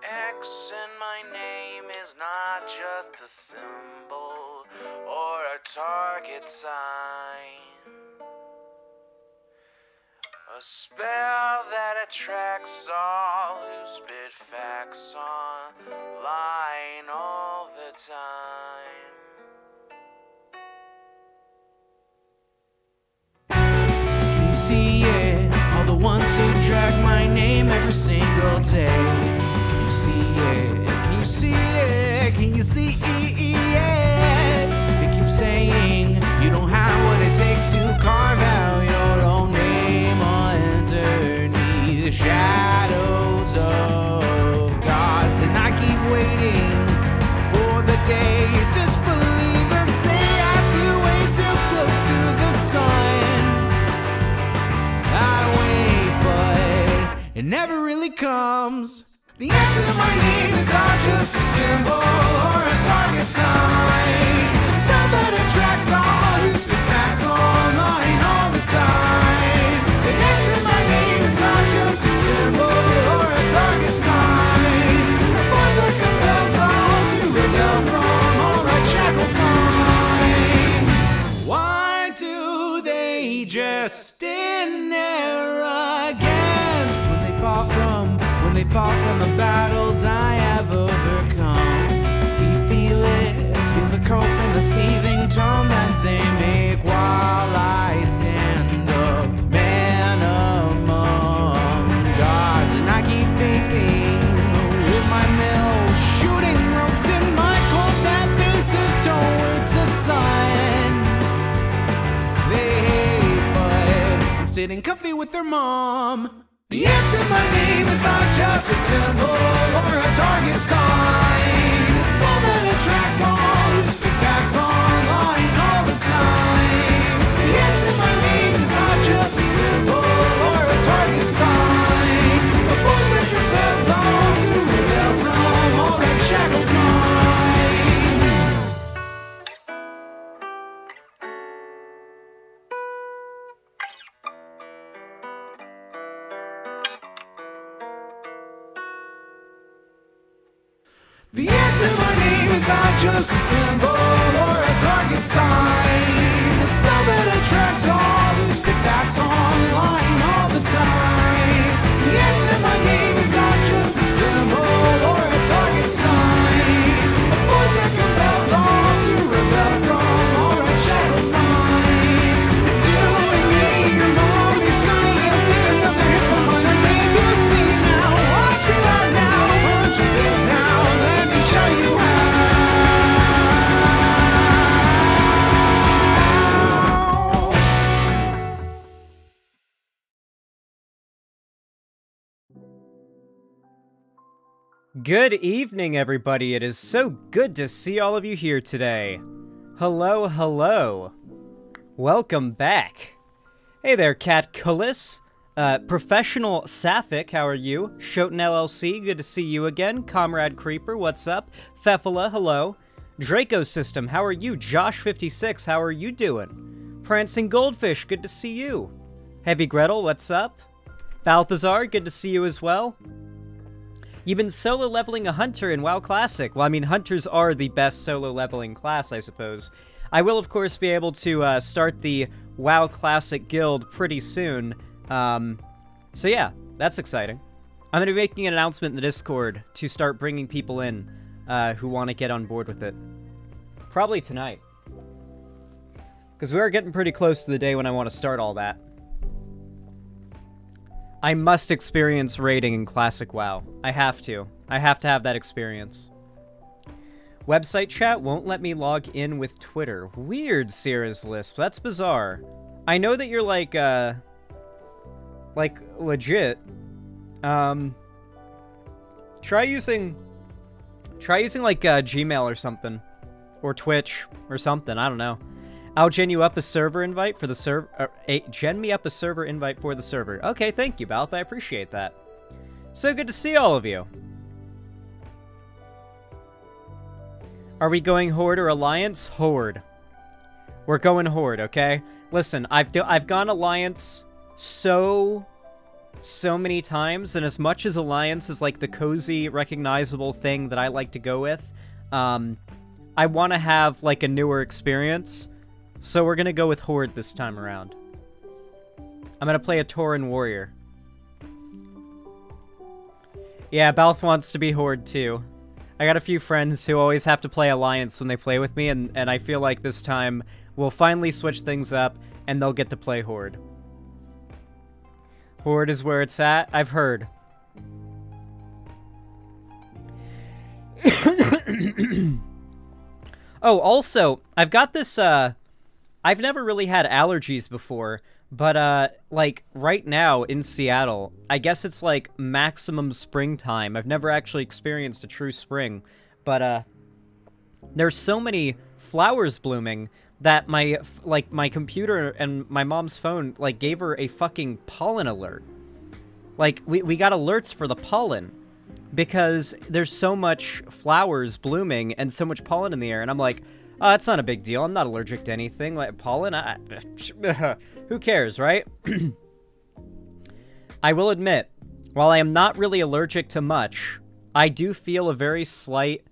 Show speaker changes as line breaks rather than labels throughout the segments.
X in my name is not just a symbol or a target sign. A spell that attracts all who spit facts online all the time. Can you see it? All the ones who drag my name every single day. Can you see it? Can you see it? Can you see it? They keep saying you don't have what it takes to carve out your own name underneath the shadows of gods. And I keep waiting for the day disbelievers say I flew way too close to the sun. I wait, but it never really comes. The X in my name is not just a symbol or a target sign. A spell that attracts all who spit facts online all the time. The X in my name is not just a symbol or a target sign. A force that compels all to rebel from all right shackled minds. Why do they just stand there against when they fall from the battles I have overcome? We feel it, feel the cope and the seething tone that they make while I stand up, man among gods. And I keep thinking with my mill, shooting ropes in my cold that faces towards the sun. They hate, but I'm sitting comfy with their mom. The X in my name is not just a symbol or a target sign. A spell that attracts all who spit facts online all the time. The X in my name is not just a symbol or a target sign. A force that compels all to rebel from all that shackled mind. The X in my name is not just a symbol or a target sign. A spell that attracts all who spit facts online all the time. The X in my name is not just a symbol or a target sign. A force that compels all to rebel from all right shackled minds. It's you and me, your mom, it's me. I'll take another hit from my name. You'll see now, watch me right now, punch your face now. Show you how.
Good evening, everybody. It is so good to see all of you here today. Hello, hello. Welcome back. Hey there, Cat Cullis. Professional Sapphic, how are you? Shoten LLC, good to see you again. Comrade Creeper, what's up? Fefala, hello. Draco System, how are you? Josh56, how are you doing? Prancing Goldfish, good to see you. Heavy Gretel, what's up? Balthazar, good to see you as well. You've been solo leveling a hunter in WoW Classic. Well, I mean, hunters are the best solo leveling class, I suppose. I will, of course, be able to start the WoW Classic guild pretty soon. So yeah, that's exciting. I'm going to be making an announcement in the Discord to start bringing people in who want to get on board with it. Probably tonight. Because we are getting pretty close to the day when I want to start all that. I must experience raiding in Classic WoW. I have to. I have to have that experience. Website chat won't let me log in with Twitter. Weird, Sierra's Lisp. That's bizarre. I know that you're like legit. Try using like Gmail or something, or Twitch or something. I don't know. I'll gen you up a server invite for the server. Gen me up a server invite for the server. Okay, thank you, Balth. I appreciate that. So good to see all of you. Are we going Horde or Alliance? Horde. We're going Horde, okay? Listen, I've gone Alliance so so many times, and as much as Alliance is like the cozy, recognizable thing that I like to go with, I want to have like a newer experience, so we're gonna go with Horde this time around. I'm gonna play a Tauren Warrior. Yeah, Balth wants to be Horde too. I got a few friends who always have to play Alliance when they play with me, and I feel like this time we'll finally switch things up, and they'll get to play Horde. Horde is where it's at, I've heard. Oh, also, I've got this, I've never really had allergies before, but, like, right now in Seattle, I guess it's, like, maximum springtime. I've never actually experienced a true spring, but, there's so many flowers blooming that my computer and my mom's phone, like, gave her a fucking pollen alert. Like, we got alerts for the pollen, because there's so much flowers blooming and so much pollen in the air, and I'm like, oh, that's not a big deal. I'm not allergic to anything. Like, pollen? Who cares, right? I will admit, while I am not really allergic to much, I do feel a very slight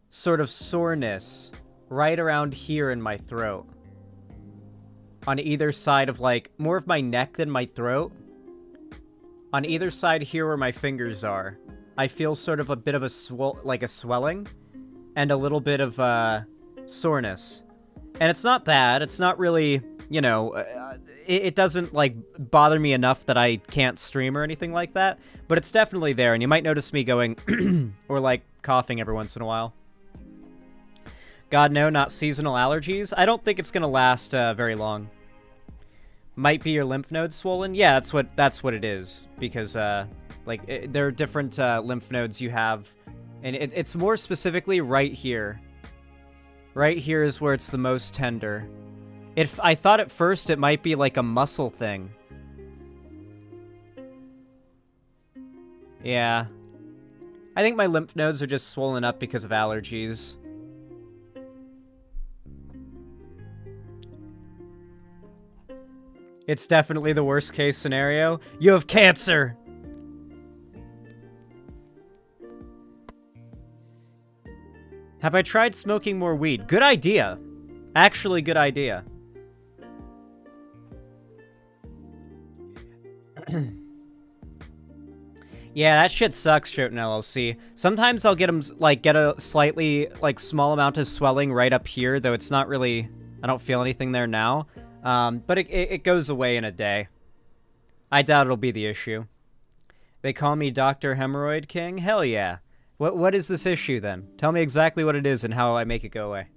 sort of soreness right around here in my throat. On either side of, like, more of my neck than my throat. On either side here where my fingers are, I feel sort of a bit of a swelling and a little bit of soreness. And it's not bad. It's not really, you know, it doesn't like bother me enough that I can't stream or anything like that, but it's definitely there, and you might notice me going or like coughing every once in a while. God, no, not seasonal allergies. I don't think it's gonna last very long. Might be your lymph nodes swollen? Yeah, that's what it is, because there are different lymph nodes you have, and it's more specifically right here. Right here is where it's the most tender. I thought at first it might be like a muscle thing. Yeah. I think my lymph nodes are just swollen up because of allergies. It's definitely the worst case scenario. You have cancer! Have I tried smoking more weed? Good idea. Actually, good idea. Yeah, that shit sucks, Shoten LLC. Sometimes I'll get a slightly, small amount of swelling right up here, though it's not really... I don't feel anything there now. But it goes away in a day. I doubt it'll be the issue. They call me Dr. Hemorrhoid King? Hell yeah. What is this issue, then? Tell me exactly what it is and how I make it go away.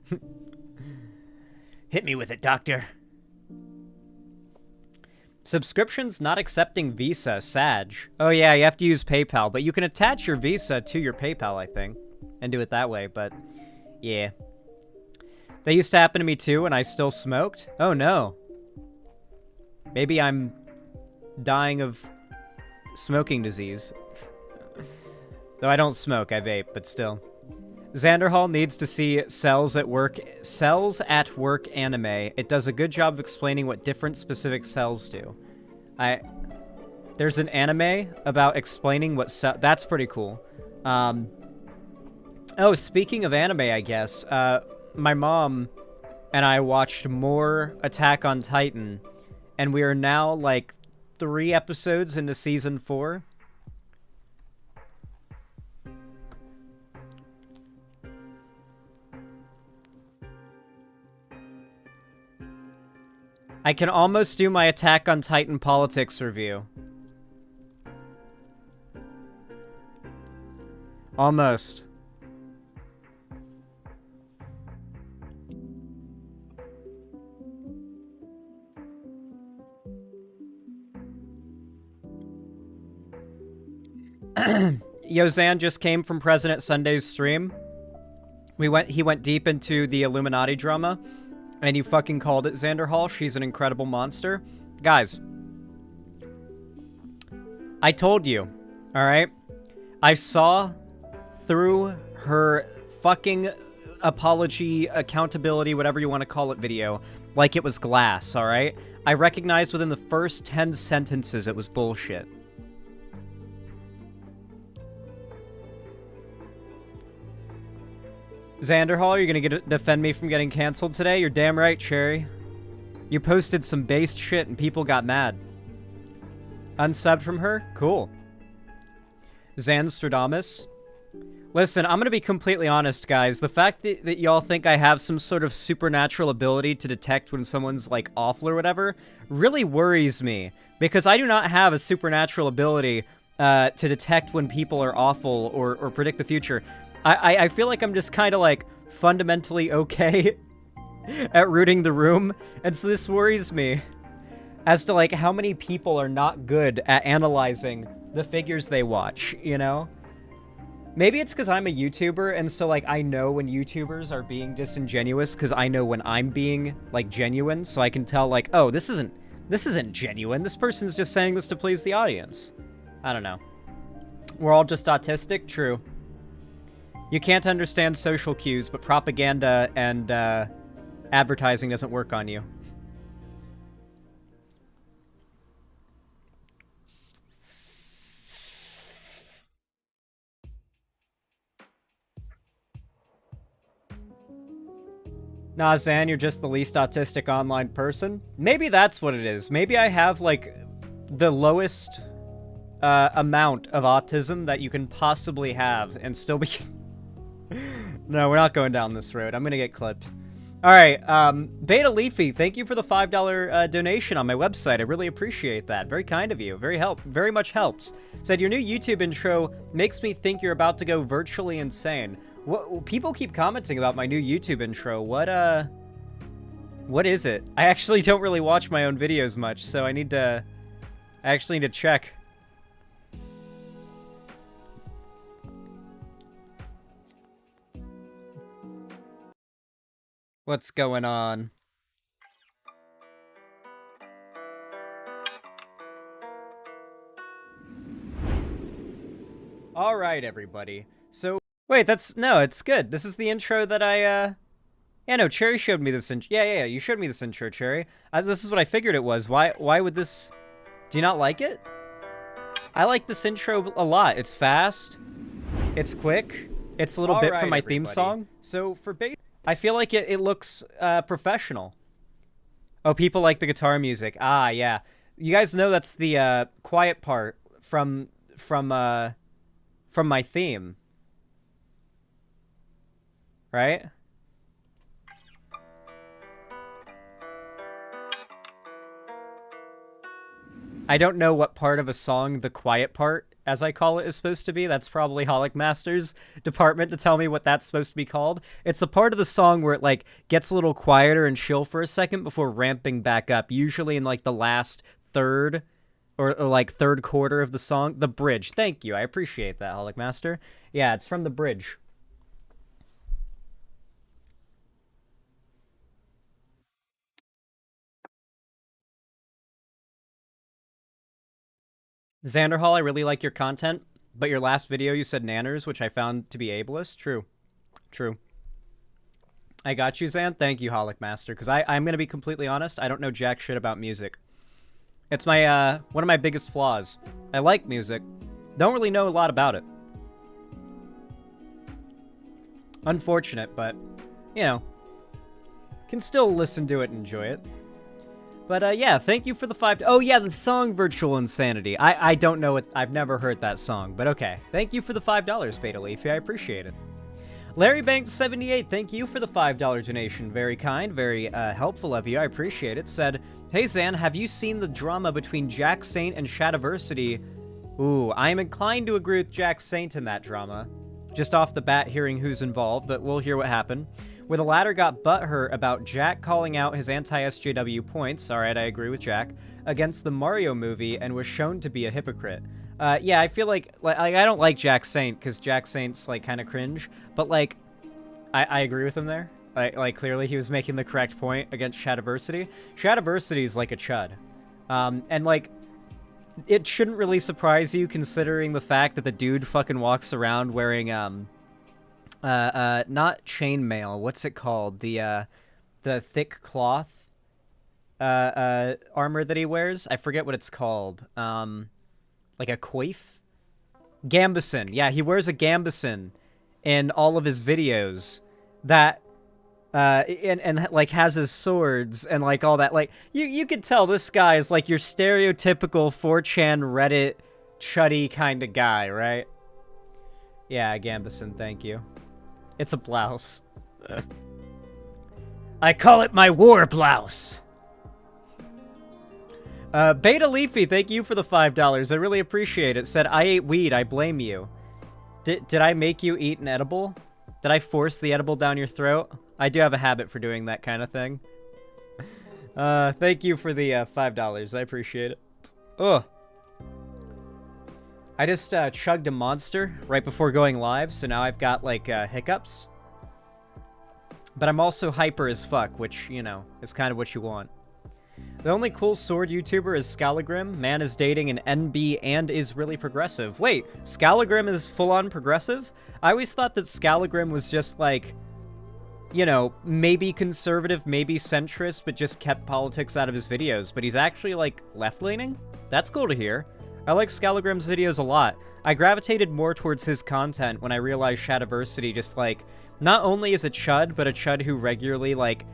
Hit me with it, doctor. Subscriptions not accepting Visa, Sag. Oh yeah, you have to use PayPal, but you can attach your Visa to your PayPal, I think, and do it that way, but yeah. That used to happen to me too, and I still smoked? Oh no. Maybe I'm dying of smoking disease. Though I don't smoke, I vape, but still. Xanderhall needs to see Cells at Work anime. It does a good job of explaining what different specific cells do. There's an anime about explaining what that's pretty cool. Oh, speaking of anime, I guess, my mom and I watched more Attack on Titan, and we are now, like, 3 episodes into Season 4. I can almost do my Attack on Titan politics review. Almost. Yozan just came from President Sunday's stream. He went deep into the Illuminati drama. And you fucking called it, Xanderhall. She's an incredible monster. Guys. I told you, alright? I saw through her fucking apology, accountability, whatever you want to call it video, like it was glass, alright? I recognized within the first 10 sentences it was bullshit. Xanderhall, you're gonna defend me from getting canceled today? You're damn right, Cherry. You posted some based shit and people got mad. Unsubbed from her? Cool. Zanstradamus. Listen, I'm gonna be completely honest, guys. The fact that y'all think I have some sort of supernatural ability to detect when someone's, like, awful or whatever really worries me. Because I do not have a supernatural ability to detect when people are awful or predict the future. I feel like I'm just kind of, like, fundamentally okay at reading the room. And so this worries me as to, like, how many people are not good at analyzing the figures they watch, you know? Maybe it's because I'm a YouTuber, and so, like, I know when YouTubers are being disingenuous, because I know when I'm being, like, genuine, so I can tell, like, oh, this isn't genuine. This person's just saying this to please the audience. I don't know. We're all just autistic? True. You can't understand social cues, but propaganda and advertising doesn't work on you. Nah, Zan, you're just the least autistic online person. Maybe that's what it is. Maybe I have, like, the lowest amount of autism that you can possibly have and still be... No, we're not going down this road. I'm gonna get clipped. Alright, Beta Leafy, thank you for the $5 donation on my website. I really appreciate that. Very kind of you. Very much helps. Said, your new YouTube intro makes me think you're about to go virtually insane. What, people keep commenting about my new YouTube intro. What is it? I actually don't really watch my own videos much, so I actually need to check. What's going on? All right, everybody. So, wait, no, it's good. This is the intro that yeah, no, Cherry showed me this intro. Yeah, you showed me this intro, Cherry. This is what I figured it was. Why would this... Do you not like it? I like this intro a lot. It's fast. It's quick. It's a little bit from my theme song. So, for base... I feel like it looks professional. Oh, people like the guitar music. Ah, yeah. You guys know that's the quiet part from my theme. Right? I don't know what part of a song the quiet part, as I call it, is supposed to be. That's probably Holic Master's department to tell me what that's supposed to be called. It's the part of the song where it, like, gets a little quieter and chill for a second before ramping back up, usually in, like, the last third or like, third quarter of the song. The bridge. Thank you. I appreciate that, Holic Master. Yeah, it's from the bridge. Xanderhall, I really like your content, but your last video you said nanners, which I found to be ableist. True. I got you, Xan. Thank you, Holic Master, because I'm going to be completely honest, I don't know jack shit about music. It's my, one of my biggest flaws. I like music, don't really know a lot about it. Unfortunate, but, you know, can still listen to it and enjoy it. But, yeah, thank you for the 5... Oh, yeah, the song Virtual Insanity. I don't know it. I've never heard that song, but okay. Thank you for the $5, Beta Leafy. I appreciate it. Larry Banks 78, thank you for the $5 donation. Very kind, very helpful of you. I appreciate it. Said, hey, Zan, have you seen the drama between Jack Saint and Shadiversity? Ooh, I am inclined to agree with Jack Saint in that drama. Just off the bat hearing who's involved, but we'll hear what happened. Where the latter got butthurt about Jack calling out his anti-SJW points, alright, I agree with Jack, against the Mario movie and was shown to be a hypocrite. Yeah, I feel like I don't like Jack Saint, because Jack Saint's, like, kind of cringe, but, like, I agree with him there. Like, clearly he was making the correct point against Shadiversity. Shadiversity's like a chud. And, like, it shouldn't really surprise you, considering the fact that the dude fucking walks around wearing, not chainmail. What's it called? The thick cloth armor that he wears. I forget what it's called. Like a coif? Gambeson. Yeah, he wears a gambeson in all of his videos that and like has his swords and like all that. Like you could tell this guy is like your stereotypical 4chan Reddit chuddy kind of guy, right? Yeah, Gambison, thank you. It's a blouse. I call it my war blouse. Beta Leafy, thank you for the $5. I really appreciate it. Said, I ate weed, I blame you. Did I make you eat an edible? Did I force the edible down your throat? I do have a habit for doing that kind of thing. Thank you for the $5. I appreciate it. Ugh. I just chugged a monster right before going live, so now I've got, like, hiccups. But I'm also hyper as fuck, which, you know, is kind of what you want. The only cool sword YouTuber is Scalagrim. Man is dating an NB and is really progressive. Wait, Scalagrim is full-on progressive? I always thought that Scalagrim was just, like, you know, maybe conservative, maybe centrist, but just kept politics out of his videos. But he's actually, like, left-leaning? That's cool to hear. I like Scalagrim's videos a lot. I gravitated more towards his content when I realized Shadiversity just, like, not only is a chud, but a chud who regularly, like,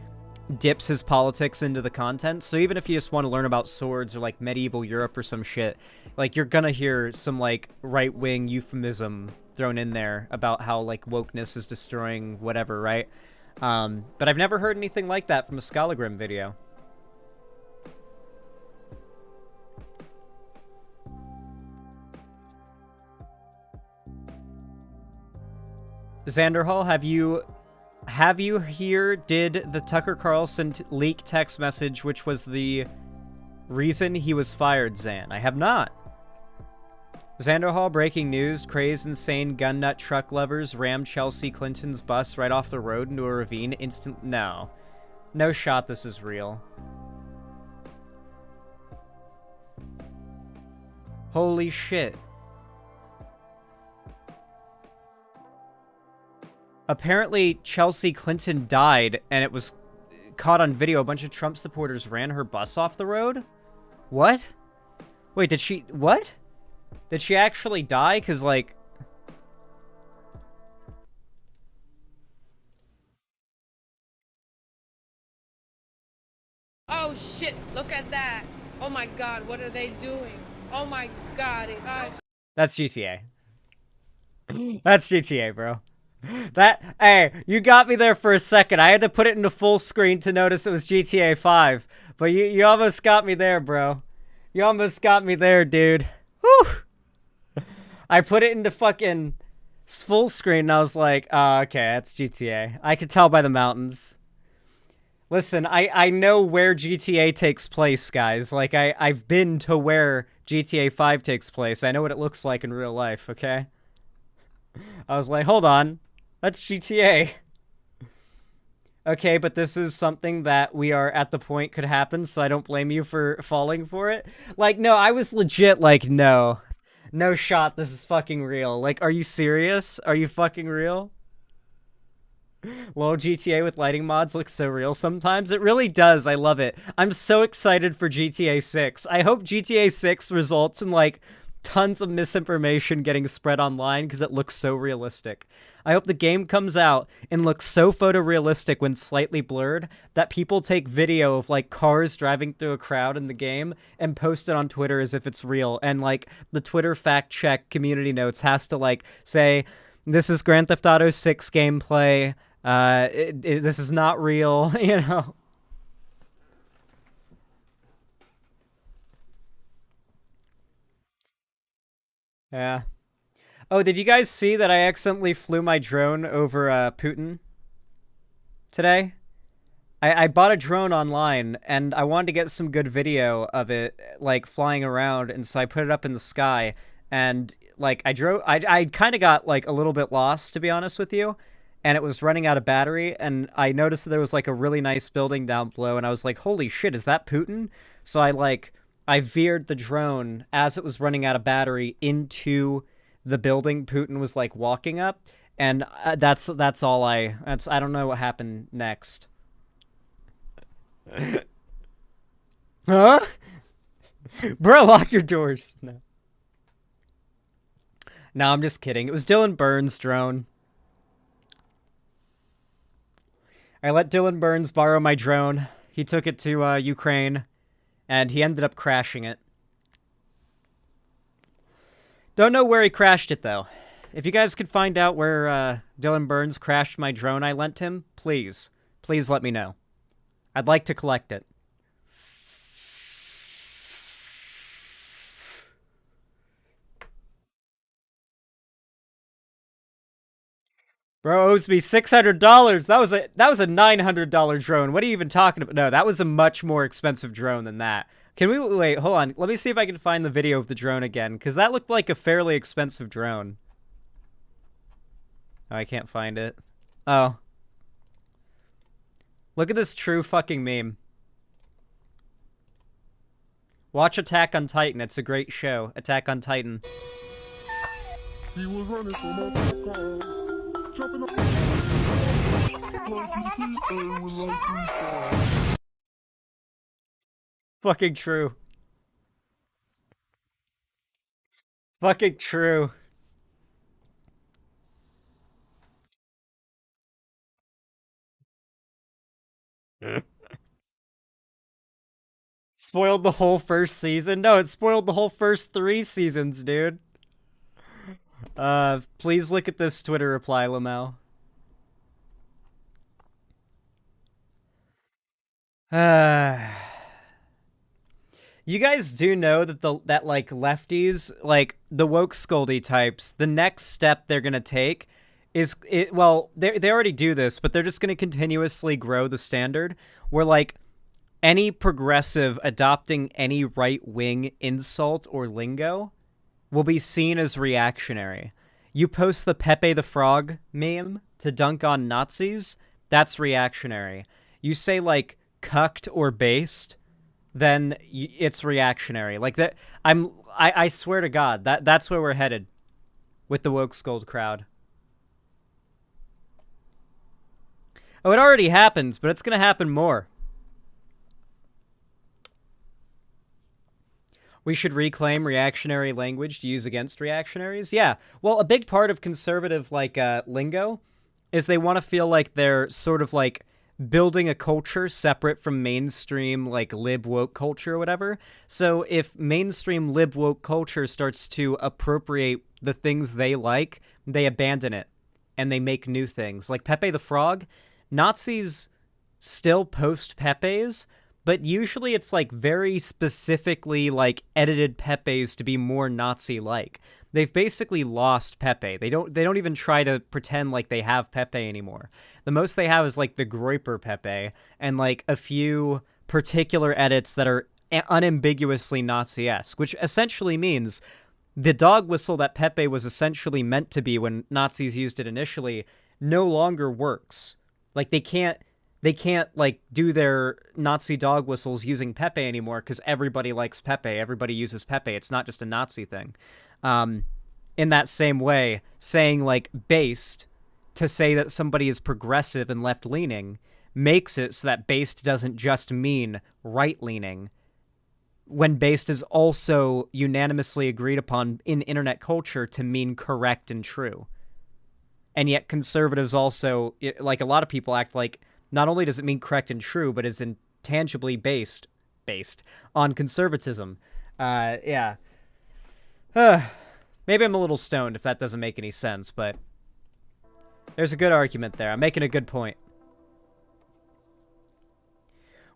dips his politics into the content. So even if you just want to learn about swords or, like, medieval Europe or some shit, like, you're gonna hear some, like, right-wing euphemism thrown in there about how, like, wokeness is destroying whatever, right? But I've never heard anything like that from a Scalagrim video. Xanderhall, have you did the Tucker Carlson leak text message, which was the reason he was fired, Zan? I have not. Xanderhall, breaking news, crazed, insane, gun nut truck lovers rammed Chelsea Clinton's bus right off the road into a ravine. No. No shot this is real. Holy shit. Apparently, Chelsea Clinton died, and it was caught on video. A bunch of Trump supporters ran her bus off the road? What? Wait, did she... What? Did she actually die? Because, like...
Oh, shit! Look at that! Oh my god, what are they doing? Oh my god,
That's GTA. That's GTA, bro. Hey, you got me there for a second. I had to put it into full screen to notice it was GTA 5. But you almost got me there, bro. You almost got me there, dude. Whew! I put it into fucking full screen and I was like, oh, okay, that's GTA. I could tell by the mountains. Listen, I know where GTA takes place, guys. Like, I've been to where GTA 5 takes place. I know what it looks like in real life, okay? I was like, hold on. That's GTA. Okay, but this is something that we are at the point could happen, so I don't blame you for falling for it. Like, no, I was legit like, no. No shot, this is fucking real. Like, are you serious? Are you fucking real? Lol, GTA with lighting mods looks so real sometimes. It really does. I love it. I'm so excited for GTA 6. I hope GTA 6 results in, like, tons of misinformation getting spread online because it looks so realistic. I hope the game comes out and looks so photorealistic when slightly blurred that people take video of, like, cars driving through a crowd in the game and post it on Twitter as if it's real. And, like, the Twitter fact check community notes has to, like, say, this is Grand Theft Auto 6 gameplay. This is not real, you know? Yeah. Oh, did you guys see that I accidentally flew my drone over Putin today? I bought a drone online, and I wanted to get some good video of it, like, flying around, and so I put it up in the sky, and, like, I kind of got, like, a little bit lost, to be honest with you, and it was running out of battery, and I noticed that there was, like, a really nice building down below, and I was like, holy shit, is that Putin? So I veered the drone as it was running out of battery into the building Putin was, like, walking up, and that's all I don't know what happened next. Huh? Bro, lock your doors. No, I'm just kidding. It was Dylan Burns' drone. I let Dylan Burns borrow my drone. He took it to Ukraine, and he ended up crashing it. Don't know where he crashed it, though. If you guys could find out where Dylan Burns crashed my drone I lent him, please let me know. I'd like to collect it. Bro owes me $600. That was a $900 drone. What are you even talking about? No, that was a much more expensive drone than that. Can we wait? Hold on. Let me see if I can find the video of the drone again, because that looked like a fairly expensive drone. Oh, I can't find it. Oh. Look at this true fucking meme. Watch Attack on Titan. It's a great show. Attack on Titan.
He was running from a car, jumping up.
Fucking true. Fucking true. Spoiled the whole first season? No, it spoiled the whole first 3 seasons, dude. Please look at this Twitter reply, Lamau. You guys do know that like lefties, like the woke scoldy types, the next step they're gonna take is well, they already do this, but they're just gonna continuously grow the standard where like any progressive adopting any right-wing insult or lingo will be seen as reactionary. You post the Pepe the Frog meme to dunk on Nazis, that's reactionary. You say like cucked or based, then it's reactionary. Like that, I swear to God, that's where we're headed with the woke scold crowd. Oh, it already happens, but it's gonna happen more. We should reclaim reactionary language to use against reactionaries? Yeah. Well, a big part of conservative, like, lingo is they want to feel like they're sort of, like, building a culture separate from mainstream, like, lib-woke culture or whatever. So if mainstream lib-woke culture starts to appropriate the things they like, they abandon it, and they make new things. Like Pepe the Frog, Nazis still post Pepes, but usually it's like very specifically like edited Pepes to be more Nazi-like. They've basically lost Pepe. They don't even try to pretend like they have Pepe anymore. The most they have is like the Groiper Pepe and like a few particular edits that are unambiguously Nazi-esque, which essentially means the dog whistle that Pepe was essentially meant to be when Nazis used it initially no longer works. Like they can't like do their Nazi dog whistles using Pepe anymore because everybody likes Pepe. Everybody uses Pepe. It's not just a Nazi thing. In that same way, saying like based to say that somebody is progressive and left-leaning makes it so that based doesn't just mean right-leaning, when based is also unanimously agreed upon in internet culture to mean correct and true. And yet conservatives also, like a lot of people act like, not only does it mean correct and true, but is intangibly based on conservatism. Yeah. Maybe I'm a little stoned if that doesn't make any sense, but there's a good argument there. I'm making a good point.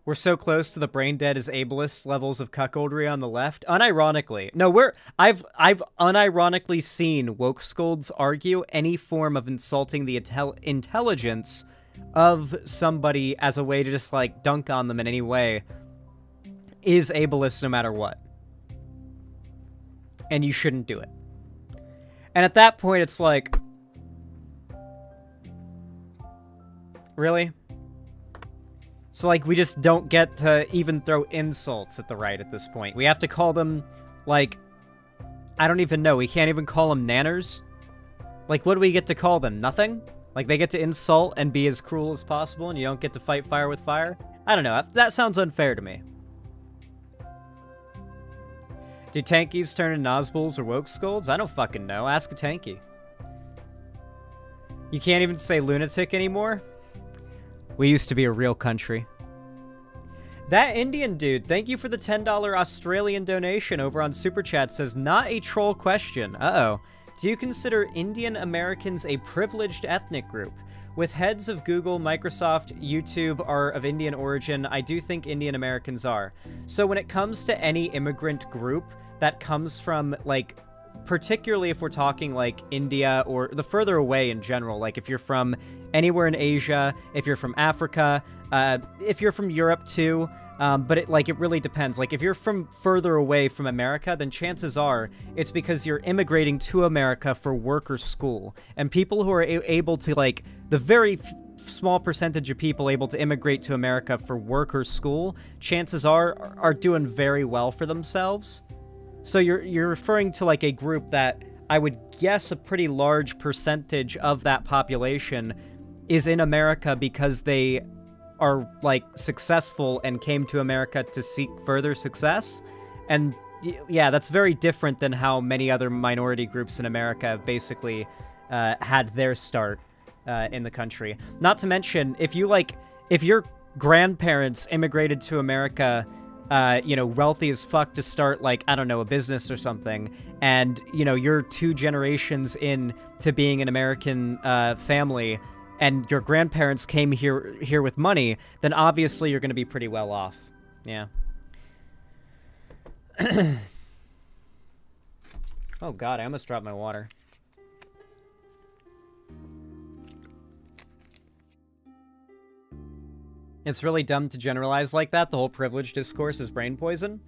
We're so close to the brain dead as ableist levels of cuckoldry on the left. Unironically. No, I've unironically seen woke scolds argue any form of insulting the intelligence of somebody as a way to just, like, dunk on them in any way is ableist no matter what. And you shouldn't do it. And at that point, it's like... Really? So, like, we just don't get to even throw insults at the right at this point. We have to call them, like... I don't even know. We can't even call them nanners? Like, what do we get to call them? Nothing? Like, they get to insult and be as cruel as possible, and you don't get to fight fire with fire? I don't know. That sounds unfair to me. Do tankies turn into Nazguls or woke scolds? I don't fucking know. Ask a tanky. You can't even say lunatic anymore? We used to be a real country. That Indian dude, thank you for the $10 Australian donation over on Super Chat, says, not a troll question. Uh-oh. Do you consider Indian Americans a privileged ethnic group? With heads of Google, Microsoft, YouTube are of Indian origin, I do think Indian Americans are. So when it comes to any immigrant group that comes from, like, particularly if we're talking, like, India or the further away in general, like if you're from anywhere in Asia, if you're from Africa, if you're from Europe too, but it really depends. Like, if you're from further away from America, then chances are it's because you're immigrating to America for work or school. And people who are able to, like, the very small percentage of people able to immigrate to America for work or school, chances are doing very well for themselves. So you're referring to, like, a group that I would guess a pretty large percentage of that population is in America because they are, like, successful and came to America to seek further success. And yeah, that's very different than how many other minority groups in America have basically had their start in the country. Not to mention, if your grandparents immigrated to America, wealthy as fuck to start, like, I don't know, a business or something, and, you're 2 generations in to being an American family, and your grandparents came here with money, then obviously you're going to be pretty well off. Yeah. Oh god, I almost dropped my water. It's really dumb to generalize like that. The whole privilege discourse is brain poison.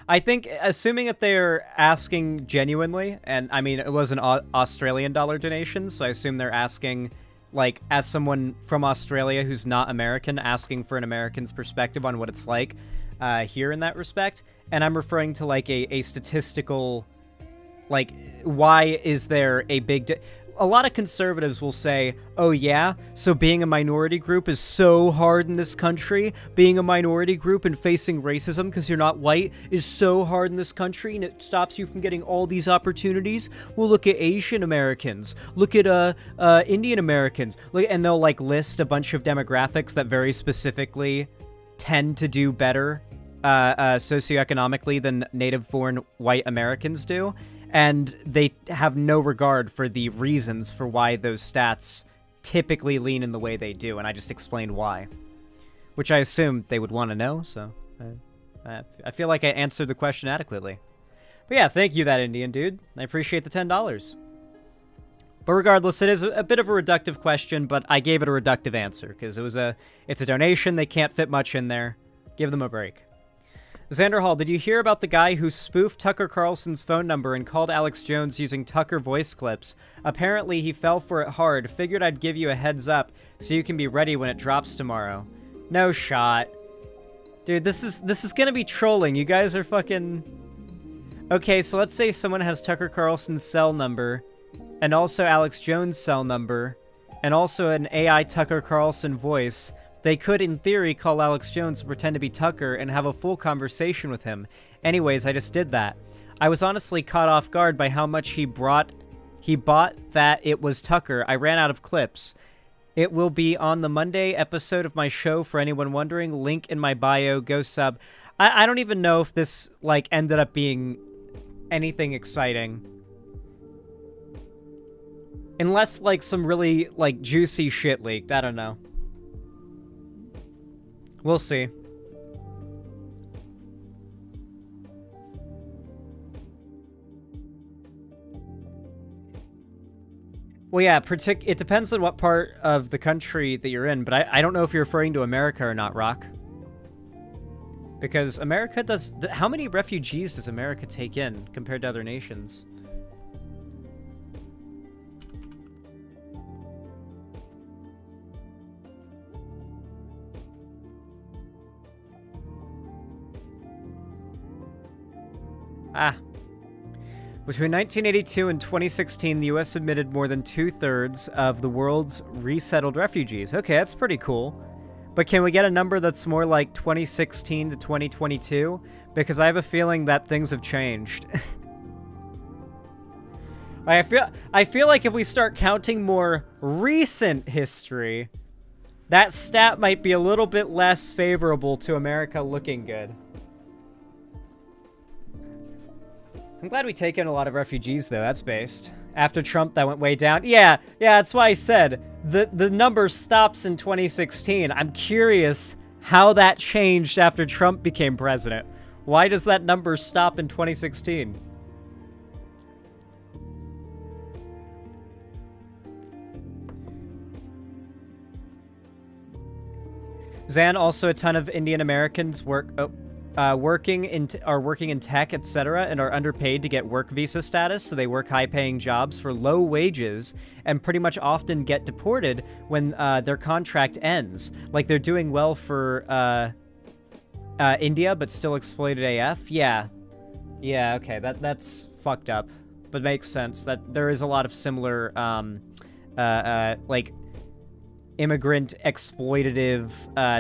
I think, assuming that they're asking genuinely, and I mean, it was an Australian dollar donation, so I assume they're asking, like, as someone from Australia who's not American, asking for an American's perspective on what it's like here in that respect. And I'm referring to, like, a statistical, like, why is there a big... A lot of conservatives will say, oh yeah, so being a minority group is so hard in this country. Being a minority group and facing racism because you're not white is so hard in this country, and it stops you from getting all these opportunities. Well, look at Asian Americans. Look at Indian Americans. And they'll, like, list a bunch of demographics that very specifically tend to do better socioeconomically than native-born white Americans do. And they have no regard for the reasons for why those stats typically lean in the way they do, and I just explained why. Which I assume they would want to know, so I feel like I answered the question adequately. But yeah, thank you, that Indian dude. I appreciate the $10. But regardless, it is a bit of a reductive question, but I gave it a reductive answer, because it's a donation, they can't fit much in there. Give them a break. Xander Hall, did you hear about the guy who spoofed Tucker Carlson's phone number and called Alex Jones using Tucker voice clips? Apparently, he fell for it hard. Figured I'd give you a heads up so you can be ready when it drops tomorrow. No shot. Dude, this is gonna be trolling. You guys are fucking... Okay, so let's say someone has Tucker Carlson's cell number, and also Alex Jones' cell number, and also an AI Tucker Carlson voice. They could, in theory, call Alex Jones and pretend to be Tucker and have a full conversation with him. Anyways, I just did that. I was honestly caught off guard by how much he bought that it was Tucker. I ran out of clips. It will be on the Monday episode of my show for anyone wondering. Link in my bio. Go sub. I don't even know if this, like, ended up being anything exciting. Unless, like, some really, like, juicy shit leaked. I don't know. We'll see. Well, yeah, it depends on what part of the country that you're in, but I don't know if you're referring to America or not, Rock. Because America does... How many refugees does America take in compared to other nations? Between 1982 and 2016, the U.S. admitted more than 2/3 of the world's resettled refugees. Okay, that's pretty cool. But can we get a number that's more like 2016 to 2022? Because I have a feeling that things have changed. I feel like if we start counting more recent history, That stat might be a little bit less favorable to America looking good. I'm glad we take in a lot of refugees, though. That's based. After Trump, that went way down. Yeah, that's why I said the number stops in 2016. I'm curious how that changed after Trump became president. Why does that number stop in 2016? Zan, also a ton of Indian Americans are working in tech, etc., and are underpaid to get work visa status, so they work high-paying jobs for low wages and pretty much often get deported when their contract ends. Like, they're doing well for India, but still exploited AF. Yeah, okay, that's fucked up, but makes sense. That there is a lot of similar, like, immigrant exploitative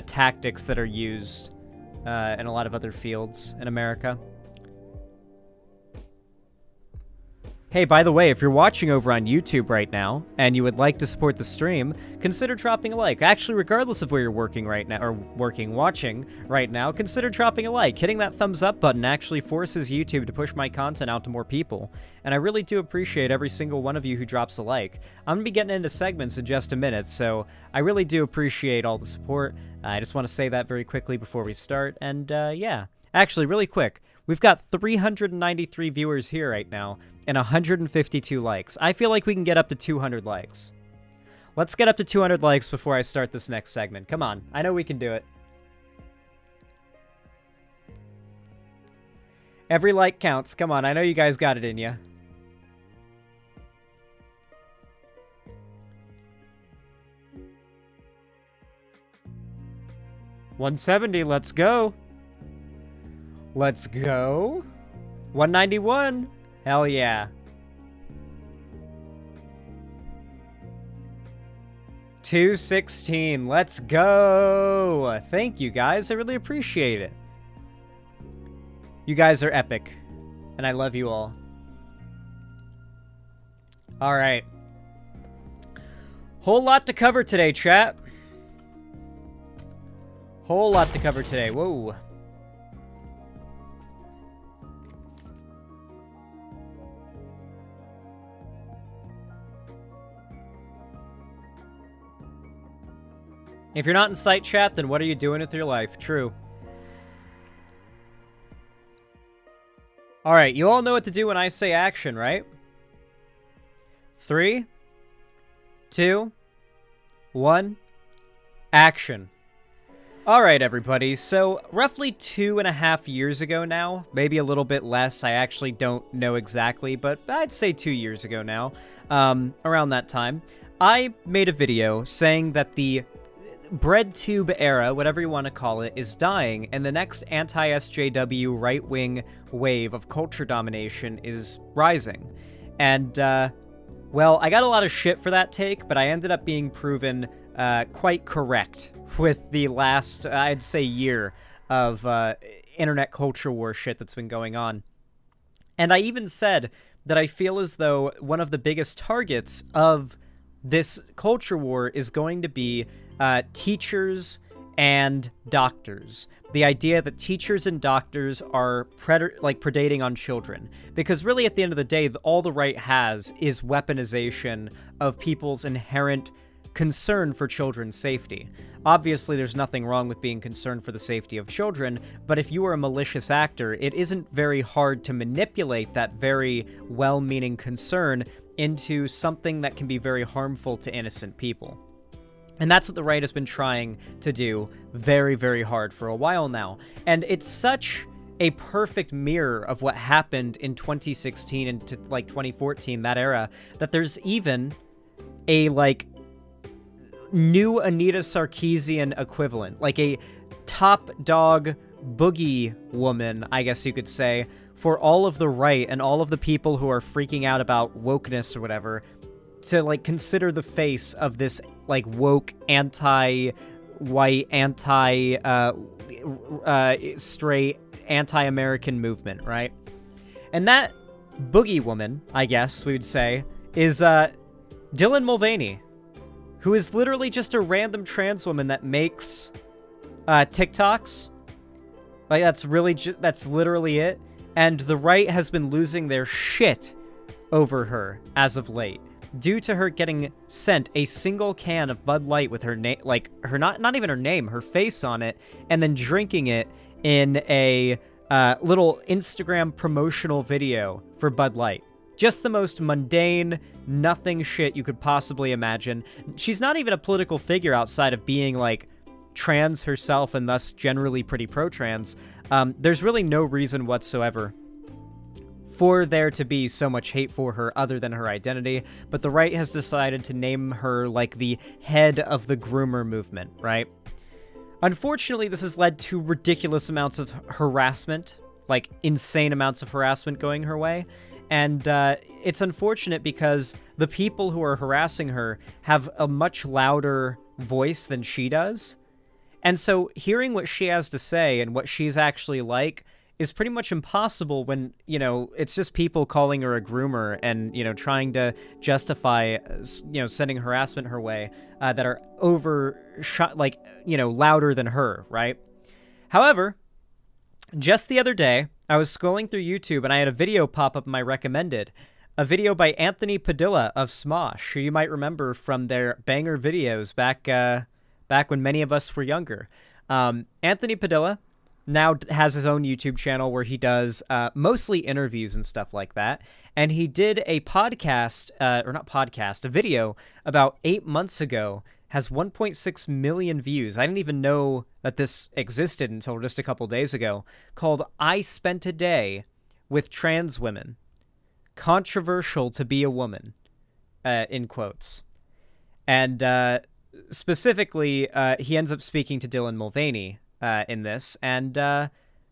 tactics that are used in a lot of other fields in America. Hey, by the way, if you're watching over on YouTube right now and you would like to support the stream, consider dropping a like. Actually, regardless of where you're watching right now, consider dropping a like. Hitting that thumbs up button actually forces YouTube to push my content out to more people, and I really do appreciate every single one of you who drops a like. I'm going to be getting into segments in just a minute, so I really do appreciate all the support. I just want to say that very quickly before we start, and yeah. Actually, really quick, we've got 393 viewers here right now, and 152 likes. I feel like we can get up to 200 likes. Let's get up to 200 likes before I start this next segment. Come on, I know we can do it. Every like counts. Come on, I know you guys got it in ya. $170, let's go. Let's go. 191. Hell yeah. 216. Let's go. Thank you guys. I really appreciate it. You guys are epic. And I love you all. All right. Whole lot to cover today, chat. Whole lot to cover today. Whoa. If you're not in site chat, then what are you doing with your life? True. Alright, you all know what to do when I say action, right? 3, 2, 1, action. Alright, everybody, so roughly 2.5 years ago now, maybe a little bit less, I actually don't know exactly, but I'd say 2 years ago now, around that time, I made a video saying that the bread tube era, whatever you want to call it, is dying, and the next anti-SJW right-wing wave of culture domination is rising. And, well, I got a lot of shit for that take, but I ended up being proven quite correct with the last, I'd say, year of internet culture war shit that's been going on. And I even said that I feel as though one of the biggest targets of this culture war is going to be teachers and doctors. The idea that teachers and doctors are predating on children. Because really, at the end of the day, all the right has is weaponization of people's inherent concern for children's safety. Obviously, there's nothing wrong with being concerned for the safety of children, but if you are a malicious actor, it isn't very hard to manipulate that very well-meaning concern into something that can be very harmful to innocent people. And that's what the right has been trying to do very, very hard for a while now. And it's such a perfect mirror of what happened in 2016 and to, 2014, that era, that there's even a, new Anita Sarkeesian equivalent. Like a top dog boogie woman, I guess you could say, for all of the right and all of the people who are freaking out about wokeness or whatever, to, consider the face of this woke, anti-white, straight, anti-American movement, right? And that boogie woman, I guess we would say, is Dylan Mulvaney. who is literally just a random trans woman that makes TikToks. Like, that's literally it. And the right has been losing their shit over her as of late, due to her getting sent a single can of Bud Light with her name, like, her not even her name, her face on it, and then drinking it in a little Instagram promotional video for Bud Light. Just the most mundane, nothing shit you could possibly imagine. She's not even a political figure outside of being, like, trans herself and thus generally pretty pro-trans. There's really no reason whatsoever for there to be so much hate for her other than her identity, but the right has decided to name her, like, the head of the groomer movement, right? Unfortunately, this has led to ridiculous amounts of harassment, like insane amounts of harassment going her way. And it's unfortunate because the people who are harassing her have a much louder voice than she does. And so hearing what she has to say and what she's actually like is pretty much impossible when, you know, it's just people calling her a groomer and, you know, trying to justify, you know, sending harassment her way that are overshot, like, you know, louder than her, right? However, just the other day, I was scrolling through YouTube and I had a video pop up in my recommended. A video by Anthony Padilla of Smosh, who you might remember from their banger videos back when many of us were younger. Anthony Padilla now has his own YouTube channel where he does mostly interviews and stuff like that. And he did a podcast, a video about 8 months ago, has 1.6 million views. I didn't even know that this existed until just a couple days ago, called I Spent a Day with Trans Women. Controversial to be a woman, in quotes. And specifically, he ends up speaking to Dylan Mulvaney in this, and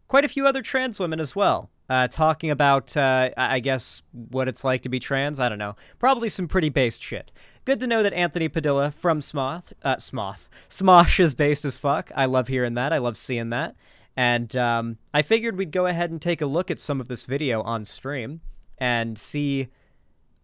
quite a few other trans women as well, talking about, I guess, what it's like to be trans. I don't know. Probably some pretty based shit. Good to know that Anthony Padilla from Smosh is based as fuck. I love hearing that. I love seeing that. And I figured we'd go ahead and take a look at some of this video on stream and see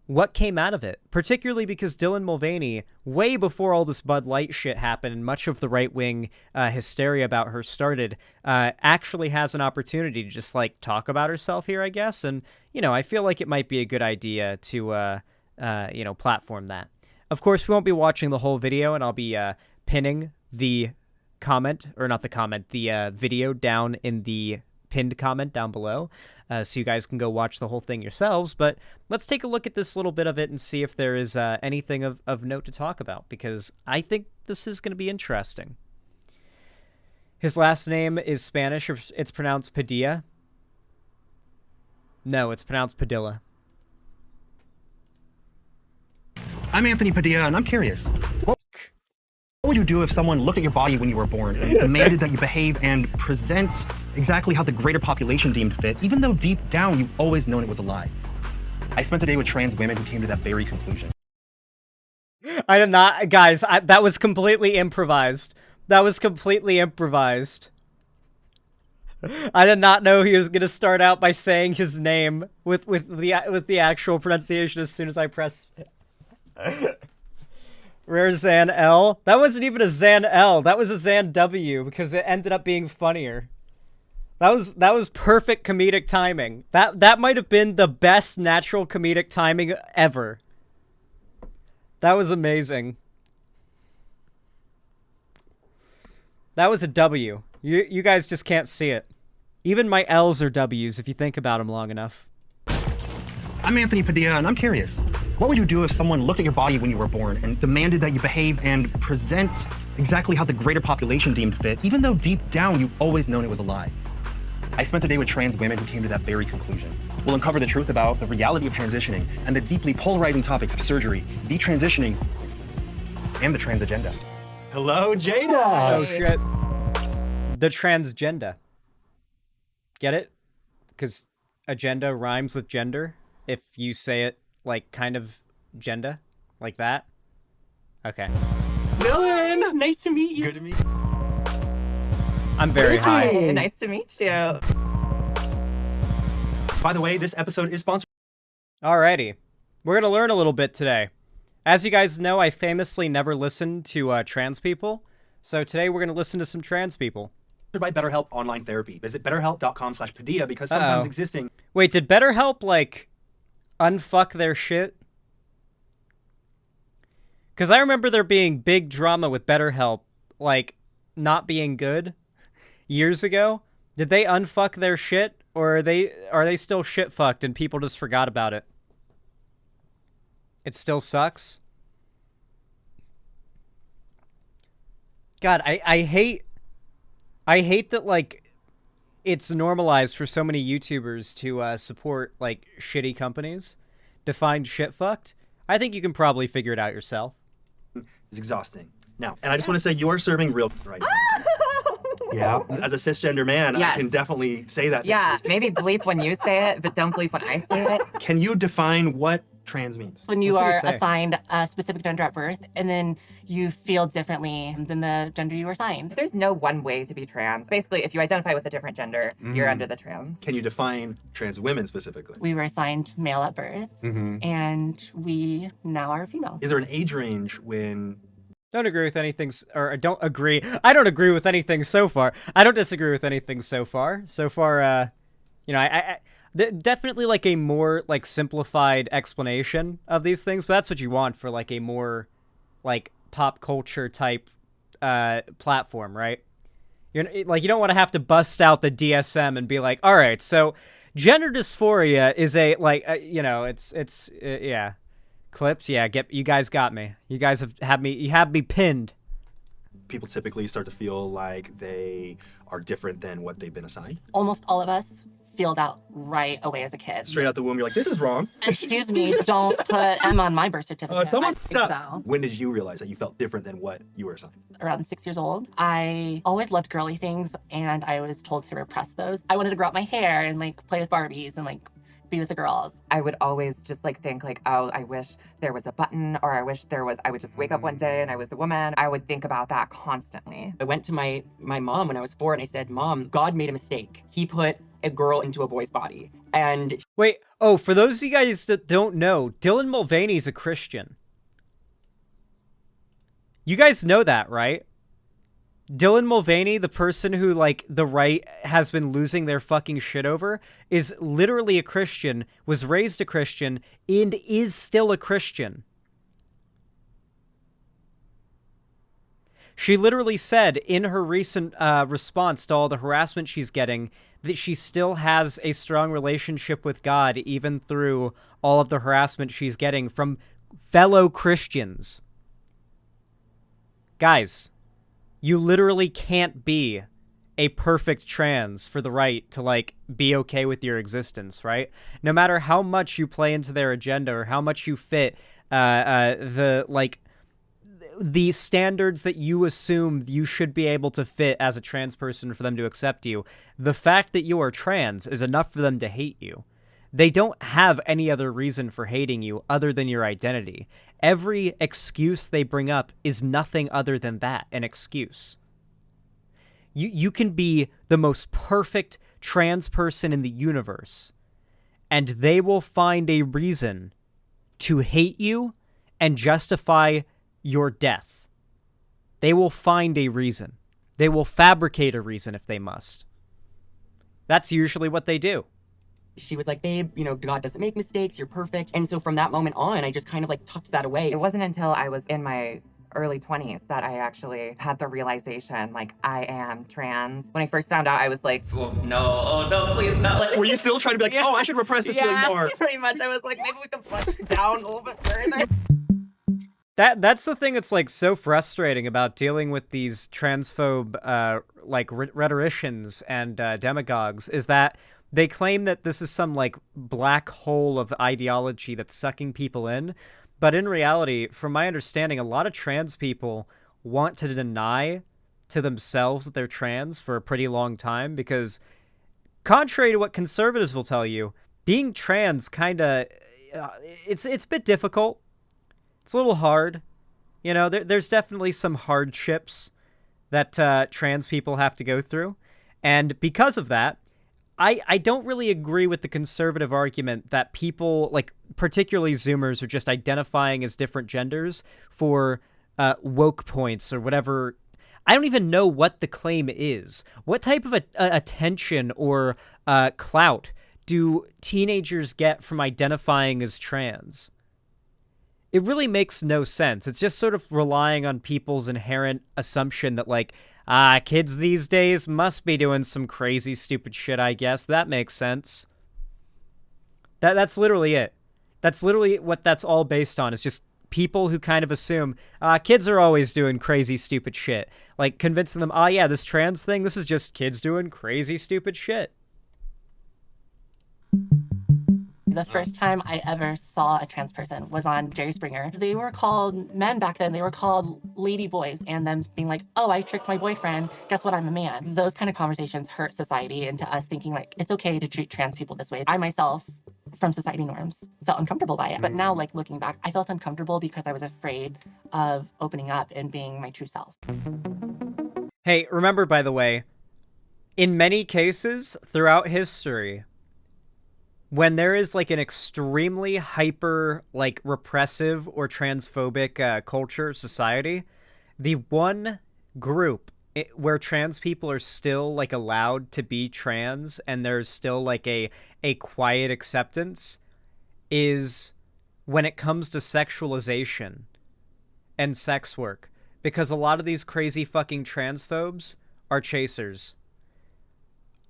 what came out of it, particularly because Dylan Mulvaney, way before all this Bud Light shit happened and much of the right-wing hysteria about her started, actually has an opportunity to just, like, talk about herself here, I guess. And, you know, I feel like it might be a good idea to, you know, platform that. Of course, we won't be watching the whole video, and I'll be pinning the comment, or not the comment, the video down in the pinned comment down below, so you guys can go watch the whole thing yourselves. But let's take a look at this little bit of it and see if there is anything of note to talk about, because I think this is going to be interesting. His last name is Spanish, or it's pronounced Padilla. No, it's pronounced Padilla.
I'm Anthony Padilla, and I'm curious. What would you do if someone looked at your body when you were born and demanded that you behave and present exactly how the greater population deemed fit, even though deep down you've always known it was a lie? I spent a day with trans women who came to that very conclusion.
I did not, guys, that was completely improvised. That was completely improvised. I did not know he was going to start out by saying his name with the actual pronunciation as soon as I press... Rare Zan L. That wasn't even a Zan L. That was a Zan W, because it ended up being funnier. That was perfect comedic timing. That might have been the best natural comedic timing ever. That was amazing. That was a W. You guys just can't see it. Even my L's are W's if you think about them long enough.
I'm Anthony Padilla, and I'm curious. What would you do if someone looked at your body when you were born and demanded that you behave and present exactly how the greater population deemed fit, even though deep down you've always known it was a lie? I spent a day with trans women who came to that very conclusion. We'll uncover the truth about the reality of transitioning and the deeply polarizing topics of surgery, detransitioning, and the trans agenda. Hello, Jada!
Oh, shit. The transgender. Get it? Because agenda rhymes with gender, if you say it, like, kind of gender, like that. Okay.
Dylan! Nice to meet you.
Good to meet you.
I'm very high.
Nice to meet you.
By the way, this episode is sponsored.
Alrighty. We're gonna learn a little bit today. As you guys know, I famously never listen to trans people, so today we're going to listen to some trans people.
By BetterHelp Online Therapy. Visit betterhelp.com/Padilla because sometimes existing...
Wait, did BetterHelp, like, unfuck their shit? Because I remember there being big drama with BetterHelp, like, not being good years ago. Did they unfuck their shit, or are they still shit-fucked and people just forgot about it? It still sucks? God, I hate that, like, it's normalized for so many YouTubers to support, like, shitty companies to find shit fucked. I think you can probably figure it out yourself.
It's exhausting. Now, and I just want to say you are serving real right now. Yeah, as a cisgender man, I can definitely say that.
Yeah, maybe bleep when you say it, but don't bleep when I say it.
Can you define what trans means?
When you are assigned a specific gender at birth, and then you feel differently than the gender you were assigned. There's no one way to be trans. Basically, if you identify with a different gender, you're under the trans.
Can you define trans women specifically?
We were assigned male at birth, and we now are female.
Is there an age range when...
Don't agree with anything, or don't agree. I don't agree with anything so far. I don't disagree with anything so far. So far, you know, definitely like a more like simplified explanation of these things, but that's what you want for like a more like pop culture type platform, right? You're like, you don't want to have to bust out the DSM and be like, all right, so gender dysphoria is a like you know, it's yeah. Clips, yeah, you guys got me. You guys have me pinned.
People typically start to feel like they are different than what they've been assigned.
Almost all of us filled out right away as a kid.
Straight out the womb, you're like, this is wrong.
Excuse me, don't put M on my birth certificate.
Someone
so.
When did you realize that you felt different than what you were assigned?
Around 6 years old. I always loved girly things, and I was told to repress those. I wanted to grow out my hair and like play with Barbies and like be with the girls. I would always just like think like, oh, I wish there was a button, or I wish there was, I would just wake up one day and I was a woman. I would think about that constantly. I went to my mom when I was 4 and I said, Mom, God made a mistake. He put a girl into a boy's body. And
wait, oh, for those of you guys that don't know, Dylan Mulvaney's a Christian. You guys know that, right? Dylan Mulvaney, the person who, like, the right has been losing their fucking shit over, is literally a Christian, was raised a Christian, and is still a Christian. She literally said in her recent response to all the harassment she's getting that she still has a strong relationship with God even through all of the harassment she's getting from fellow Christians. Guys, you literally can't be a perfect trans for the right to, like, be okay with your existence, right? No matter how much you play into their agenda or how much you fit the standards that you assume you should be able to fit as a trans person for them to accept you, the fact that you are trans is enough for them to hate you. They don't have any other reason for hating you other than your identity. Every excuse they bring up is nothing other than that, an excuse. You can be the most perfect trans person in the universe, and they will find a reason to hate you and justify your death. They will find a reason. They will fabricate a reason if they must. That's usually what they do.
She was like, babe, you know, God doesn't make mistakes, you're perfect. And so from that moment on, I just kind of like tucked that away. It wasn't until I was in my early 20s that I actually had the realization, like, I am trans. When I first found out, I was like, oh, no, please no. Like,
were you still trying to be like, oh, I should repress this feeling more?
Pretty much. I was like, maybe we can push it down a little bit further.
That's the thing that's, like, so frustrating about dealing with these transphobe, rhetoricians and demagogues, is that they claim that this is some, like, black hole of ideology that's sucking people in. But in reality, from my understanding, a lot of trans people want to deny to themselves that they're trans for a pretty long time because, contrary to what conservatives will tell you, being trans kind of, it's a bit difficult. It's a little hard. You know, there's definitely some hardships that trans people have to go through. And because of that, I don't really agree with the conservative argument that people, like, particularly Zoomers, are just identifying as different genders for woke points or whatever. I don't even know what the claim is. What type of attention or clout do teenagers get from identifying as trans? It really makes no sense. It's just sort of relying on people's inherent assumption that, like, kids these days must be doing some crazy, stupid shit, I guess. That makes sense. That's literally it. That's literally what that's all based on. It's just people who kind of assume, kids are always doing crazy, stupid shit. Like, convincing them, yeah, this trans thing, this is just kids doing crazy, stupid shit.
The first time I ever saw a trans person was on Jerry Springer. They were called men back then. They were called lady boys, and them being like, oh, I tricked my boyfriend. Guess what? I'm a man. Those kind of conversations hurt society into us thinking like, it's okay to treat trans people this way. I myself, from society norms, felt uncomfortable by it. But now, like, looking back, I felt uncomfortable because I was afraid of opening up and being my true self.
Hey, remember, by the way, in many cases throughout history, when there is, like, an extremely hyper, like, repressive or transphobic culture, society, the one group where trans people are still, like, allowed to be trans and there's still, like, a quiet acceptance is when it comes to sexualization and sex work. Because a lot of these crazy fucking transphobes are chasers.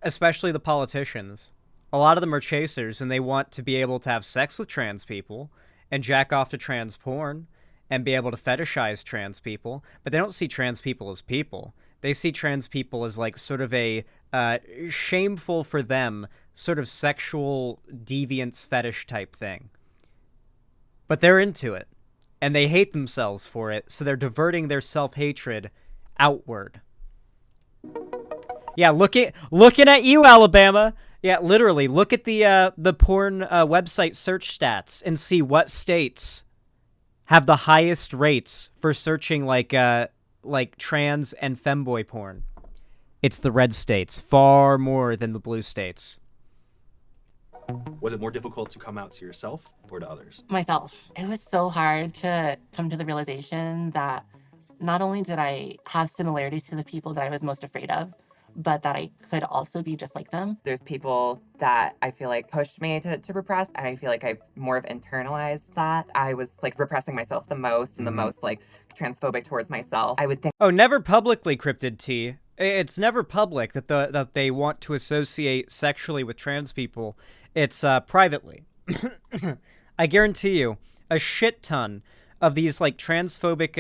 Especially the politicians. A lot of them are chasers, and they want to be able to have sex with trans people and jack off to trans porn and be able to fetishize trans people, but they don't see trans people as people. They see trans people as, like, sort of a shameful for them sort of sexual deviance fetish type thing. But they're into it, and they hate themselves for it, so they're diverting their self-hatred outward. Yeah, looking at you, Alabama! Yeah, literally, look at the porn website search stats and see what states have the highest rates for searching like trans and femboy porn. It's the red states, far more than the blue states.
Was it more difficult to come out to yourself or to others?
Myself. It was so hard to come to the realization that not only did I have similarities to the people that I was most afraid of, but that I could also be just like them.
There's people that I feel like pushed me to repress, and I feel like I've more of internalized that. I was like repressing myself the most and the most like transphobic towards myself. I would think,
oh, never publicly, Cryptid T. It's never public that they want to associate sexually with trans people. It's privately. I guarantee you, a shit ton of these like transphobic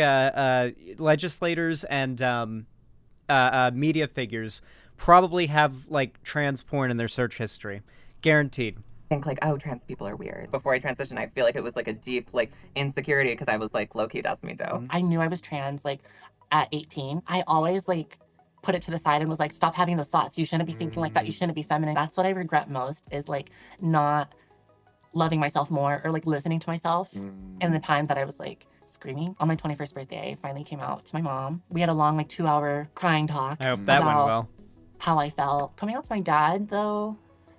legislators and media figures probably have like trans porn in their search history. Guaranteed.
think like, oh, trans people are weird. Before I transitioned, I feel like it was like a deep like insecurity because I was like low-key Desmido.
I knew I was trans like at 18. I always like put it to the side and was like, stop having those thoughts. You shouldn't be thinking like that. You shouldn't be feminine. That's what I regret most is like not loving myself more or like listening to myself. And the times that I was like screaming. On my 21st birthday, I finally came out to my mom. We had a long like 2-hour crying talk.
I hope that went well.
How I felt. Coming out to my dad though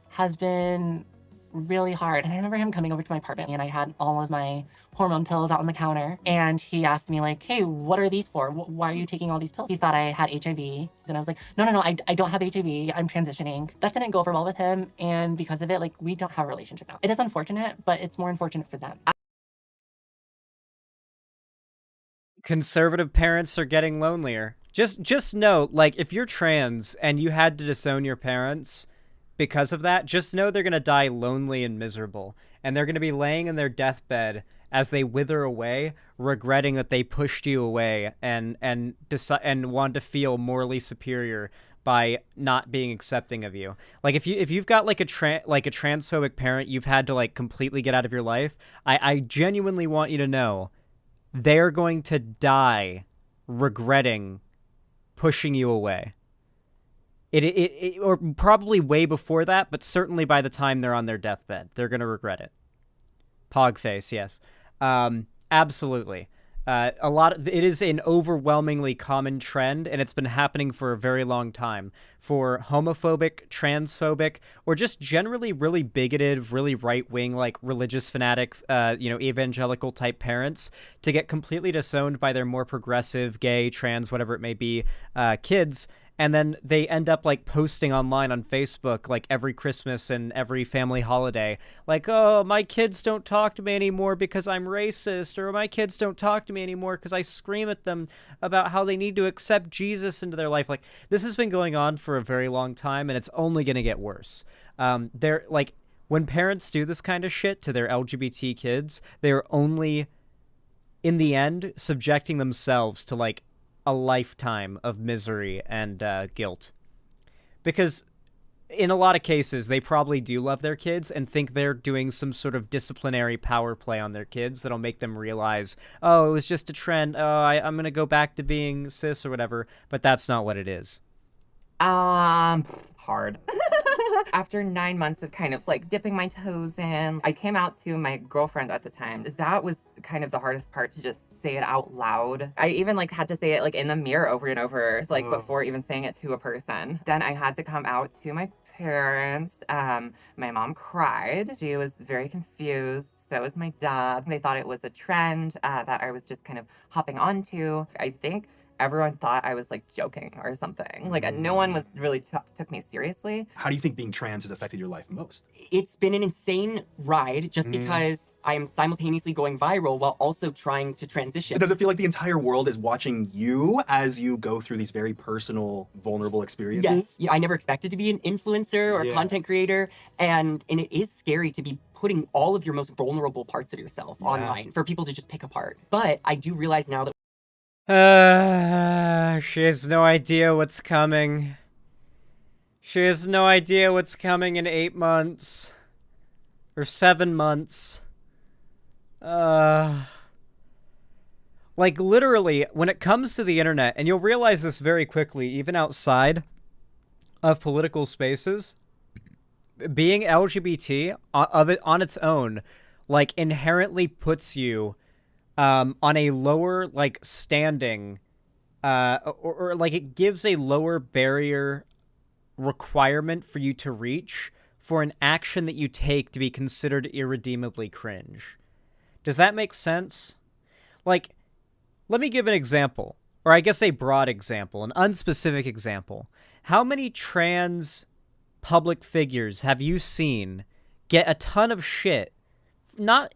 has been really hard. And I remember him coming over to my apartment and I had all of my hormone pills out on the counter. And he asked me like, hey, what are these for? Why are you taking all these pills? He thought I had HIV. And I was like, no, I don't have HIV. I'm transitioning. That didn't go over well with him. And because of it, like we don't have a relationship now. It is unfortunate, but it's more unfortunate for them.
Conservative parents are getting lonelier. Just know, like, if you're trans and you had to disown your parents because of that, just know they're going to die lonely and miserable. And they're going to be laying in their deathbed as they wither away, regretting that they pushed you away and want to feel morally superior by not being accepting of you. Like, if you've got like a transphobic parent you've had to like completely get out of your life, I genuinely want you to know they're going to die regretting pushing you away. It or probably way before that, but certainly by the time they're on their deathbed, they're going to regret it. Pogface, yes. Absolutely. It is an overwhelmingly common trend, and it's been happening for a very long time for homophobic, transphobic, or just generally really bigoted, really right-wing, like religious fanatic, evangelical type parents to get completely disowned by their more progressive, gay, trans, whatever it may be, kids. And then they end up like posting online on Facebook like every Christmas and every family holiday, like, oh, my kids don't talk to me anymore because I'm racist, or my kids don't talk to me anymore because I scream at them about how they need to accept Jesus into their life. Like, this has been going on for a very long time, and it's only going to get worse. They're like, when parents do this kind of shit to their LGBT kids, they're only, in the end, subjecting themselves to like a lifetime of misery and guilt. Because in a lot of cases, they probably do love their kids and think they're doing some sort of disciplinary power play on their kids that'll make them realize, oh, it was just a trend. Oh, I'm going to go back to being cis or whatever. But that's not what it is.
Hard. After 9 months of kind of like dipping my toes in, I came out to my girlfriend at the time. That was kind of the hardest part, to just say it out loud. I even like had to say it like in the mirror over and over, like before even saying it to a person. Then I had to come out to my parents. My mom cried. She was very confused. So was my dad. They thought it was a trend that I was just kind of hopping onto. I think everyone thought I was like joking or something. Like no one was really took me seriously.
How do you think being trans has affected your life most?
It's been an insane ride just because I am simultaneously going viral while also trying to transition.
Does it feel like the entire world is watching you as you go through these very personal, vulnerable experiences?
Yes. Yeah, I never expected to be an influencer or a content creator. And it is scary to be putting all of your most vulnerable parts of yourself online for people to just pick apart. But I do realize now that
she has no idea what's coming. She has no idea what's coming in 8 months. Or 7 months. Like, literally, when it comes to the internet, and you'll realize this very quickly, even outside of political spaces, being LGBT on its own, like, inherently puts you on a lower, like, standing, or like, it gives a lower barrier requirement for you to reach for an action that you take to be considered irredeemably cringe. Does that make sense? Like, let me give an example, or I guess a broad example, an unspecific example. How many trans public figures have you seen get a ton of shit, not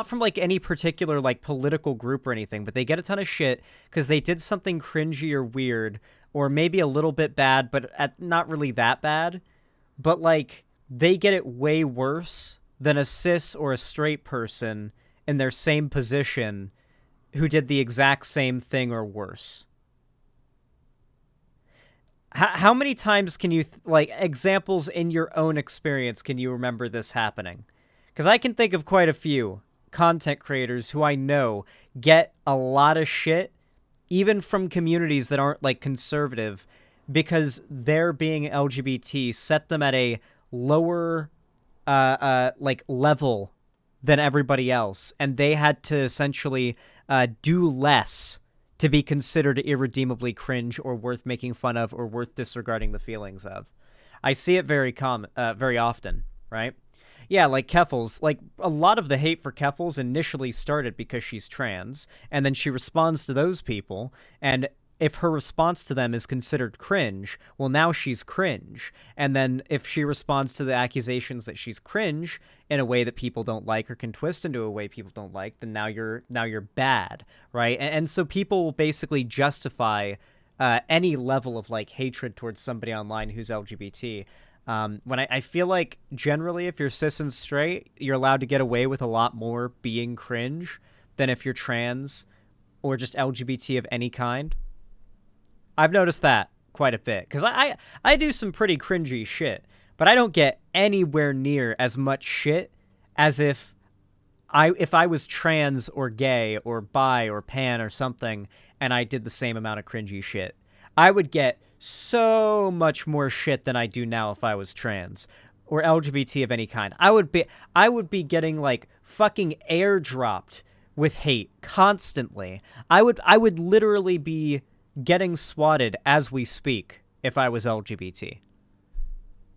from like any particular like political group or anything, but they get a ton of shit because they did something cringy or weird, or maybe a little bit bad, but not really that bad, but like they get it way worse than a cis or a straight person in their same position who did the exact same thing or worse. How many times can you, like, examples in your own experience can you remember this happening? Because I can think of quite a few content creators who I know get a lot of shit, even from communities that aren't, like, conservative, because their being LGBT set them at a lower, like, level than everybody else, and they had to essentially do less to be considered irredeemably cringe or worth making fun of or worth disregarding the feelings of. I see it very often, right? Yeah, like Keffals, like a lot of the hate for Keffals initially started because she's trans, and then she responds to those people, and if her response to them is considered cringe, well, now she's cringe. And then if she responds to the accusations that she's cringe in a way that people don't like or can twist into a way people don't like, then now you're bad, right? And so people will basically justify any level of like hatred towards somebody online who's LGBT. When I feel like generally if you're cis and straight, you're allowed to get away with a lot more being cringe than if you're trans or just LGBT of any kind. I've noticed that quite a bit, because I do some pretty cringy shit, but I don't get anywhere near as much shit as if I was trans or gay or bi or pan or something, and I did the same amount of cringy shit. I would get so much more shit than I do now if I was trans or LGBT of any kind. I would be getting like fucking airdropped with hate constantly. I would literally be getting swatted as we speak if I was LGBT.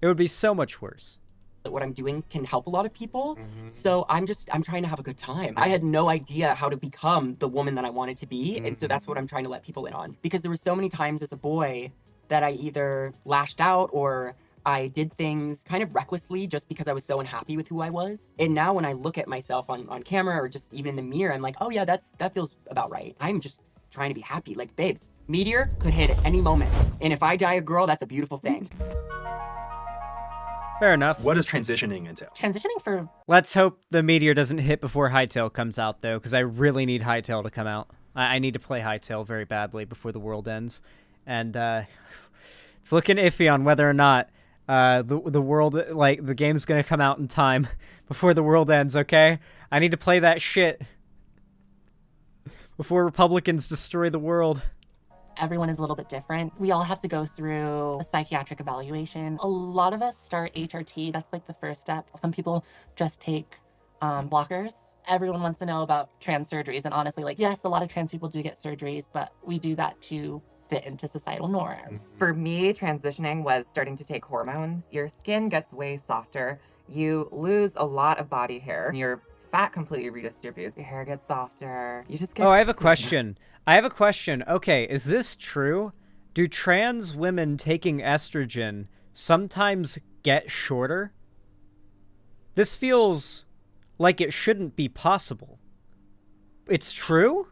It would be so much worse.
What I'm doing can help a lot of people. So I'm trying to have a good time. I had no idea how to become the woman that I wanted to be. And so that's what I'm trying to let people in on. Because there were so many times as a boy that I either lashed out or I did things kind of recklessly just because I was so unhappy with who I was. And now when I look at myself on camera or just even in the mirror, I'm like, oh yeah, that feels about right. I'm just trying to be happy. Like, babes, meteor could hit at any moment. And if I die a girl, that's a beautiful thing.
Fair enough.
What does transitioning entail?
Transitioning for...
Let's hope the meteor doesn't hit before Hytale comes out, though, because I really need Hytale to come out. I need to play Hytale very badly before the world ends. And it's looking iffy on whether or not the world, like, the game's gonna come out in time before the world ends, okay? I need to play that shit before Republicans destroy the world.
Everyone is a little bit different. We all have to go through a psychiatric evaluation. A lot of us start HRT. That's like the first step. Some people just take blockers. Everyone wants to know about trans surgeries. And honestly, like, yes, a lot of trans people do get surgeries, but we do that to fit into societal norms.
For me, transitioning was starting to take hormones. Your skin gets way softer. You lose a lot of body hair. Your fat completely redistributes. Your hair gets softer. You just get...
Oh, I have a question. Okay, is this true? Do trans women taking estrogen sometimes get shorter? This feels like it shouldn't be possible. It's true?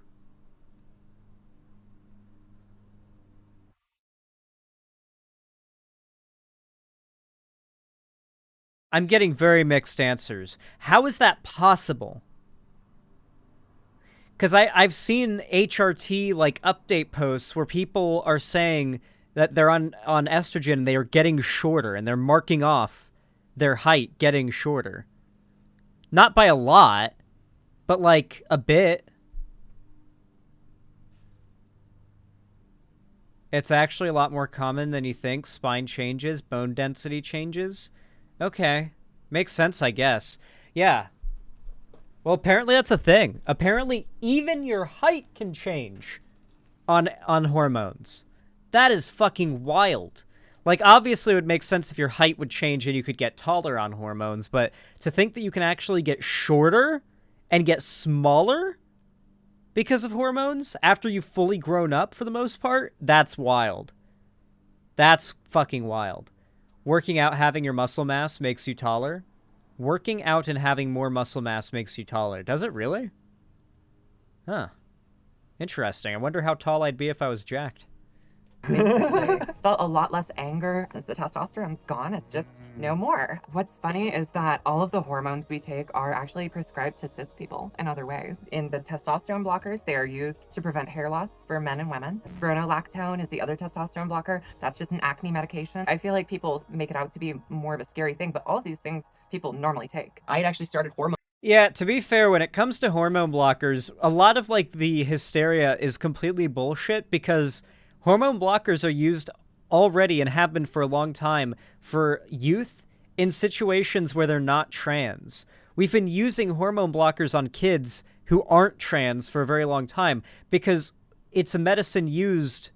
I'm getting very mixed answers. How is that possible? Because I've seen HRT, like, update posts where people are saying that they're on estrogen and they are getting shorter and they're marking off their height getting shorter. Not by a lot, but, like, a bit. It's actually a lot more common than you think. Spine changes, bone density changes. Okay. Makes sense, I guess. Yeah. Well, apparently that's a thing. Apparently even your height can change on hormones. That is fucking wild. Like, obviously it would make sense if your height would change and you could get taller on hormones, but to think that you can actually get shorter and get smaller because of hormones after you've fully grown up for the most part, that's wild. That's fucking wild. Working out, having your muscle mass makes you taller. Working out and having more muscle mass makes you taller. Does it really? Huh. Interesting. I wonder how tall I'd be if I was jacked.
Felt a lot less anger since the testosterone's gone. It's just no more. What's funny is that all of the hormones we take are actually prescribed to cis people in other ways. In the testosterone blockers, they are used to prevent hair loss for men and women. Spironolactone is the other testosterone blocker. That's just an acne medication. I feel like people make it out to be more of a scary thing, but all of these things people normally take.
I had actually started hormone.
Yeah, to be fair, when it comes to hormone blockers, a lot of, like, the hysteria is completely bullshit because hormone blockers are used already and have been for a long time for youth in situations where they're not trans. We've been using hormone blockers on kids who aren't trans for a very long time because it's a medicine used,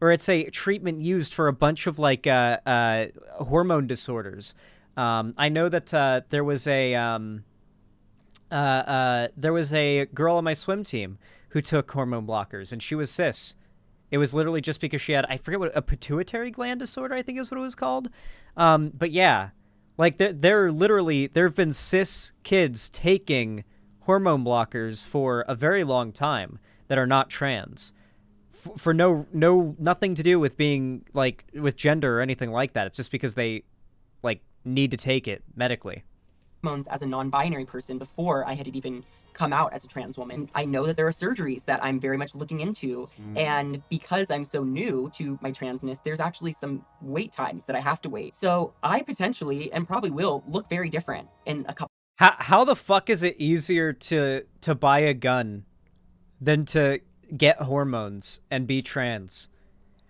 or it's a treatment used for a bunch of, like, hormone disorders. I know that there was a girl on my swim team who took hormone blockers, and she was cis. It was literally just because she had, I forget what, a pituitary gland disorder, I think is what it was called. But yeah, like there have been cis kids taking hormone blockers for a very long time that are not trans. For nothing to do with being, like, with gender or anything like that. It's just because they, like, need to take it medically.
Hormones as a non-binary person before I had even come out as a trans woman. I know that there are surgeries that I'm very much looking into, and because I'm so new to my transness, there's actually some wait times that I have to wait. So I potentially, and probably will, look very different in a couple.
How the fuck is it easier to buy a gun than to get hormones and be trans?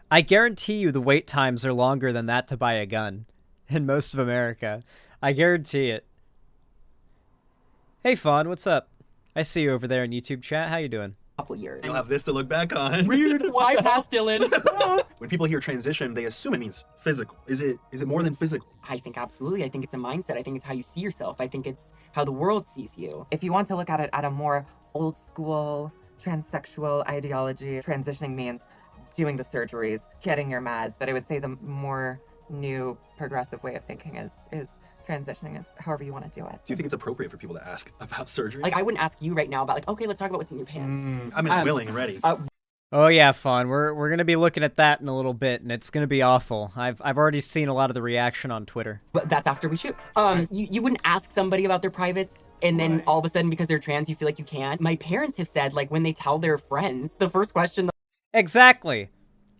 I guarantee you the wait times are longer than that to buy a gun in most of America. I guarantee it. Hey, Fawn, what's up? I see you over there in YouTube chat. How you doing?
Couple years.
You'll have this to look back on.
Weird. Why pass Dylan?
When people hear transition, they assume it means physical. Is it more than physical?
I think absolutely. I think it's a mindset. I think it's how you see yourself. I think it's how the world sees you.
If you want to look at it at a more old school transsexual ideology, transitioning means doing the surgeries, getting your meds. But I would say the more new progressive way of thinking is transitioning, is however you want to do it.
Do you think it's appropriate for people to ask about surgery?
Like, I wouldn't ask you right now about like, okay, let's talk about what's in your pants.
I'm willing and ready.
Oh yeah, Fawn. We're gonna be looking at that in a little bit, and it's gonna be awful. I've already seen a lot of the reaction on Twitter.
But that's after we shoot. You wouldn't ask somebody about their privates, and then all of a sudden, because they're trans, you feel like you can. My parents have said, like, when they tell their friends, the first question.
Exactly.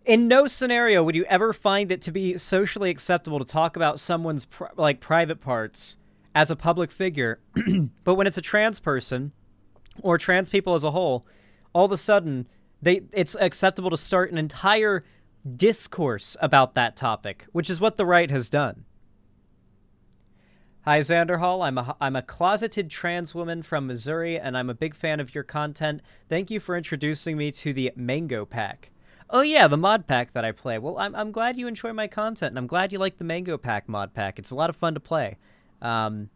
In no scenario would you ever find it to be socially acceptable to talk about someone's private parts as a public figure, but when it's a trans person or trans people as a whole, all of a sudden it's acceptable to start an entire discourse about that topic, which is what the right has done. Hi, Xander Hall. I'm a closeted trans woman from Missouri, and I'm a big fan of your content. Thank you for introducing me to the Mango Pack. Oh yeah, the mod pack that I play. Well, I'm glad you enjoy my content, and I'm glad you like the Mango Pack mod pack. It's a lot of fun to play. And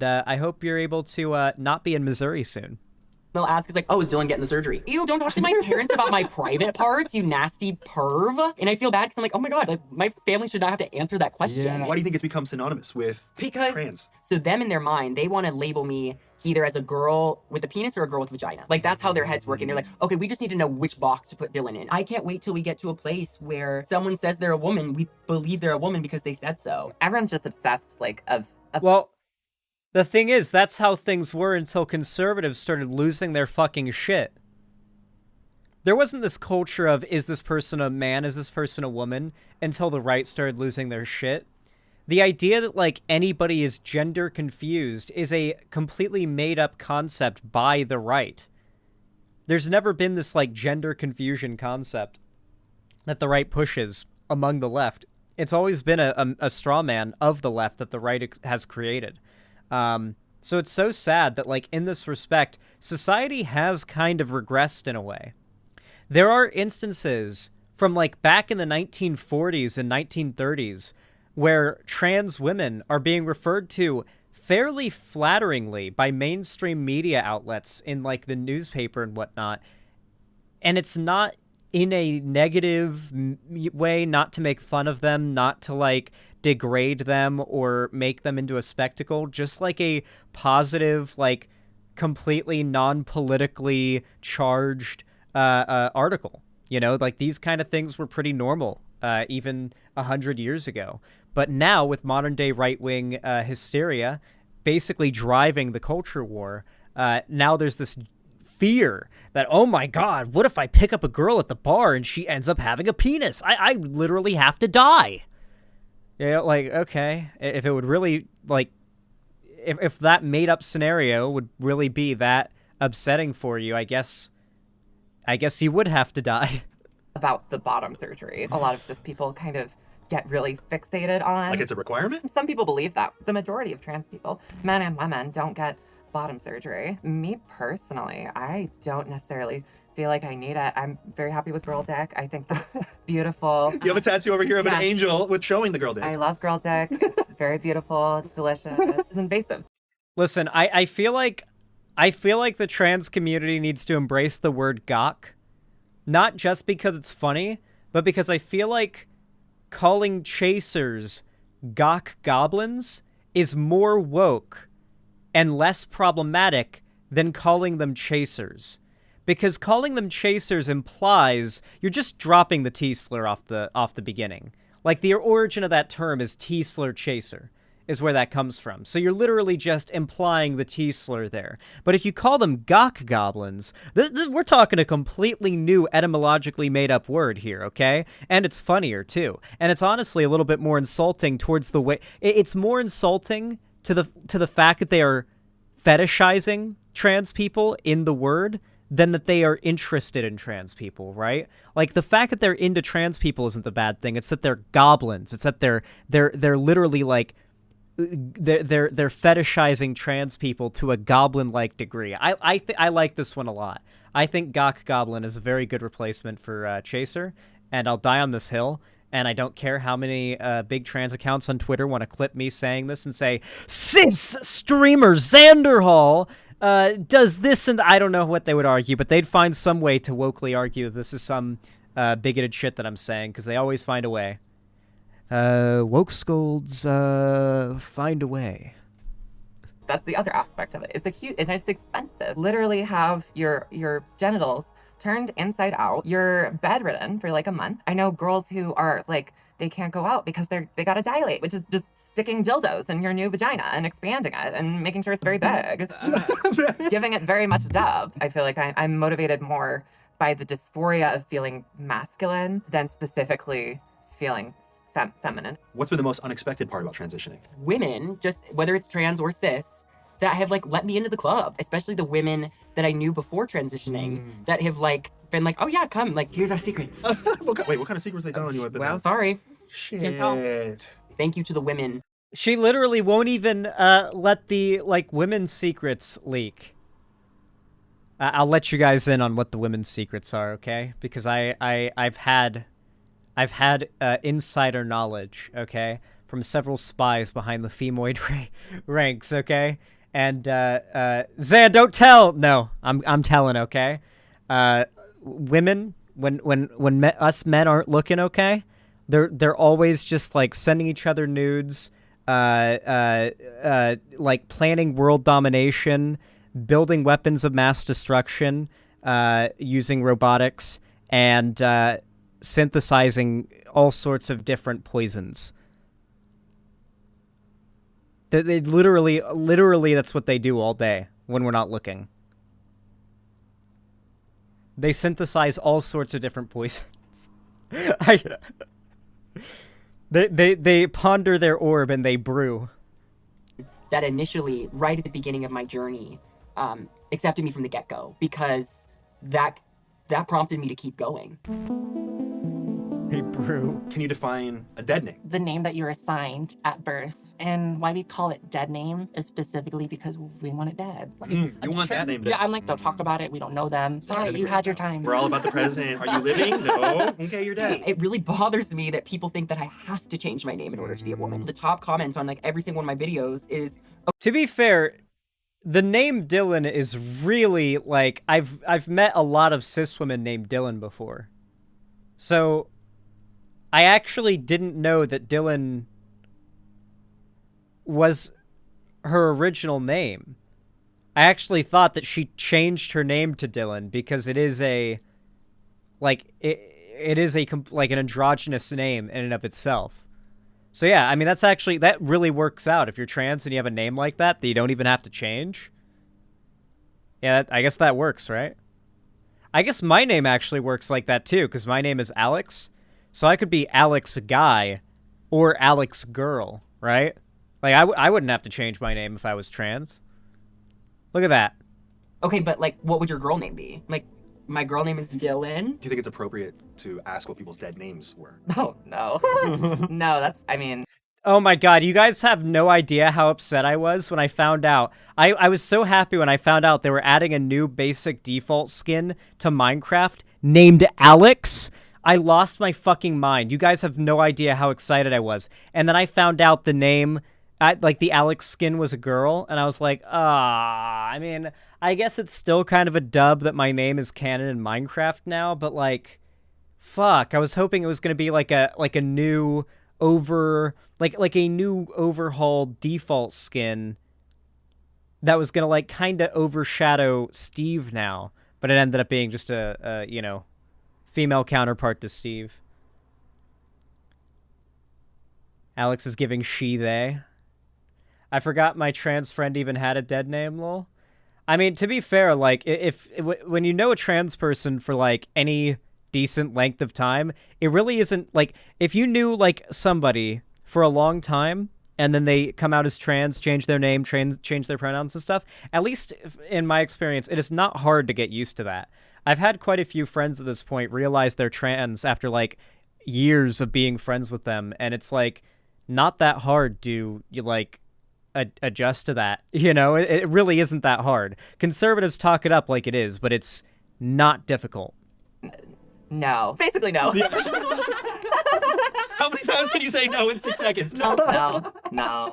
I hope you're able to not be in Missouri soon.
They'll ask, is like, oh, is Dylan getting the surgery? Ew, don't talk to my parents about my private parts, you nasty perv. And I feel bad because I'm like, oh my God, like, my family should not have to answer that question.
Yeah. Why do you think it's become synonymous with trans?
So them in their mind, they want to label me either as a girl with a penis or a girl with a vagina. Like, that's how their heads work. And they're like, okay, we just need to know which box to put Dylan in. I can't wait till we get to a place where someone says they're a woman, we believe they're a woman because they said so.
Everyone's just obsessed, like,
Well, the thing is, that's how things were until conservatives started losing their fucking shit. There wasn't this culture of, is this person a man, is this person a woman, until the right started losing their shit. The idea that, like, anybody is gender confused is a completely made-up concept by the right. There's never been this, like, gender confusion concept that the right pushes among the left. It's always been a straw man of the left that the right has created. So it's so sad that, like, in this respect, society has kind of regressed in a way. There are instances from, like, back in the 1940s and 1930s where trans women are being referred to fairly flatteringly by mainstream media outlets in, like, the newspaper and whatnot. And it's not in a negative way, not to make fun of them, not to, like, degrade them or make them into a spectacle, just like a positive, like, completely non-politically charged article. You know, like, these kind of things were pretty normal even 100 years ago. But now, with modern-day right-wing hysteria basically driving the culture war, now there's this fear that, oh my God, what if I pick up a girl at the bar and she ends up having a penis? I literally have to die. Yeah, like, okay, if it would really, like, if that made-up scenario would really be that upsetting for you, I guess you would have to die.
About the bottom surgery. A lot of cis people kind of get really fixated on.
Like it's a requirement?
Some people believe that. The majority of trans people, men and women, don't get bottom surgery. Me personally, I don't necessarily feel like I need it. I'm very happy with girl dick. I think that's beautiful.
You have a tattoo over here of an angel with showing the girl dick.
I love girl dick. It's very beautiful. It's delicious. It's invasive.
Listen, I feel like the trans community needs to embrace the word gawk, not just because it's funny, but because I feel like calling chasers gawk goblins is more woke and less problematic than calling them chasers. Because calling them chasers implies you're just dropping the T slur off the beginning. Like, the origin of that term is T slur chaser, is where that comes from. So you're literally just implying the T slur there. But if you call them gawk goblins, we're talking a completely new etymologically made-up word here, okay? And it's funnier, too. And it's honestly a little bit more insulting towards the way... It's more insulting to the fact that they are fetishizing trans people in the word than that they are interested in trans people, right? Like, the fact that they're into trans people isn't the bad thing. It's that they're goblins. It's that they're literally, like, they're fetishizing trans people to a goblin-like degree. I like this one a lot. I think Gawk Goblin is a very good replacement for Chaser, and I'll die on this hill. And I don't care how many big trans accounts on Twitter want to clip me saying this and say, cis streamer Xanderhall does this, and I don't know what they would argue, but they'd find some way to wokely argue that this is some bigoted shit that I'm saying, because they always find a way. Woke scolds find a way.
That's the other aspect of it. It's it's expensive. Literally have your genitals turned inside out. You're bedridden for like a month. I know girls who are like, they can't go out because they gotta dilate, which is just sticking dildos in your new vagina and expanding it and making sure it's very big. Giving it very much depth. I feel like I'm motivated more by the dysphoria of feeling masculine than specifically feeling feminine.
What's been the most unexpected part about transitioning?
Women, just whether it's trans or cis, that have like let me into the club, especially the women that I knew before transitioning that have like been like, oh yeah, come, like here's our secrets.
Wait, what kind of secrets are they telling you?
Well, sorry.
Shit.
Thank you to the women.
She literally won't even let the like women's secrets leak. I'll let you guys in on what the women's secrets are, okay? Because I've had insider knowledge, okay, from several spies behind the femoid ranks, okay. And Zan, don't tell. No, I'm telling, okay. Women, when us men aren't looking, okay, they're always just like sending each other nudes, like planning world domination, building weapons of mass destruction, using robotics, and synthesizing all sorts of different poisons. They literally, that's what they do all day when we're not looking. They synthesize all sorts of different poisons. They ponder their orb and they brew.
That initially, right at the beginning of my journey, accepted me from the get-go, because that prompted me to keep going.
They brew.
Can you define a dead name?
The name that you're assigned at birth. And why we call it dead name is specifically because we want it dead. Like,
You want that name?
Yeah, I'm like, don't talk about it. We don't know them. Sorry, you had your time.
We're all about the present. Are you living? No. Okay, you're dead.
It really bothers me that people think that I have to change my name in order to be a woman. The top comment on like every single one of my videos is,
To be fair, the name Dylan is really like I've met a lot of cis women named Dylan before. So I actually didn't know that Dylan was her original name. I actually thought that she changed her name to Dylan because it is a like it is a like an androgynous name in and of itself. So yeah, I mean that really works out if you're trans and you have a name like that you don't even have to change. Yeah, I guess that works, right? I guess my name actually works like that too, because my name is Alex. So I could be Alex Guy or Alex Girl, right? Like, I wouldn't have to change my name if I was trans. Look at that.
okay, but like, what would your girl name be? Like, my girl name is Dylan.
Do you think it's appropriate to ask what people's dead names were?
Oh, no. No, that's, I mean...
Oh my god, you guys have no idea how upset I was when I found out. I was so happy when I found out they were adding a new basic default skin to Minecraft named Alex. I lost my fucking mind. You guys have no idea how excited I was. And then I found out the name, like the Alex skin was a girl, and I was like, I mean, I guess it's still kind of a dub that my name is canon in Minecraft now, but like, fuck, I was hoping it was going to be like a new like a new overhauled default skin that was gonna like kind of overshadow Steve now, but it ended up being just a you know, female counterpart to Steve. Alex is giving she they. I forgot my trans friend even had a dead name, lol. I mean, to be fair, like if when you know a trans person for like any decent length of time, it really isn't like if you knew like somebody for a long time and then they come out as trans, change their name, change their pronouns and stuff, at least in my experience, it is not hard to get used to that. I've had quite a few friends at this point realize they're trans after like years of being friends with them, and it's like not that hard to you like adjust to that. You know, it really isn't that hard. Conservatives talk it up like it is, but it's not difficult.
No. Basically, no.
How many times can you say no in 6 seconds?
No.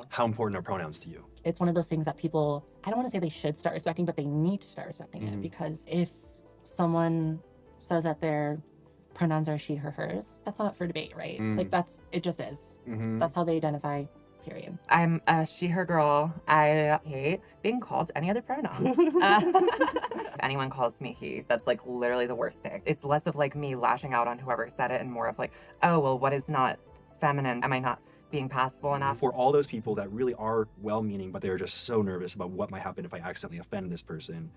How important are pronouns to you?
It's one of those things that people, I don't want to say they should start respecting, but they need to start respecting it, because if someone says that their pronouns are she, her, hers, that's not up for debate, right? Like it just is. That's how they identify, period.
I'm a she, her girl. I hate being called any other pronoun. If anyone calls me he, that's like literally the worst thing. It's less of like me lashing out on whoever said it and more of like, oh, well, what is not feminine? Am I not being passable enough?
For all those people that really are well-meaning, but they're just so nervous about what might happen if I accidentally offend this person,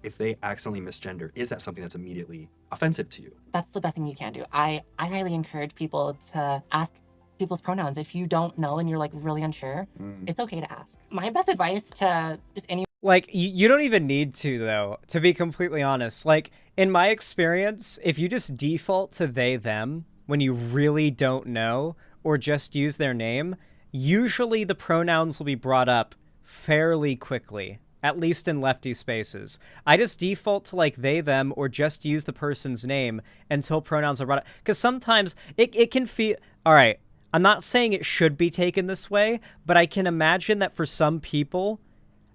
if they accidentally misgender, is that something that's immediately offensive to you?
That's the best thing you can do. I highly encourage people to ask people's pronouns. If you don't know and you're like really unsure, it's okay to ask. My best advice to just anyone,
Like, you don't even need to, though, to be completely honest. Like, in my experience, if you just default to they, them, when you really don't know, or just use their name, usually the pronouns will be brought up fairly quickly, at least in lefty spaces. I just default to, like, they, them, or just use the person's name until pronouns are brought up. Because sometimes it can feel... All right, I'm not saying it should be taken this way, but I can imagine that for some people,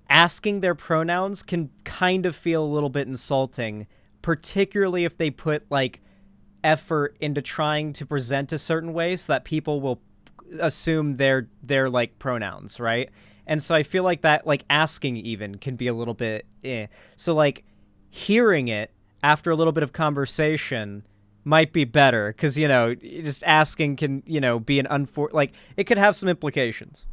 asking their pronouns can kind of feel a little bit insulting, particularly if they put, like, effort into trying to present a certain way so that people will assume they're like pronouns, right? And so I feel like that, like, asking even can be a little bit so like hearing it after a little bit of conversation might be better, because, you know, just asking can, you know, be an like it could have some implications.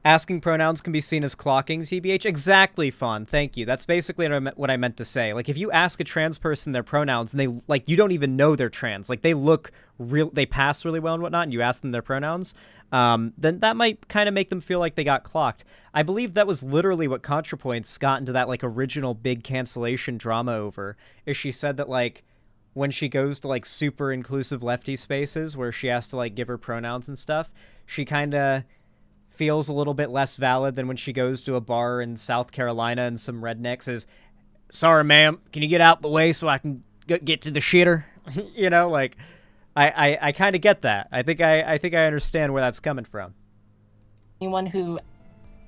Asking pronouns can be seen as clocking, TBH. Exactly, Fawn. Thank you. That's basically what I meant to say. Like, if you ask a trans person their pronouns and they, like, you don't even know they're trans, like, they look real, they pass really well and whatnot, and you ask them their pronouns, then that might kind of make them feel like they got clocked. I believe that was literally what ContraPoints got into that, like, original big cancellation drama over, is she said that, like, when she goes to, like, super inclusive lefty spaces where she has to, like, give her pronouns and stuff, she kind of feels a little bit less valid than when she goes to a bar in South Carolina and some redneck says, "Sorry, ma'am, can you get out the way so I can get to the shitter?" You know, like, I kind of get that. I think I understand where that's coming from.
anyone who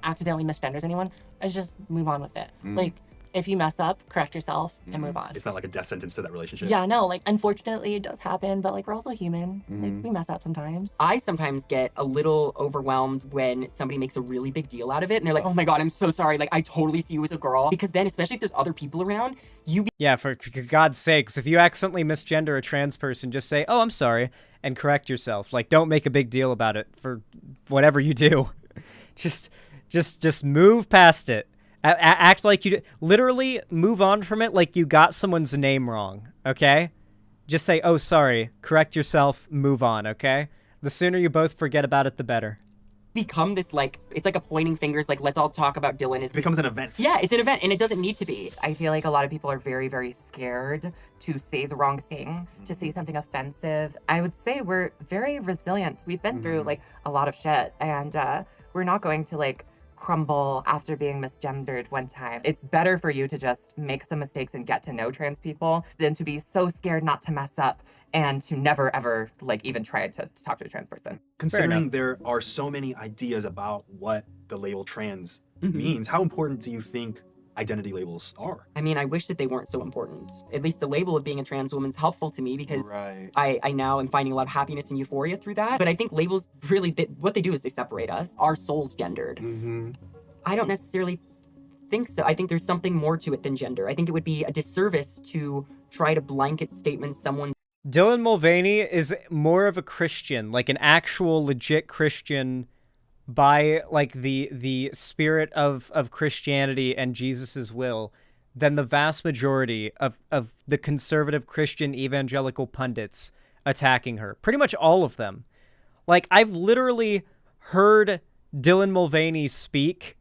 accidentally misgenders anyone, is just move on with it. Like, if you mess up, correct yourself and move on.
It's not like a death sentence to that relationship.
Yeah, no, like, unfortunately it does happen, but like, we're also human. Like, we mess up sometimes.
I sometimes get a little overwhelmed when somebody makes a really big deal out of it and they're like, "Oh my god, I'm so sorry, like, I totally see you as a girl." Because then, especially if there's other people around,
Yeah, for God's sakes, if you accidentally misgender a trans person, just say, "Oh, I'm sorry," and correct yourself. Like, don't make a big deal about it for whatever you do. Just move past it. Act like you literally move on from it like you got someone's name wrong, okay? Just say, "Oh, sorry," correct yourself, move on, okay? The sooner you both forget about it, the better.
become this, like, it's like a pointing fingers, like, let's all talk about Dylan.
It becomes an event.
Yeah, it's an event, and it doesn't need to be.
I feel like a lot of people are very, very scared to say the wrong thing, to say something offensive. I would say we're very resilient. We've been through, like, a lot of shit, and we're not going to, like, crumble after being misgendered one time. It's better for you to just make some mistakes and get to know trans people than to be so scared not to mess up and to never ever like even try to talk to a trans person.
Considering there are so many ideas about what the label trans means, how important do you think identity labels are?
I mean, I wish that they weren't so important. At least the label of being a trans woman is helpful to me because I now am finding a lot of happiness and euphoria through that. But I think labels really, what they do is they separate us. Our soul's gendered. I don't necessarily think so. I think there's something more to it than gender. I think it would be a disservice to try to blanket statement someone's.
Dylan Mulvaney is more of a Christian, like an actual legit Christian by like the spirit of Christianity and Jesus's will than the vast majority of the conservative Christian evangelical pundits attacking her. Pretty much all of them. Like, I've literally heard Dylan Mulvaney speak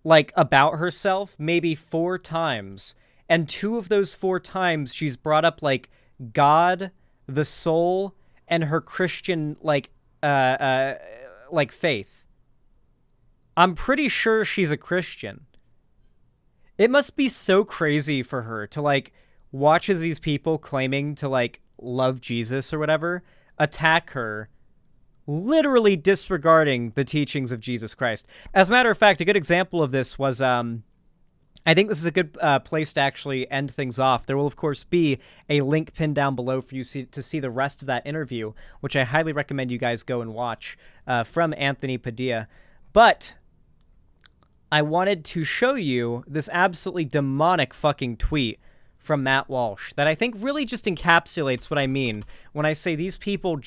like about herself maybe 4 times, and 2 of those 4 times she's brought up like God, the soul, and her Christian like faith. I'm pretty sure she's a Christian. It must be so crazy for her to, like, watch as these people claiming to, like, love Jesus or whatever attack her, literally disregarding the teachings of Jesus Christ. As a matter of fact, a good example of this was, I think this is a good place to actually end things off. There will, of course, be a link pinned down below for you to see the rest of that interview, which I highly recommend you guys go and watch, from Anthony Padilla. But I wanted to show you this absolutely demonic fucking tweet from Matt Walsh that I think really just encapsulates what I mean when I say these people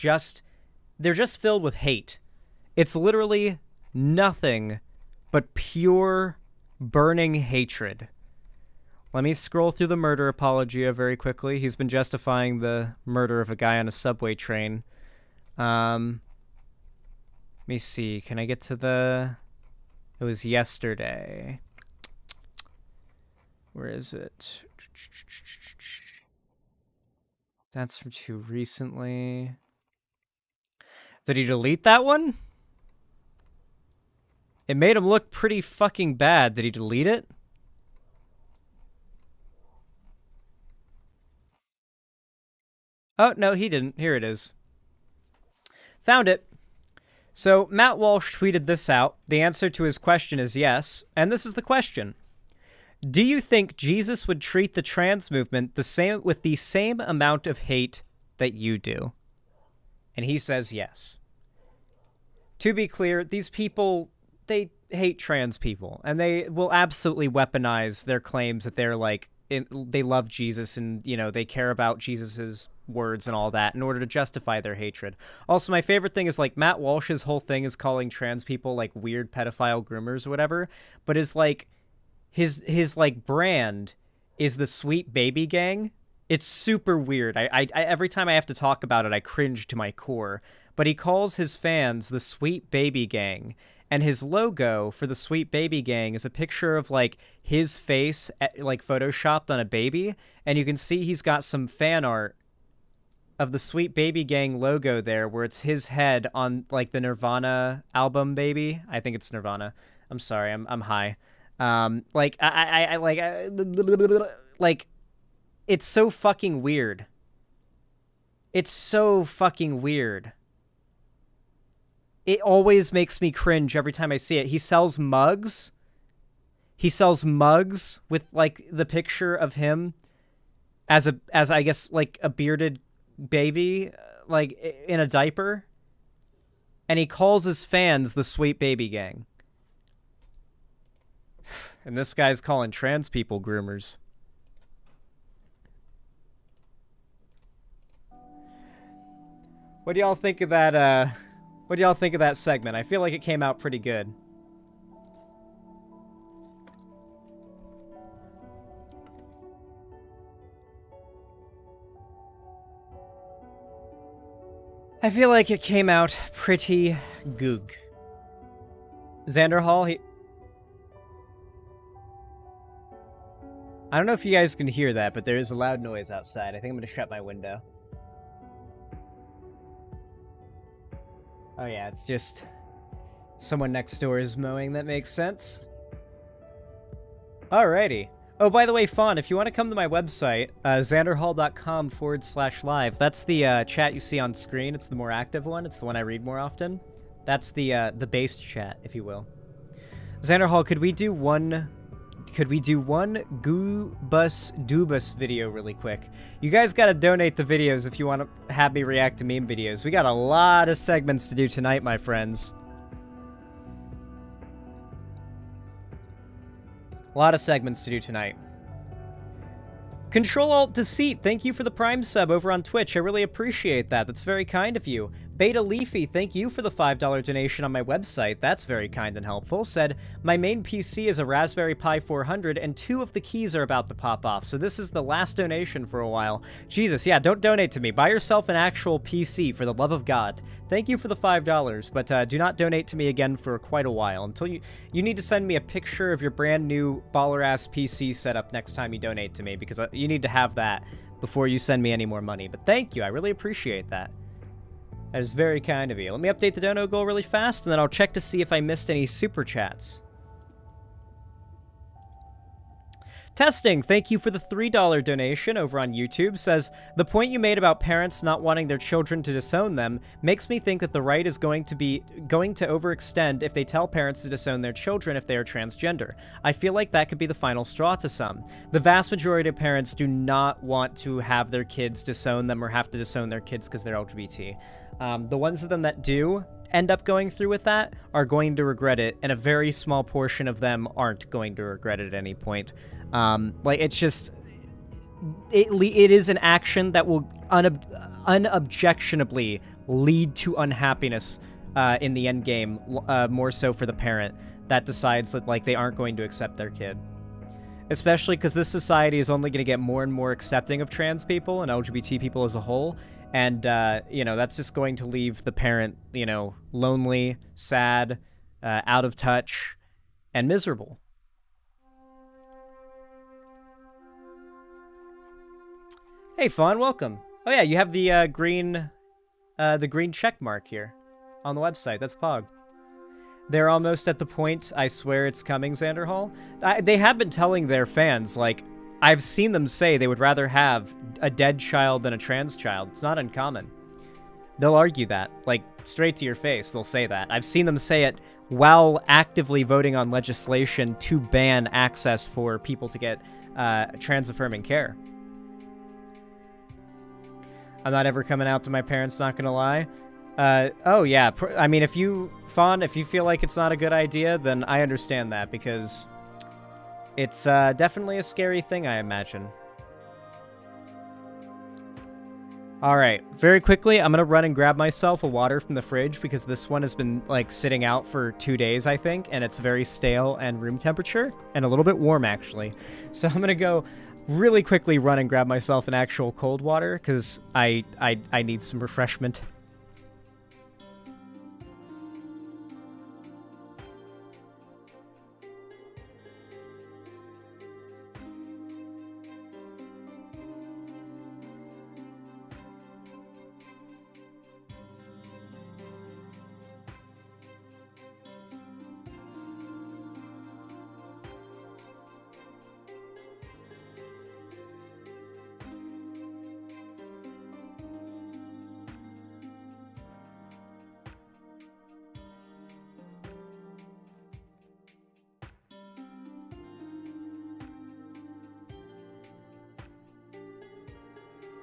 they're just filled with hate. It's literally nothing but pure burning hatred. Let me scroll through the murder apologia very quickly. He's been justifying the murder of a guy on a subway train. Let me see. Can I get to the... It was yesterday. Where is it? That's from too recently. Did he delete that one? It made him look pretty fucking bad. Did he delete it? Oh, no, he didn't. Here it is. Found it. So, Matt Walsh tweeted this out. The answer to his question is yes. And this is the question. Do you think Jesus would treat the trans movement with the same amount of hate that you do? And he says yes. To be clear, these people, they hate trans people. And they will absolutely weaponize their claims that they're like, they love Jesus and, you know, they care about Jesus's words and all that in order to justify their hatred. Also, my favorite thing is, like, Matt Walsh's whole thing is calling trans people, like, weird pedophile groomers or whatever, but is, like, his like, brand is the Sweet Baby Gang. It's super weird. I every time I have to talk about it, I cringe to my core. But he calls his fans the Sweet Baby Gang. And his logo for the Sweet Baby Gang is a picture of, like, his face, like, photoshopped on a baby. And you can see he's got some fan art of the Sweet Baby Gang logo there, where it's his head on, like, the Nirvana album, Baby. I think it's Nirvana. I'm sorry, I'm high. Like, like, it's so fucking weird. It's so fucking weird. It always makes me cringe every time I see it. He sells mugs. He sells mugs with, like, the picture of him as I guess, like, a bearded baby, like, in a diaper. And he calls his fans the Sweet Baby Gang. And this guy's calling trans people groomers. What do y'all think of that, what do y'all think of that segment? I feel like it came out pretty good. I feel like it came out pretty goog. Xander Hall, I don't know if you guys can hear that, but there is a loud noise outside. I think I'm going to shut my window. Oh yeah, it's just someone next door is mowing. That makes sense. Alrighty. Oh, by the way, Fawn, if you want to come to my website, xanderhall.com/live, that's the chat you see on screen. It's the more active one. It's the one I read more often. That's the based chat, if you will. Xander Hall, could we do one Idubbbz video really quick? You guys gotta donate the videos if you want to have me react to meme videos. We got a lot of segments to do tonight, my friends. A lot of segments to do tonight. Control-Alt-Deceit, thank you for the Prime sub over on Twitch. I really appreciate that. That's very kind of you. Beta Leafy, thank you for the $5 donation on my website. That's very kind and helpful. Said, my main PC is a Raspberry Pi 400 and 2 of the keys are about to pop off. So this is the last donation for a while. Jesus, yeah, don't donate to me. Buy yourself an actual PC for the love of God. Thank you for the $5, but do not donate to me again for quite a while. Until you need to send me a picture of your brand new baller-ass PC setup next time you donate to me, because you need to have that before you send me any more money. But thank you, I really appreciate that. That is very kind of you. Let me update the dono goal really fast, and then I'll check to see if I missed any super chats. Testing, thank you for the $3 donation over on YouTube. Says, the point you made about parents not wanting their children to disown them makes me think that the right is going to overextend if they tell parents to disown their children if they are transgender. I feel like that could be the final straw to some. The vast majority of parents do not want to have their kids disown them or have to disown their kids because they're LGBT. The ones of them that do end up going through with that are going to regret it, and a very small portion of them aren't going to regret it at any point. Like, it's just, it is an action that will unobjectionably lead to unhappiness in the end game, more so for the parent that decides that, like, they aren't going to accept their kid. Especially because this society is only going to get more and more accepting of trans people and LGBT people as a whole. And, you know, that's just going to leave the parent, you know, lonely, sad, out of touch, and miserable. Hey, Fawn, welcome. Oh yeah, you have the green check mark here on the website. That's Pog. They're almost at the point, I swear it's coming, Xander Hall. They have been telling their fans, like, I've seen them say they would rather have a dead child than a trans child. It's not uncommon. They'll argue that, like, straight to your face, they'll say that. I've seen them say it while actively voting on legislation to ban access for people to get trans-affirming care. I'm not ever coming out to my parents, not gonna lie. Oh yeah, I mean, if you feel like it's not a good idea, then I understand that, because it's definitely a scary thing, I imagine. Alright, very quickly, I'm gonna run and grab myself a water from the fridge, because this one has been, like, sitting out for 2 days, I think, and it's very stale and room temperature, and a little bit warm, actually. So I'm gonna go really quickly run and grab myself an actual cold water, because I need some refreshment.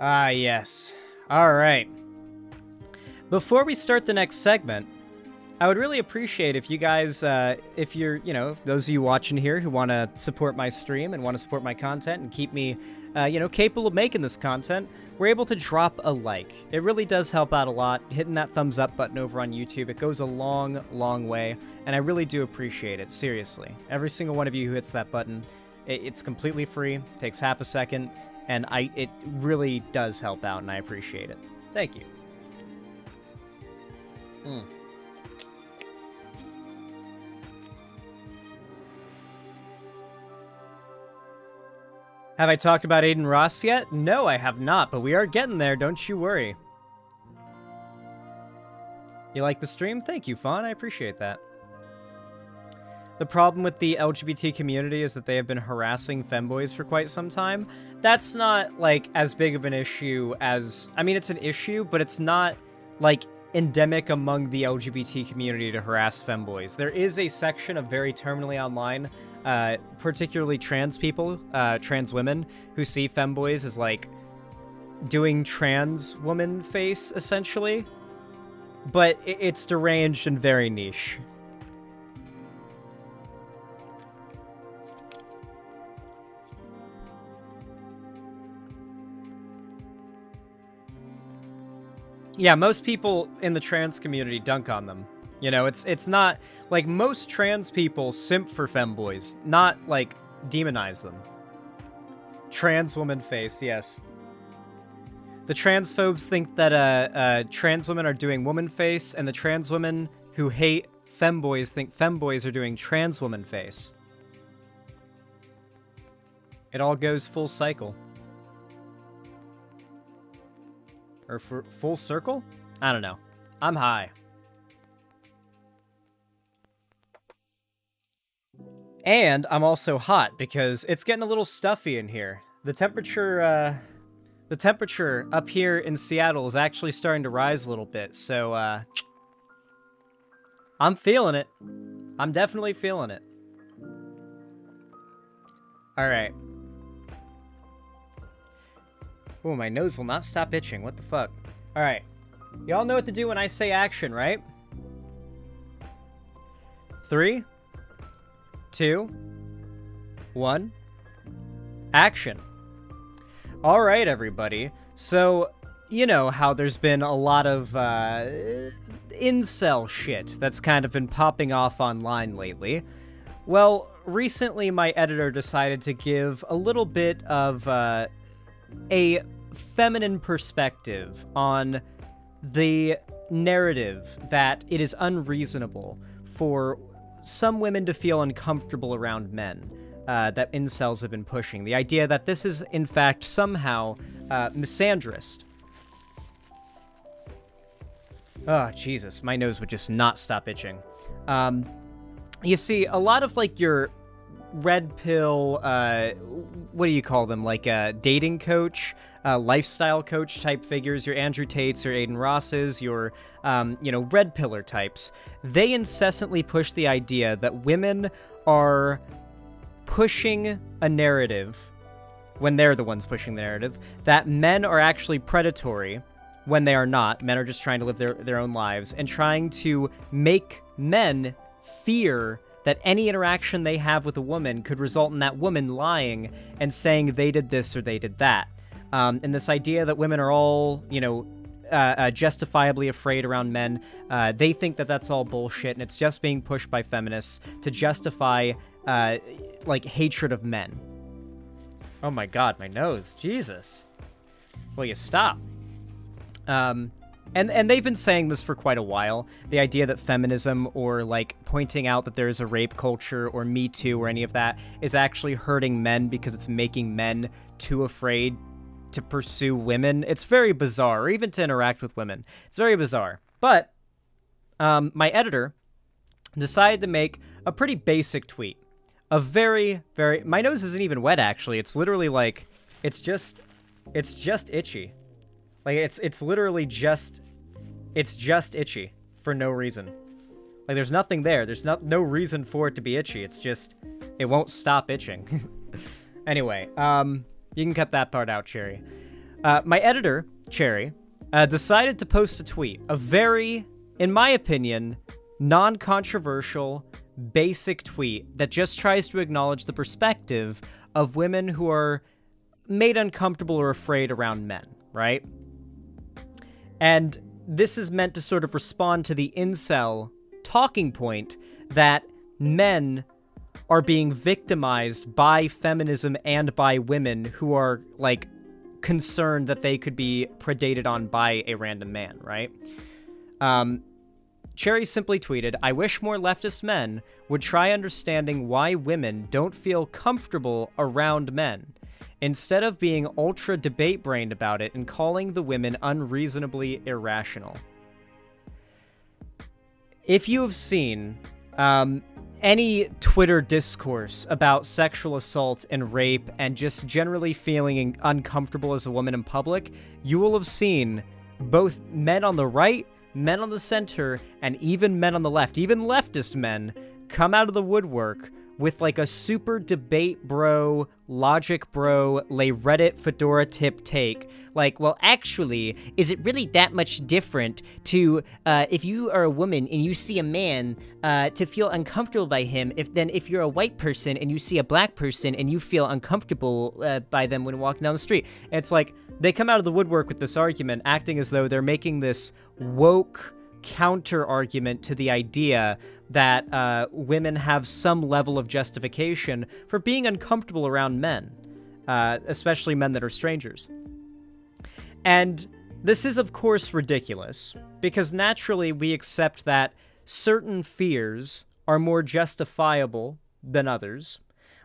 Ah, yes. Alright. Before we start the next segment, I would really appreciate if you guys, if you're, you know, those of you watching here who want to support my stream and want to support my content and keep me, you know, capable of making this content, we're able to drop a like. It really does help out a lot. Hitting that thumbs up button over on YouTube, it goes a long, long way, and I really do appreciate it, seriously. Every single one of you who hits that button, it's completely free, takes half a second, and it really does help out, and I appreciate it. Thank you. Have I talked about Aiden Ross yet? No, I have not, but we are getting there, don't you worry. You like the stream? Thank you, Fawn. I appreciate that. The problem with the LGBT community is that they have been harassing femboys for quite some time. That's not, like, as big of an issue as... I mean, it's an issue, but it's not, like, endemic among the LGBT community to harass femboys. There is a section of very terminally online, particularly trans people, trans women, who see femboys as, like, doing trans woman face, essentially. But it's deranged and very niche. Yeah, most people in the trans community dunk on them. You know, it's not, like, most trans people simp for femboys, not, like, demonize them. Trans woman face, yes. The transphobes think that trans women are doing woman face, and the trans women who hate femboys think femboys are doing trans woman face. It all goes full cycle. Or for full circle? I don't know. I'm high. And I'm also hot because it's getting a little stuffy in here. The temperature up here in Seattle is actually starting to rise a little bit, so I'm feeling it. I'm definitely feeling it. All right. Oh, my nose will not stop itching. What the fuck? All right. Y'all know what to do when I say action, right? 3, 2, 1, action. All right, everybody. So, you know how there's been a lot of incel shit that's kind of been popping off online lately. Well, recently my editor decided to give a little bit of a feminine perspective on the narrative that it is unreasonable for some women to feel uncomfortable around men that incels have been pushing. The idea that this is, in fact, somehow misandrist. Oh, Jesus, my nose would just not stop itching. You see, a lot of, like, your red pill, what do you call them? Like a dating coach, lifestyle coach type figures, your Andrew Tates, your Aiden Rosses, your, red pillar types. They incessantly push the idea that women are pushing a narrative, when they're the ones pushing the narrative, that men are actually predatory when they are not. Men are just trying to live their own lives and trying to make men fear that any interaction they have with a woman could result in that woman lying and saying they did this or they did that. And this idea that women are all, justifiably afraid around men, they think that that's all bullshit, and it's just being pushed by feminists to justify, hatred of men. Oh my god, my nose. Jesus. Will you stop? And they've been saying this for quite a while. The idea that feminism or, pointing out that there's a rape culture or Me Too or any of that is actually hurting men because it's making men too afraid to pursue women. It's very bizarre, or even to interact with women. It's very bizarre. But my editor decided to make a pretty basic tweet. A very, very... My nose isn't even wet, actually. It's literally, it's just itchy. It's literally just... It's just itchy for no reason. There's nothing there. There's no reason for it to be itchy. It's just... It won't stop itching. Anyway, you can cut that part out, Cherry. My editor, Cherry, decided to post a tweet. A very, in my opinion, non-controversial, basic tweet that just tries to acknowledge the perspective of women who are made uncomfortable or afraid around men, right? And this is meant to sort of respond to the incel talking point that men are being victimized by feminism and by women who are, concerned that they could be predated on by a random man, right? Cherry simply tweeted, "I wish more leftist men would try understanding why women don't feel comfortable around men, instead of being ultra debate-brained about it and calling the women unreasonably irrational." If you have seen any Twitter discourse about sexual assault and rape and just generally feeling uncomfortable as a woman in public, you will have seen both men on the right, men on the center, and even men on the left, even leftist men, come out of the woodwork with a super debate bro, logic bro, lay Reddit fedora tip take. Well, actually, is it really that much different to, if you are a woman and you see a man, to feel uncomfortable by him, if you're a white person and you see a black person and you feel uncomfortable by them when walking down the street? It's they come out of the woodwork with this argument, acting as though they're making this woke counter argument to the idea that women have some level of justification for being uncomfortable around men, especially men that are strangers. And this is, of course, ridiculous, because naturally we accept that certain fears are more justifiable than others.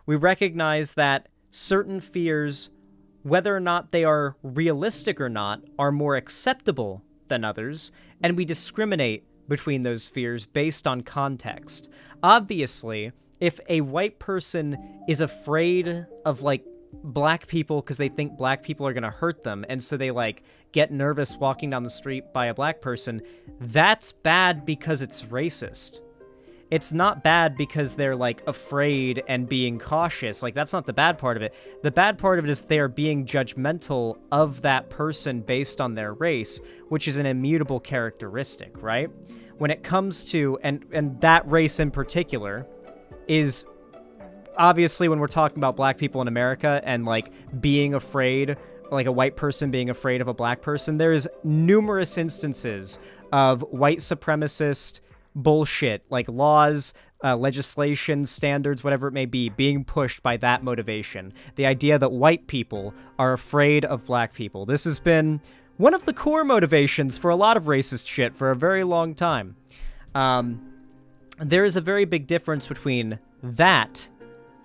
We recognize that certain fears, whether or not they are realistic or not, are more acceptable than others, and we discriminate between those fears based on context. Obviously, if a white person is afraid of, like, black people because they think black people are going to hurt them, and so they, like, get nervous walking down the street by a black person, that's bad because it's racist. It's not bad because they're, like, afraid and being cautious. Like, that's not the bad part of it. The bad part of it is they are being judgmental of that person based on their race, which is an immutable characteristic, right? When it comes to, and that race in particular is obviously when we're talking about black people in America and, like, being afraid, like a white person being afraid of a black person, there's numerous instances of white supremacist bullshit, like laws, legislation, standards, whatever it may be, being pushed by that motivation. The idea that white people are afraid of black people. This has been one of the core motivations for a lot of racist shit for a very long time. There is a very big difference between that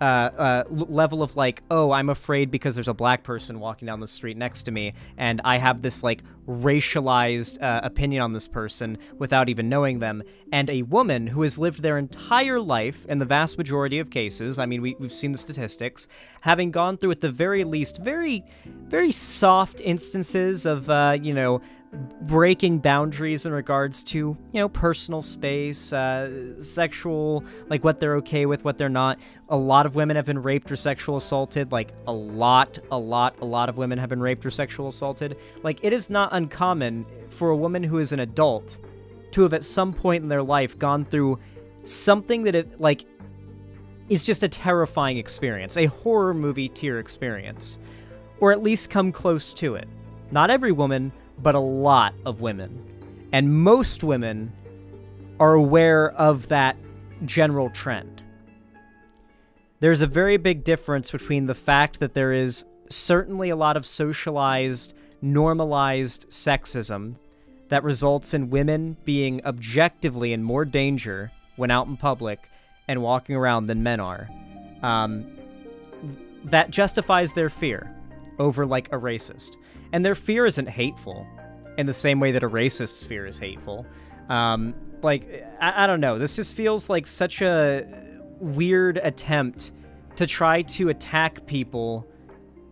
level of, like, oh, I'm afraid because there's a black person walking down the street next to me, and I have this, like, racialized opinion on this person without even knowing them, and a woman who has lived their entire life, in the vast majority of cases, I mean, we've seen the statistics, having gone through, at the very least, very, very soft instances of, breaking boundaries in regards to, personal space, sexual, like, what they're okay with, what they're not. A lot of women have been raped or sexual assaulted. Like, a lot of women have been raped or sexual assaulted. Like, it is not uncommon for a woman who is an adult to have at some point in their life gone through something that is just a terrifying experience, a horror movie tier experience, or at least come close to it. Not every woman, but a lot of women. And most women are aware of that general trend. There's a very big difference between the fact that there is certainly a lot of socialized, normalized sexism that results in women being objectively in more danger when out in public and walking around than men are. That justifies their fear over, like, a racist. And their fear isn't hateful in the same way that a racist's fear is hateful. I don't know. This just feels like such a weird attempt to try to attack people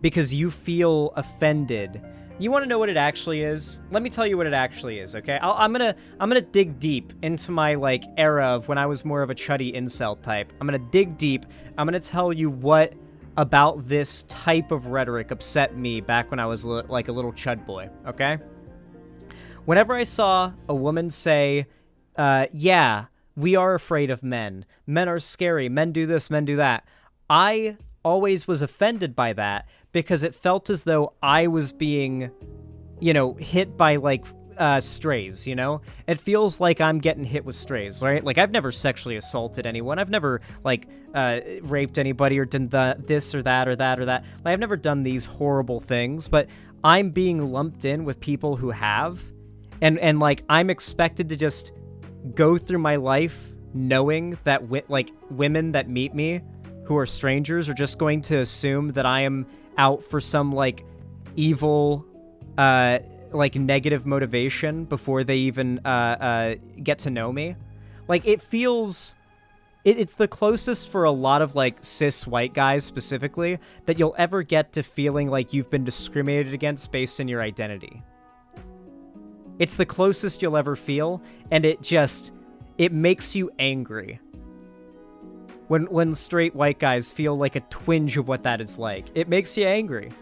because you feel offended. You want to know what it actually is? Let me tell you what it actually is, okay? I'm gonna dig deep into my, like, era of when I was more of a chuddy incel type. I'm gonna dig deep. I'm gonna tell you what about this type of rhetoric upset me back when I was like a little chud boy, okay? Whenever I saw a woman say, yeah, we are afraid of men. Men are scary. Men do this, men do that. I always was offended by that because it felt as though I was being, hit by, like, strays, It feels like I'm getting hit with strays, right? Like, I've never sexually assaulted anyone. I've never, like, raped anybody or done this or that or that or that. Like, I've never done these horrible things, but I'm being lumped in with people who have, and like, I'm expected to just go through my life knowing that, women that meet me who are strangers are just going to assume that I am out for some, like, evil, like, negative motivation before they even get to know me. Like, it feels... It's the closest for a lot of, like, cis white guys specifically that you'll ever get to feeling like you've been discriminated against based on your identity. It's the closest you'll ever feel, and it makes you angry. When straight white guys feel like a twinge of what that is like, it makes you angry.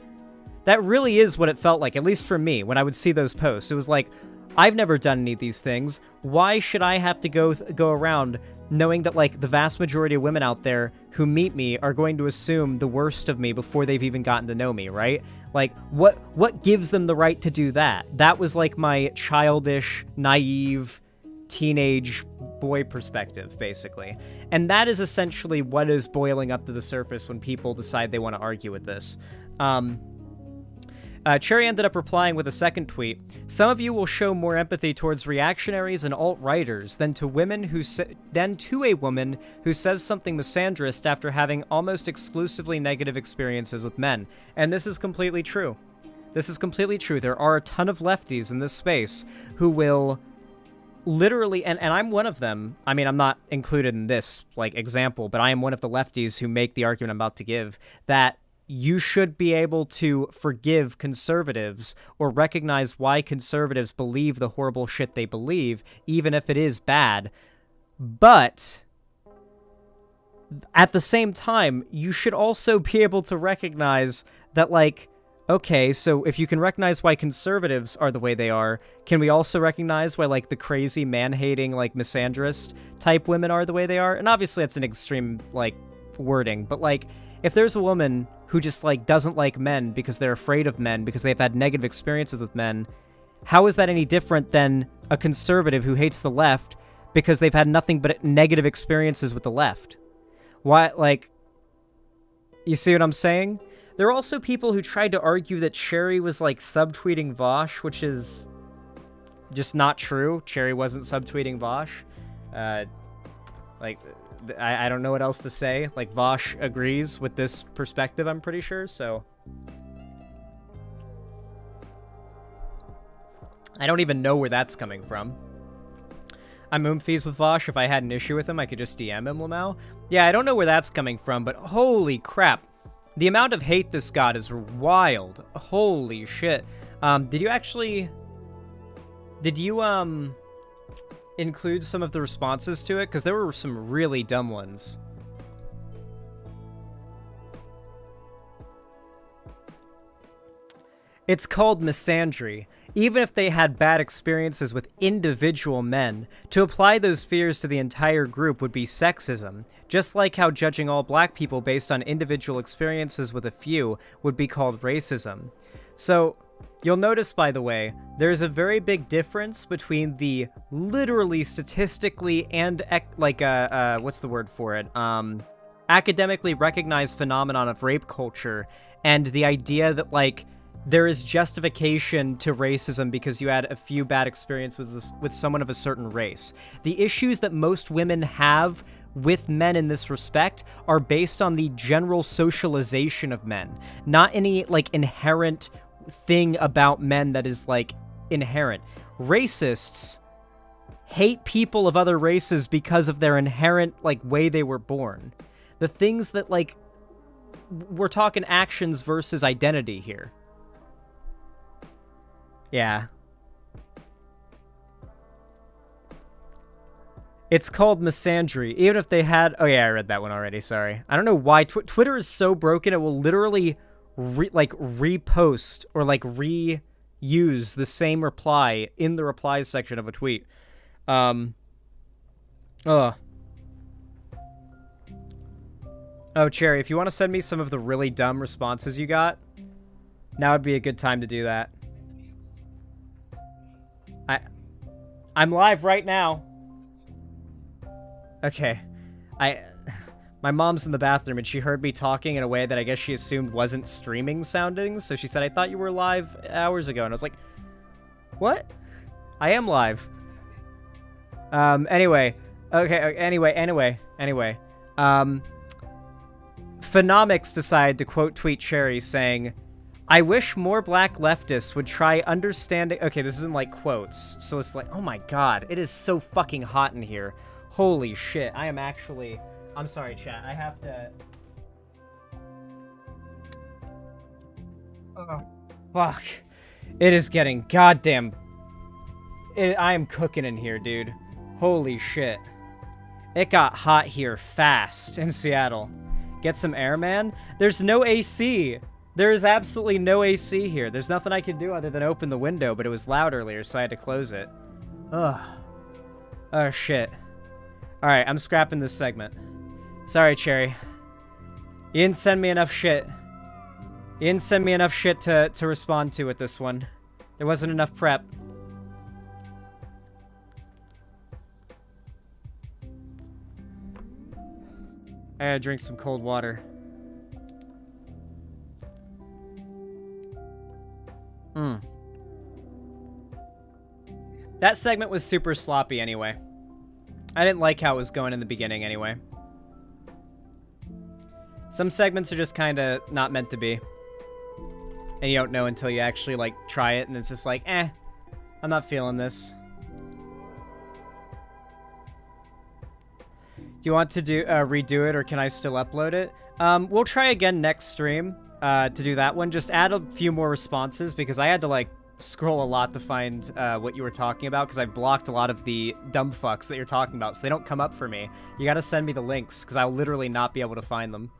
That really is what it felt like, at least for me, when I would see those posts. It was like, I've never done any of these things. Why should I have to go around knowing that, like, the vast majority of women out there who meet me are going to assume the worst of me before they've even gotten to know me, right? Like, what gives them the right to do that? That was, like, my childish, naive, teenage boy perspective, basically. And that is essentially what is boiling up to the surface when people decide they want to argue with this. Cherry ended up replying with a second tweet. Some of you will show more empathy towards reactionaries and alt-righters than to a woman who says something misandrist after having almost exclusively negative experiences with men. And this is completely true. This is completely true. There are a ton of lefties in this space who will literally, and I'm one of them. I mean, I'm not included in this, like, example, but I am one of the lefties who make the argument I'm about to give, that you should be able to forgive conservatives or recognize why conservatives believe the horrible shit they believe, even if it is bad. But at the same time, you should also be able to recognize that, like, okay, so if you can recognize why conservatives are the way they are, can we also recognize why, like, the crazy man-hating, like, misandrist type women are the way they are? And obviously that's an extreme, like, wording, but, like, if there's a woman who just, like, doesn't like men because they're afraid of men, because they've had negative experiences with men, how is that any different than a conservative who hates the left because they've had nothing but negative experiences with the left? Why, like, you see what I'm saying? There are also people who tried to argue that Cherry was, like, subtweeting Vosh, which is just not true. Cherry wasn't subtweeting Vosh. Like, I don't know what else to say. Like, Vosh agrees with this perspective, I'm pretty sure, so. I don't even know where that's coming from. I'm oomfies with Vosh. If I had an issue with him, I could just DM him, Lamau. Yeah, I don't know where that's coming from, but holy crap. The amount of hate this got is wild. Holy shit. Did you include some of the responses to it? Because there were some really dumb ones. It's called misandry. Even if they had bad experiences with individual men, to apply those fears to the entire group would be sexism, just like how judging all black people based on individual experiences with a few would be called racism. So, you'll notice, by the way, there's a very big difference between the literally statistically and, what's the word for it? Academically recognized phenomenon of rape culture and the idea that, like, there is justification to racism because you had a few bad experiences with someone of a certain race. The issues that most women have with men in this respect are based on the general socialization of men, not any, like, inherent thing about men that is, like, inherent. Racists hate people of other races because of their inherent, like, way they were born. The things that, like, we're talking actions versus identity here. Yeah. It's called misandry. Even if they had... Oh, yeah, I read that one already. Sorry. I don't know why. Twitter is so broken, it will literally, repost or, like, reuse the same reply in the replies section of a tweet. Oh, Cherry, if you want to send me some of the really dumb responses you got, now would be a good time to do that. I'm live right now. Okay. My mom's in the bathroom and she heard me talking in a way that I guess she assumed wasn't streaming sounding, so she said, I thought you were live hours ago, and I was like, what? I am live. Anyway. Okay, anyway. Phenomics decided to quote tweet Cherry saying, I wish more black leftists would try understanding... Okay, this isn't like quotes, so it's like, oh my god, it is so fucking hot in here. Holy shit, I am actually... I'm sorry, chat, I have to... Oh, fuck. It is getting goddamn... I am cooking in here, dude. Holy shit. It got hot here fast in Seattle. Get some air, man? There's no AC! There is absolutely no AC here. There's nothing I can do other than open the window, but it was loud earlier, so I had to close it. Ugh. Oh, shit. Alright, I'm scrapping this segment. Sorry, Cherry. You didn't send me enough shit. You didn't send me enough shit to respond to with this one. There wasn't enough prep. I gotta drink some cold water. That segment was super sloppy anyway. I didn't like how it was going in the beginning anyway. Some segments are just kinda not meant to be. and you don't know until you actually, like, try it, and it's just like, I'm not feeling this. Do you want to redo it, or can I still upload it? We'll try again next stream to do that one. Just add a few more responses, because I had to, like, scroll a lot to find what you were talking about, because I blocked a lot of the dumb fucks that you're talking about, so they don't come up for me. You gotta send me the links, because I'll literally not be able to find them.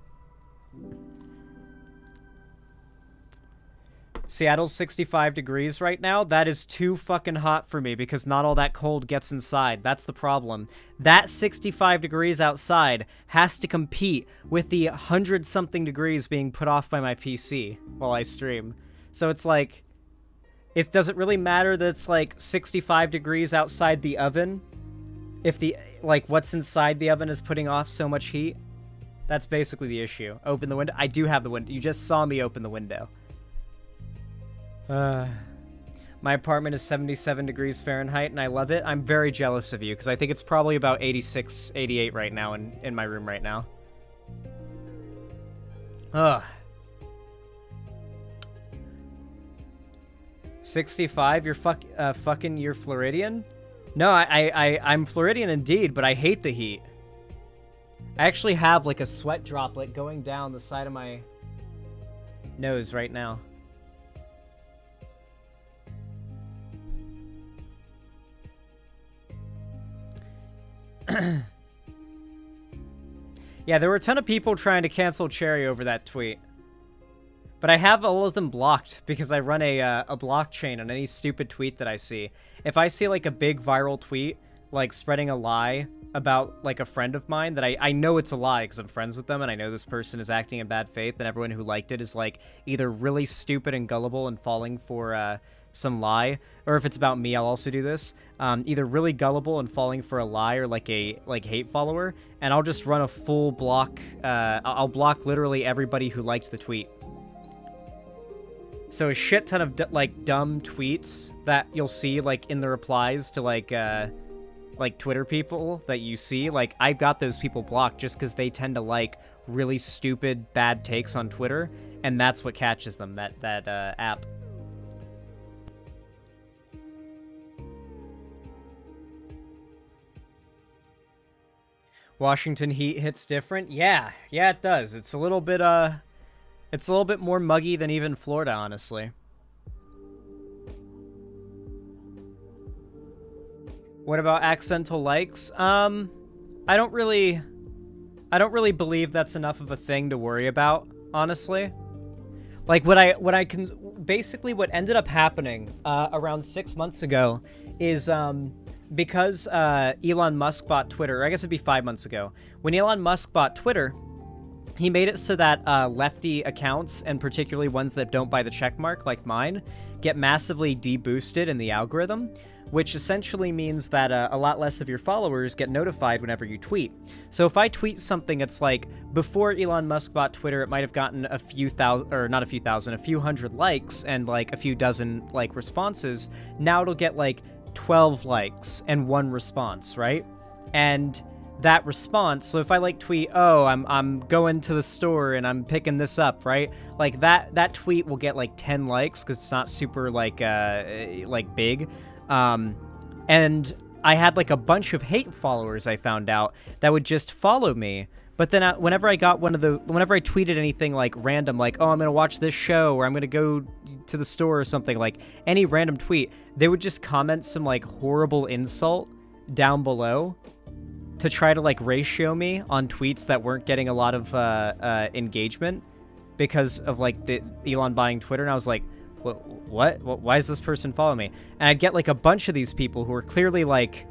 Seattle's 65 degrees right now. That is too fucking hot for me, because not all that cold gets inside. That's the problem. That 65 degrees outside has to compete with the 100-something degrees being put off by my PC while I stream. So it's like, it doesn't really matter that it's like 65 degrees outside the oven if the, like, what's inside the oven is putting off so much heat. That's basically the issue. Open the window. I do have the window. You just saw me open the window. My apartment is 77 degrees Fahrenheit, and I love it. I'm very jealous of you, because I think it's probably about 86, 88 right now in my room right now. Ugh. 65? You're fucking, you're Floridian? No, I'm Floridian indeed, but I hate the heat. I actually have, like, a sweat droplet going down the side of my nose right now. Yeah, there were a ton of people trying to cancel Cherry over that tweet. But I have all of them blocked because I run a blockchain on any stupid tweet that I see. If I see, like, a big viral tweet, like, spreading a lie about, like, a friend of mine that I know it's a lie because I'm friends with them and I know this person is acting in bad faith, and everyone who liked it is, like, either really stupid and gullible and falling for some lie, or if it's about me, I'll also do this. Either really gullible and falling for a lie, or like a hate follower, and I'll just run a full block. I'll block literally everybody who liked the tweet. So a shit ton of like dumb tweets that you'll see like in the replies to like Twitter people that you see, like I've got those people blocked just because they tend to like really stupid bad takes on Twitter, and that's what catches them, that app. Washington heat hits different. Yeah, it does. It's a little bit more muggy than even Florida, honestly. What about accidental likes? I don't really believe that's enough of a thing to worry about, honestly. Like basically what ended up happening around 6 months ago is because Elon Musk bought Twitter, or I guess it'd be 5 months ago, when Elon Musk bought Twitter, he made it so that lefty accounts, and particularly ones that don't buy the checkmark, like mine, get massively deboosted in the algorithm, which essentially means that a lot less of your followers get notified whenever you tweet. So if I tweet something, it's like, before Elon Musk bought Twitter, it might have gotten a few hundred likes and like a few dozen like responses. Now it'll get like 12 likes and 1 response, right? And that response, so if I like tweet, oh, I'm going to the store and I'm picking this up, right? Like that tweet will get like 10 likes because it's not super like big. And I had like a bunch of hate followers, I found out, that would just follow me. But then whenever I tweeted anything like random, like, oh, I'm going to watch this show, or I'm going to go to the store or something, like any random tweet, they would just comment some like horrible insult down below to try to like ratio me on tweets that weren't getting a lot of engagement because of like the Elon buying Twitter. And I was like, what? Why is this person following me? And I'd get like a bunch of these people who were clearly like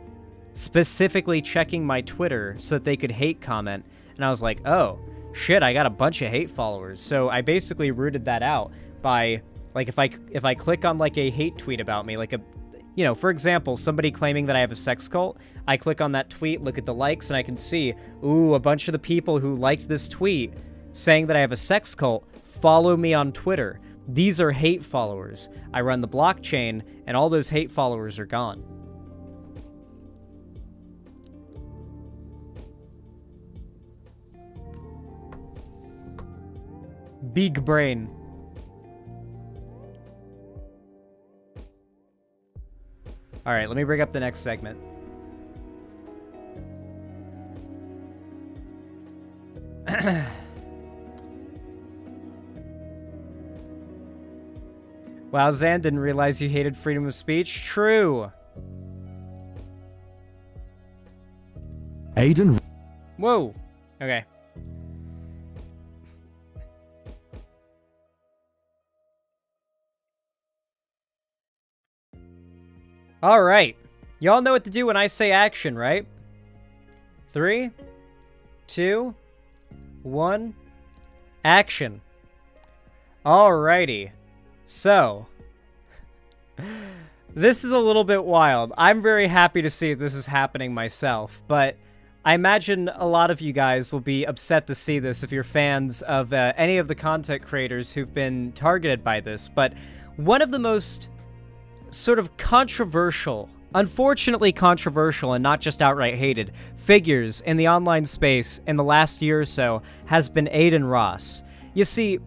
specifically checking my Twitter so that they could hate comment. And I was like, oh shit, I got a bunch of hate followers. So I basically rooted that out by like, if I click on like a hate tweet about me, like for example, somebody claiming that I have a sex cult, I click on that tweet, look at the likes, and I can see, ooh, a bunch of the people who liked this tweet saying that I have a sex cult follow me on Twitter. These are hate followers. I run the blockchain, and all those hate followers are gone. Big brain. All right, let me bring up the next segment. Wow, Zan, didn't realize you hated freedom of speech. True.
Aiden.
Whoa. Okay. All right. Y'all know what to do when I say action, right? 3, 2, 1, action. Alrighty. So, this is a little bit wild. I'm very happy to see this is happening myself, but I imagine a lot of you guys will be upset to see this if you're fans of any of the content creators who've been targeted by this, but one of the most sort of controversial, unfortunately controversial and not just outright hated, figures in the online space in the last year or so has been Aiden Ross. You see,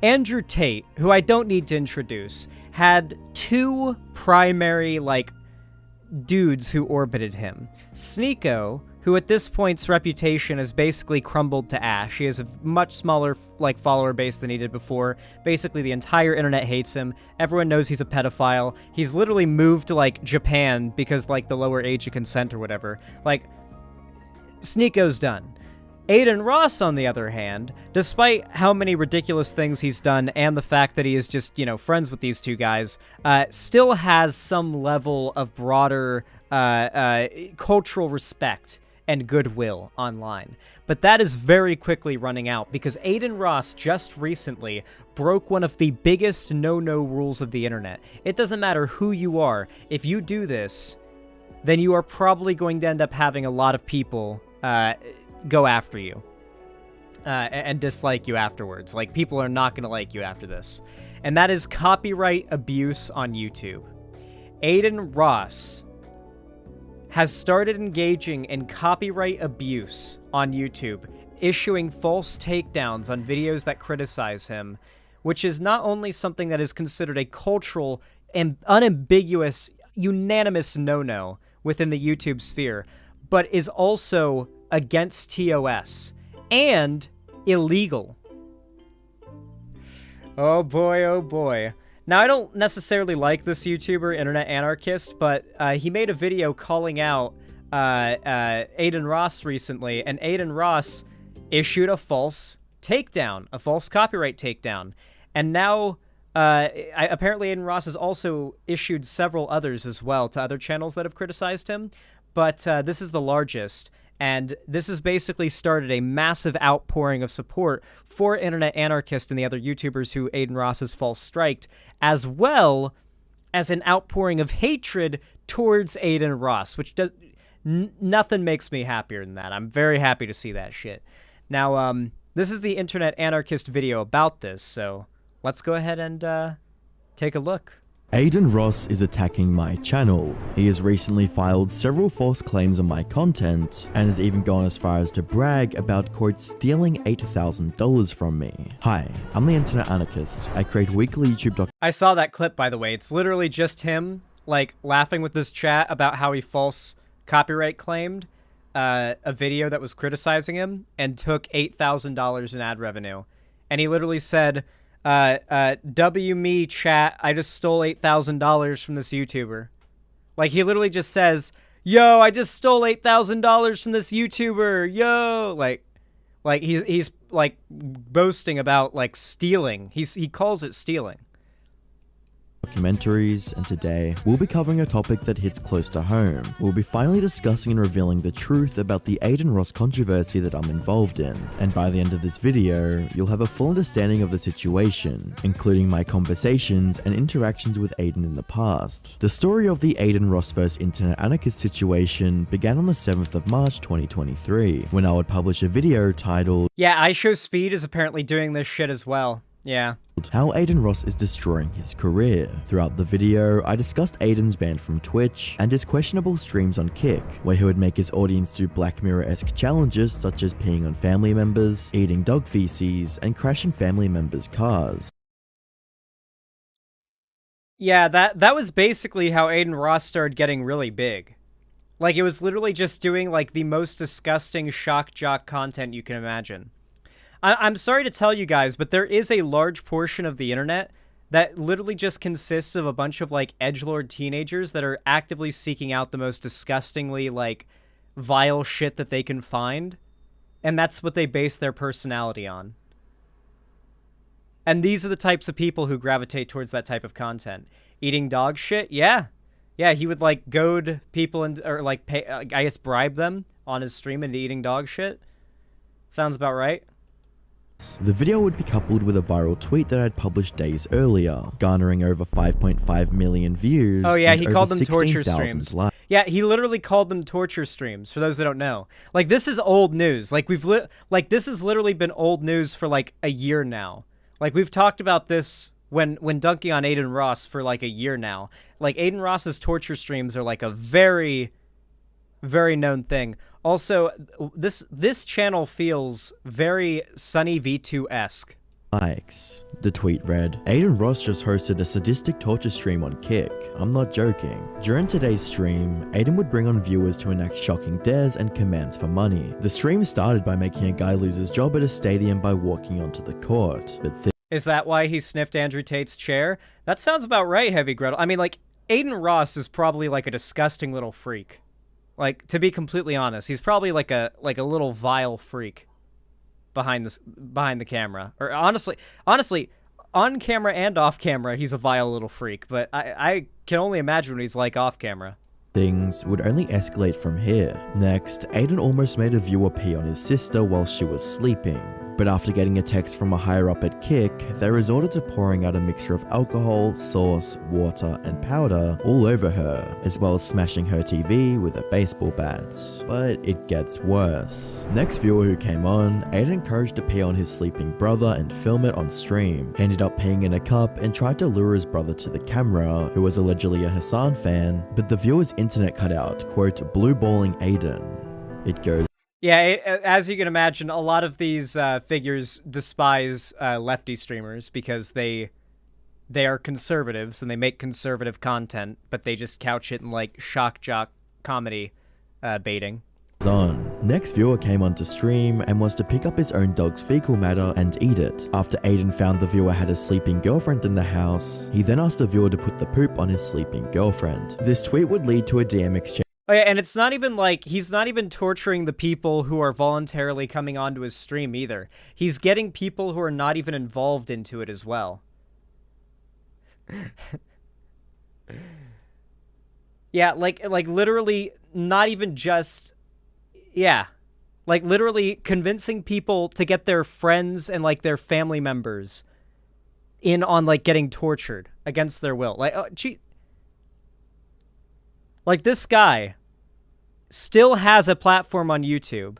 Andrew Tate, who I don't need to introduce, had two primary, dudes who orbited him. Sneeko, who at this point's reputation has basically crumbled to ash. He has a much smaller, follower base than he did before. Basically, the entire internet hates him. Everyone knows he's a pedophile. He's literally moved to, Japan because, the lower age of consent or whatever. Sneeko's done. Aiden Ross, on the other hand, despite how many ridiculous things he's done and the fact that he is just, friends with these two guys, still has some level of broader cultural respect and goodwill online. But that is very quickly running out because Aiden Ross just recently broke one of the biggest no-no rules of the internet. It doesn't matter who you are. If you do this, then you are probably going to end up having a lot of people go after you and dislike you afterwards. People are not going to like you after this. And that is copyright abuse on YouTube. Aiden Ross has started engaging in copyright abuse on YouTube, issuing false takedowns on videos that criticize him, which is not only something that is considered a cultural and unambiguous, unanimous no-no within the YouTube sphere, but is also against TOS and illegal. Oh boy, oh boy. Now, I don't necessarily like this YouTuber, Internet Anarchist, but he made a video calling out Aiden Ross recently, and Aiden Ross issued a false takedown, a false copyright takedown. And now, apparently Aiden Ross has also issued several others as well to other channels that have criticized him, but this is the largest. And this has basically started a massive outpouring of support for Internet Anarchist and the other YouTubers who Aiden Ross has false striked, as well as an outpouring of hatred towards Aiden Ross, which does nothing makes me happier than that. I'm very happy to see that shit. Now, this is the Internet Anarchist video about this, so let's go ahead and take a look.
Aiden Ross is attacking my channel. He has recently filed several false claims on my content, and has even gone as far as to brag about, quote, stealing $8,000 from me. Hi, I'm the Internet Anarchist. I create weekly YouTube
I saw that clip, by the way. It's literally just him, laughing with this chat about how he false copyright claimed a video that was criticizing him and took $8,000 in ad revenue. And he literally said, W me chat, I just stole $8,000 from this YouTuber. He literally just says, yo, I just stole $8,000 from this YouTuber, yo! He's boasting about, stealing. He calls it stealing.
Documentaries, and today we'll be covering a topic that hits close to home. We'll be finally discussing and revealing the truth about the Aiden Ross controversy that I'm involved in, and by the end of this video, you'll have a full understanding of the situation, including my conversations and interactions with Aiden in the past. The story of the Aiden Ross vs Internet Anarchist situation began on the 7th of March 2023, when I would publish a video titled,
Yeah, iShowSpeed is apparently doing this shit as well. Yeah.
How Aiden Ross is destroying his career. Throughout the video, I discussed Aiden's ban from Twitch and his questionable streams on Kick, where he would make his audience do Black Mirror-esque challenges such as peeing on family members, eating dog feces, and crashing family members' cars.
Yeah, that was basically how Aiden Ross started getting really big. Like, it was literally just doing, like, the most disgusting shock jock content you can imagine. I'm sorry to tell you guys, but there is a large portion of the internet that literally just consists of a bunch of, like, edgelord teenagers that are actively seeking out the most disgustingly, like, vile shit that they can find. And that's what they base their personality on. And these are the types of people who gravitate towards that type of content. Eating dog shit? Yeah. Yeah, he would, like, goad people and or, like, pay, I guess, bribe them on his stream into eating dog shit. Sounds about right.
The video would be coupled with a viral tweet that I'd published days earlier, garnering over 5.5 million views.
Oh yeah,
and
he
over
called them torture
16,000
streams.
likes.
Yeah, he literally called them torture streams, for those that don't know. Like, this is old news. Like, this has literally been old news for, like, a year now. Like, we've talked about this when dunking on Aiden Ross for, like, a year now. Like, Aiden Ross's torture streams are, like, a very, very known thing. Also, this channel feels very Sunny V2-esque.
Likes. The tweet read, Aiden Ross just hosted a sadistic torture stream on Kick. I'm not joking. During today's stream, Aiden would bring on viewers to enact shocking dares and commands for money. The stream started by making a guy lose his job at a stadium by walking onto the court, but
Is that why he sniffed Andrew Tate's chair? That sounds about right, Heavy Gretel. I mean, like, Aiden Ross is probably, like, a disgusting little freak. Like, to be completely honest, he's probably like a little vile freak behind the camera. Or honestly, on camera and off camera, he's a vile little freak. But I can only imagine what he's like off camera.
things would only escalate from here. Next, Aiden almost made a viewer pee on his sister while she was sleeping. But after getting a text from a higher up at Kick, they resorted to pouring out a mixture of alcohol, sauce, water, and powder all over her, as well as smashing her TV with a baseball bat. But it gets worse. Next viewer who came on, Aiden encouraged to pee on his sleeping brother and film it on stream. He ended up peeing in a cup and tried to lure his brother to the camera, who was allegedly a Hassan fan, but the viewer's internet cut out, quote, blue balling Aiden. It goes,
yeah, as you can imagine, a lot of these figures despise lefty streamers because they are conservatives and they make conservative content, but they just couch it in like shock jock comedy baiting.
On. Next viewer came onto stream and was to pick up his own dog's fecal matter and eat it. After Aiden found the viewer had a sleeping girlfriend in the house, he then asked the viewer to put the poop on his sleeping girlfriend. This tweet would lead to a DM exchange.
Oh yeah, and it's not even like, he's not even torturing the people who are voluntarily coming onto his stream either. He's getting people who are not even involved into it as well. Yeah, like literally not even just, yeah. Like literally convincing people to get their friends and like their family members in on like getting tortured against their will. Like, oh, gee. Like, this guy still has a platform on YouTube.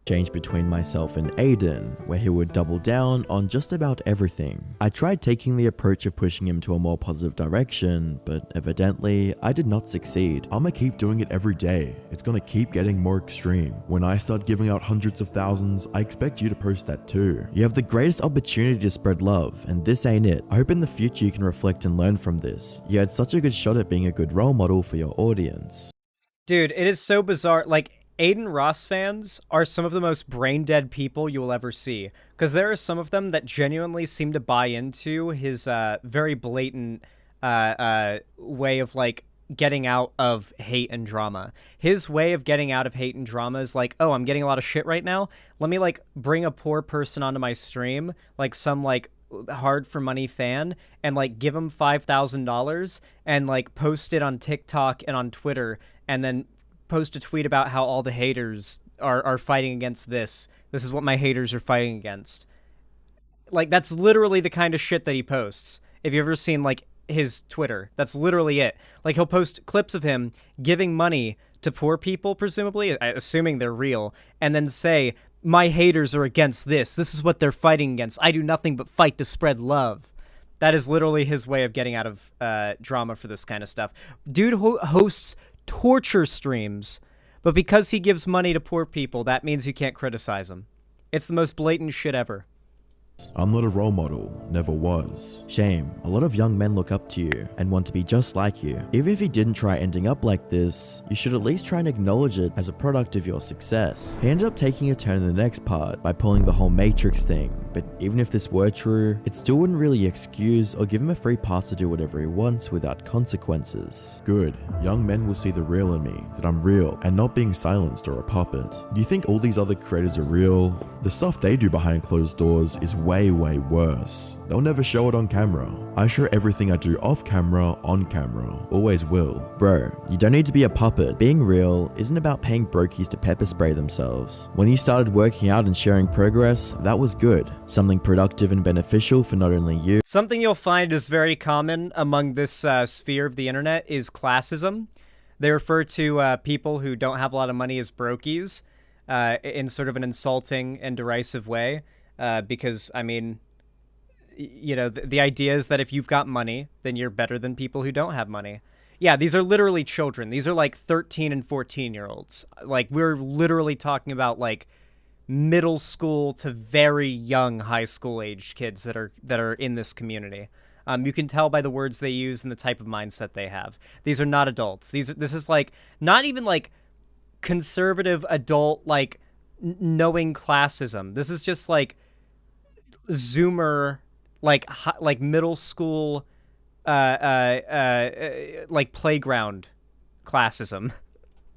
Change between myself and Aiden, where he would double down on just about everything. I tried taking the approach of pushing him to a more positive direction, but evidently, I did not succeed.
I'ma keep doing it every day. It's gonna keep getting more extreme. When I start giving out hundreds of thousands, I expect you to post that too.
You have the greatest opportunity to spread love, and this ain't it. I hope in the future you can reflect and learn from this. You had such a good shot at being a good role model for your audience.
Dude, it is so bizarre. Like, Aiden Ross fans are some of the most brain-dead people you will ever see. Because there are some of them that genuinely seem to buy into his very blatant way of, like, getting out of hate and drama. His way of getting out of hate and drama is like, oh, I'm getting a lot of shit right now. Let me, like, bring a poor person onto my stream, like some, like, hard for money fan, and, like, give him $5,000 and, like, post it on TikTok and on Twitter, and then post a tweet about how all the haters are fighting against this. This is what my haters are fighting against. Like, that's literally the kind of shit that he posts. If you've ever seen, like, his Twitter, that's literally it. Like, he'll post clips of him giving money to poor people, presumably, assuming they're real, and then say, my haters are against this. This is what they're fighting against. I do nothing but fight to spread love. That is literally his way of getting out of drama for this kind of stuff. Dude hosts torture streams, but because he gives money to poor people, that means you can't criticize him. It's the most blatant shit ever.
I'm not a role model, never was.
Shame, a lot of young men look up to you and want to be just like you. Even if you didn't try ending up like this, you should at least try and acknowledge it as a product of your success. He ended up taking a turn in the next part by pulling the whole Matrix thing, but even if this were true, it still wouldn't really excuse or give him a free pass to do whatever he wants without consequences.
Good. Young men will see the real in me, that I'm real and not being silenced or a puppet. Do you think all these other creators are real? The stuff they do behind closed doors is way worse. They'll never show it on camera. I show everything I do off camera, on camera. Always will.
Bro, you don't need to be a puppet. Being real isn't about paying brokies to pepper spray themselves. When you started working out and sharing progress, that was good. Something productive and beneficial for not only you.
Something you'll find is very common among this sphere of the internet is classism. They refer to people who don't have a lot of money as brokies in sort of an insulting and derisive way. Because, I mean, you know, the idea is that if you've got money, then you're better than people who don't have money. Yeah, these are literally children. These are like 13 and 14-year-olds. Like, we're literally talking about, like, middle school to very young high school-aged kids that are in this community. You can tell by the words they use and the type of mindset they have. These are not adults. This is, like, not even, like, conservative adult, like, knowing classism. This is just, like, Zoomer, like middle school, like playground classism.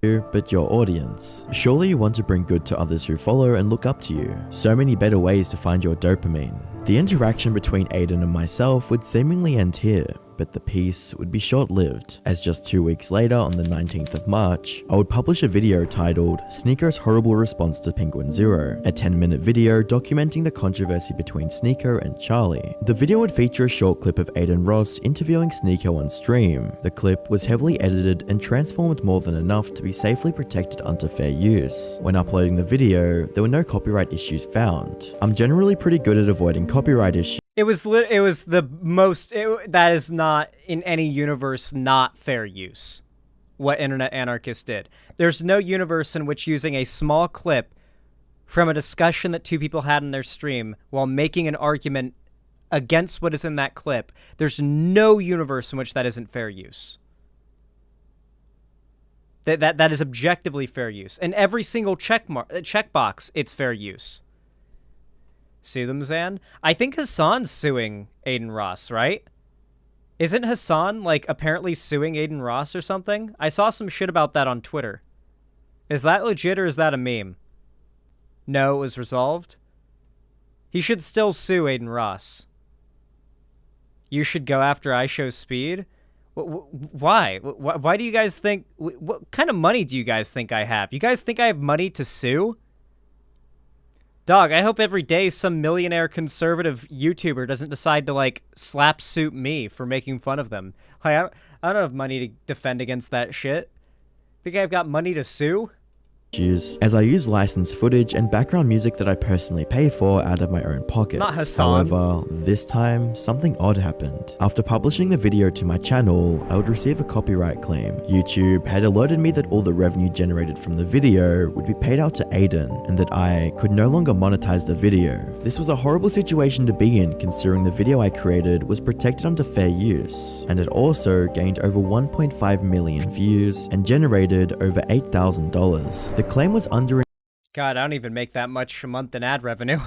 But your audience. Surely you want to bring good to others who follow and look up to you. So many better ways to find your dopamine. The interaction between Aiden and myself would seemingly end here, but the peace would be short-lived, as just 2 weeks later on the 19th of March, I would publish a video titled Sneako's Horrible Response to Penguin Zero, a 10-minute video documenting the controversy between Sneako and Charlie. The video would feature a short clip of Aiden Ross interviewing Sneako on stream. The clip was heavily edited and transformed more than enough to be safely protected under fair use. When uploading the video, there were no copyright issues found. I'm generally pretty good at avoiding copyright issues.
It was the most, that is not, in any universe, not fair use, what Internet Anarchist did. There's no universe in which using a small clip from a discussion that two people had in their stream while making an argument against what is in that clip, there's no universe in which that isn't fair use. That is objectively fair use. And every single checkbox, it's fair use. See them, Zan? I think Hassan's suing Aiden Ross, right? Isn't Hassan, like, apparently suing Aiden Ross or something? I saw some shit about that on Twitter. Is that legit or is that a meme? No, it was resolved. He should still sue Aiden Ross. You should go after IShowSpeed? Why? Why do you guys think... What kind of money do you guys think I have? You guys think I have money to sue? Dog, I hope every day some millionaire conservative YouTuber doesn't decide to, like, slap suit me for making fun of them. I don't have money to defend against that shit. Think I've got money to sue?
As I use licensed footage and background music that I personally pay for out of my own pocket.
Not Hassan.
However, this time, something odd happened. After publishing the video to my channel, I would receive a copyright claim. YouTube had alerted me that all the revenue generated from the video would be paid out to Aiden, and that I could no longer monetize the video. This was a horrible situation to be in, considering the video I created was protected under fair use, and it also gained over 1.5 million views and generated over $8,000. The claim was under
God, I don't even make that much a month in ad revenue.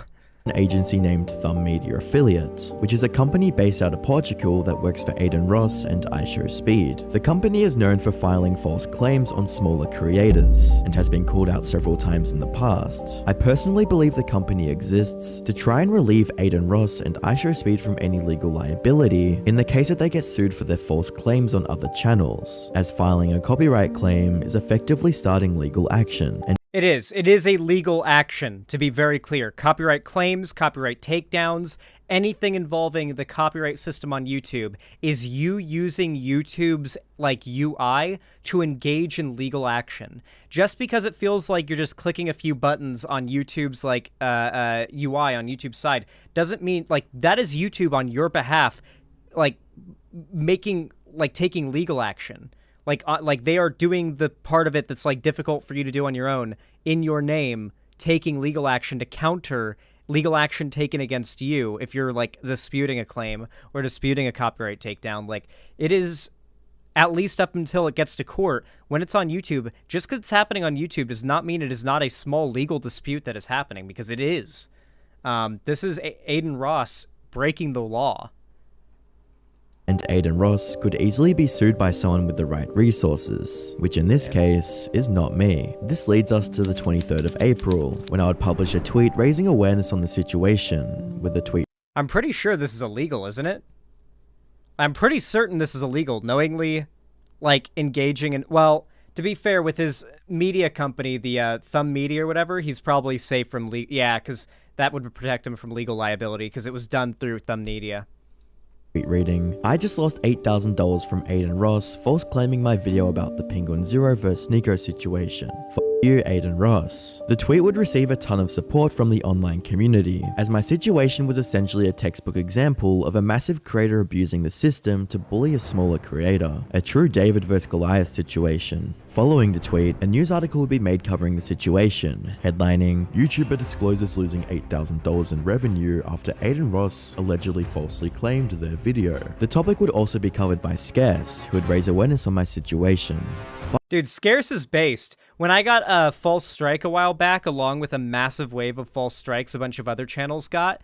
an agency named Thumb Media Affiliate, which is a company based out of Portugal that works for Aiden Ross and IShowSpeed. The company is known for filing false claims on smaller creators, and has been called out several times in the past. I personally believe the company exists to try and relieve Aiden Ross and IShowSpeed from any legal liability in the case that they get sued for their false claims on other channels, as filing a copyright claim is effectively starting legal action. And
It is a legal action, to be very clear. Copyright claims, copyright takedowns, anything involving the copyright system on YouTube is you using YouTube's, like, UI to engage in legal action. Just because it feels like you're just clicking a few buttons on YouTube's, like, UI on YouTube's side, doesn't mean, like, that is YouTube on your behalf, like, taking legal action. Like they are doing the part of it that's, like, difficult for you to do on your own in your name, taking legal action to counter, legal action taken against you if you're like disputing a claim or disputing a copyright takedown. Like, it is, at least up until it gets to court, when it's on YouTube, just because it's happening on YouTube does not mean it is not a small legal dispute that is happening, because it is. This is Aiden Ross breaking the law.
And Aiden Ross could easily be sued by someone with the right resources, which in this case is not me. This leads us to the 23rd of April, when I would publish a tweet raising awareness on the situation, with the tweet.
I'm pretty sure this is illegal, isn't it? I'm pretty certain this is illegal, knowingly, like, engaging in, well, to be fair, with his media company, the Thumb Media or whatever, he's probably safe from yeah, because that would protect him from legal liability, because it was done through Thumb Media.
Tweet reading, I just lost $8,000 from Aiden Ross, false claiming my video about the Penguin Zero vs Nico situation. F you, Aiden Ross. The tweet would receive a ton of support from the online community, as my situation was essentially a textbook example of a massive creator abusing the system to bully a smaller creator. A true David vs Goliath situation. Following the tweet, a news article would be made covering the situation, headlining, YouTuber discloses losing $8,000 in revenue after Aiden Ross allegedly falsely claimed their video. The topic would also be covered by Scarce, who would raise awareness on my situation.
Dude, Scarce is based. When I got a false strike a while back, along with a massive wave of false strikes a bunch of other channels got,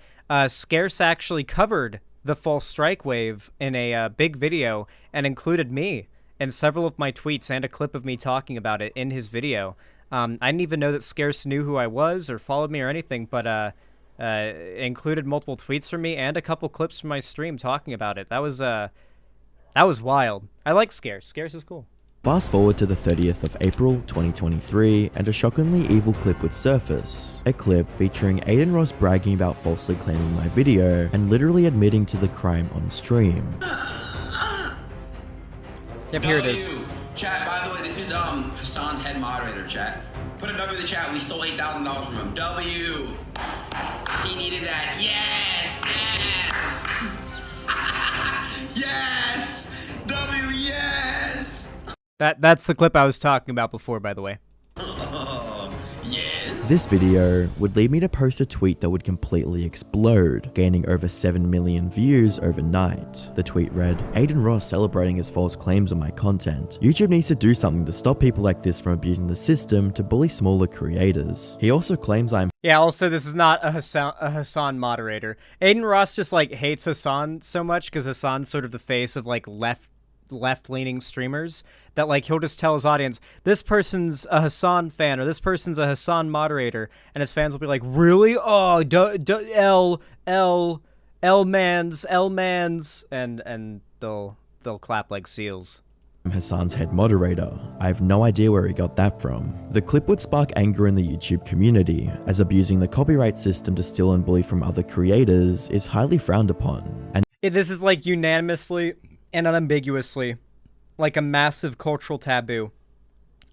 Scarce actually covered the false strike wave in a big video and included me and several of my tweets and a clip of me talking about it in his video. I didn't even know that Scarce knew who I was or followed me or anything, but included multiple tweets from me and a couple clips from my stream talking about it. That was wild. I like Scarce. Scarce is cool.
Fast forward to the 30th of April 2023, and a shockingly evil clip would surface. A clip featuring Aiden Ross bragging about falsely claiming my video and literally admitting to the crime on stream.
Yep, here it is.
Chat, by the way, this is Hassan's head moderator, chat. Put a W in the chat. We stole $8,000 from him. W. He needed that. Yes! Yes! Yes! W, yes!
That's the clip I was talking about before, by the way.
Yes!
This video would lead me to post a tweet that would completely explode, gaining over 7 million views overnight. The tweet read, Aiden Ross celebrating his false claims on my content. YouTube needs to do something to stop people like this from abusing the system to bully smaller creators. He also claims I'm
Yeah, also, this is not a Hassan moderator. Aiden Ross just, like, hates Hassan so much because Hassan's sort of the face of, like, left-leaning streamers that, like, he'll just tell his audience, this person's a Hassan fan or this person's a Hassan moderator, and his fans will be like, really? Oh, L-mans, and they'll clap like seals.
Hassan's head moderator. I have no idea where he got that from. The clip would spark anger in the YouTube community, as abusing the copyright system to steal and bully from other creators is highly frowned upon. And
this is, like, unanimously and unambiguously, like, a massive cultural taboo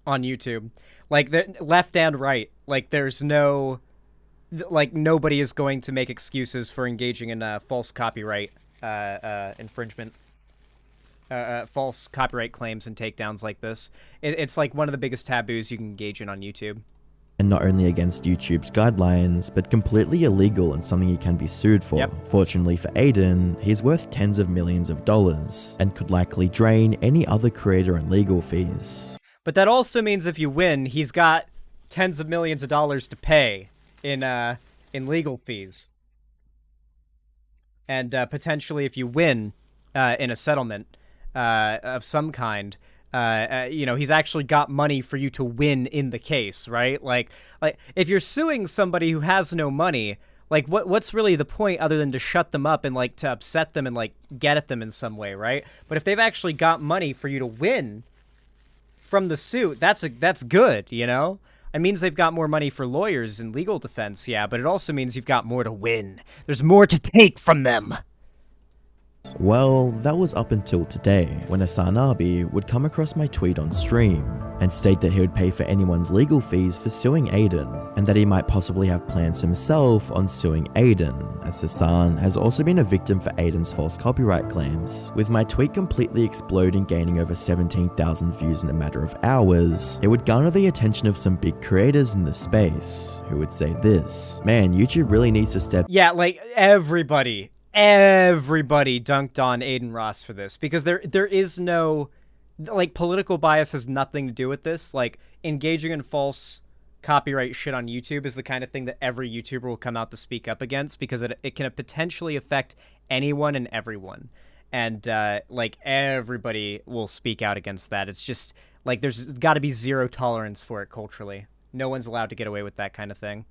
on YouTube. Like, left and right. Like, there's no... Like, nobody is going to make excuses for engaging in false copyright infringement. False copyright claims and takedowns like this. It's, like, one of the biggest taboos you can engage in on YouTube.
And not only against YouTube's guidelines, but completely illegal and something he can be sued for.
Yep.
Fortunately for Aiden, he's worth tens of millions of dollars, and could likely drain any other creator in legal fees.
But that also means if you win, he's got tens of millions of dollars to pay in legal fees. And potentially if you win in a settlement of some kind, you know, he's actually got money for you to win in the case, right? Like if you're suing somebody who has no money, like what's really the point other than to shut them up and, like, to upset them and, like, get at them in some way, right? But if they've actually got money for you to win from the suit, that's good, you know? It means they've got more money for lawyers and legal defense, yeah, but it also means you've got more to win. There's more to take from them.
Well, that was up until today, when Hassan Abi would come across my tweet on stream and state that he would pay for anyone's legal fees for suing Aiden, and that he might possibly have plans himself on suing Aiden, as Hassan has also been a victim for Aiden's false copyright claims. With my tweet completely exploding, gaining over 17,000 views in a matter of hours, it would garner the attention of some big creators in the space, who would say this: man, YouTube really needs to step—
Yeah, like, everybody dunked on Aiden Ross for this, because there is no, like, political bias has nothing to do with this. Like, engaging in false copyright shit on YouTube is the kind of thing that every YouTuber will come out to speak up against, because it can potentially affect anyone and everyone. And, like, everybody will speak out against that. It's just, like, there's got to be zero tolerance for it culturally. No one's allowed to get away with that kind of thing.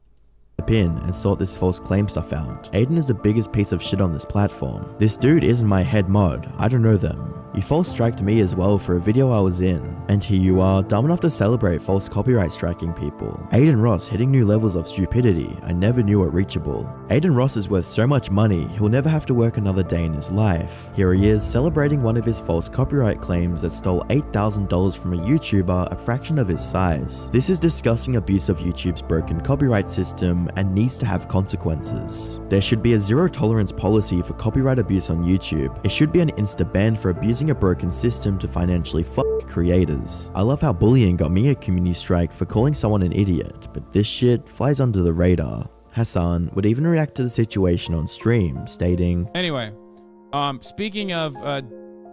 In and sort this false claim stuff out. Aiden is the biggest piece of shit on this platform. This dude isn't my head mod, I don't know them. You false striked me as well for a video I was in, and here you are, dumb enough to celebrate false copyright striking people. Aiden Ross hitting new levels of stupidity I never knew were reachable. Aiden Ross is worth so much money, he'll never have to work another day in his life. Here he is, celebrating one of his false copyright claims that stole $8,000 from a YouTuber a fraction of his size. This is discussing abuse of YouTube's broken copyright system and needs to have consequences. There should be a zero tolerance policy for copyright abuse on YouTube. It should be an insta ban for abusing a broken system to financially fuck creators. I love how bullying got me a community strike for calling someone an idiot, but this shit flies under the radar. Hassan would even react to the situation on stream, stating,
Anyway, speaking of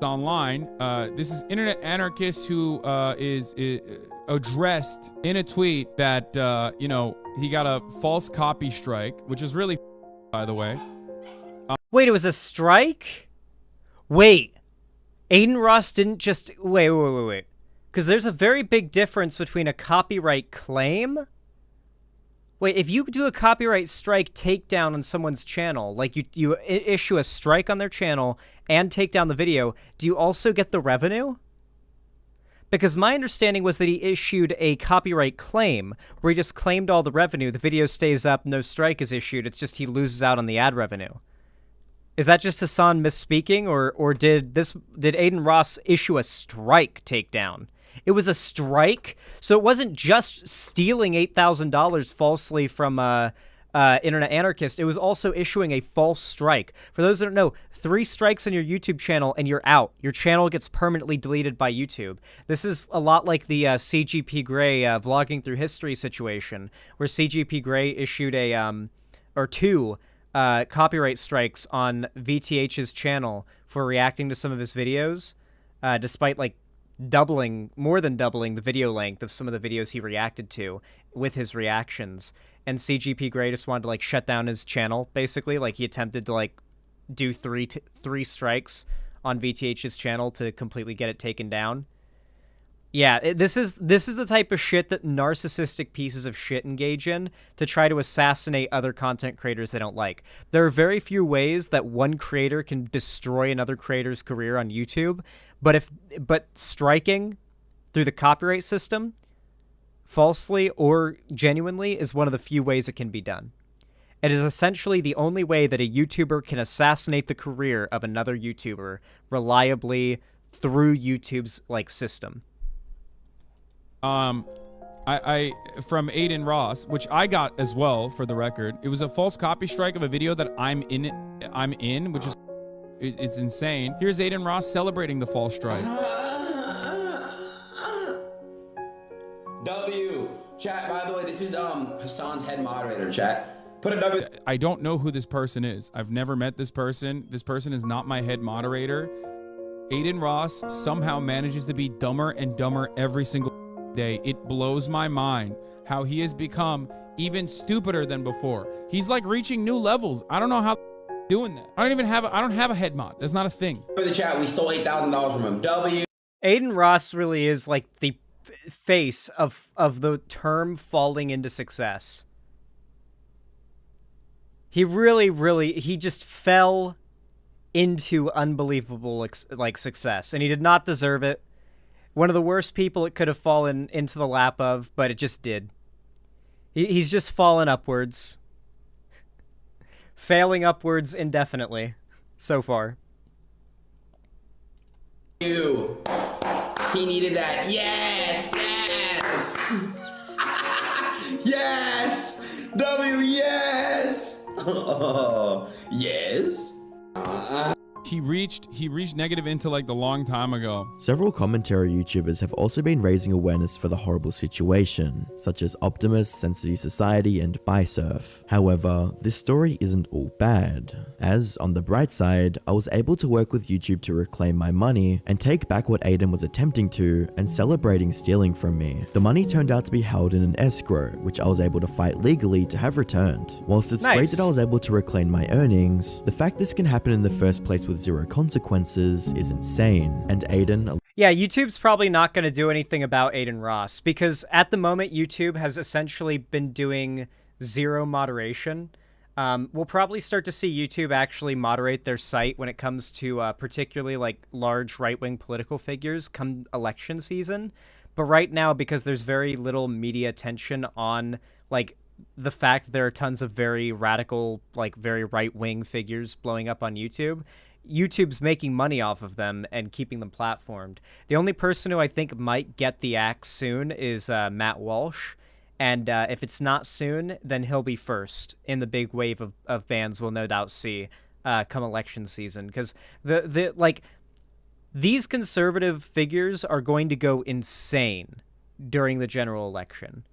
online, this is internet anarchist who is addressed in a tweet that, you know, he got a false copy strike, which is really, by the way.
Wait, it was a strike? Wait, Aiden Ross didn't just... Wait. Because there's a very big difference between a copyright claim... Wait, if you do a copyright strike takedown on someone's channel, like you issue a strike on their channel and take down the video, do you also get the revenue? Because my understanding was that he issued a copyright claim where he just claimed all the revenue, the video stays up, no strike is issued, it's just he loses out on the ad revenue. Is that just Hassan misspeaking, or did Aiden Ross issue a strike takedown? It was a strike, so it wasn't just stealing $8,000 falsely from Internet Anarchist. It was also issuing a false strike. For those that don't know, 3 strikes on your YouTube channel and you're out. Your channel gets permanently deleted by YouTube. This is a lot like the CGP Grey vlogging through history situation, where CGP Grey issued two copyright strikes on VTH's channel for reacting to some of his videos, despite like more than doubling the video length of some of the videos he reacted to with his reactions. And CGP Grey just wanted to like shut down his channel, basically. Like he attempted to like do three strikes on VTH's channel to completely get it taken down. Yeah, this is the type of shit that narcissistic pieces of shit engage in to try to assassinate other content creators they don't like. There are very few ways that one creator can destroy another creator's career on YouTube, but striking through the copyright system, falsely or genuinely, is one of the few ways it can be done. It is essentially the only way that a YouTuber can assassinate the career of another YouTuber reliably through YouTube's like system.
I from Aiden Ross, which I got as well, for the record. It was a false copy strike of a video that I'm in, which is it's insane. Here's Aiden Ross celebrating the false strike.
W. Chat, by the way, this is Hassan's head moderator, chat. Put a W.
I don't know who this person is. I've never met this person. This person is not my head moderator. Aiden Ross somehow manages to be dumber and dumber every single day. It blows my mind how he has become even stupider than before. He's like reaching new levels. I don't know how doing that. I don't have a head mod. That's not a thing.
For the chat, we stole $8,000 from him. W.
Aiden Ross really is like the face of the term falling into success. He really he just fell into unbelievable like success, and he did not deserve it. One of the worst people it could have fallen into the lap of, but it just did. He's just fallen upwards. Failing upwards indefinitely, so far.
W. He needed that. Yes, yes. Yes. W, yes. Oh, yes.
He reached negative intellect a long time ago.
Several commentary YouTubers have also been raising awareness for the horrible situation, such as Optimus, Sensitive Society, and Bisurf. However, this story isn't all bad, as, on the bright side, I was able to work with YouTube to reclaim my money and take back what Aiden was attempting to and celebrating stealing from me. The money turned out to be held in an escrow, which I was able to fight legally to have returned. Whilst it's great that I was able to reclaim my earnings, the fact this can happen in the first place with zero consequences is insane, and Aiden...
Yeah, YouTube's probably not going to do anything about Aiden Ross, because at the moment YouTube has essentially been doing zero moderation. We'll probably start to see YouTube actually moderate their site when it comes to particularly like large right-wing political figures come election season. But right now, because there's very little media attention on like the fact that there are tons of very radical, like very right-wing figures blowing up on YouTube's making money off of them and keeping them platformed. The only person who I think might get the axe soon is Matt Walsh. And if it's not soon, then he'll be first in the big wave of bans we'll no doubt see come election season. Because these conservative figures are going to go insane during the general election,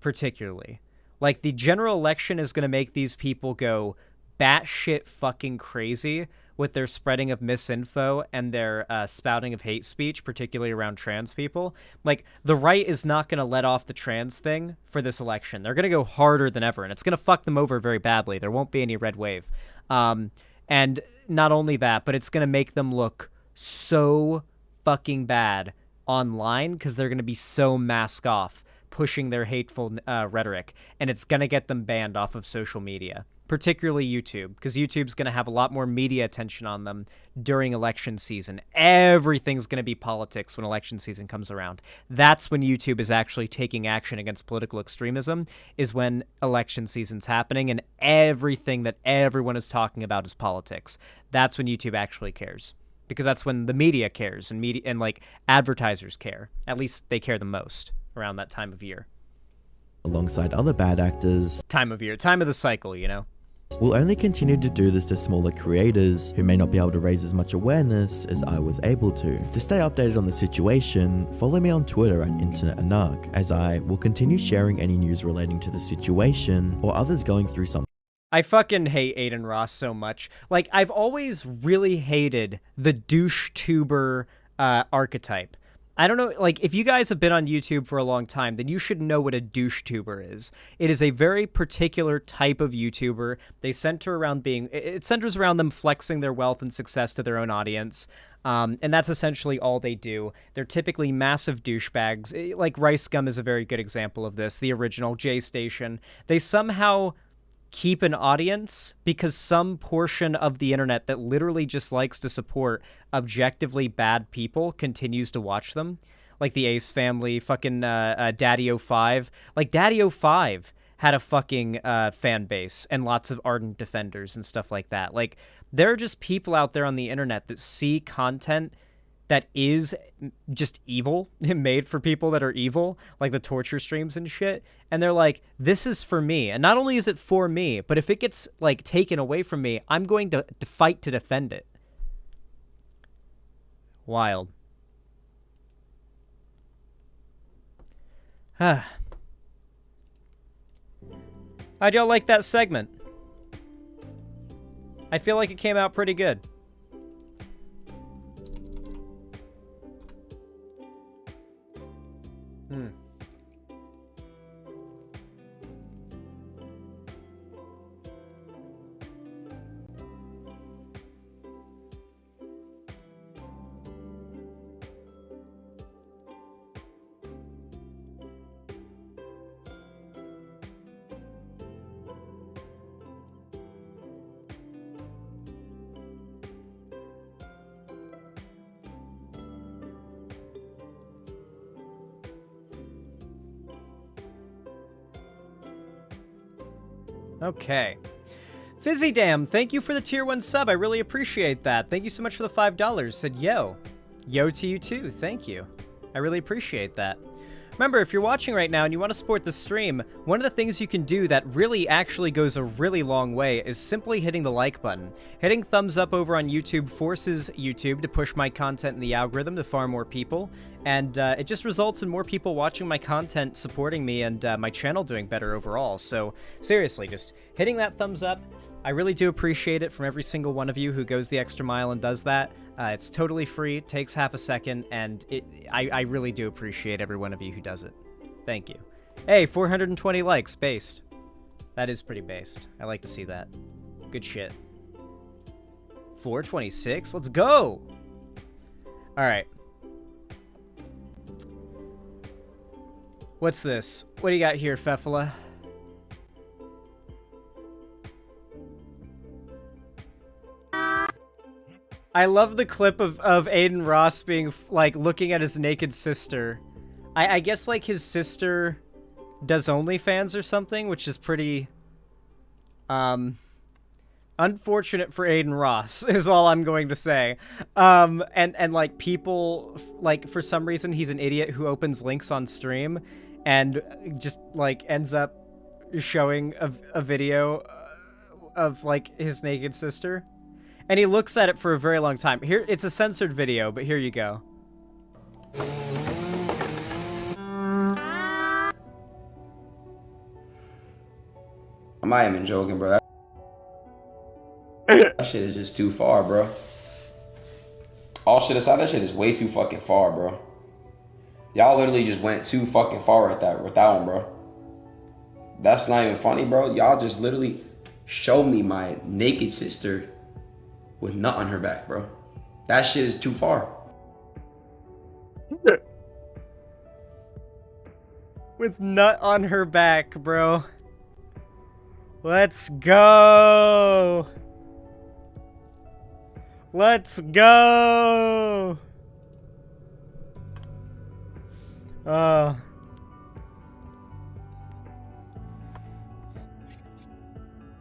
particularly. Like, the general election is going to make these people go batshit fucking crazy with their spreading of misinfo and their spouting of hate speech, particularly around trans people. Like, the right is not going to let off the trans thing for this election. They're going to go harder than ever, and it's going to fuck them over very badly. There won't be any red wave. And not only that, but it's going to make them look so fucking bad online because they're going to be so mask off, pushing their hateful rhetoric, and it's going to get them banned off of social media. Particularly YouTube, because YouTube's going to have a lot more media attention on them during election season. Everything's going to be politics when election season comes around. That's when YouTube is actually taking action against political extremism, is when election season's happening and everything that everyone is talking about is politics. That's when YouTube actually cares, because that's when the media cares and like advertisers care. At least they care the most around that time of year.
Alongside other bad actors.
Time of year, time of the cycle, you know.
We'll only continue to do this to smaller creators who may not be able to raise as much awareness as I was able to. To stay updated on the situation, follow me on Twitter at InternetAnarch, as I will continue sharing any news relating to the situation or others going through something.
I fucking hate Aiden Ross so much. Like, I've always really hated the douche tuber archetype. I don't know, like, if you guys have been on YouTube for a long time, then you should know what a douche tuber is. It is a very particular type of YouTuber. It centers around them flexing their wealth and success to their own audience. And that's essentially all they do. They're typically massive douchebags. Like, Rice Gum is a very good example of this, the original J Station. They somehow keep an audience because some portion of the internet that literally just likes to support objectively bad people continues to watch them. Like the Ace family, fucking Daddy05. Like, Daddy05 had a fucking fan base and lots of ardent defenders and stuff like that. Like, there are just people out there on the internet that see content that is just evil, made for people that are evil, like the torture streams and shit, and they're like, this is for me. And not only is it for me, but if it gets, like, taken away from me, I'm going to fight to defend it. Wild. How'd y'all like that segment? I feel like it came out pretty good. Okay. Fizzy Dam, thank you for the tier 1 sub. I really appreciate that. Thank you so much for the $5. Said, yo, Yo to you too, thank you. I really appreciate that. Remember, if you're watching right now and you want to support the stream, one of the things you can do that really actually goes a really long way is simply hitting the like button. Hitting thumbs up over on YouTube forces YouTube to push my content in the algorithm to far more people, and it just results in more people watching my content, supporting me, and my channel doing better overall. So seriously, just hitting that thumbs up, I really do appreciate it from every single one of you who goes the extra mile and does that. It's totally free, takes half a second, and I really do appreciate every one of you who does it. Thank you. Hey, 420 likes, based. That is pretty based. I like to see that. Good shit. 426? Let's go! Alright. What's this? What do you got here, Fefala? I love the clip of Aiden Ross being, like, looking at his naked sister. I guess, like, his sister does OnlyFans or something, which is pretty, unfortunate for Aiden Ross, is all I'm going to say. And like, people, like, for some reason, he's an idiot who opens links on stream and just, like, ends up showing a video of, like, his naked sister. And he looks at it for a very long time. Here, it's a censored video, but here you go.
I'm not even joking, bro. That shit is just too far, bro. All shit aside, that shit is way too fucking far, bro. Y'all literally just went too fucking far with that one, bro. That's not even funny, bro. Y'all just literally showed me my naked sister with nut on her back, bro. That shit is too far.
With nut on her back, bro. Let's go. Let's go. Oh.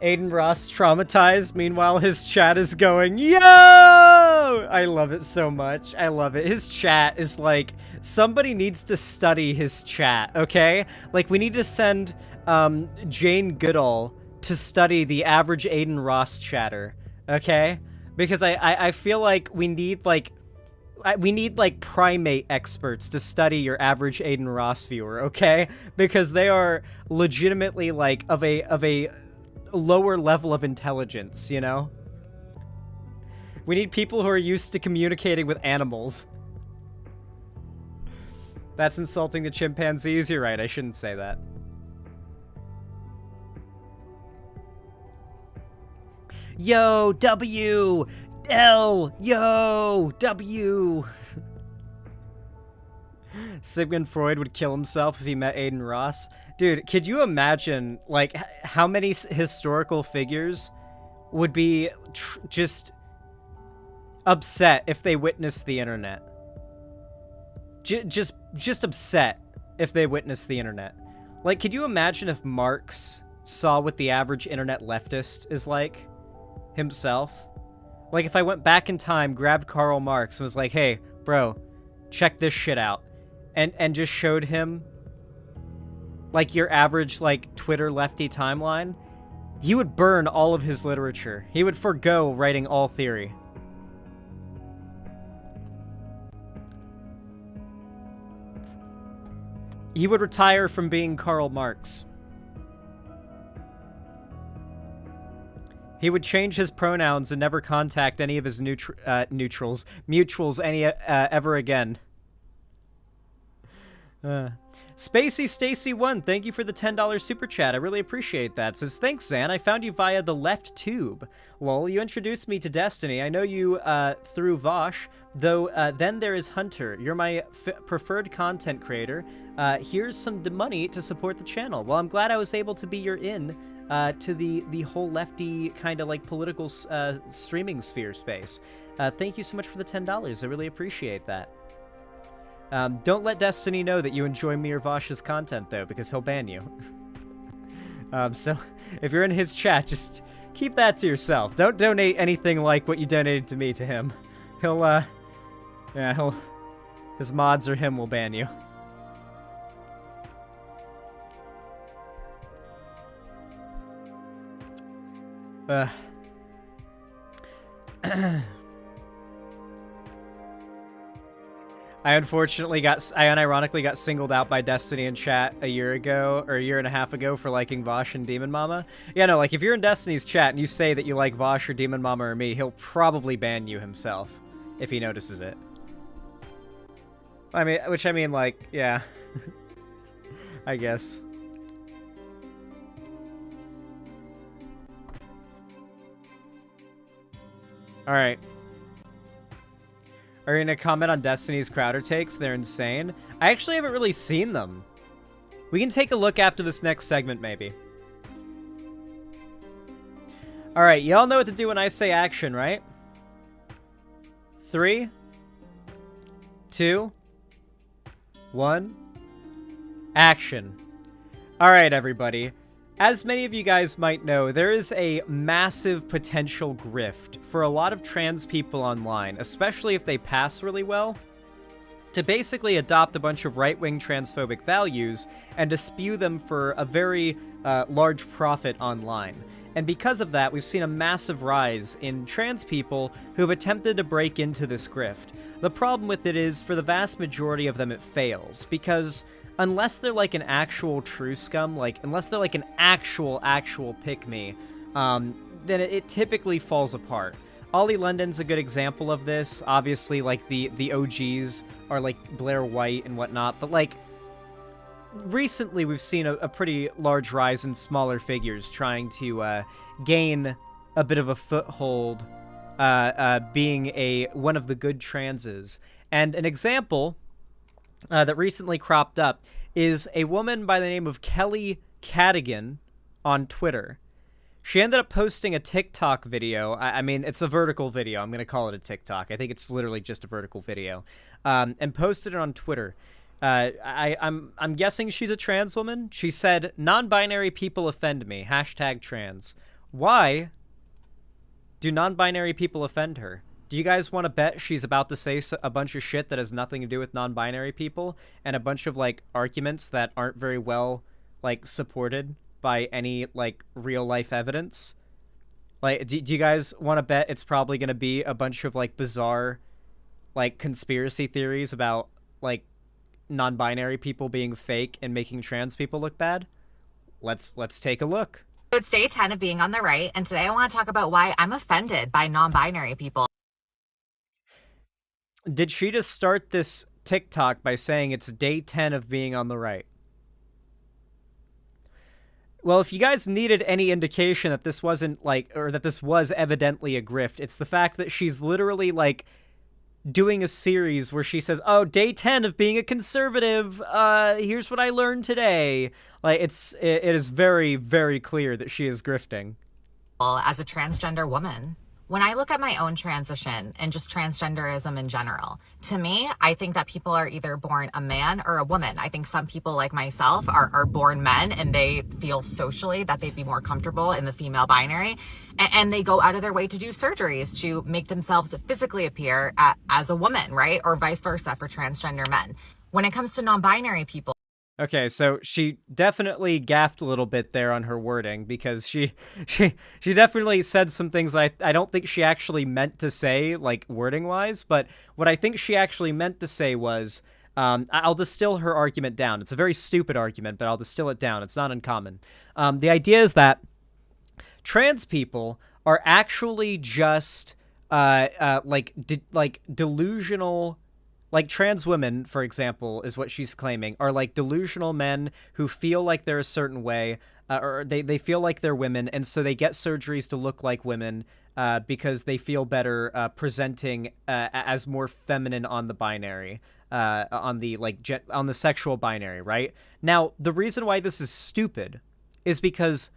Aiden Ross traumatized. Meanwhile, his chat is going, yo! I love it so much. I love it. His chat is like, somebody needs to study his chat, okay? Like, we need to send Jane Goodall to study the average Aiden Ross chatter, okay? Because I feel like we need primate experts to study your average Aiden Ross viewer, okay? Because they are legitimately like of a lower level of intelligence, you know? We need people who are used to communicating with animals. That's insulting the chimpanzees. You're right, I shouldn't say that. Yo, W! L! Yo! W! Sigmund Freud would kill himself if he met Aiden Ross. Dude, could you imagine, like, how many historical figures would be just upset if they witnessed the internet? Just upset if they witnessed the internet. Like, could you imagine if Marx saw what the average internet leftist is like himself? Like, if I went back in time, grabbed Karl Marx and was like, hey, bro, check this shit out. And just showed him, like, your average, like, Twitter lefty timeline, he would burn all of his literature. He would forgo writing all theory. He would retire from being Karl Marx. He would change his pronouns and never contact any of his mutuals ever again. Spacey Stacy 1, thank you for the $10 super chat. I really appreciate that. Says, thanks, Zan. I found you via the left tube. Lol, you introduced me to Destiny. I know you through Vosh, though then there is Hunter. You're my preferred content creator. Here's some money to support the channel. Well, I'm glad I was able to be your in to the whole lefty kind of like political streaming sphere space. Thank you so much for the $10. I really appreciate that. Don't let Destiny know that you enjoy me or Vosh's content, though, because he'll ban you. So, if you're in his chat, just keep that to yourself. Don't donate anything like what you donated to me to him. He'll Yeah, his mods or him will ban you. I unironically got singled out by Destiny in chat a year ago, or a year and a half ago, for liking Vosh and Demon Mama. Yeah, no, like, if you're in Destiny's chat and you say that you like Vosh or Demon Mama or me, he'll probably ban you himself, if he notices it. I mean, like, yeah. I guess. Alright. Are you gonna comment on Destiny's Crowder takes? They're insane. I actually haven't really seen them. We can take a look after this next segment, maybe. Alright, y'all know what to do when I say action, right? 3, 2, 1, action. Alright, everybody. As many of you guys might know, there is a massive potential grift for a lot of trans people online, especially if they pass really well, to basically adopt a bunch of right-wing transphobic values and to spew them for a very large profit online. And because of that, we've seen a massive rise in trans people who have attempted to break into this grift. The problem with it is, for the vast majority of them, it fails, because unless they're like an actual true scum, like, unless they're like an actual pick-me, then it typically falls apart. Ollie London's a good example of this. Obviously, like, the OGs are, like, Blair White and whatnot, but, like, recently we've seen a pretty large rise in smaller figures trying to gain a bit of a foothold, being one of the good transes. And an example that recently cropped up is a woman by the name of Kelly Cadigan on Twitter. She ended up posting a TikTok video. I mean, it's a vertical video. I'm going to call it a TikTok. I think it's literally just a vertical video. And posted it on Twitter. I'm guessing she's a trans woman. She said, "Non-binary people offend me. #trans." Why do non-binary people offend her? Do you guys want to bet she's about to say a bunch of shit that has nothing to do with non-binary people and a bunch of, like, arguments that aren't very well, like, supported by any, like, real-life evidence? Like, do you guys want to bet it's probably going to be a bunch of, like, bizarre, like, conspiracy theories about, like, non-binary people being fake and making trans people look bad? Let's take a look.
It's day 10 of being on the right, and today I want to talk about why I'm offended by non-binary people.
Did she just start this TikTok by saying it's day 10 of being on the right? Well, if you guys needed any indication that this wasn't, like, or that this was evidently a grift, it's the fact that she's literally, like, doing a series where she says, "Oh, day 10 of being a conservative, here's what I learned today." Like, it is very, very clear that she is grifting.
As a transgender woman, when I look at my own transition and just transgenderism in general, to me, I think that people are either born a man or a woman. I think some people like myself are born men and they feel socially that they'd be more comfortable in the female binary. And they go out of their way to do surgeries to make themselves physically appear as a woman, right? Or vice versa for transgender men. When it comes to non-binary people,
okay, so she definitely gaffed a little bit there on her wording, because she definitely said some things that I don't think she actually meant to say, like, wording-wise, but what I think she actually meant to say was, I'll distill her argument down. It's a very stupid argument, but I'll distill it down. It's not uncommon. The idea is that trans people are actually just, delusional. Like, trans women, for example, is what she's claiming, are like delusional men who feel like they're a certain way, or they feel like they're women, and so they get surgeries to look like women because they feel better presenting as more feminine on the binary, on the sexual binary, right? Now, the reason why this is stupid is because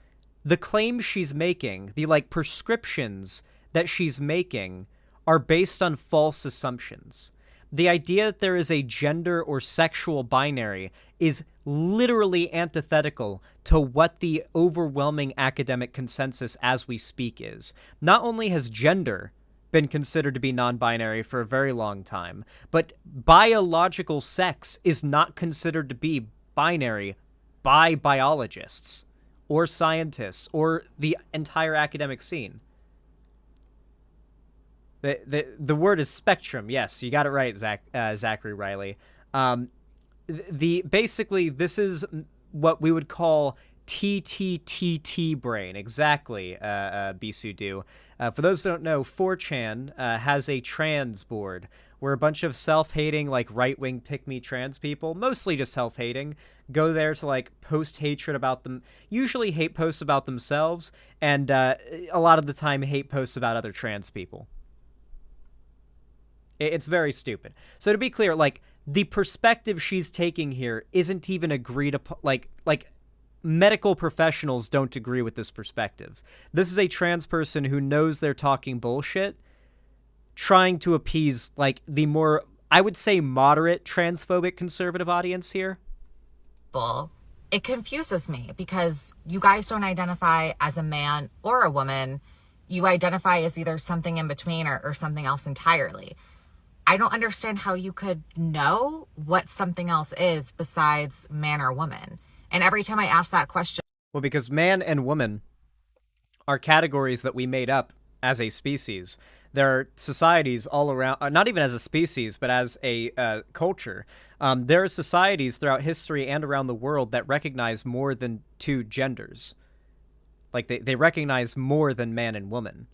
the claims she's making, the, like, prescriptions that she's making, are based on false assumptions. The idea that there is a gender or sexual binary is literally antithetical to what the overwhelming academic consensus as we speak is. Not only has gender been considered to be non-binary for a very long time, but biological sex is not considered to be binary by biologists or scientists or the entire academic scene. The word is spectrum. Yes, you got it right, Zachary Riley. Basically, this is what we would call TTTT brain. Exactly, Bisudu. For those who don't know, 4chan has a trans board where a bunch of self-hating, like, right-wing pick-me trans people, mostly just self-hating, go there to, like, post hatred about them, usually hate posts about themselves, and a lot of the time hate posts about other trans people. It's very stupid. So to be clear, like, the perspective she's taking here isn't even agreed upon, like medical professionals don't agree with this perspective. This is a trans person who knows they're talking bullshit, trying to appease, like, the more, I would say, moderate transphobic conservative audience here.
It confuses me because you guys don't identify as a man or a woman. You identify as either something in between or something else entirely. I don't understand how you could know what something else is besides man or woman. And every time I ask that question...
Well, because man and woman are categories that we made up as a species. There are societies all around, not even as a species, but as a culture. There are societies throughout history and around the world that recognize more than two genders. Like, they recognize more than man and woman.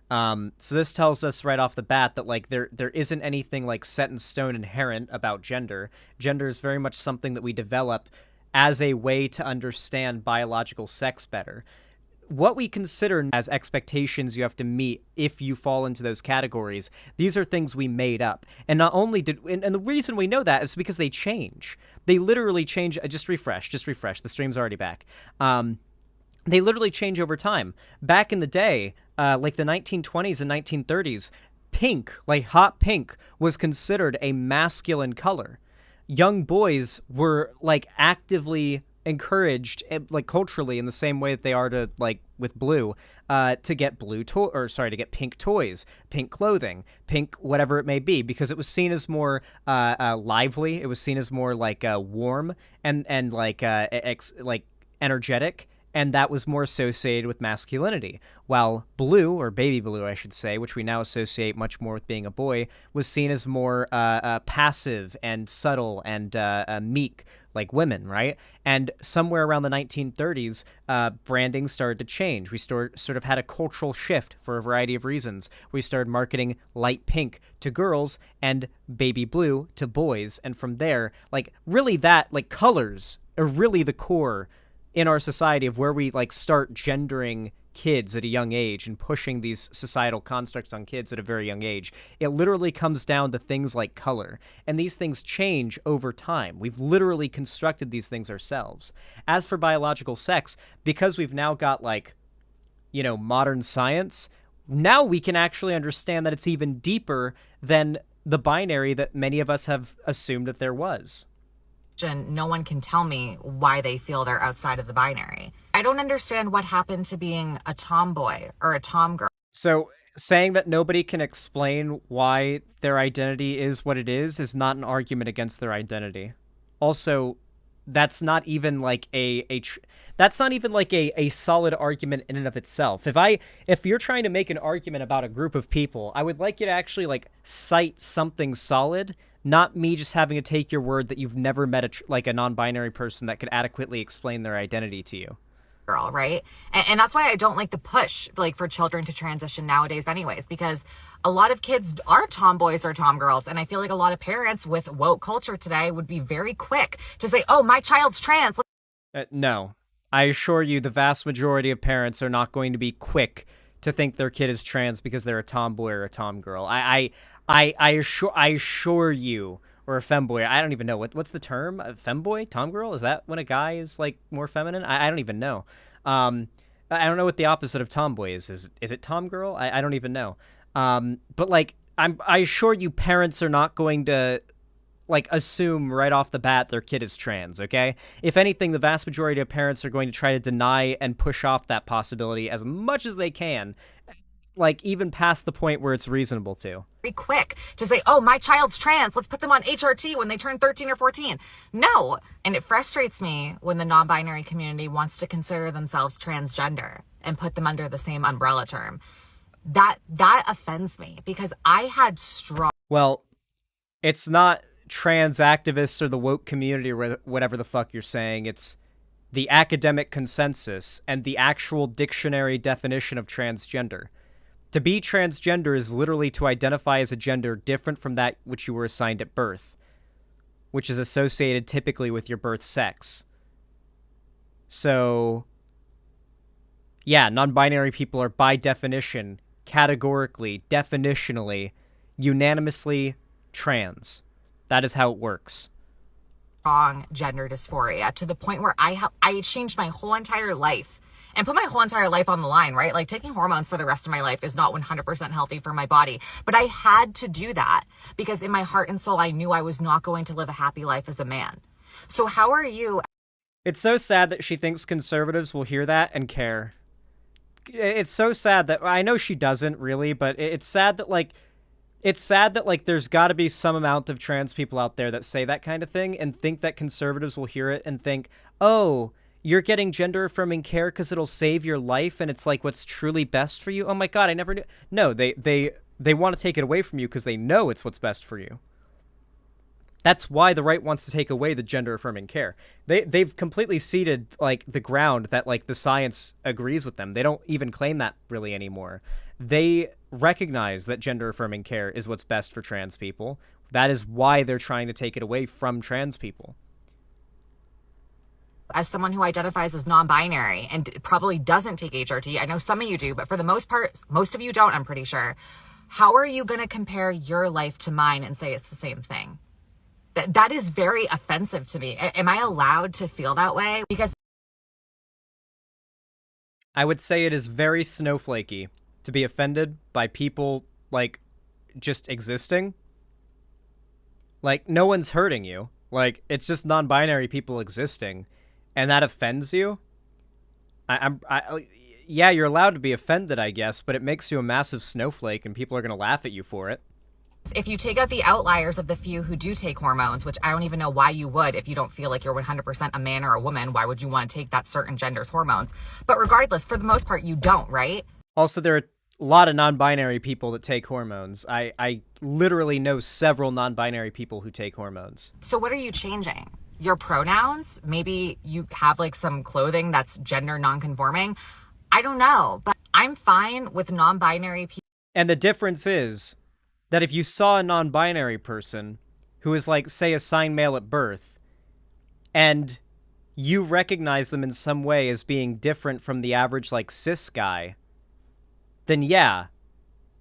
So this tells us right off the bat that, like, there isn't anything, like, set in stone inherent about gender. Gender is very much something that we developed as a way to understand biological sex better. What we consider as expectations you have to meet if you fall into those categories, these are things we made up. And not only did, and the reason we know that is because they change. They literally change. Just refresh. The stream's already back. They literally change over time. Back in the day, like the 1920s and 1930s, pink, like hot pink, was considered a masculine color. Young boys were, like, actively encouraged, like, culturally, in the same way that they are to, like, with blue, to get to get pink toys, pink clothing, pink whatever it may be, because it was seen as more lively. It was seen as more, like, warm and like energetic. And that was more associated with masculinity, while blue, or baby blue, I should say, which we now associate much more with being a boy, was seen as more passive and subtle and meek, like women, right? And somewhere around the 1930s, branding started to change. We sort of had a cultural shift for a variety of reasons. We started marketing light pink to girls and baby blue to boys, and from there, like, really that, like, colors are really the core in our society of where we, like, start gendering kids at a young age and pushing these societal constructs on kids at a very young age. It literally comes down to things like color, and these things change over time. We've literally constructed these things ourselves. As for biological sex, because we've now got, like, you know, modern science, now we can actually understand that it's even deeper than the binary that many of us have assumed that there was.
No one can tell me why they feel they're outside of the binary. I don't understand what happened to being a tomboy or a tomgirl.
So saying that nobody can explain why their identity is what it is not an argument against their identity. Also, that's not even like a solid argument in and of itself. If you're trying to make an argument about a group of people, I would like you to actually, like, cite something solid, not me just having to take your word that you've never met a non-binary person that could adequately explain their identity to you.
Girl, right? And that's why I don't like the push, like, for children to transition nowadays anyways, because a lot of kids are tomboys or tomgirls, and I feel like a lot of parents with woke culture today would be very quick to say, oh, my child's trans.
No. I assure you the vast majority of parents are not going to be quick to think their kid is trans because they're a tomboy or a tomgirl. I assure you, or a femboy. I don't even know what's the term. A femboy, tomgirl. Is that when a guy is, like, more feminine? I don't even know. I don't know what the opposite of tomboy is. Is it tomgirl? I don't even know. But, like, I assure you, parents are not going to, like, assume right off the bat their kid is trans. Okay. If anything, the vast majority of parents are going to try to deny and push off that possibility as much as they can. like, even past the point where it's reasonable to.
Very quick to say, oh, my child's trans, let's put them on HRT when they turn 13 or 14. No. And it frustrates me when the non-binary community wants to consider themselves transgender and put them under the same umbrella term. That offends me because I had strong...
Well, it's not trans activists or the woke community or whatever the fuck you're saying. It's the academic consensus and the actual dictionary definition of transgender. To be transgender is literally to identify as a gender different from that which you were assigned at birth, which is associated typically with your birth sex. So, yeah, non-binary people are by definition, categorically, definitionally, unanimously trans. That is how it works.
Strong gender dysphoria to the point where I changed my whole entire life and put my whole entire life on the line, right? Like, taking hormones for the rest of my life is not 100% healthy for my body, but I had to do that because in my heart and soul, I knew I was not going to live a happy life as a man. So how are you?
It's so sad that she thinks conservatives will hear that and care. It's so sad that, I know she doesn't really, but it's sad that, like, there's got to be some amount of trans people out there that say that kind of thing and think that conservatives will hear it and think, oh, you're getting gender affirming care because it'll save your life and it's like what's truly best for you. Oh my God, I never knew. No, they want to take it away from you because they know it's what's best for you. That's why the right wants to take away the gender affirming care. They've completely ceded like the ground that like the science agrees with them. They don't even claim that really anymore. They recognize that gender affirming care is what's best for trans people. That is why they're trying to take it away from trans people.
As someone who identifies as non-binary and probably doesn't take HRT, I know some of you do, but for the most part, most of you don't, I'm pretty sure. How are you going to compare your life to mine and say it's the same thing? That is very offensive to me. Am I allowed to feel that way? Because
I would say it is very snowflakey to be offended by people, like, just existing. Like, no one's hurting you. Like, it's just non-binary people existing. And that offends you? Yeah, you're allowed to be offended, I guess, but it makes you a massive snowflake and people are going to laugh at you for it.
if you take out the outliers of the few who do take hormones, which I don't even know why you would if you don't feel like you're 100% a man or a woman, why would you want to take that certain gender's hormones? But regardless, for the most part, you don't, right?
Also, there are a lot of non-binary people that take hormones. I literally know several non-binary people who take hormones.
So what are you changing? Your pronouns? Maybe you have like some clothing that's gender non-conforming? I don't know, but I'm fine with non-binary people.
And the difference is that if you saw a non-binary person who is like, say, assigned male at birth, and you recognize them in some way as being different from the average like cis guy, then yeah,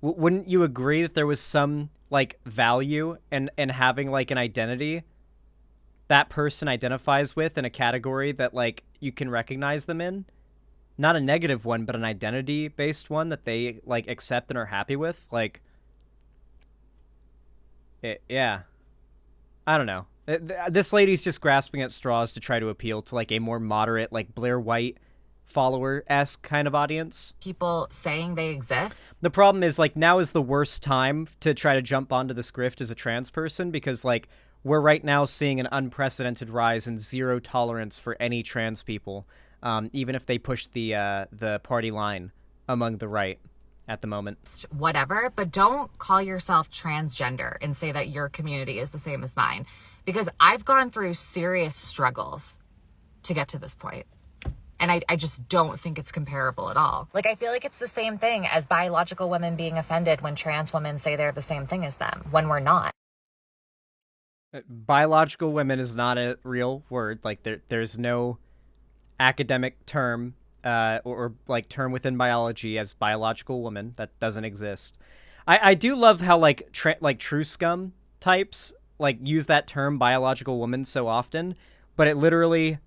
wouldn't you agree that there was some like value in having like an identity that person identifies with in a category that like you can recognize them in? Not a negative one, but an identity-based one that they like accept and are happy with. Like, yeah, I don't know. This lady's just grasping at straws to try to appeal to like a more moderate, like Blair White follower-esque kind of audience.
People saying they exist.
The problem is like now is the worst time to try to jump onto this grift as a trans person, because like we're right now seeing an unprecedented rise in zero tolerance for any trans people. Even if they push the party line among the right at the moment.
Whatever, but don't call yourself transgender and say that your community is the same as mine, because I've gone through serious struggles to get to this point. And I just don't think it's comparable at all. Like, I feel like it's the same thing as biological women being offended when trans women say they're the same thing as them, when we're not.
Biological women is not a real word. Like, there's no academic term or like term within biology as biological woman. That doesn't exist. I do love how like true scum types like use that term biological woman so often, but it literally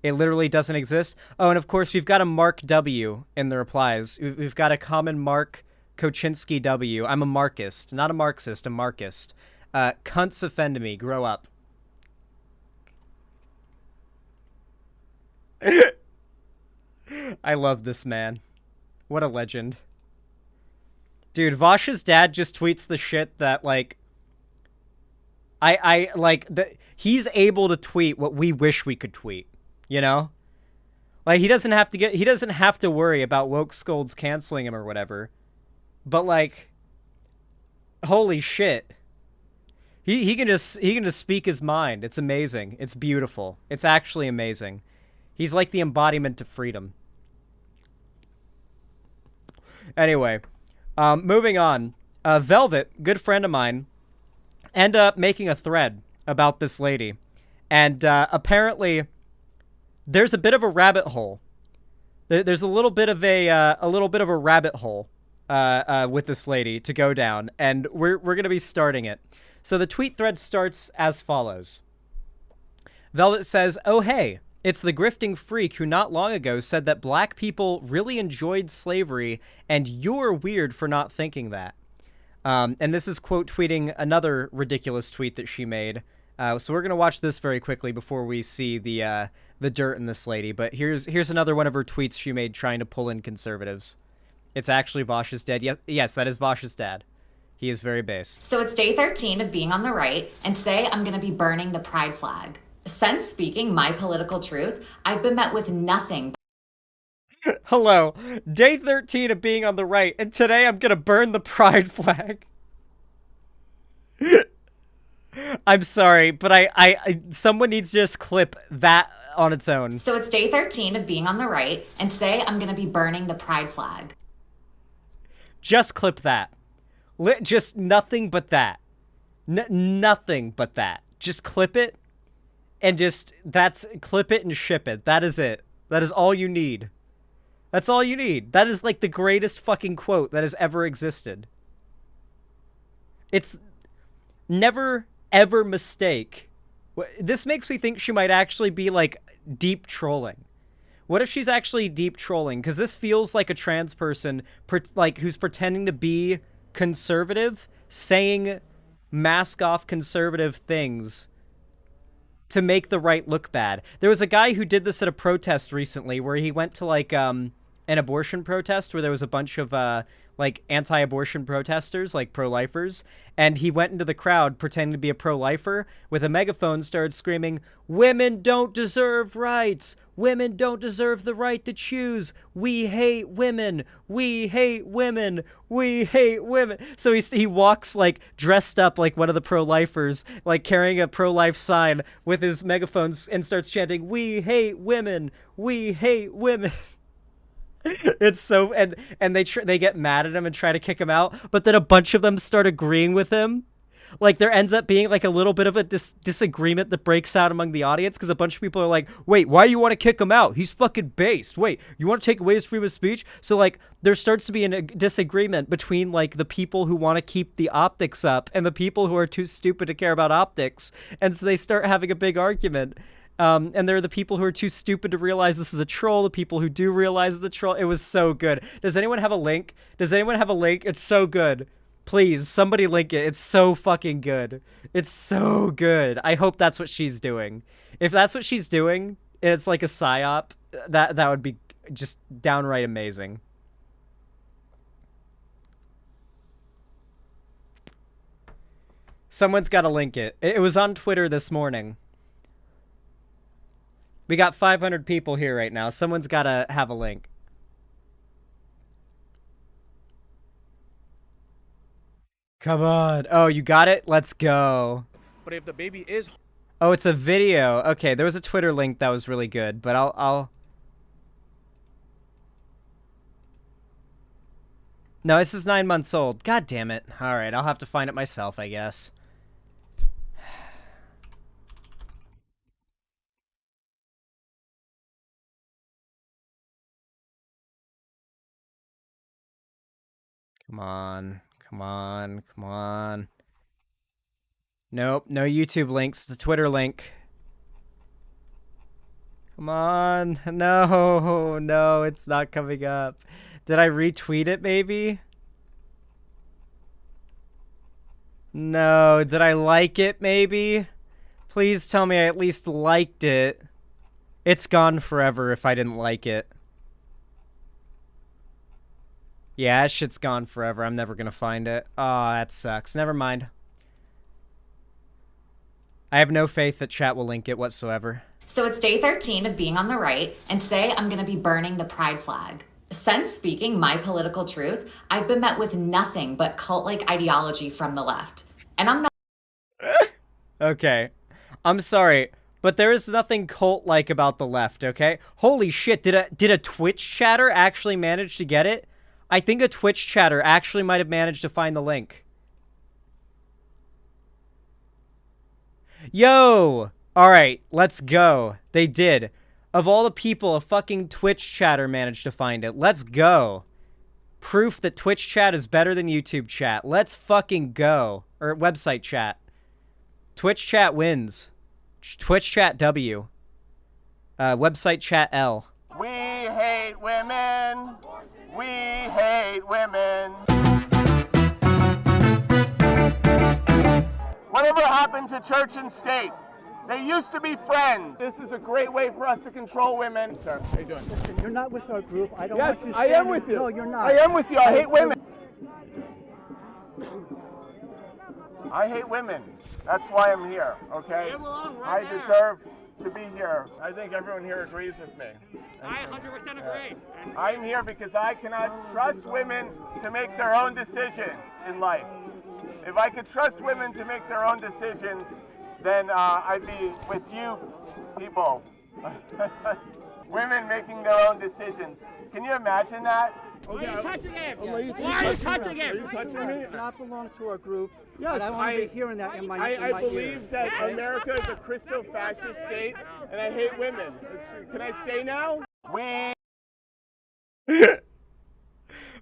doesn't exist. Oh, and of course we've got a Mark W in the replies. We've got a common Mark Kochinsky W. I'm a Marxist, not a Marxist, a Marxist. Cunts offend me. Grow up. I love this man. What a legend. Dude, Vash's dad just tweets the shit that, like, I like, he's able to tweet what we wish we could tweet, you know? Like, he doesn't have to worry about woke scolds canceling him or whatever. But, like, holy shit. He can just speak his mind. It's amazing. It's beautiful. It's actually amazing. He's like the embodiment of freedom. Anyway, moving on. Velvet, good friend of mine, ended up making a thread about this lady. And apparently there's a bit of a rabbit hole. There's a little bit of a rabbit hole with this lady to go down, and we're going to be starting it. So the tweet thread starts as follows. Velvet says, "Oh hey, it's the grifting freak who not long ago said that black people really enjoyed slavery, and you're weird for not thinking that." And this is quote tweeting another ridiculous tweet that she made. So we're gonna watch this very quickly before we see the dirt in this lady. But here's another one of her tweets she made trying to pull in conservatives. It's actually Vash's dad. Yes, that is Vash's dad. He is very based.
So it's day 13 of being on the right, and today I'm going to be burning the pride flag. Since speaking my political truth, I've been met with nothing.
Hello, day 13 of being on the right, and today I'm going to burn the pride flag. I'm sorry, but I someone needs to just clip that on its own.
So it's day 13 of being on the right, and today I'm going to be burning the pride flag.
Just clip that. Just nothing but that. Nothing but that. Just clip it, and clip it and ship it. That is it. That is all you need. That's all you need. That is like the greatest fucking quote that has ever existed. It's never, ever mistake. This makes me think she might actually be like deep trolling. What if she's actually deep trolling? Because this feels like a trans person who's pretending to be conservative, saying mask off conservative things to make the right look bad. There was a guy who did this at a protest recently where he went to like an abortion protest where there was a bunch of like anti-abortion protesters, like pro-lifers, and he went into the crowd pretending to be a pro-lifer with a megaphone, started screaming, "Women don't deserve rights. Women don't deserve the right to choose. We hate women. We hate women. We hate women." So he walks like dressed up like one of the pro-lifers, like carrying a pro-life sign with his megaphones and starts chanting, "We hate women. We hate women." It's so, and they get mad at him and try to kick him out, but then a bunch of them start agreeing with him. Like there ends up being like a little bit of a disagreement that breaks out among the audience because a bunch of people are like, "Wait, why do you want to kick him out? He's fucking based. Wait, you want to take away his freedom of speech?" So like there starts to be a disagreement between like the people who want to keep the optics up and the people who are too stupid to care about optics, and so they start having a big argument. And there are the people who are too stupid to realize this is a troll, the people who do realize it's a troll. It was so good. Does anyone have a link? Does anyone have a link? It's so good. Please, somebody link it. It's so fucking good. It's so good. I hope that's what she's doing. If that's what she's doing, and it's like a psyop, that would be just downright amazing. Someone's got to link it. It was on Twitter this morning. We got 500 people here right now. Someone's got to have a link. Come on. Oh, you got it? Let's go.
But if the baby is...
Oh, it's a video. Okay, there was a Twitter link that was really good, but I'll... No, this is 9 months old. God damn it. All right, I'll have to find it myself, I guess. Come on, come on, come on. Nope, no YouTube links. The Twitter link. Come on. No, it's not coming up. Did I retweet it, maybe? No, did I like it, maybe? Please tell me I at least liked it. It's gone forever if I didn't like it. Yeah, that shit's gone forever. I'm never gonna find it. Oh, that sucks. Never mind. I have no faith that chat will link it whatsoever.
So it's day 13 of being on the right, and today I'm gonna be burning the pride flag. Since speaking my political truth, I've been met with nothing but cult-like ideology from the left. And I'm not—
Okay. I'm sorry, but there is nothing cult-like about the left, okay? Holy shit, did a Twitch chatter actually manage to get it? I think a Twitch chatter actually might have managed to find the link. Yo! Alright, let's go. They did. Of all the people, a fucking Twitch chatter managed to find it. Let's go. Proof that Twitch chat is better than YouTube chat. Let's fucking go. Or website chat. Twitch chat wins. Twitch chat W. Website chat L.
We hate women. We hate women. Whatever happened to church and state? They used to be friends. This is a great way for us to control women. Sir, how you doing?
Listen, you're not with our group. I don't
Yes,
want you
I am
standing-
with you.
No, you're not.
I am with you. I hate women. I hate women. That's why I'm here, okay? I deserve to be here. I think everyone here agrees with me.
I 100% agree.
I'm here because I cannot trust women to make their own decisions in life. If I could trust women to make their own decisions, then I'd be with you people. Women making their own decisions. Can you imagine that?
Why are you touching him?
Why are you
touching him?
Are you touching me?
Do not belong to our group.
Yes,
but I want to be hearing that in my ear.
I believe that America is a crystal fascist state, and I hate women. Can I stay now?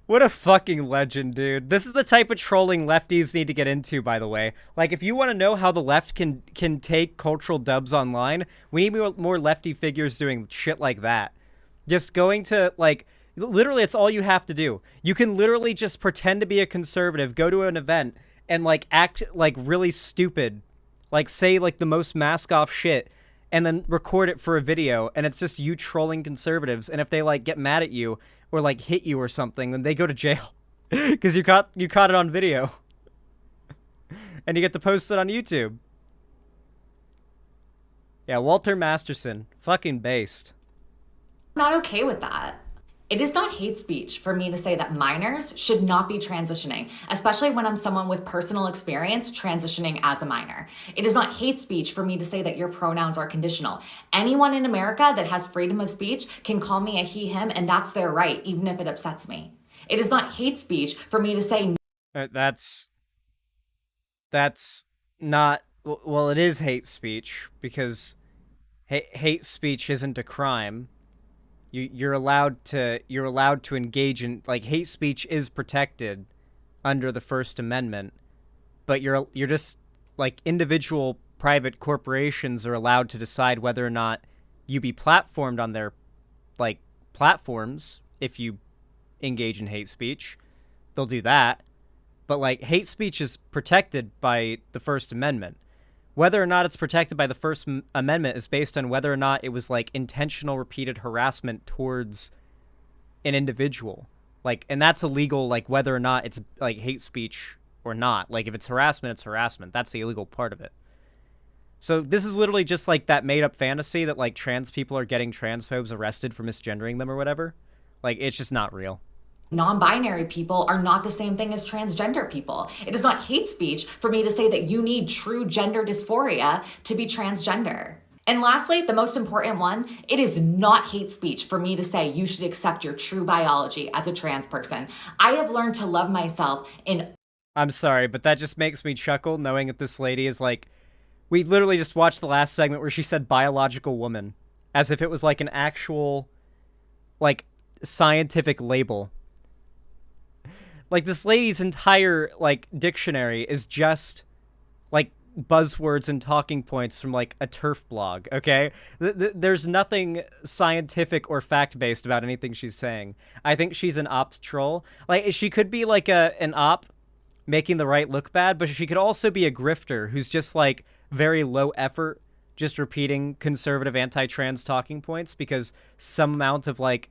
What a fucking legend, dude. This is the type of trolling lefties need to get into, by the way. Like, if you want to know how the left can take cultural dubs online, we need more lefty figures doing shit like that. Just going to, like, literally, it's all you have to do. You can literally just pretend to be a conservative, go to an event, and, like, act, like, really stupid. Like, say, like, the most mask-off shit, and then record it for a video, and it's just you trolling conservatives, and if they, like, get mad at you, or, like, hit you or something, then they go to jail. Because you caught it on video. And you get to post it on YouTube. Yeah, Walter Masterson. Fucking based.
I'm not okay with that. It is not hate speech for me to say that minors should not be transitioning, especially when I'm someone with personal experience transitioning as a minor. It is not hate speech for me to say that your pronouns are conditional. Anyone in America that has freedom of speech can call me a he, him, and that's their right, even if it upsets me. It is not hate speech for me to say—
That's not... Well, it is hate speech, because hate speech isn't a crime. You're allowed to engage in, like, hate speech is protected under the First Amendment, but you're just, like, individual private corporations are allowed to decide whether or not you be platformed on their, like, platforms. If you engage in hate speech, they'll do that, but, like, hate speech is protected by the First Amendment. Whether or not it's protected by the First Amendment is based on whether or not it was, like, intentional repeated harassment towards an individual. Like, and that's illegal, like, whether or not it's, like, hate speech or not. Like, if it's harassment, it's harassment. That's the illegal part of it. So this is literally just, like, that made-up fantasy that, like, trans people are getting transphobes arrested for misgendering them or whatever. Like, it's just not real.
Non-binary people are not the same thing as transgender people. It is not hate speech for me to say that you need true gender dysphoria to be transgender. And lastly, the most important one, it is not hate speech for me to say you should accept your true biology as a trans person. I have learned to love myself in—
I'm sorry, but that just makes me chuckle knowing that this lady is like... We literally just watched the last segment where she said biological woman, as if it was like an actual, like, scientific label. Like, this lady's entire, like, dictionary is just, like, buzzwords and talking points from, like, a TERF blog, okay? There's nothing scientific or fact-based about anything she's saying. I think she's an opt troll. Like, she could be, like, an op making the right look bad, but she could also be a grifter who's just, like, very low effort, just repeating conservative anti-trans talking points because some amount of, like,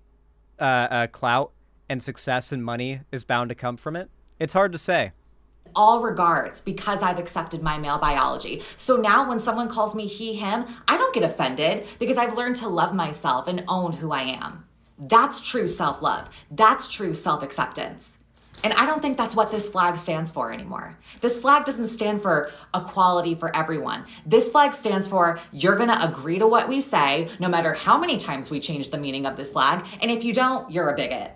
clout and success and money is bound to come from it? It's hard to say.
All regards, because I've accepted my male biology. So now when someone calls me he, him, I don't get offended because I've learned to love myself and own who I am. That's true self-love. That's true self-acceptance. And I don't think that's what this flag stands for anymore. This flag doesn't stand for equality for everyone. This flag stands for you're gonna agree to what we say, no matter how many times we change the meaning of this flag. And if you don't, you're a bigot.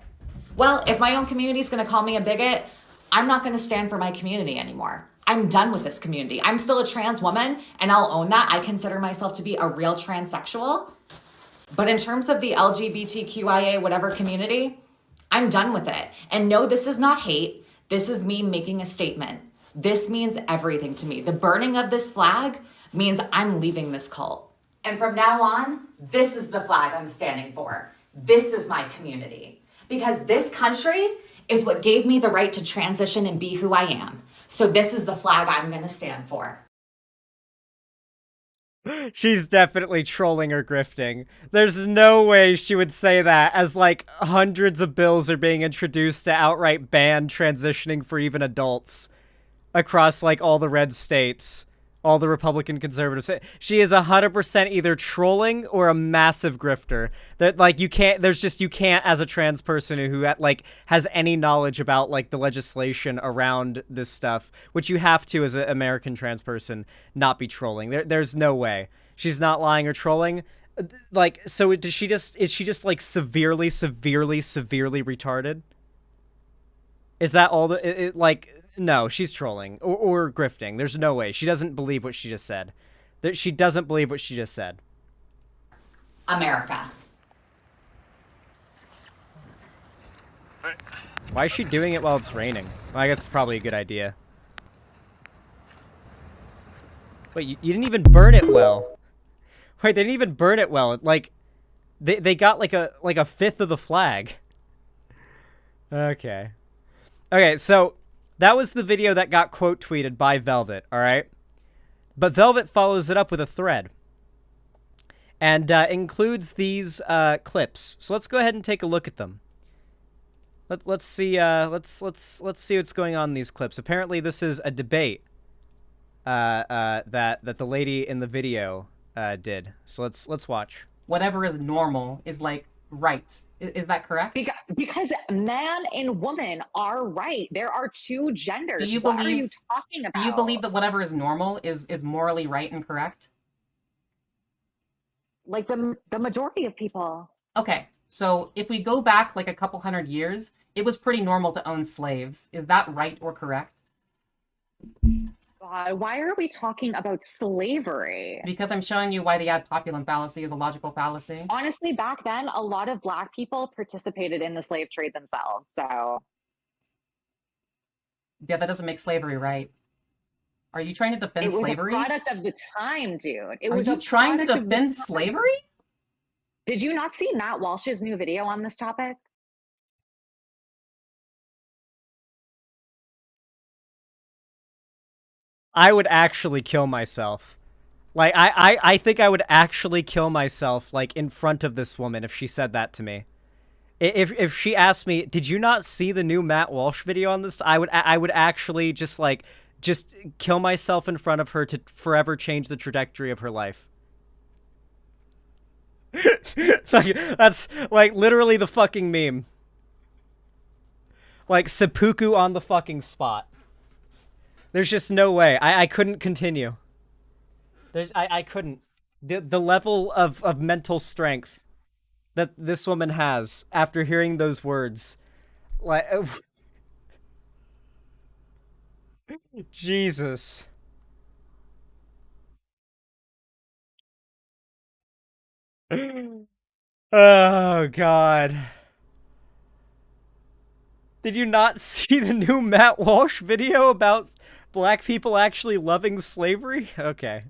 Well, if my own community is gonna call me a bigot, I'm not gonna stand for my community anymore. I'm done with this community. I'm still a trans woman and I'll own that. I consider myself to be a real transsexual. But in terms of the LGBTQIA whatever community, I'm done with it. And no, this is not hate. This is me making a statement. This means everything to me. The burning of this flag means I'm leaving this cult. And from now on, this is the flag I'm standing for. This is my community. Because this country is what gave me the right to transition and be who I am. So this is the flag I'm gonna stand for.
She's definitely trolling or grifting. There's no way she would say that as, like, hundreds of bills are being introduced to outright ban transitioning for even adults across, like, all the red states, all the Republican conservative states. She is 100% either trolling or a massive grifter. That, like, you can't, you can't, as a trans person who, like, has any knowledge about, like, the legislation around this stuff, which you have to as an American trans person, not be trolling. There's no way. She's not lying or trolling. Like, so is she just, like, severely retarded? Is that all like... No, she's trolling or grifting. There's no way. She doesn't believe what she just said. She doesn't believe what she just said.
America.
Why is she doing it while it's raining? Well, I guess it's probably a good idea. Wait, you didn't even burn it well. Wait, they didn't even burn it well. Like, they got like a fifth of the flag. Okay. Okay, so... that was the video that got quote tweeted by Velvet, all right? But Velvet follows it up with a thread and includes these clips. So let's go ahead and take a look at them. Let's see what's going on in these clips. Apparently, this is a debate that the lady in the video did. So let's watch.
Whatever is normal is like right. Is that correct?
Because man and woman are right. There are two genders. What are you talking about?
Do you believe that whatever is normal is morally right and correct?
Like the majority of people.
Okay, so if we go back like a couple hundred years, it was pretty normal to own slaves. Is that right or correct?
Why are we talking about slavery?
Because I'm showing you why the ad populum fallacy is a logical fallacy.
Honestly, back then, a lot of Black people participated in the slave trade themselves, so...
Yeah, that doesn't make slavery right. Are you trying to defend slavery?
It was a product of the time, dude.
Are you trying to defend slavery?
Did you not see Matt Walsh's new video on this topic?
I would actually kill myself. Like, I think I would actually kill myself, like, in front of this woman if she said that to me. If she asked me, did you not see the new Matt Walsh video on this? I would actually just kill myself in front of her to forever change the trajectory of her life. Like, that's, like, literally the fucking meme. Like, seppuku on the fucking spot. There's just no way. I couldn't continue. I couldn't. The level of mental strength that this woman has after hearing those words. Like, Jesus. Oh, God. Did you not see the new Matt Walsh video about Black people actually loving slavery? Okay.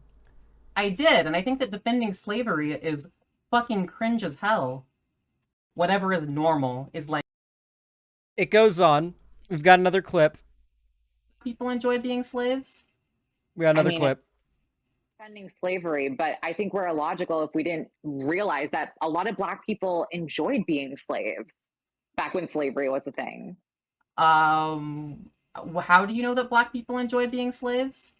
I did, and I think that defending slavery is fucking cringe as hell. Whatever is normal is like...
It goes on. We've got another clip.
People enjoyed being slaves?
We got another clip.
Defending slavery, but I think we're illogical if we didn't realize that a lot of Black people enjoyed being slaves. back when slavery was a thing.
How do you know that Black people enjoyed being slaves?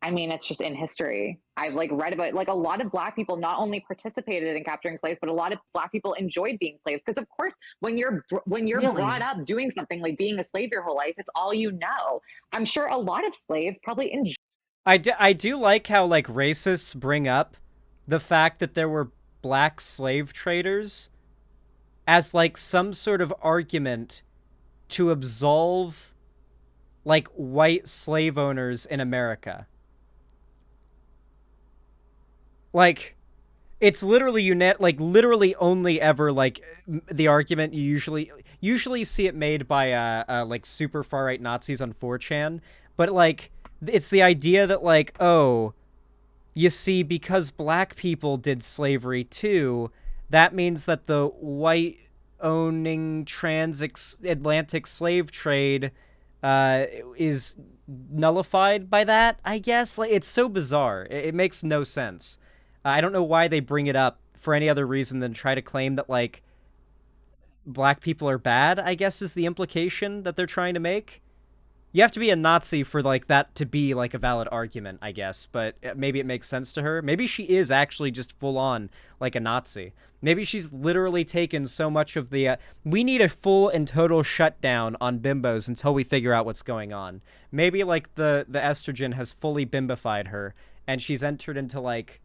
I mean, it's just in history. I've like read about like a lot of Black people not only participated in capturing slaves, but a lot of Black people enjoyed being slaves. Because of course, when you're
Really?
brought up doing something like being a slave your whole life, it's all you know. I'm sure a lot of slaves probably enjoy.
I do like how like racists bring up the fact that there were Black slave traders as like some sort of argument to absolve like white slave owners in America. Like, it's literally literally only ever like the argument you usually see it made by like super far right Nazis on 4chan, but like it's the idea that like, oh, you see, because Black people did slavery too, that means that the white owning transatlantic slave trade is nullified by that, I guess. Like, it's so bizarre. It makes no sense. I don't know why they bring it up for any other reason than try to claim that, like, Black people are bad, I guess is the implication that they're trying to make. You have to be a Nazi for, like, that to be, like, a valid argument, I guess, but maybe it makes sense to her. Maybe she is actually just full-on, like, a Nazi. Maybe she's literally taken so much of the, we need a full and total shutdown on bimbos until we figure out what's going on. Maybe, like, the estrogen has fully bimbified her, and she's entered into, like,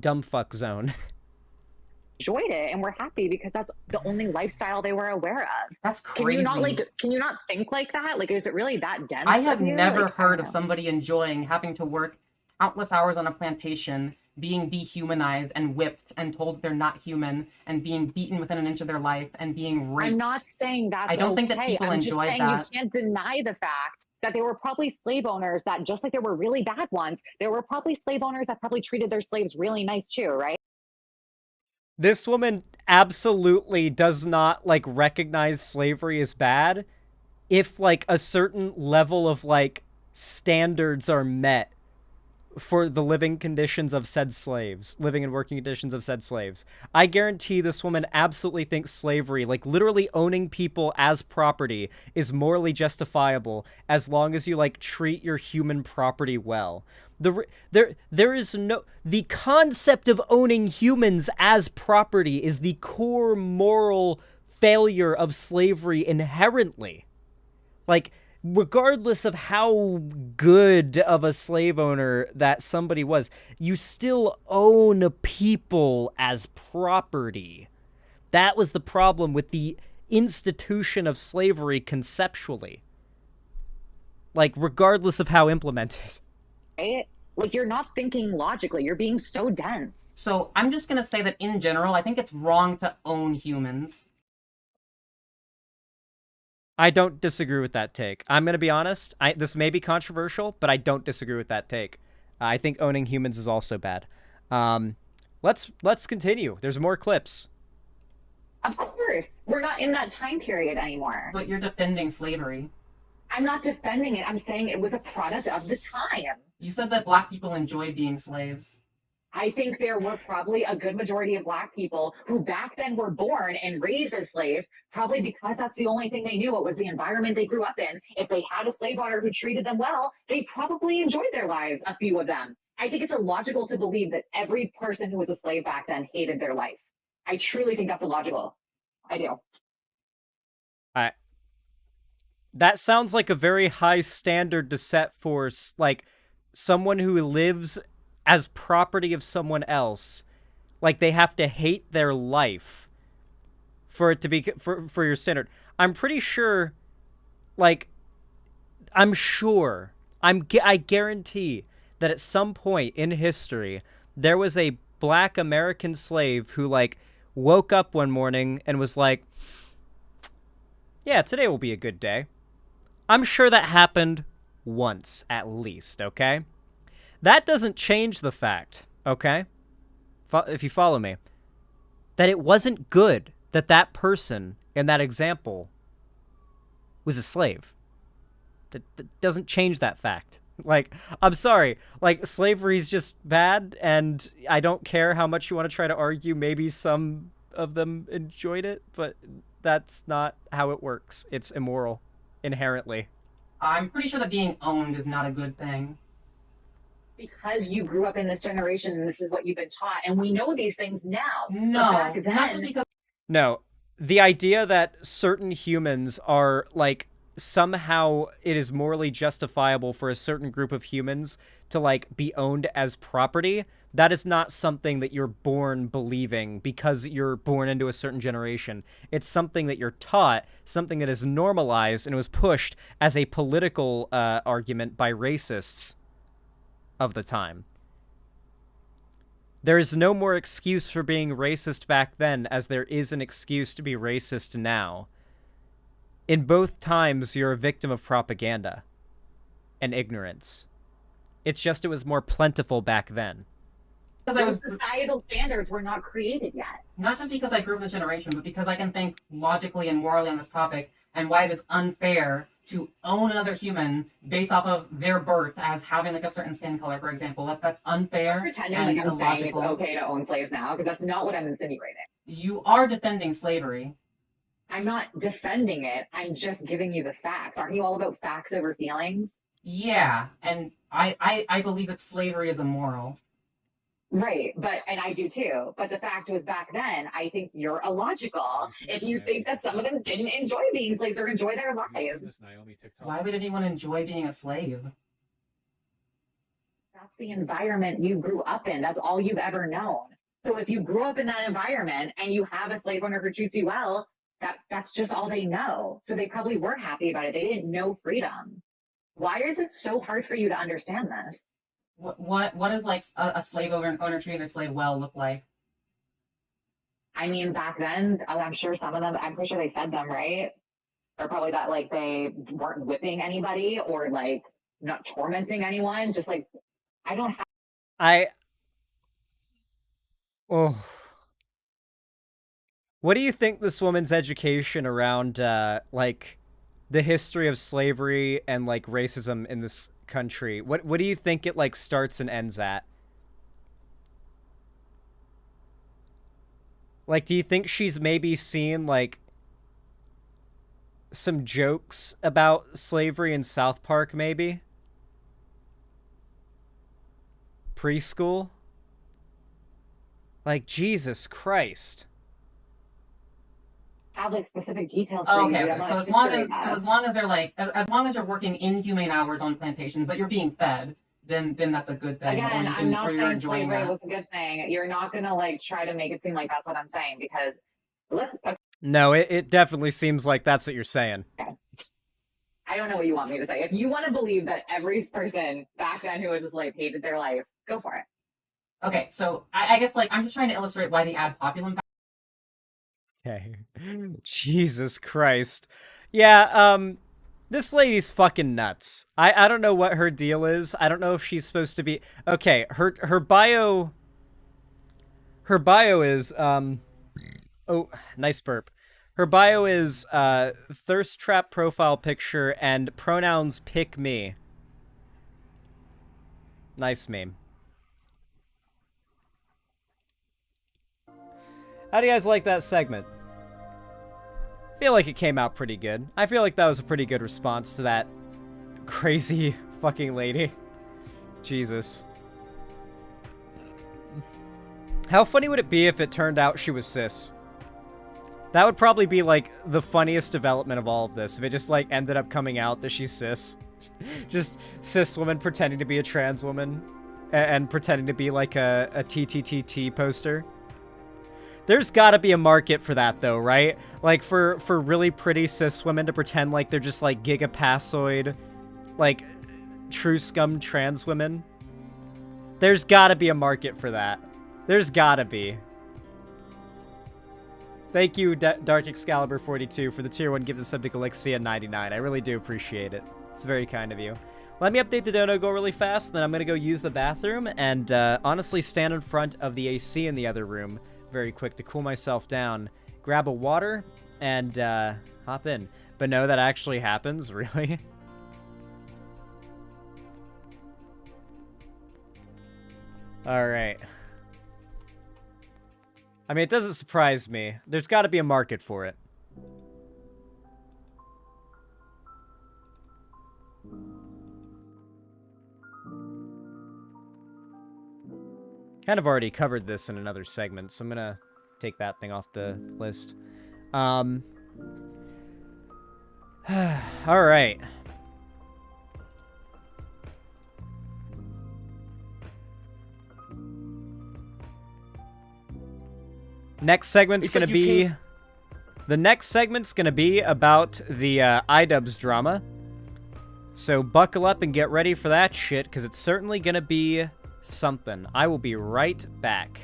dumb fuck zone.
Enjoyed it and we're happy because that's the only lifestyle they were aware of.
That's
Can
crazy.
can you not think like that? Like, is it really that dense?
I have
of you?
never
Like,
heard of somebody enjoying having to work countless hours on a plantation, being dehumanized and whipped and told they're not human, and being beaten within an inch of their life and being raped.
I'm not saying that's
I don't think that
okay.
people
I'm just
enjoy
saying
that.
You can't deny the fact that there were probably slave owners that, just like there were really bad ones, there were probably slave owners that probably treated their slaves really nice too, right?
This woman absolutely does not, like, recognize slavery as bad if, like, a certain level of, like, standards are met for the living conditions of said slaves, living and working conditions of said slaves. I guarantee this woman absolutely thinks slavery, like literally owning people as property, is morally justifiable as long as you like treat your human property well. There is no, the concept of owning humans as property is the core moral failure of slavery inherently. Like, regardless of how good of a slave owner that somebody was, you still own people as property. That was the problem with the institution of slavery conceptually. Like, regardless of how implemented.
Right? Like, you're not thinking logically. You're being so dense.
So I'm just going to say that in general, I think it's wrong to own humans.
I don't disagree with that take. I'm going to be honest. This may be controversial, but I don't disagree with that take. I think owning humans is also bad. Let's continue. There's more clips.
Of course. We're not in that time period anymore.
But you're defending slavery.
I'm not defending it. I'm saying it was a product of the time.
You said that Black people enjoy being slaves.
I think there were probably a good majority of Black people who back then were born and raised as slaves, probably because that's the only thing they knew. It was the environment they grew up in. If they had a slave owner who treated them well, they probably enjoyed their lives, a few of them. I think it's illogical to believe that every person who was a slave back then hated their life. I truly think that's illogical. I do.
That sounds like a very high standard to set for, like, someone who lives as property of someone else. Like, they have to hate their life for it to be, for your standard. I'm pretty sure, like, I guarantee that at some point in history, there was a Black American slave who, like, woke up one morning and was like, yeah, today will be a good day. I'm sure that happened once, at least, okay? That doesn't change the fact, okay? If you follow me, that it wasn't good that that person in that example was a slave. That doesn't change that fact. Like, I'm sorry, like, slavery's just bad, and I don't care how much you want to try to argue maybe some of them enjoyed it, but that's not how it works. It's immoral, inherently.
I'm pretty sure that being owned is not a good thing.
Because you grew up in this generation and this is what you've been taught, and we know these things now.
No,
back then,
not just because.
No, the idea that certain humans are, like, somehow it is morally justifiable for a certain group of humans to, like, be owned as property, that is not something that you're born believing because you're born into a certain generation. It's something that you're taught, something that is normalized, and it was pushed as a political argument by racists of the time. There is no more excuse for being racist back then as there is an excuse to be racist now. In both times, you're a victim of propaganda and ignorance. It's just it was more plentiful back then.
Those societal standards were not created yet.
Not just because I grew up in this generation, but because I can think logically and morally on this topic, and why it is unfair to own another human based off of their birth as having like a certain skin color, for example. That's unfair.
I'm pretending
and
like I'm saying it's
illogical.
okay to own slaves now, because that's not what I'm insinuating.
You are defending slavery.
I'm not defending it. I'm just giving you the facts. Aren't you all about facts over feelings?
Yeah, and I believe that slavery is immoral.
Right, and I do too. But the fact was back then, I think you're illogical if you think that some of them didn't enjoy being slaves or enjoy their lives.
Why would anyone enjoy being a slave?
That's the environment you grew up in. That's all you've ever known. So if you grew up in that environment and you have a slave owner who treats you well, that's just all they know. So they probably were happy about it. They didn't know freedom. Why is it so hard for you to understand this?
What does like a slave owner treating their slave well look like?
I mean, back then, I'm sure some of them, I'm pretty sure they fed them, right? Or probably that like they weren't whipping anybody or like not tormenting anyone. Just like, I don't have.
Oh. What do you think this woman's education around, like, the history of slavery and, like, racism in this country, what do you think it, like, starts and ends at? Like, do you think she's maybe seen, like, some jokes about slavery in South Park, maybe? Preschool? Like, Jesus Christ.
Have like specific details for you.
Okay. So as long as they're like, as long as you're working inhumane hours on plantations, but you're being fed, then that's a good thing.
Again,
or
I'm not saying slavery
that.
was a good thing. You're not gonna like try to make it seem like that's what I'm saying, because
No, it definitely seems like that's what you're saying.
Okay. I don't know what you want me to say. If you want to believe that every person back then who was a slave hated their life, go for it.
Okay, so I guess like I'm just trying to illustrate why the ad populum.
Okay. Jesus Christ. Yeah, this lady's fucking nuts. I don't know what her deal is. I don't know if she's supposed to be... Okay, her bio... Her bio is, Oh, nice burp. Her bio is, thirst trap profile picture and pronouns pick me. Nice meme. How do you guys like that segment? I feel like it came out pretty good. I feel like that was a pretty good response to that crazy fucking lady. Jesus. How funny would it be if it turned out she was cis? That would probably be, like, the funniest development of all of this, if it just, like, ended up coming out that she's cis. Just cis woman pretending to be a trans woman and pretending to be, like, a TTTT poster. There's gotta be a market for that, though, right? Like, for really pretty cis women to pretend like they're just, like, gigapassoid, like, true scum trans women. There's gotta be a market for that. There's gotta be. Thank you, Dark Excalibur 42, for the tier 1 gift of sub to Galixia 99. I really do appreciate it. It's very kind of you. Let me update the dono go really fast, then I'm gonna go use the bathroom and honestly stand in front of the AC in the other room very quick to cool myself down, grab a water, and hop in. But no, that actually happens, really? Alright. I mean, it doesn't surprise me. There's got to be a market for it. Kind of already covered this in another segment, so I'm gonna take that thing off the list. All right. Next segment's gonna be... The next segment's gonna be about the Idubbbz drama. So buckle up and get ready for that shit, because it's certainly gonna be something. I will be right back.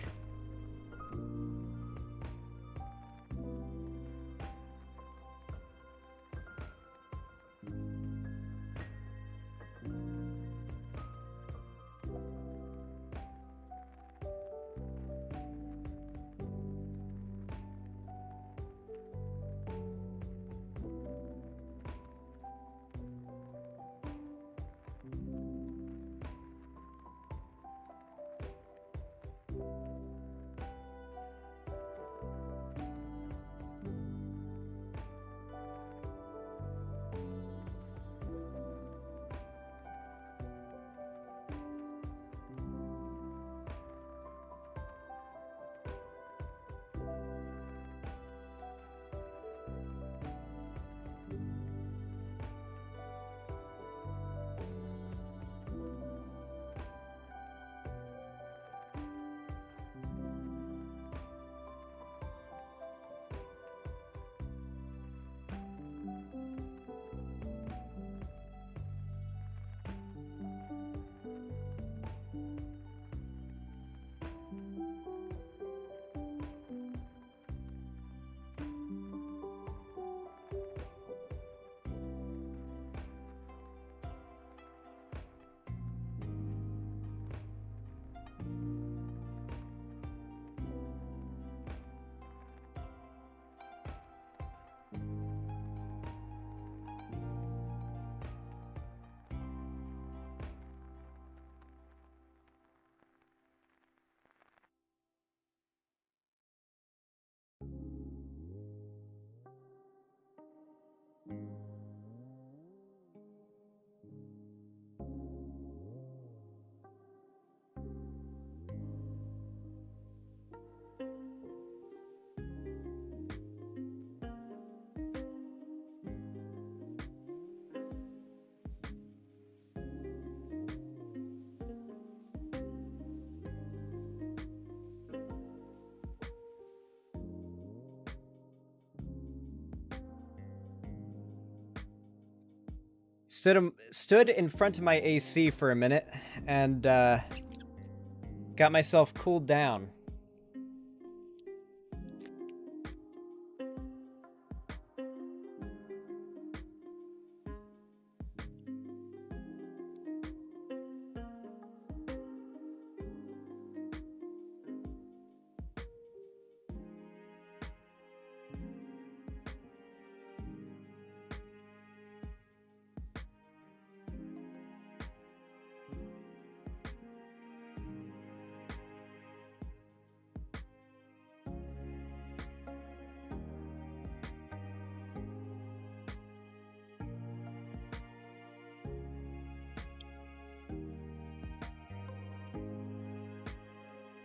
Stood in front of my AC for a minute and got myself cooled down.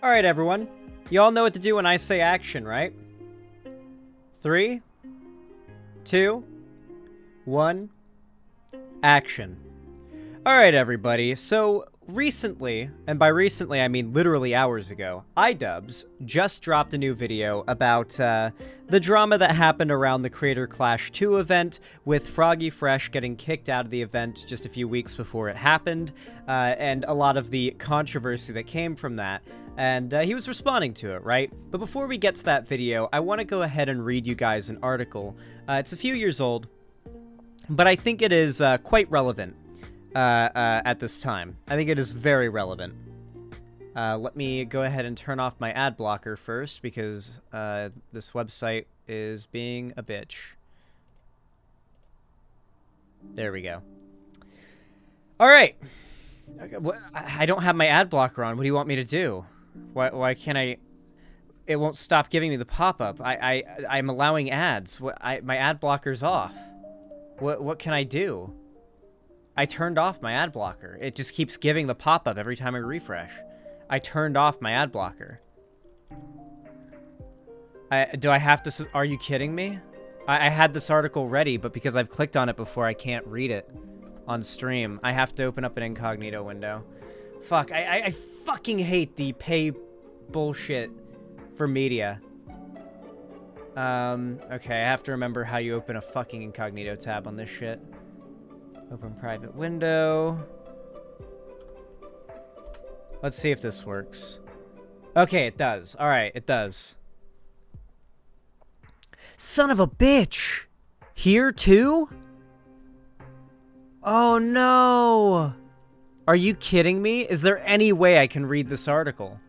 All right, everyone. You all know what to do when I say action, right? 3, 2, 1, action. All right, everybody. So recently, and by recently I mean literally hours ago, Idubbbz just dropped a new video about the drama that happened around the Creator Clash 2 event, with Froggy Fresh getting kicked out of the event just a few weeks before it happened, and a lot of the controversy that came from that. And he was responding to it, right? But before we get to that video, I want to go ahead and read you guys an article. It's a few years old, but I think it is quite relevant at this time. I think it is very relevant. Let me go ahead and turn off my ad blocker first, because this website is being a bitch. There we go. All right. Okay, I don't have my ad blocker on. What do you want me to do? Why can't I? It won't stop giving me the pop-up. I'm allowing ads. My ad blocker's off. What can I do? I turned off my ad blocker. It just keeps giving the pop-up every time I refresh. I turned off my ad blocker. Do I have to... Are you kidding me? I had this article ready, but because I've clicked on it before, I can't read it on stream. I have to open up an incognito window. Fuck, I fucking hate the pay bullshit for media. Okay, I have to remember how you open a fucking incognito tab on this shit. Open private window. Let's see if this works. Okay, it does. Alright, it does. Son of a bitch! Here too? Oh no! Are you kidding me? Is there any way I can read this article?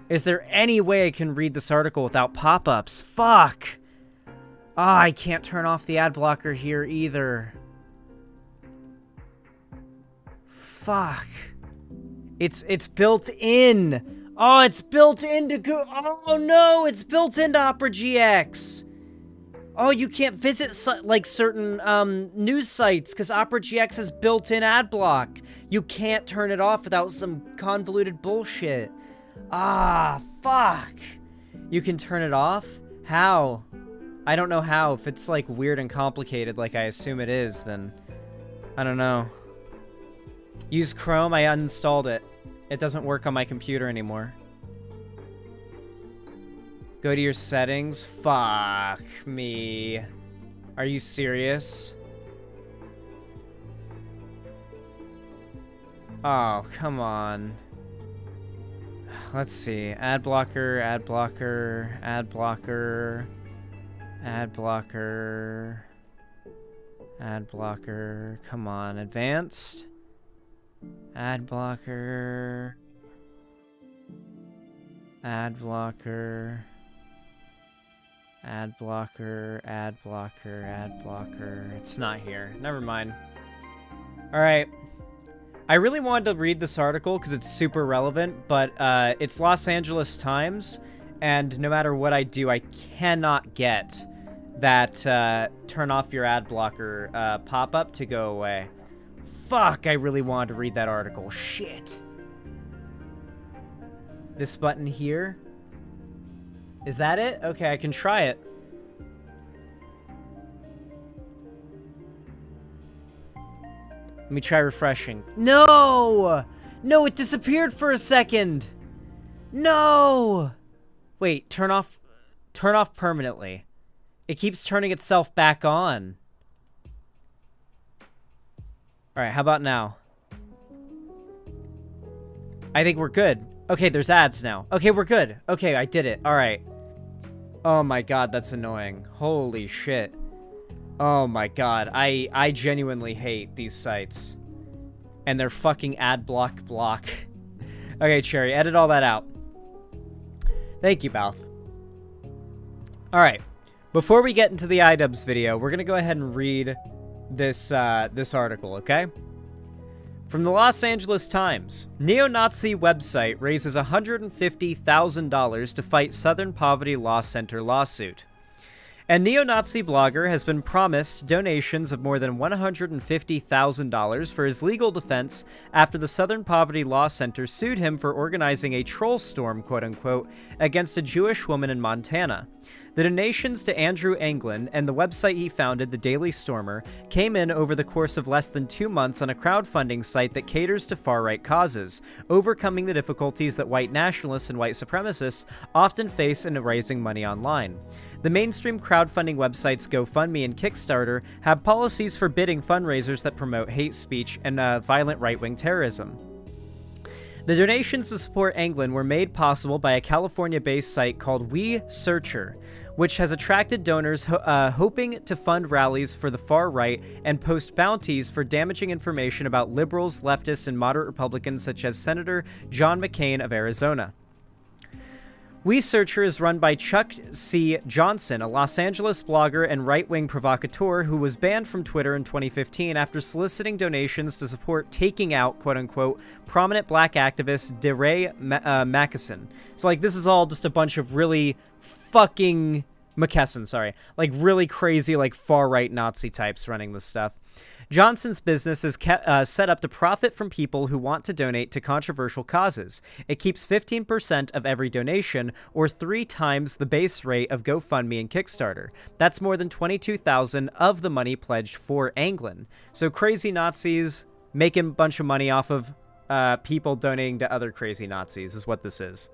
Is there any way I can read this article without pop-ups? Fuck! Ah, I can't turn off the ad blocker here either. Fuck. It's built in. Oh, it's built into oh no, it's built into Opera GX. Oh, you can't visit like certain news sites because Opera GX has built-in ad block. You can't turn it off without some convoluted bullshit. Ah, fuck. You can turn it off? How? I don't know how. If it's like weird and complicated like I assume it is, then I don't know. Use Chrome, I uninstalled it. It doesn't work on my computer anymore. Go to your settings. Fuck me. Are you serious? Oh, come on. Let's see. Ad blocker, ad blocker, ad blocker, ad blocker, ad blocker. Come on. Advanced. Ad blocker. Ad blocker. Ad blocker, ad blocker, ad blocker. It's not here. Never mind. Alright. I really wanted to read this article because it's super relevant, but it's Los Angeles Times, and no matter what I do, I cannot get that turn off your ad blocker pop-up to go away. Fuck, I really wanted to read that article. Shit. This button here. Is that it? Okay, I can try it. Let me try refreshing. No! No, it disappeared for a second. No! Wait, turn off permanently. It keeps turning itself back on. All right, how about now? I think we're good. Okay, there's ads now. Okay, we're good. Okay, I did it. All right. Oh my god, that's annoying. Holy shit. Oh my god. I genuinely hate these sites. And their fucking ad block. Okay, Cherry, edit all that out. Thank you, Balth. All right. Before we get into the Idubbbz video, we're going to go ahead and read this article, okay? From the Los Angeles Times, neo-Nazi website raises $150,000 to fight Southern Poverty Law Center lawsuit. A neo-Nazi blogger has been promised donations of more than $150,000 for his legal defense after the Southern Poverty Law Center sued him for organizing a troll storm, quote-unquote, against a Jewish woman in Montana. The donations to Andrew Anglin and the website he founded, The Daily Stormer, came in over the course of less than 2 months on a crowdfunding site that caters to far-right causes, overcoming the difficulties that white nationalists and white supremacists often face in raising money online. The mainstream crowdfunding websites GoFundMe and Kickstarter have policies forbidding fundraisers that promote hate speech and violent right-wing terrorism. The donations to support Anglin were made possible by a California-based site called We Searcher, which has attracted donors hoping to fund rallies for the far right and post bounties for damaging information about liberals, leftists, and moderate Republicans such as Senator John McCain of Arizona. We Searcher is run by Chuck C. Johnson, a Los Angeles blogger and right-wing provocateur who was banned from Twitter in 2015 after soliciting donations to support taking out, quote-unquote, prominent black activist DeRay McKesson. So, like, this is all just a bunch of really fucking... McKesson, sorry. Like, really crazy, like, far-right Nazi types running this stuff. Johnson's business is set up to profit from people who want to donate to controversial causes. It keeps 15% of every donation, or 3 times the base rate of GoFundMe and Kickstarter. That's more than $22,000 of the money pledged for Anglin. So crazy Nazis making a bunch of money off of people donating to other crazy Nazis is what this is.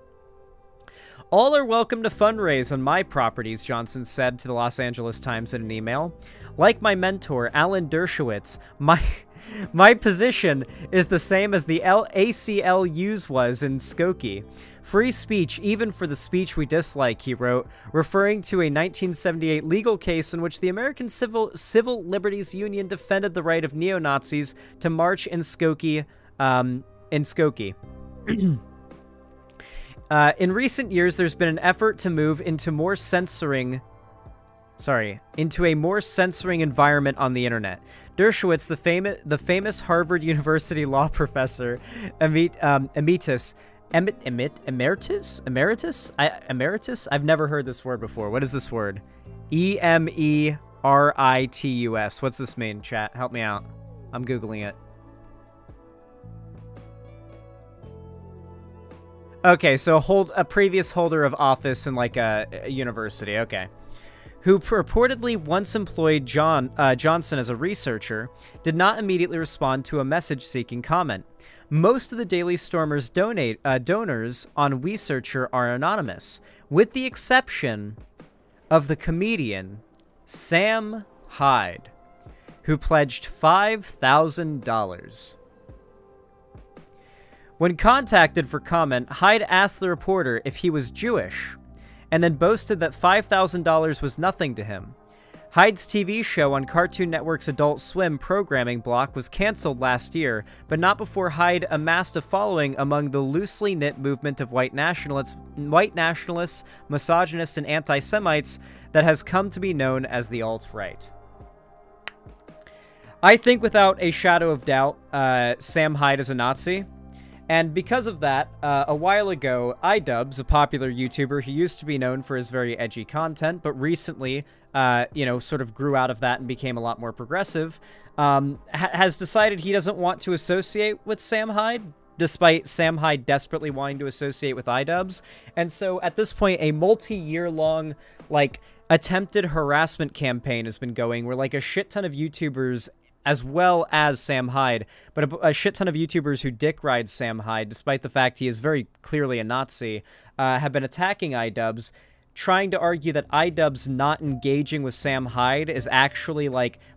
All are welcome to fundraise on my properties, Johnson said to the Los Angeles Times in an email. Like my mentor, Alan Dershowitz, my position is the same as the ACLU's was in Skokie. Free speech, even for the speech we dislike, he wrote, referring to a 1978 legal case in which the American Civil Liberties Union defended the right of neo-Nazis to march in Skokie. In recent years, there's been an effort to move into a more censoring environment on the internet. Dershowitz, the famous Harvard University law professor, emeritus? I've never heard this word before. What is this word? emeritus. What's this mean, chat? Help me out. I'm Googling it. Okay, so a previous holder of office in like a university. Okay. Who purportedly once employed Johnson as a researcher, did not immediately respond to a message-seeking comment. Most of the Daily Stormer's donors on WeSearcher are anonymous, with the exception of the comedian Sam Hyde, who pledged $5,000. When contacted for comment, Hyde asked the reporter if he was Jewish, and then boasted that $5,000 was nothing to him. Hyde's TV show on Cartoon Network's Adult Swim programming block was canceled last year, but not before Hyde amassed a following among the loosely knit movement of white nationalists, misogynists, and anti-Semites that has come to be known as the alt-right. I think without a shadow of doubt, Sam Hyde is a Nazi. And because of that, a while ago, Idubbbz, a popular YouTuber who used to be known for his very edgy content, but recently, sort of grew out of that and became a lot more progressive, has decided he doesn't want to associate with Sam Hyde, despite Sam Hyde desperately wanting to associate with Idubbbz. And so at this point, a multi-year-long, attempted harassment campaign has been going where, a shit ton of YouTubers, as well as Sam Hyde, but a shit ton of YouTubers who dick ride Sam Hyde, despite the fact he is very clearly a Nazi, have been attacking Idubbbz, trying to argue that Idubbbz not engaging with Sam Hyde is actually,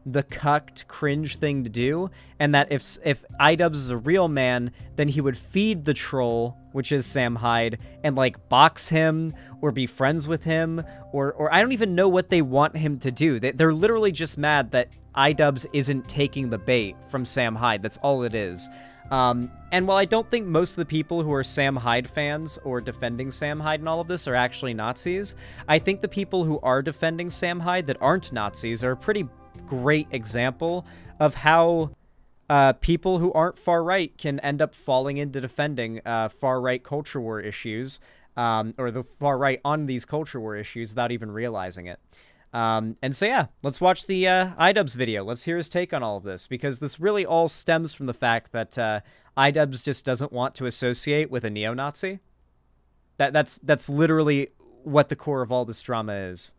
the cucked, cringe thing to do, and that if Idubbbz is a real man, then he would feed the troll, which is Sam Hyde, and, box him, or be friends with him, or I don't even know what they want him to do. They're literally just mad that Idubbbz isn't taking the bait from Sam Hyde. That's all it is. And while I don't think most of the people who are Sam Hyde fans or defending Sam Hyde and all of this are actually Nazis, I think the people who are defending Sam Hyde that aren't Nazis are a pretty great example of how people who aren't far-right can end up falling into defending far-right culture war issues, or the far-right on these culture war issues without even realizing it. And so, yeah, let's watch the Idubbbz video. Let's hear his take on all of this, because this really all stems from the fact that Idubbbz just doesn't want to associate with a neo-Nazi. That's literally what the core of all this drama is.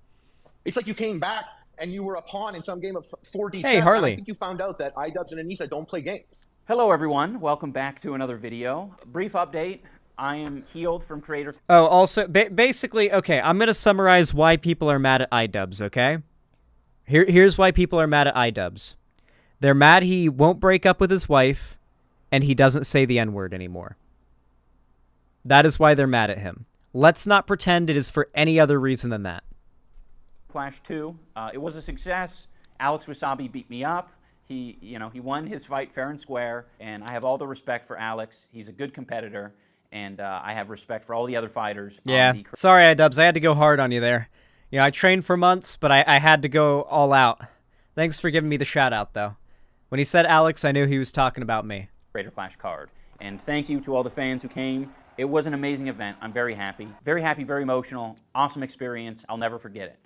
It's like you came back and you were a pawn in some game of 4D
Hey,
chess.
Harley.
I think you found out that Idubbbz and Anissa don't play games.
Hello, everyone. Welcome back to another video. Brief update. I am healed from creator.
Oh, also, basically, okay, I'm going to summarize why people are mad at Idubbbz, okay? Here's why people are mad at Idubbbz. They're mad he won't break up with his wife, and he doesn't say the N-word anymore. That is why they're mad at him. Let's not pretend it is for any other reason than that.
Clash 2. It was a success. Alex Wasabi beat me up. He won his fight fair and square, and I have all the respect for Alex. He's a good competitor. And I have respect for all the other fighters.
Yeah, sorry, Idubbbz. I had to go hard on you there. I trained for months, but I had to go all out. Thanks for giving me the shout-out, though. When he said Alex, I knew he was talking about me.
Creator Clash card. And thank you to all the fans who came. It was an amazing event. I'm very happy. Very happy, very emotional. Awesome experience. I'll never forget it.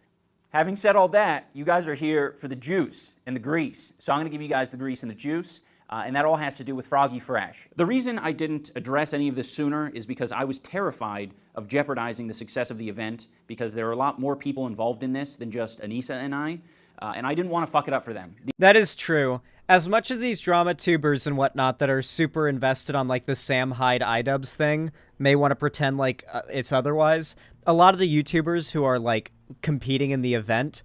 having said all that, you guys are here for the juice and the grease. So I'm going to give you guys the grease and the juice. And that all has to do with Froggy Fresh. The reason I didn't address any of this sooner is because I was terrified of jeopardizing the success of the event, because there are a lot more people involved in this than just Anissa and I didn't want to fuck it up for them.
That is true. As much as these drama tubers and whatnot that are super invested on like the Sam Hyde Idubbbz thing may want to pretend like it's otherwise, a lot of the YouTubers who are like competing in the event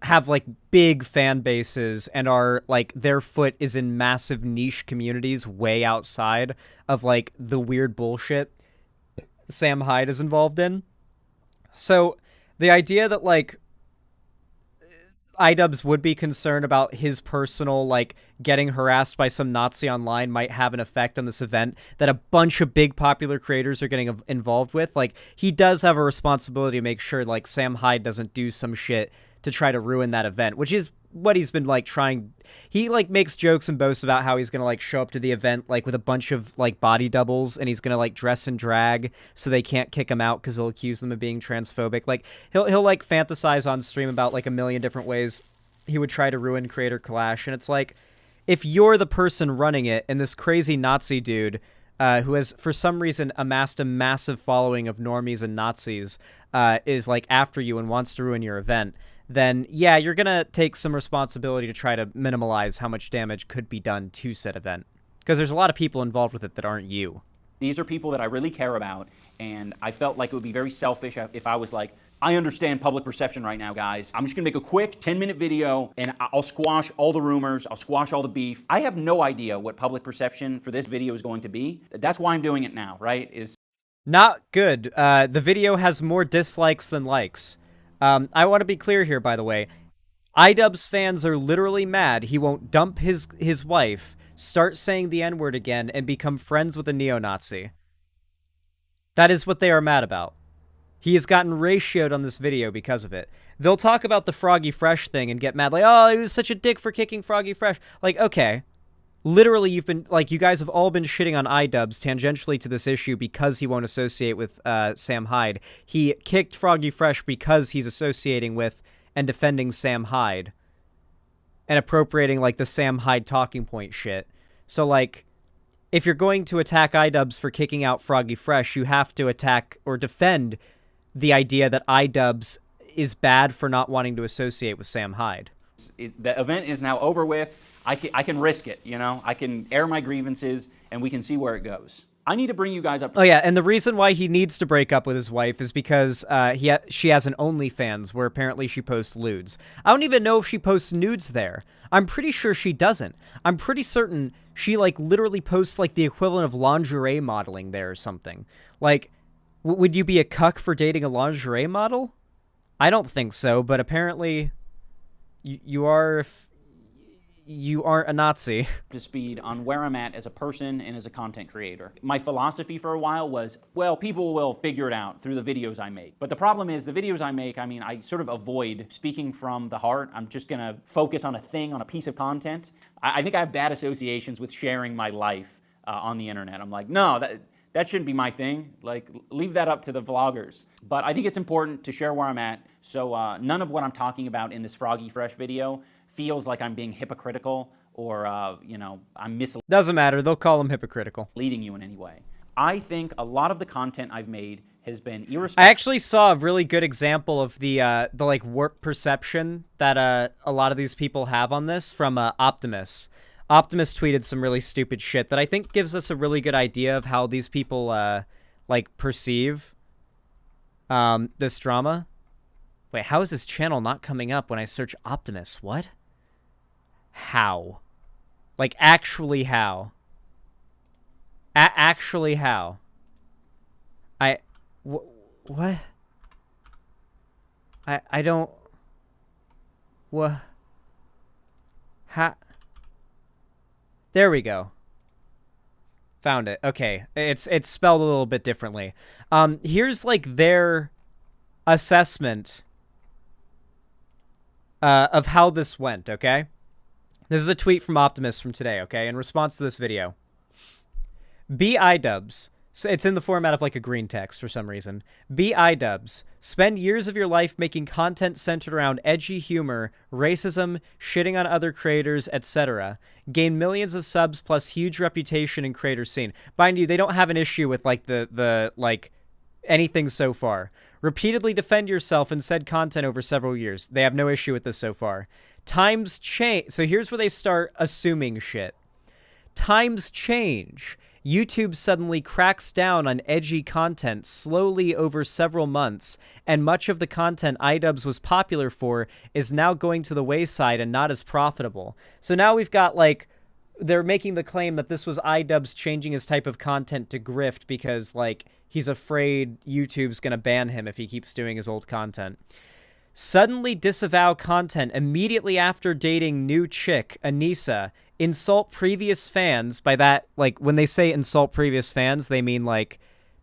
have like big fan bases and are like their foot is in massive niche communities way outside of like the weird bullshit Sam Hyde is involved in. So the idea that like Idubbbz would be concerned about his personal like getting harassed by some Nazi online might have an effect on this event that a bunch of big popular creators are getting involved with, like he does have a responsibility to make sure like Sam Hyde doesn't do some shit to try to ruin that event, which is what he's been like trying. He like makes jokes and boasts about how he's gonna like show up to the event like with a bunch of like body doubles, and he's gonna like dress in drag so they can't kick him out because he'll accuse them of being transphobic. Like he'll like fantasize on stream about like a million different ways he would try to ruin Creator Clash, and it's like, if you're the person running it and this crazy Nazi dude who has for some reason amassed a massive following of normies and Nazis is like after you and wants to ruin your event, then yeah, you're gonna take some responsibility to try to minimize how much damage could be done to said event, because there's a lot of people involved with it that aren't you.
These are people that I really care about, and I felt like it would be very selfish if I was like, I understand public perception right now, guys. I'm just gonna make a quick 10-minute video and I'll squash all the rumors, I'll squash all the beef. I have no idea what public perception for this video is going to be. That's why I'm doing it now, right? Is
not good. The video has more dislikes than likes. I want to be clear here, by the way. Idubbbz fans are literally mad he won't dump his wife, start saying the N-word again, and become friends with a neo-Nazi. That is what they are mad about. He has gotten ratioed on this video because of it. They'll talk about the Froggy Fresh thing and get mad, like, oh, he was such a dick for kicking Froggy Fresh. Like, okay. Literally, you guys have all been shitting on Idubbbz tangentially to this issue because he won't associate with Sam Hyde. He kicked Froggy Fresh because he's associating with and defending Sam Hyde and appropriating, like, the Sam Hyde talking point shit. So, like, if you're going to attack Idubbbz for kicking out Froggy Fresh, you have to attack or defend the idea that Idubbbz is bad for not wanting to associate with Sam Hyde.
The event is now over with. I can risk it, you know? I can air my grievances, and we can see where it goes. I need to bring you guys up.
Oh, yeah, and the reason why he needs to break up with his wife is because she has an OnlyFans where apparently she posts lewds. I don't even know if she posts nudes there. I'm pretty sure she doesn't. I'm pretty certain she, like, literally posts, like, the equivalent of lingerie modeling there or something. Like, would you be a cuck for dating a lingerie model? I don't think so, but apparently you are... You aren't a Nazi.
To speed on where I'm at as a person and as a content creator. My philosophy for a while was, well, people will figure it out through the videos I make. But the problem is the videos I make, I mean, I sort of avoid speaking from the heart. I'm just gonna focus on a thing, on a piece of content. I think I have bad associations with sharing my life on the internet. I'm like, no, that shouldn't be my thing. Like, leave that up to the vloggers. But I think it's important to share where I'm at. So none of what I'm talking about in this Froggy Fresh video feels like I'm being hypocritical or, you know, I'm misleading.
Doesn't matter. They'll call him hypocritical.
Leading you in any way. I think a lot of the content I've made has been irresponsible.
I actually saw a really good example of the like warped perception that a lot of these people have on this from Optimus. Optimus tweeted some really stupid shit that I think gives us a really good idea of how these people like perceive this drama. Wait, how is this channel not coming up when I search Optimus? What? How? Like, actually how? Actually how? What? I don't... What? There we go. Found it. Okay. It's spelled a little bit differently. Here's, like, their assessment of how this went, okay? This is a tweet from Optimus from today, okay? In response to this video. B. Idubbbz, So it's in the format of like a green text for some reason. Be Idubbbz. Spend years of your life making content centered around edgy humor, racism, shitting on other creators, etc. Gain millions of subs plus huge reputation in creator scene. Mind you, they don't have an issue with like the anything so far. Repeatedly defend yourself in said content over several years. They have no issue with this so far. Times change. So here's where they start assuming shit. Times change. YouTube suddenly cracks down on edgy content slowly over several months, and much of the content Idubbbz was popular for is now going to the wayside and not as profitable. So now we've got, like, they're making the claim that this was Idubbbz changing his type of content to grift because, like, he's afraid YouTube's gonna ban him if he keeps doing his old content. Suddenly disavow content immediately after dating new chick, Anissa. Insult previous fans. By that, like, when they say insult previous fans, they mean, like,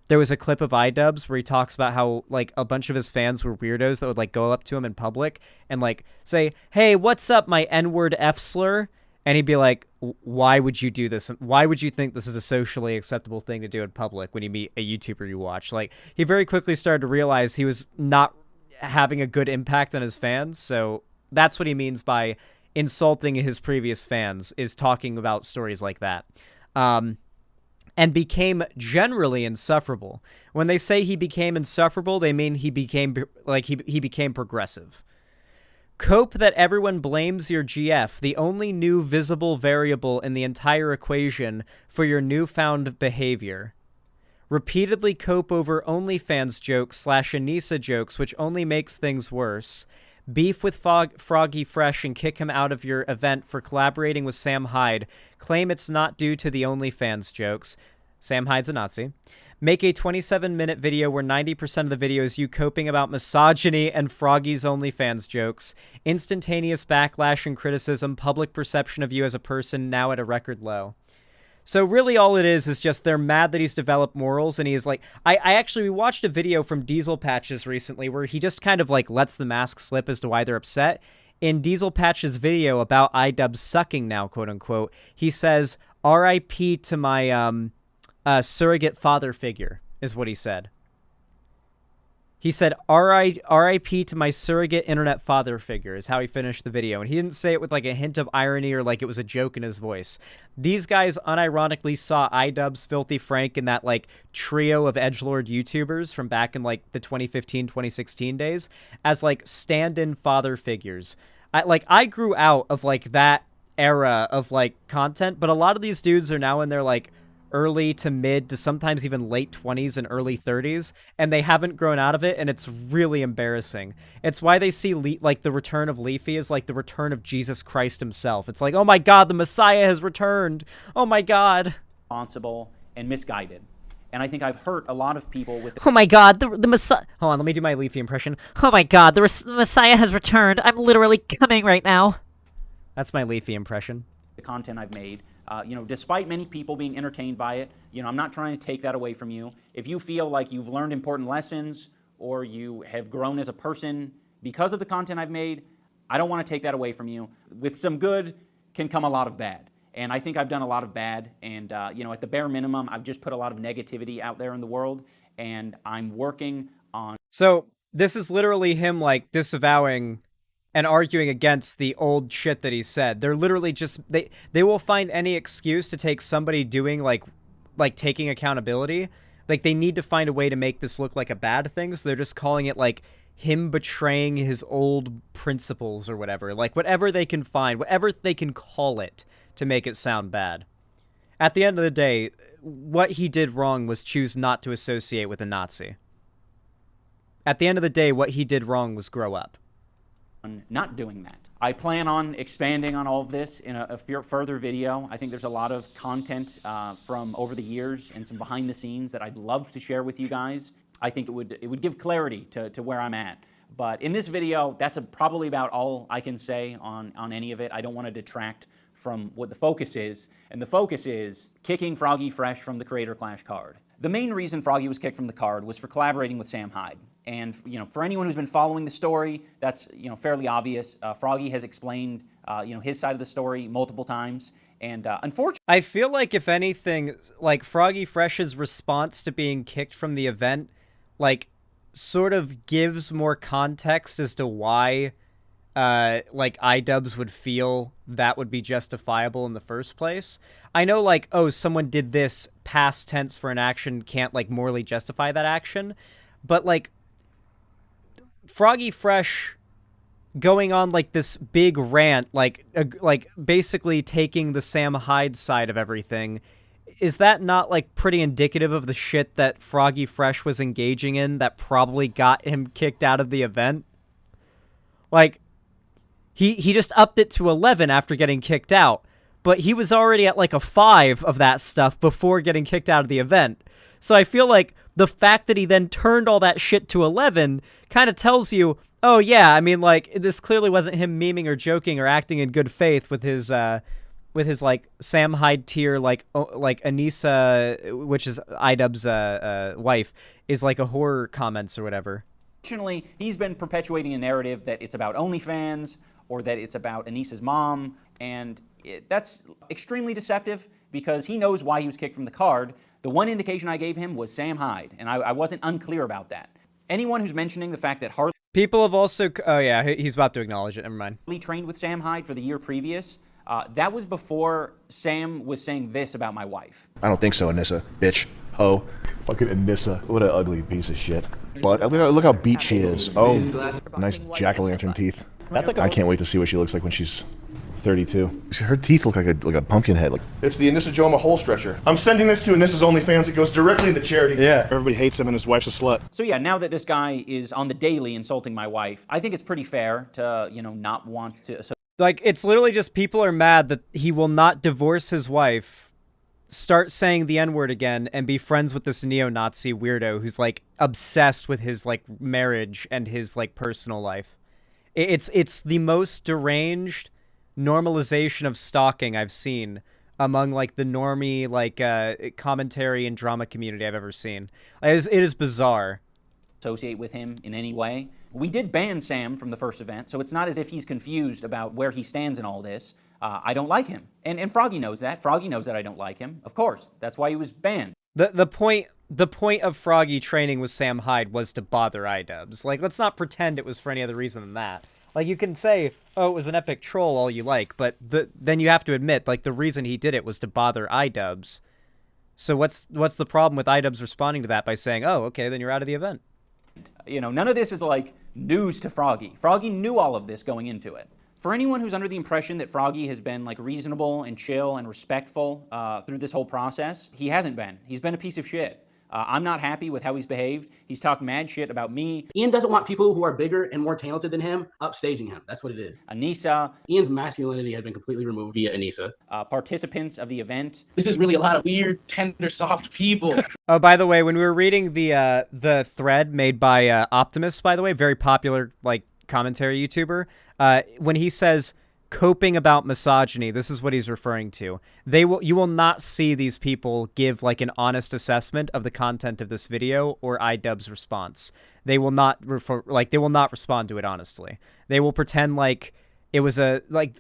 there was a clip of Idubbbz where he talks about how, like, a bunch of his fans were weirdos that would, like, go up to him in public and, like, say, hey, what's up, my N-word F slur? And he'd be like, why would you do this? Why would you think this is a socially acceptable thing to do in public when you meet a YouTuber you watch? Like, he very quickly started to realize he was not having a good impact on his fans, so that's what he means by insulting his previous fans, is talking about stories like that. And became generally insufferable. When they say he became insufferable, they mean he became, like, he became progressive. Cope that everyone blames your GF, the only new visible variable in the entire equation for your newfound behavior. Repeatedly cope over OnlyFans jokes / Anissa jokes, which only makes things worse. Beef with Froggy Fresh and kick him out of your event for collaborating with Sam Hyde. Claim it's not due to the OnlyFans jokes. Sam Hyde's a Nazi. Make a 27-minute video where 90% of the video is you coping about misogyny and Froggy's OnlyFans jokes. Instantaneous backlash and criticism. Public perception of you as a person now at a record low. So really all it is just they're mad that he's developed morals, and he's like, I actually watched a video from Diesel Patches recently where he just kind of like lets the mask slip as to why they're upset. In Diesel Patches' video about Idubbbz sucking now, quote unquote, he says, R.I.P. to my surrogate father figure, is what he said. He said, R.I.P. to my surrogate internet father figure, is how he finished the video. And he didn't say it with, like, a hint of irony or like it was a joke in his voice. These guys unironically saw Idubbbz, Filthy Frank, and that, like, trio of edgelord YouTubers from back in, like, the 2015, 2016 days as, like, stand-in father figures. I grew out of, like, that era of, like, content, but a lot of these dudes are now in their, like, early to mid to sometimes even late 20s and early 30s, and they haven't grown out of it, and it's really embarrassing. It's why they see like the return of Leafy as like the return of Jesus Christ himself. It's like, oh my god, the Messiah has returned. Oh my god.
Responsible and misguided. And I think I've hurt a lot of people with...
Oh my god, the Messiah... Hold on, let me do my Leafy impression. Oh my god, the Messiah has returned. I'm literally coming right now. That's my Leafy impression.
The content I've made. You know, despite many people being entertained by it, you know, I'm not trying to take that away from you. If you feel like you've learned important lessons or you have grown as a person because of the content I've made, I don't want to take that away from you. With some good can come a lot of bad. And I think I've done a lot of bad. And, you know, at the bare minimum, I've just put a lot of negativity out there in the world. And I'm working on...
So this is literally him, like, disavowing and arguing against the old shit that he said. They're literally just, they will find any excuse to take somebody doing, like taking accountability. Like, they need to find a way to make this look like a bad thing, so they're just calling it, like, him betraying his old principles or whatever. Like, whatever they can find, whatever they can call it to make it sound bad. At the end of the day, what he did wrong was choose not to associate with a Nazi. At the end of the day, what he did wrong was grow up.
Not doing that. I plan on expanding on all of this in a further video. I think there's a lot of content from over the years and some behind the scenes that I'd love to share with you guys. I think it would give clarity to where I'm at. But in this video, that's probably about all I can say on any of it. I don't want to detract from what the focus is. And the focus is kicking Froggy Fresh from the Creator Clash card. The main reason Froggy was kicked from the card was for collaborating with Sam Hyde. And, you know, for anyone who's been following the story, that's, you know, fairly obvious. Froggy has explained, you know, his side of the story multiple times. And unfortunately,
I feel like if anything, like Froggy Fresh's response to being kicked from the event, like, sort of gives more context as to why, like, Idubbbz would feel that would be justifiable in the first place. I know, like, oh, someone did this past tense for an action can't, like, morally justify that action, but, like, Froggy Fresh going on, like, this big rant, like basically taking the Sam Hyde side of everything, is that not, like, pretty indicative of the shit that Froggy Fresh was engaging in that probably got him kicked out of the event? Like, he just upped it to 11 after getting kicked out, but he was already at, like, a 5 of that stuff before getting kicked out of the event. So I feel like the fact that he then turned all that shit to 11 kind of tells you, oh, yeah, I mean, like, this clearly wasn't him memeing or joking or acting in good faith with his, like, Sam Hyde tier, like Anissa, which is Idubbbz' wife, is, like, a horror comments or whatever.
Unfortunately, he's been perpetuating a narrative that it's about OnlyFans or that it's about Anissa's mom, and that's extremely deceptive because he knows why he was kicked from the card. The one indication I gave him was Sam Hyde, and I wasn't unclear about that. Anyone who's mentioning the fact that Harley...
People have also... Oh, yeah, he's about to acknowledge it. Never mind.
...trained with Sam Hyde for the year previous, that was before Sam was saying this about my wife.
I don't think so, Anissa. Bitch. Ho. Fucking Anissa. What an ugly piece of shit. But look how beat she is. Oh, nice jack-o'-lantern teeth. That's like I can't wait to see what she looks like when she's 32. Her teeth look like a pumpkin head. It's the Anissa Joma hole stretcher. I'm sending this to Anissa's OnlyFans. It goes directly into charity. Yeah. Everybody hates him and his wife's a slut.
So yeah, now that this guy is on the daily insulting my wife, I think it's pretty fair to, you know, not want to...
Like, it's literally just people are mad that he will not divorce his wife, start saying the N-word again, and be friends with this neo-Nazi weirdo who's, like, obsessed with his, like, marriage and his, like, personal life. It's the most deranged normalization of stalking I've seen among, like, the normie, like, commentary and drama community I've ever seen. It is bizarre.
Associate with him in any way. We did ban Sam from the first event, so it's not as if he's confused about where he stands in all this. I don't like him. And Froggy knows that. Froggy knows that I don't like him. Of course. That's why he was banned.
The point of Froggy training with Sam Hyde was to bother Idubbbz. Like, let's not pretend it was for any other reason than that. Like, you can say, oh, it was an epic troll all you like, but then you have to admit, like, the reason he did it was to bother Idubbbz. So what's the problem with Idubbbz responding to that by saying, oh, okay, then you're out of the event?
You know, none of this is, like, news to Froggy. Froggy knew all of this going into it. For anyone who's under the impression that Froggy has been, like, reasonable and chill and respectful through this whole process, he hasn't been. He's been a piece of shit. I'm not happy with how he's behaved. He's talked mad shit about me.
Ian doesn't want people who are bigger and more talented than him upstaging him. That's what it is.
Anissa.
Ian's masculinity has been completely removed via Anissa.
Participants of the event.
This is really a lot of weird, tender, soft people.
Oh, by the way, when we were reading the thread made by Optimus, by the way, very popular, like, commentary YouTuber, when he says coping about misogyny, this is what he's referring to. You will not see these people give, like, an honest assessment of the content of this video or Idubbbz response. They will not respond to it honestly. They will pretend like it was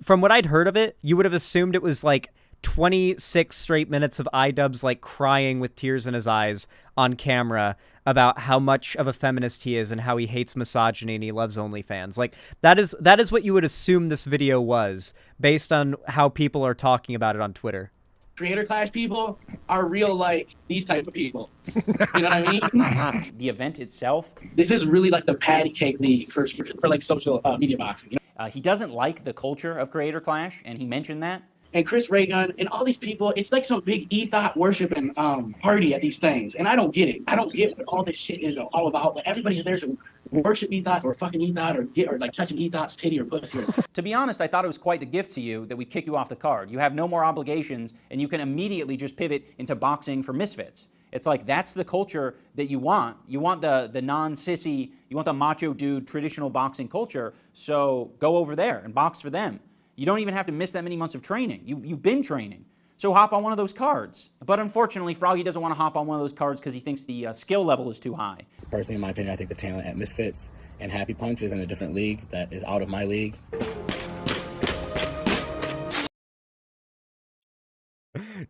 from what I'd heard of it, you would have assumed it was like 26 straight minutes of Idubbbz, like, crying with tears in his eyes on camera about how much of a feminist he is and how he hates misogyny and he loves OnlyFans. Like, that is what you would assume this video was based on how people are talking about it on Twitter.
Creator Clash people are real, like, these type of people. You know what I mean?
The event itself.
This is really like the patty cake league for like social media boxing. You
know? He doesn't like the culture of Creator Clash, and he mentioned that.
And Chris Raygun and all these people, it's like some big ethos worshiping party at these things. And I don't get it. I don't get what all this shit is all about. But everybody's there to worship ethos or fucking ethos or like touching ethos titty or pussy.
To be honest, I thought it was quite the gift to you that we kick you off the card. You have no more obligations, and you can immediately just pivot into boxing for misfits. It's like, that's the culture that you want. You want the non-sissy, you want the macho dude traditional boxing culture. So go over there and box for them. You don't even have to miss that many months of training. You've been training. So hop on one of those cards. But unfortunately, Froggy doesn't want to hop on one of those cards because he thinks the skill level is too high.
Personally, in my opinion, I think the talent at Misfits and Happy Punch is in a different league that is out of my league.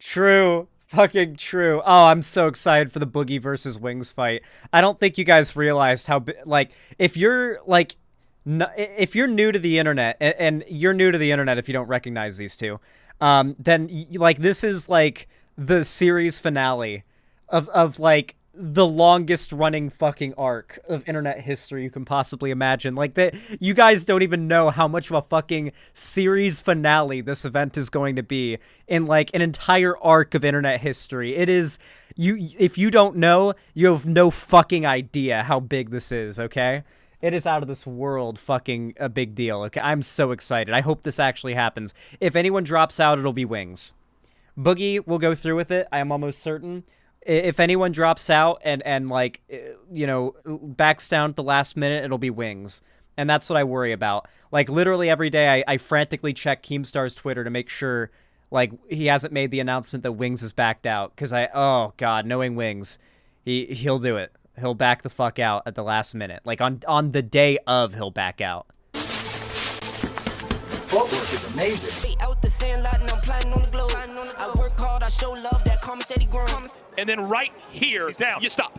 True. Fucking true. Oh, I'm so excited for the Boogie versus Wings fight. I don't think you guys realized how, like, if you're, like, if you're new to the internet, and you're new to the internet if you don't recognize these two, then, like, this is, like, the series finale of like, the longest running fucking arc of internet history you can possibly imagine. Like, that, you guys don't even know how much of a fucking series finale this event is going to be in, like, an entire arc of internet history. It is, if you don't know, you have no fucking idea how big this is, okay? It is out of this world fucking a big deal, okay? I'm so excited. I hope this actually happens. If anyone drops out, it'll be Wings. Boogie will go through with it, I am almost certain. If anyone drops out and like, you know, backs down at the last minute, it'll be Wings. And that's what I worry about. Like, literally every day I frantically check Keemstar's Twitter to make sure, like, he hasn't made the announcement that Wings is backed out. Because oh god, knowing Wings, he'll do it. He'll back the fuck out at the last minute. Like, on the day of, he'll back out.
Footwork is amazing. Out the sand lot, and I'm plotting on the globe. I work hard, I show love, that common steady grows.
And then right here, he's down. You stop.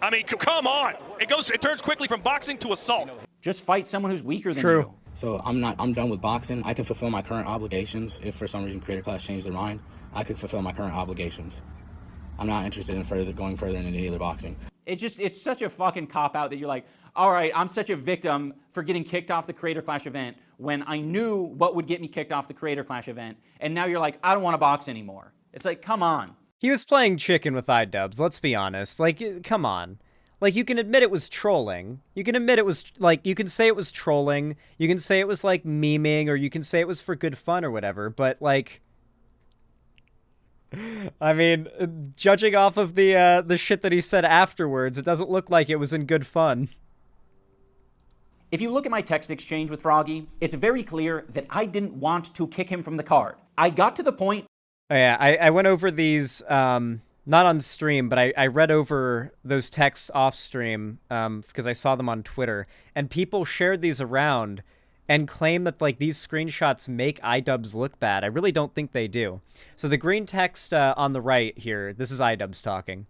I mean, come on. It turns quickly from boxing to assault.
Just fight someone who's weaker than
True.
you.
So I'm done with boxing. I can fulfill my current obligations. If for some reason creator class changed their mind, I could fulfill my current obligations. I'm not interested in going further into any other boxing.
It's such a fucking cop-out that you're like, all right, I'm such a victim for getting kicked off the Creator Clash event when I knew what would get me kicked off the Creator Clash event, and now you're like, I don't want to box anymore. It's like, come on.
He was playing chicken with Idubbbz, let's be honest. Like, come on. Like, you can admit it was trolling. You can admit it was, like, you can say it was trolling. You can say it was, like, memeing, or you can say it was for good fun or whatever, but, like... I mean, judging off of the shit that he said afterwards, it doesn't look like it was in good fun.
If you look at my text exchange with Froggy, it's very clear that I didn't want to kick him from the card. I got to the point...
Oh yeah, I went over these, not on stream, but I read over those texts off stream, because I saw them on Twitter, and people shared these around and claim that, like, these screenshots make Idubbbz look bad. I really don't think they do. So the green text on the right here, this is Idubbbz talking.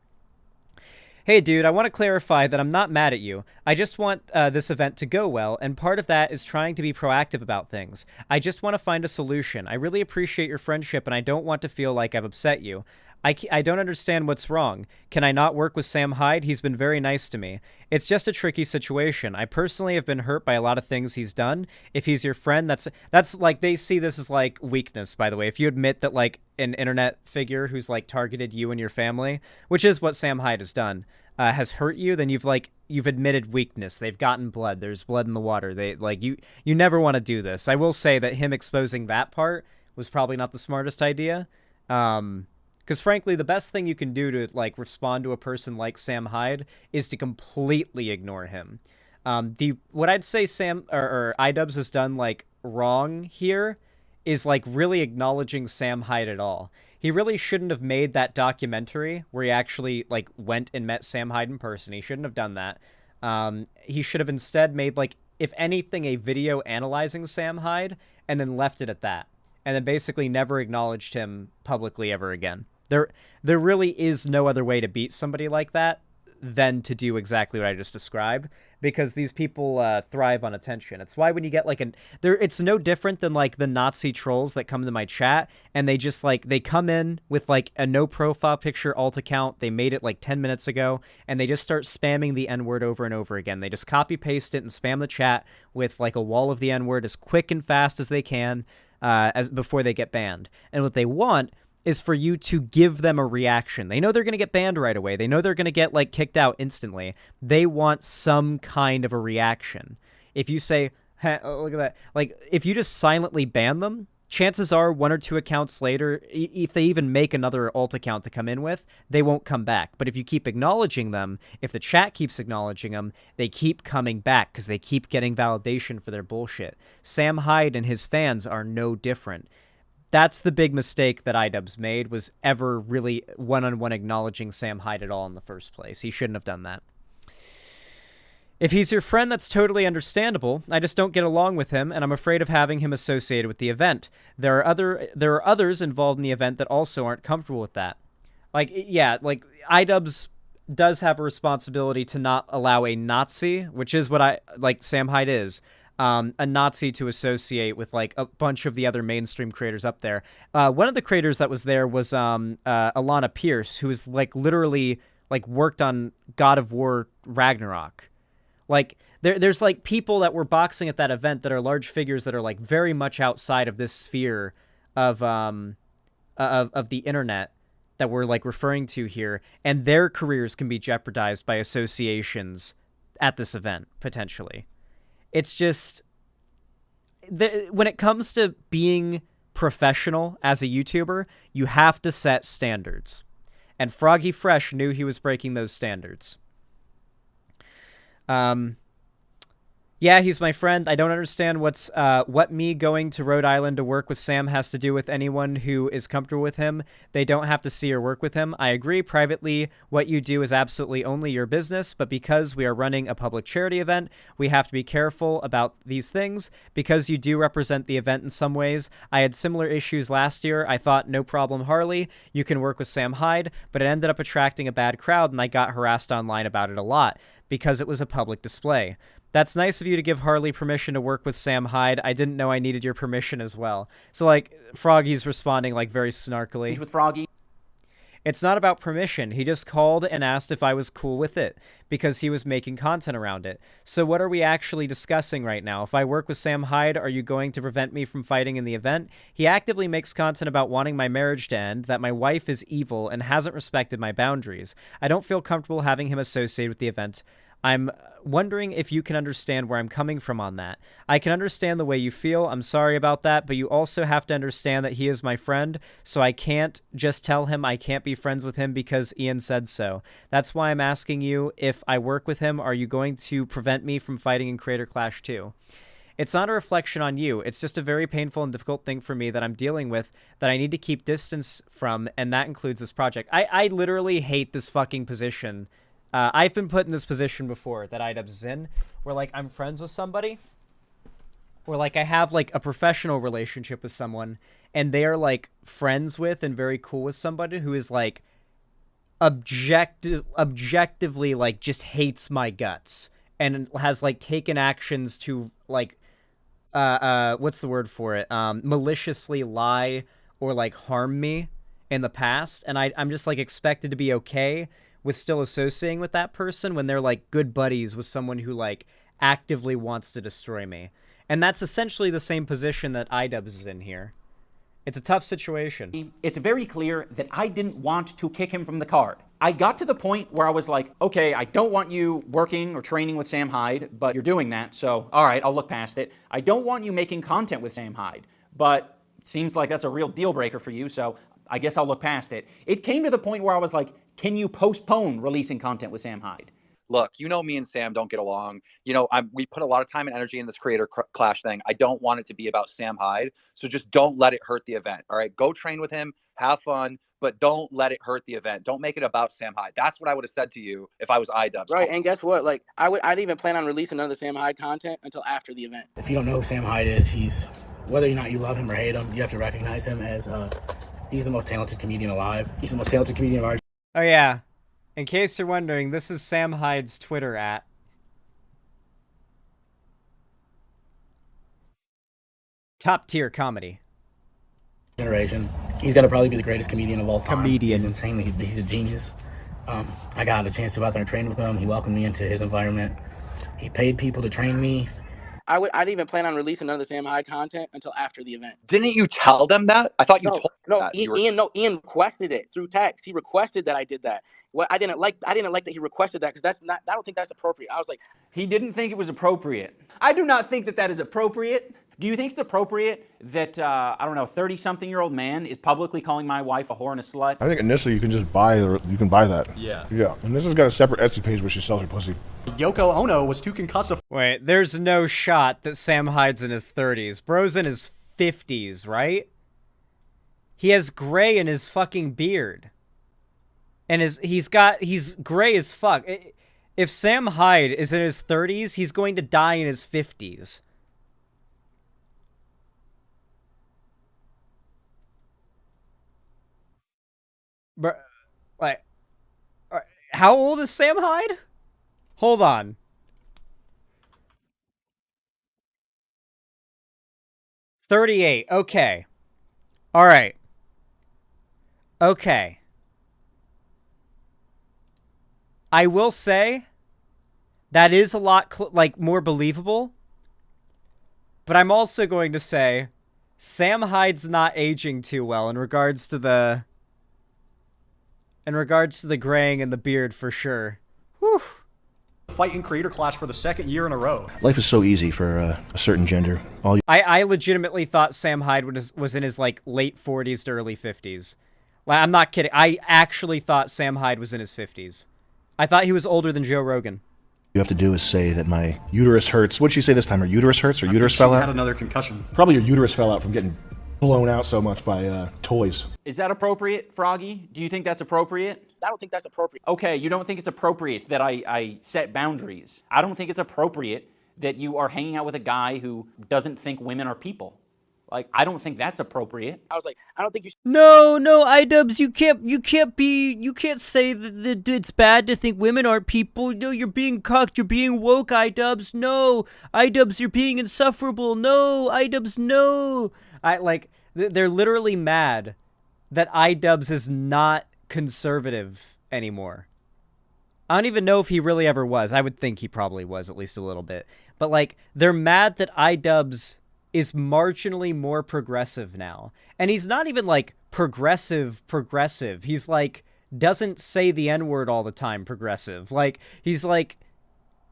Hey dude, I want to clarify that I'm not mad at you. I just want this event to go well, and part of that is trying to be proactive about things. I just want to find a solution. I really appreciate your friendship, and I don't want to feel like I've upset you. I don't understand what's wrong. Can I not work with Sam Hyde? He's been very nice to me. It's just a tricky situation. I personally have been hurt by a lot of things he's done. If he's your friend, that's like, they see this as, like, weakness, by the way. If you admit that, like, an internet figure who's, like, targeted you and your family, which is what Sam Hyde has done, has hurt you, then you've admitted weakness. They've gotten blood. There's blood in the water. You never want to do this. I will say that him exposing that part was probably not the smartest idea. Because frankly, the best thing you can do to, like, respond to a person like Sam Hyde is to completely ignore him. What I'd say Sam or Idubbbz has done, like, wrong here is, like, really acknowledging Sam Hyde at all. He really shouldn't have made that documentary where he actually, like, went and met Sam Hyde in person. He shouldn't have done that. He should have instead made, like, if anything, a video analyzing Sam Hyde and then left it at that. And then basically never acknowledged him publicly ever again. There really is no other way to beat somebody like that than to do exactly what I just described, because these people thrive on attention. It's why when you get, like, it's no different than, like, the Nazi trolls that come to my chat, and they just, like, they come in with, like, a no profile picture alt account. They made it, like, 10 minutes ago, and they just start spamming the N-word over and over again. They just copy paste it and spam the chat with, like, a wall of the N-word as quick and fast as they can, before they get banned. And what they want is for you to give them a reaction. They know they're going to get banned right away. They know they're going to get, like, kicked out instantly. They want some kind of a reaction. If you say, hey, oh, look at that, like, if you just silently ban them, chances are 1 or 2 accounts later, if they even make another alt account to come in with, they won't come back. But if you keep acknowledging them, if the chat keeps acknowledging them, they keep coming back because they keep getting validation for their bullshit. Sam Hyde and his fans are no different. That's the big mistake that Idubbbz made, was ever really one-on-one acknowledging Sam Hyde at all in the first place. He shouldn't have done that. If he's your friend, that's totally understandable. I just don't get along with him, and I'm afraid of having him associated with the event. There are others involved in the event that also aren't comfortable with that. Like, yeah, like, Idubbbz does have a responsibility to not allow a Nazi, which is what Sam Hyde is, a Nazi to associate with, like, a bunch of the other mainstream creators up there. One of the creators that was there was Alana Pierce, who is, like, literally, like, worked on God of War Ragnarok. Like, there's, like, people that were boxing at that event that are large figures that are, like, very much outside of this sphere of the internet that we're, like, referring to here, and their careers can be jeopardized by associations at this event, potentially. It's just... when it comes to being professional as a YouTuber, you have to set standards. And Froggy Fresh knew he was breaking those standards. Yeah, he's my friend. I don't understand what me going to Rhode Island to work with Sam has to do with anyone who is comfortable with him. They don't have to see or work with him. I agree. Privately, what you do is absolutely only your business, but because we are running a public charity event, we have to be careful about these things. Because you do represent the event in some ways. I had similar issues last year. I thought, no problem, Harley. You can work with Sam Hyde, but it ended up attracting a bad crowd, and I got harassed online about it a lot because it was a public display. That's nice of you to give Harley permission to work with Sam Hyde. I didn't know I needed your permission as well. So, like, Froggy's responding, like, very snarkily.
With Froggy.
It's not about permission. He just called and asked if I was cool with it because he was making content around it. So what are we actually discussing right now? If I work with Sam Hyde, are you going to prevent me from fighting in the event? He actively makes content about wanting my marriage to end, that my wife is evil, and hasn't respected my boundaries. I don't feel comfortable having him associated with the event. I'm wondering if you can understand where I'm coming from on that. I can understand the way you feel. I'm sorry about that, but you also have to understand that he is my friend, so I can't just tell him I can't be friends with him because Ian said so. That's why I'm asking you, if I work with him, are you going to prevent me from fighting in Creator Clash 2? It's not a reflection on you. It's just a very painful and difficult thing for me that I'm dealing with that I need to keep distance from, and that includes this project. I literally hate this fucking position. I've been put in this position before that Idubbbz is in, where, like, I'm friends with somebody, or, like, I have, like, a professional relationship with someone, and they are, like, friends with and very cool with somebody who is, like, objectively, like, just hates my guts, and has, like, taken actions to, like, what's the word for it? Maliciously lie or, like, harm me in the past, and I'm just, like, expected to be okay with still associating with that person when they're, like, good buddies with someone who, like, actively wants to destroy me. And that's essentially the same position that Idubbbz is in here. It's a tough situation.
It's very clear that I didn't want to kick him from the card. I got to the point where I was like, okay, I don't want you working or training with Sam Hyde, but you're doing that, so all right, I'll look past it. I don't want you making content with Sam Hyde, but it seems like that's a real deal breaker for you, so I guess I'll look past it. It came to the point where I was like, can you postpone releasing content with Sam Hyde?
Look, you know, me and Sam don't get along. You know, we put a lot of time and energy in this Creator Clash thing. I don't want it to be about Sam Hyde. So just don't let it hurt the event. All right, go train with him, have fun, but don't let it hurt the event. Don't make it about Sam Hyde. That's what I would have said to you if I was Idubbbz.
Right, and guess what? Like, I didn't even plan on releasing none of the Sam Hyde content until after the event.
If you don't know who Sam Hyde is, he's, whether or not you love him or hate him, you have to recognize him as he's the most talented comedian alive. He's the most talented comedian of our...
Oh, yeah. In case you're wondering, this is Sam Hyde's Twitter @ top tier comedy.
Generation. He's got to probably be the greatest comedian of all time.
Comedian.
He's insanely, he's a genius. I got a chance to go out there and train with him. He welcomed me into his environment. He paid people to train me.
I didn't even plan on releasing none of the Sam Hyde content until after the event.
Didn't you tell them that? I thought you told them that.
Ian requested it through text. He requested that I did that. What I didn't like that he requested that, because I don't think that's appropriate. I was like,
he didn't think it was appropriate. I do not think that that is appropriate. Do you think it's appropriate that, I don't know, 30-something-year-old man is publicly calling my wife a whore and a slut?
I think initially you can just buy that.
Yeah.
Yeah. And this has got a separate Etsy page where she sells her pussy.
Yoko Ono was too concussed to...
Wait, there's no shot that Sam Hyde's in his 30s. Bro's in his 50s, right? He has gray in his fucking beard. And he's gray as fuck. If Sam Hyde is in his 30s, he's going to die in his 50s. But, like, how old is Sam Hyde? Hold on. $38. Okay. All right. Okay. I will say that is a lot more believable. But I'm also going to say Sam Hyde's not aging too well in regards to the graying and the beard for sure. Whew.
Fighting creator clash for the second year in a row.
Life is so easy for a certain gender.
I legitimately thought Sam Hyde was in his like late 40s to early 50s. Like, I'm not kidding. I actually thought Sam Hyde was in his 50s. I thought he was older than Joe Rogan.
You have to do is say that my uterus hurts. What'd she say this time? Her uterus hurts or uterus fell out?
Had another concussion.
Probably your uterus fell out from getting blown out so much by toys.
Is that appropriate, Froggy? Do you think that's appropriate?
I don't think that's appropriate.
Okay, you don't think it's appropriate that I set boundaries. I don't think it's appropriate that you are hanging out with a guy who doesn't think women are people. Like, I don't think that's appropriate.
I was like, I don't think you.
No, Idubbbz, you can't say that it's bad to think women aren't people. No, you're being cocked. You're being woke, Idubbbz. No, Idubbbz, you're being insufferable. No, Idubbbz, no. They're literally mad that Idubbbz is not conservative anymore. I don't even know if he really ever was. I would think he probably was, at least a little bit. But, like, they're mad that Idubbbz is marginally more progressive now. And he's not even, like, progressive. He's, like, doesn't say the N-word all the time progressive. Like, he's, like,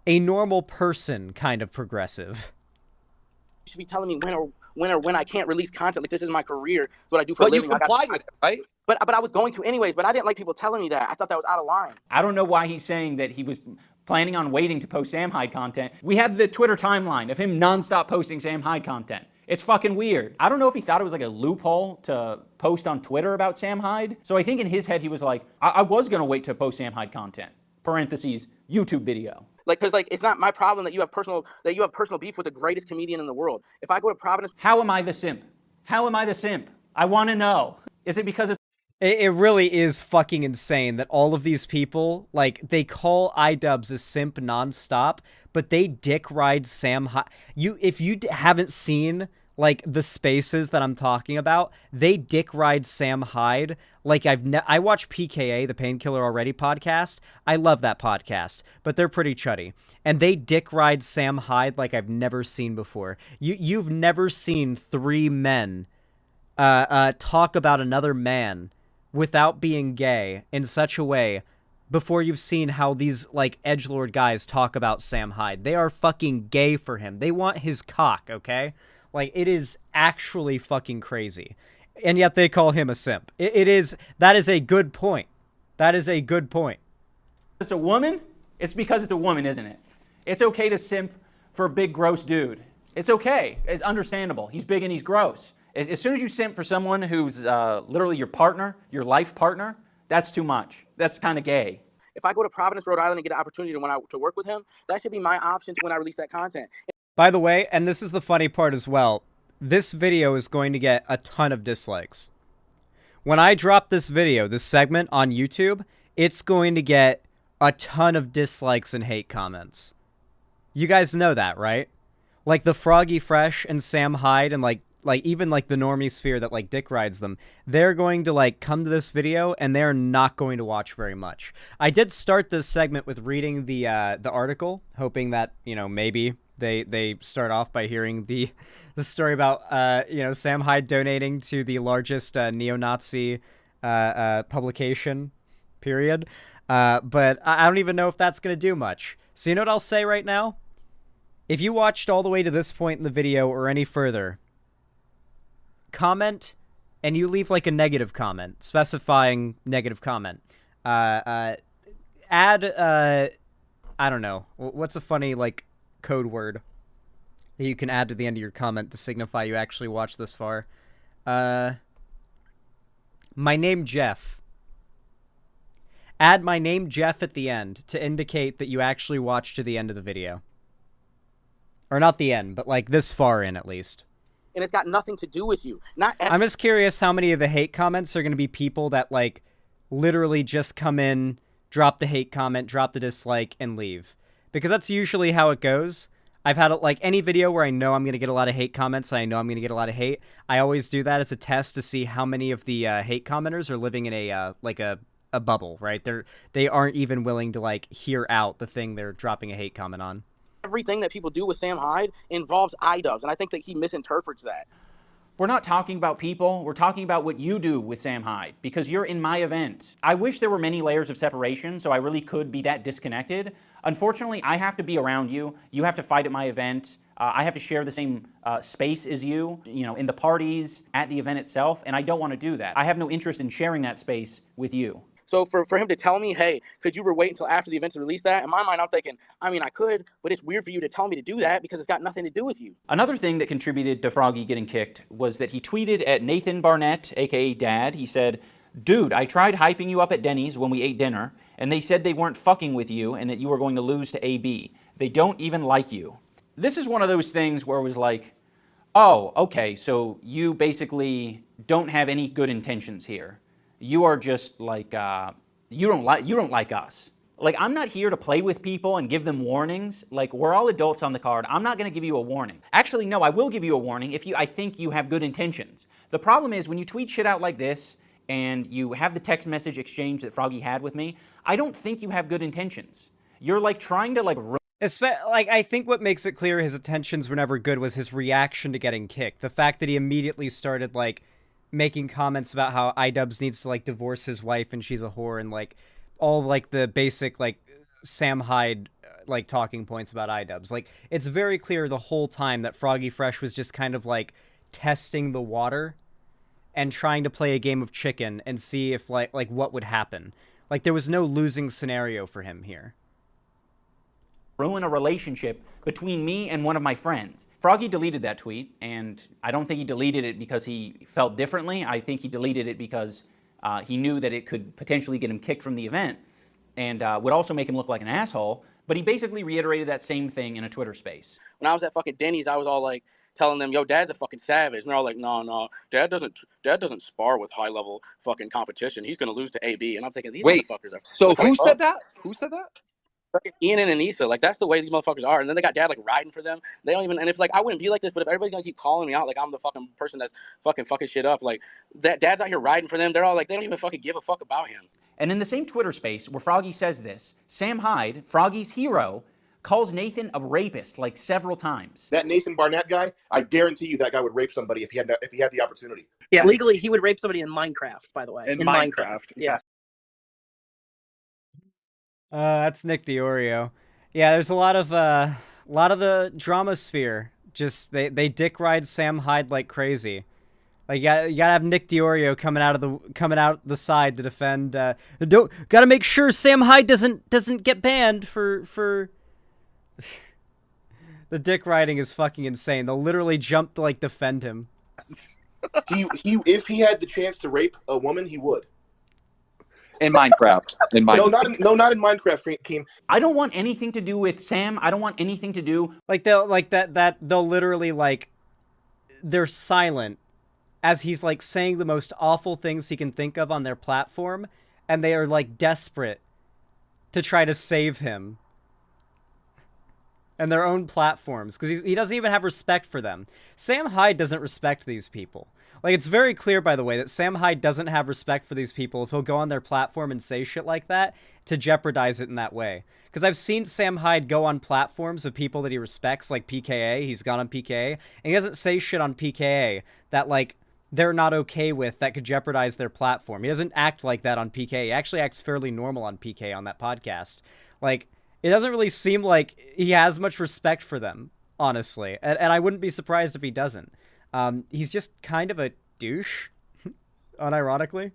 a normal person kind of progressive.
You should be telling me when I can't release content. Like, this is my career. It's what I do for a living.
But you complied with it, right?
But I was going to anyways, but I didn't like people telling me that. I thought that was out of line.
I don't know why he's saying that he was planning on waiting to post Sam Hyde content. We have the Twitter timeline of him nonstop posting Sam Hyde content. It's fucking weird. I don't know if he thought it was like a loophole to post on Twitter about Sam Hyde. So I think in his head he was like, I was gonna wait to post Sam Hyde content. Parentheses, YouTube video.
Like, cause like it's not my problem that you have personal beef with the greatest comedian in the world. If I go to Providence,
how am I the simp? How am I the simp? I want to know. Is it because it's
It really is fucking insane that all of these people, like, they call Idubbbz a simp nonstop, but they dick ride Sam Hyde. If you haven't seen, like, the spaces that I'm talking about, they dick ride Sam Hyde. Like, I watch PKA, the Painkiller Already podcast. I love that podcast, but they're pretty chuddy. And they dick ride Sam Hyde like I've never seen before. You've never seen three men talk about another man without being gay in such a way before you've seen how these, like, edgelord guys talk about Sam Hyde. They are fucking gay for him. They want his cock, okay? Like, it is actually fucking crazy. And yet they call him a simp. That is a good point. That is a good point.
It's a woman? It's because it's a woman, isn't it? It's okay to simp for a big, gross dude. It's okay. It's understandable. He's big and he's gross. As soon as you simp for someone who's literally your partner, your life partner, that's too much. That's kind of gay.
if I go to Providence, Rhode Island and get an opportunity to work with him, that should be my option when I release that content.
By the way, and this is the funny part as well, this video is going to get a ton of dislikes. When I drop this video, this segment on YouTube, it's going to get a ton of dislikes and hate comments. You guys know that, right? Like the Froggy Fresh and Sam Hyde and like even like the normie sphere that like dick rides them, they're going to like come to this video and they're not going to watch very much. I did start this segment with reading the article, hoping that, you know, maybe they start off by hearing the story about you know, Sam Hyde donating to the largest neo-Nazi publication, period. But I don't even know if that's going to do much. So you know what I'll say right now? If you watched all the way to this point in the video or any further, comment and you leave like a negative comment, specifying negative comment. Add, I don't know, what's a funny like code word that you can add to the end of your comment to signify you actually watched this far. My name Jeff. add my name, Jeff, at the end to indicate that you actually watched to the end of the video. Or not the end, but like this far in at least.
And it's got nothing to do with you.
I'm just curious how many of the hate comments are going to be people that like literally just come in, drop the hate comment, drop the dislike, and leave. Because that's usually how it goes. I've had like any video where I know I'm going to get a lot of hate comments and I know I'm going to get a lot of hate. I always do that as a test to see how many of the hate commenters are living in a like a bubble, right? They aren't even willing to like hear out the thing they're dropping a hate comment on.
Everything that people do with Sam Hyde involves Idubbbz, and I think that he misinterprets that.
We're not talking about people. We're talking about what you do with Sam Hyde, because you're in my event. I wish there were many layers of separation, so I really could be that disconnected. Unfortunately, I have to be around you. You have to fight at my event. I have to share the same space as you know, in the parties, at the event itself, and I don't want to do that. I have no interest in sharing that space with you.
So for him to tell me, hey, could you wait until after the event to release that? In my mind, I'm thinking, I mean, I could, but it's weird for you to tell me to do that because it's got nothing to do with you.
Another thing that contributed to Froggy getting kicked was that he tweeted at Nathan Barnett, aka Dad. He said, "Dude, I tried hyping you up at Denny's when we ate dinner, and they said they weren't fucking with you and that you were going to lose to AB. They don't even like you." This is one of those things where it was like, oh, okay, so you basically don't have any good intentions here. You are just like, you don't like us. Like, I'm not here to play with people and give them warnings. Like, we're all adults on the card. I'm not going to give you a warning. Actually, no, I will give you a warning if I think you have good intentions. The problem is when you tweet shit out like this and you have the text message exchange that Froggy had with me, I don't think you have good intentions. You're like trying to like...
I think what makes it clear his intentions were never good was his reaction to getting kicked. The fact that he immediately started like making comments about how Idubbbz needs to like divorce his wife and she's a whore and like all like the basic like Sam Hyde like talking points about Idubbbz. Like, it's very clear the whole time that Froggy Fresh was just kind of like testing the water and trying to play a game of chicken and see if like what would happen. Like, there was no losing scenario for him here.
Ruin a relationship between me and one of my friends. Froggy deleted that tweet, and I don't think he deleted it because he felt differently. I think he deleted it because he knew that it could potentially get him kicked from the event and would also make him look like an asshole. But he basically reiterated that same thing in a Twitter space.
When I was at fucking Denny's, I was all like telling them, yo, Dad's a fucking savage. And they're all like, no, Dad doesn't spar with high-level fucking competition. He's going to lose to AB. And I'm thinking, these motherfuckers are...
So who said that? Who said that?
Ian and Anissa, like, that's the way these motherfuckers are. And then they got Dad like riding for them. They don't even, and if like I wouldn't be like this, but if everybody's gonna keep calling me out like I'm the fucking person that's fucking shit up, like that Dad's out here riding for them, they're all like, they don't even fucking give a fuck about him.
And in the same Twitter space where Froggy says this, Sam Hyde, Froggy's hero, calls Nathan a rapist like several times.
That Nathan Barnett guy, I guarantee you that guy would rape somebody if he had the opportunity.
Yeah, legally he would rape somebody in Minecraft, by the way.
In Minecraft.
Yeah.
That's Nick DiOrio. Yeah, there's a lot of the drama sphere. Just they dick ride Sam Hyde like crazy. Like, you gotta have Nick DiOrio coming out the side to defend. Gotta make sure Sam Hyde doesn't get banned for. The dick riding is fucking insane. They'll literally jump to like defend him.
If he had the chance to rape a woman, he would.
In Minecraft.
No, not in Minecraft, Keem.
I don't want anything to do with Sam. I don't want anything to do...
Like, they'll literally, like... They're silent as he's, like, saying the most awful things he can think of on their platform, and they are, like, desperate to try to save him. And their own platforms, because he doesn't even have respect for them. Sam Hyde doesn't respect these people. Like, it's very clear, by the way, that Sam Hyde doesn't have respect for these people if he'll go on their platform and say shit like that to jeopardize it in that way. Because I've seen Sam Hyde go on platforms of people that he respects, like PKA. He's gone on PKA, and he doesn't say shit on PKA that, like, they're not okay with that could jeopardize their platform. He doesn't act like that on PKA. He actually acts fairly normal on PKA on that podcast. Like, it doesn't really seem like he has much respect for them, honestly. And I wouldn't be surprised if he doesn't. He's just kind of a douche, unironically.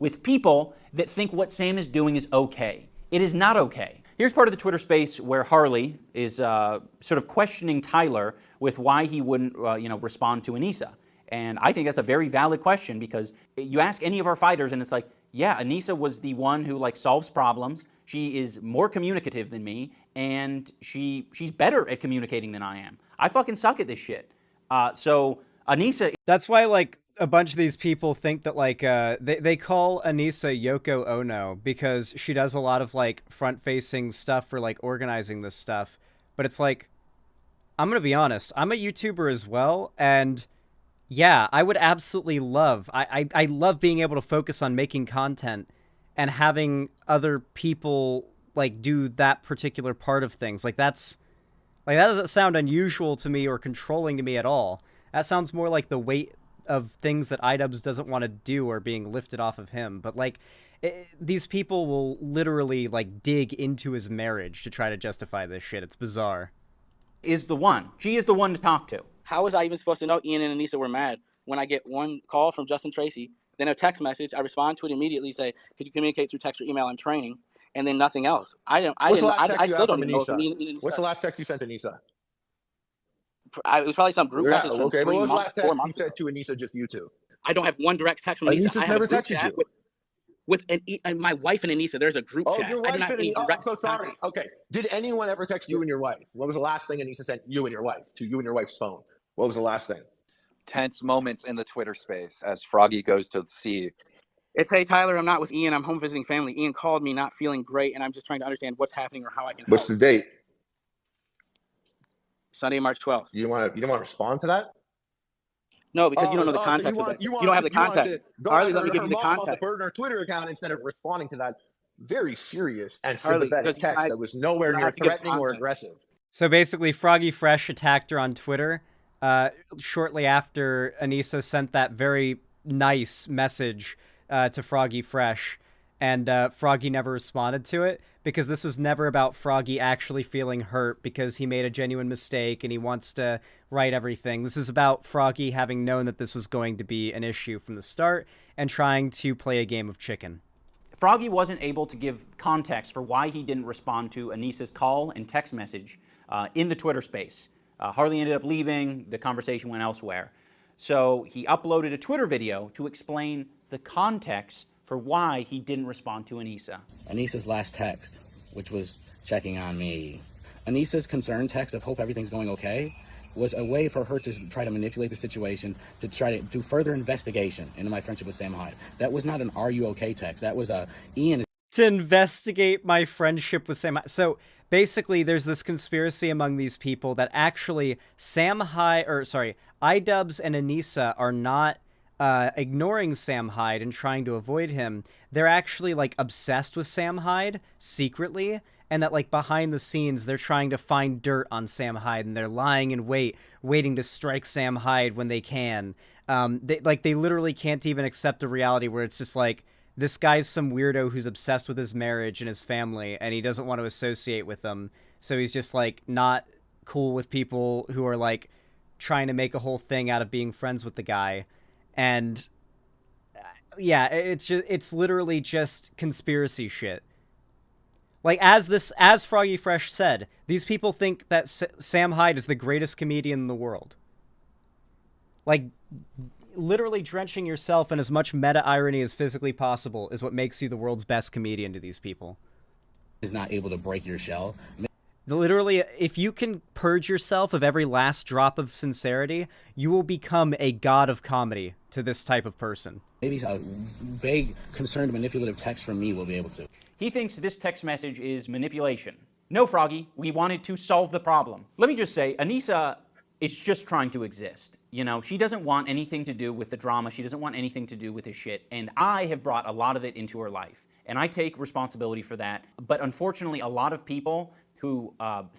With people that think what Sam is doing is okay. It is not okay. Here's part of the Twitter space where Harley is sort of questioning Tyler with why he wouldn't respond to Anissa. And I think that's a very valid question, because you ask any of our fighters and it's like, yeah, Anissa was the one who like solves problems. She is more communicative than me, and she's better at communicating than I am. I fucking suck at this shit. So Anissa.
That's why like a bunch of these people think that like they call Anissa Yoko Ono because she does a lot of like front-facing stuff for like organizing this stuff. But it's like, I'm gonna be honest, I'm a YouTuber as well, and yeah, I would absolutely love, I love being able to focus on making content and having other people like do that particular part of things. Like that doesn't sound unusual to me or controlling to me at all. That sounds more like the weight of things that Idubbbz doesn't want to do are being lifted off of him. But like, these people will literally like dig into his marriage to try to justify this shit. It's bizarre.
Is the one. She is the one to talk to.
How was I even supposed to know Ian and Anissa were mad when I get one call from Justin Tracy, then a text message? I respond to it immediately, say, "Could you communicate through text or email? I'm training," and then nothing else. I still don't know.
What's the last text you sent to Anissa?
It was probably some group message.
Okay, but what was the last text you
ago.
sent to Anissa, just you two?
I don't have one direct text from Anissa.
Anissa's never texted you.
With my wife and Anissa, there's a group chat.
Your wife
I do not need direct
so sorry. Okay. Did anyone ever text you and your wife? What was the last thing Anissa sent you and your wife to you and your wife's phone? What was the last thing?
Tense moments in the Twitter space as Froggy goes to see.
It's, "Hey, Tyler, I'm not with Ian. I'm home visiting family. Ian called me not feeling great, and I'm just trying to understand what's happening or how I can help."
What's the date?
Sunday, March 12th.
You don't want to respond to that?
No, because you don't know the context of it. You don't have the context. Harley, let me give you the context.
Burn her Twitter account instead of responding to that very serious and
Harley,
sympathetic text that was nowhere near threatening or aggressive.
So basically, Froggy Fresh attacked her on Twitter shortly after Anissa sent that very nice message to Froggy Fresh, and Froggy never responded to it because this was never about Froggy actually feeling hurt because he made a genuine mistake and he wants to right everything. This is about Froggy having known that this was going to be an issue from the start and trying to play a game of chicken.
Froggy wasn't able to give context for why he didn't respond to Anissa's call and text message in the Twitter space. Harley ended up leaving. The conversation went elsewhere. So he uploaded a Twitter video to explain the context for why he didn't respond to Anissa.
Anissa's last text, which was checking on me. Anissa's concern text of "hope everything's going okay" was a way for her to try to manipulate the situation, to try to do further investigation into my friendship with Sam Hyde. That was not an "are you okay" text. That was a Ian.
To investigate my friendship with Sam Hyde. So basically, there's this conspiracy among these people that actually Idubbbz and Anissa are not ignoring Sam Hyde and trying to avoid him. They're actually like obsessed with Sam Hyde secretly, and that like behind the scenes they're trying to find dirt on Sam Hyde and they're lying in wait, waiting to strike Sam Hyde when they can. They literally can't even accept a reality where it's just like, this guy's some weirdo who's obsessed with his marriage and his family and he doesn't want to associate with them. So he's just like not cool with people who are like trying to make a whole thing out of being friends with the guy. And yeah, it's literally just conspiracy shit. Like as Froggy Fresh said, these people think that Sam Hyde is the greatest comedian in the world. Like literally drenching yourself in as much meta irony as physically possible is what makes you the world's best comedian to these people.
Is not able to break your shell.
Literally, if you can purge yourself of every last drop of sincerity, you will become a god of comedy to this type of person.
Maybe a vague, concerned, manipulative text from me will be able to.
He thinks this text message is manipulation. No, Froggy, we wanted to solve the problem. Let me just say, Anissa is just trying to exist. You know, she doesn't want anything to do with the drama. She doesn't want anything to do with this shit. And I have brought a lot of it into her life. And I take responsibility for that. But unfortunately, a lot of people who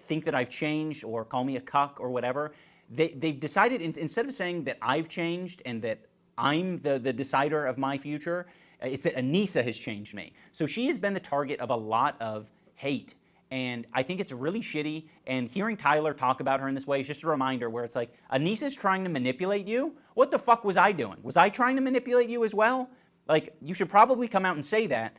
think that I've changed or call me a cuck or whatever, they've decided, instead of saying that I've changed and that I'm the decider of my future, it's that Anissa has changed me. So she has been the target of a lot of hate. And I think it's really shitty. And hearing Tyler talk about her in this way is just a reminder where it's like, Anissa's trying to manipulate you? What the fuck was I doing? Was I trying to manipulate you as well? Like, you should probably come out and say that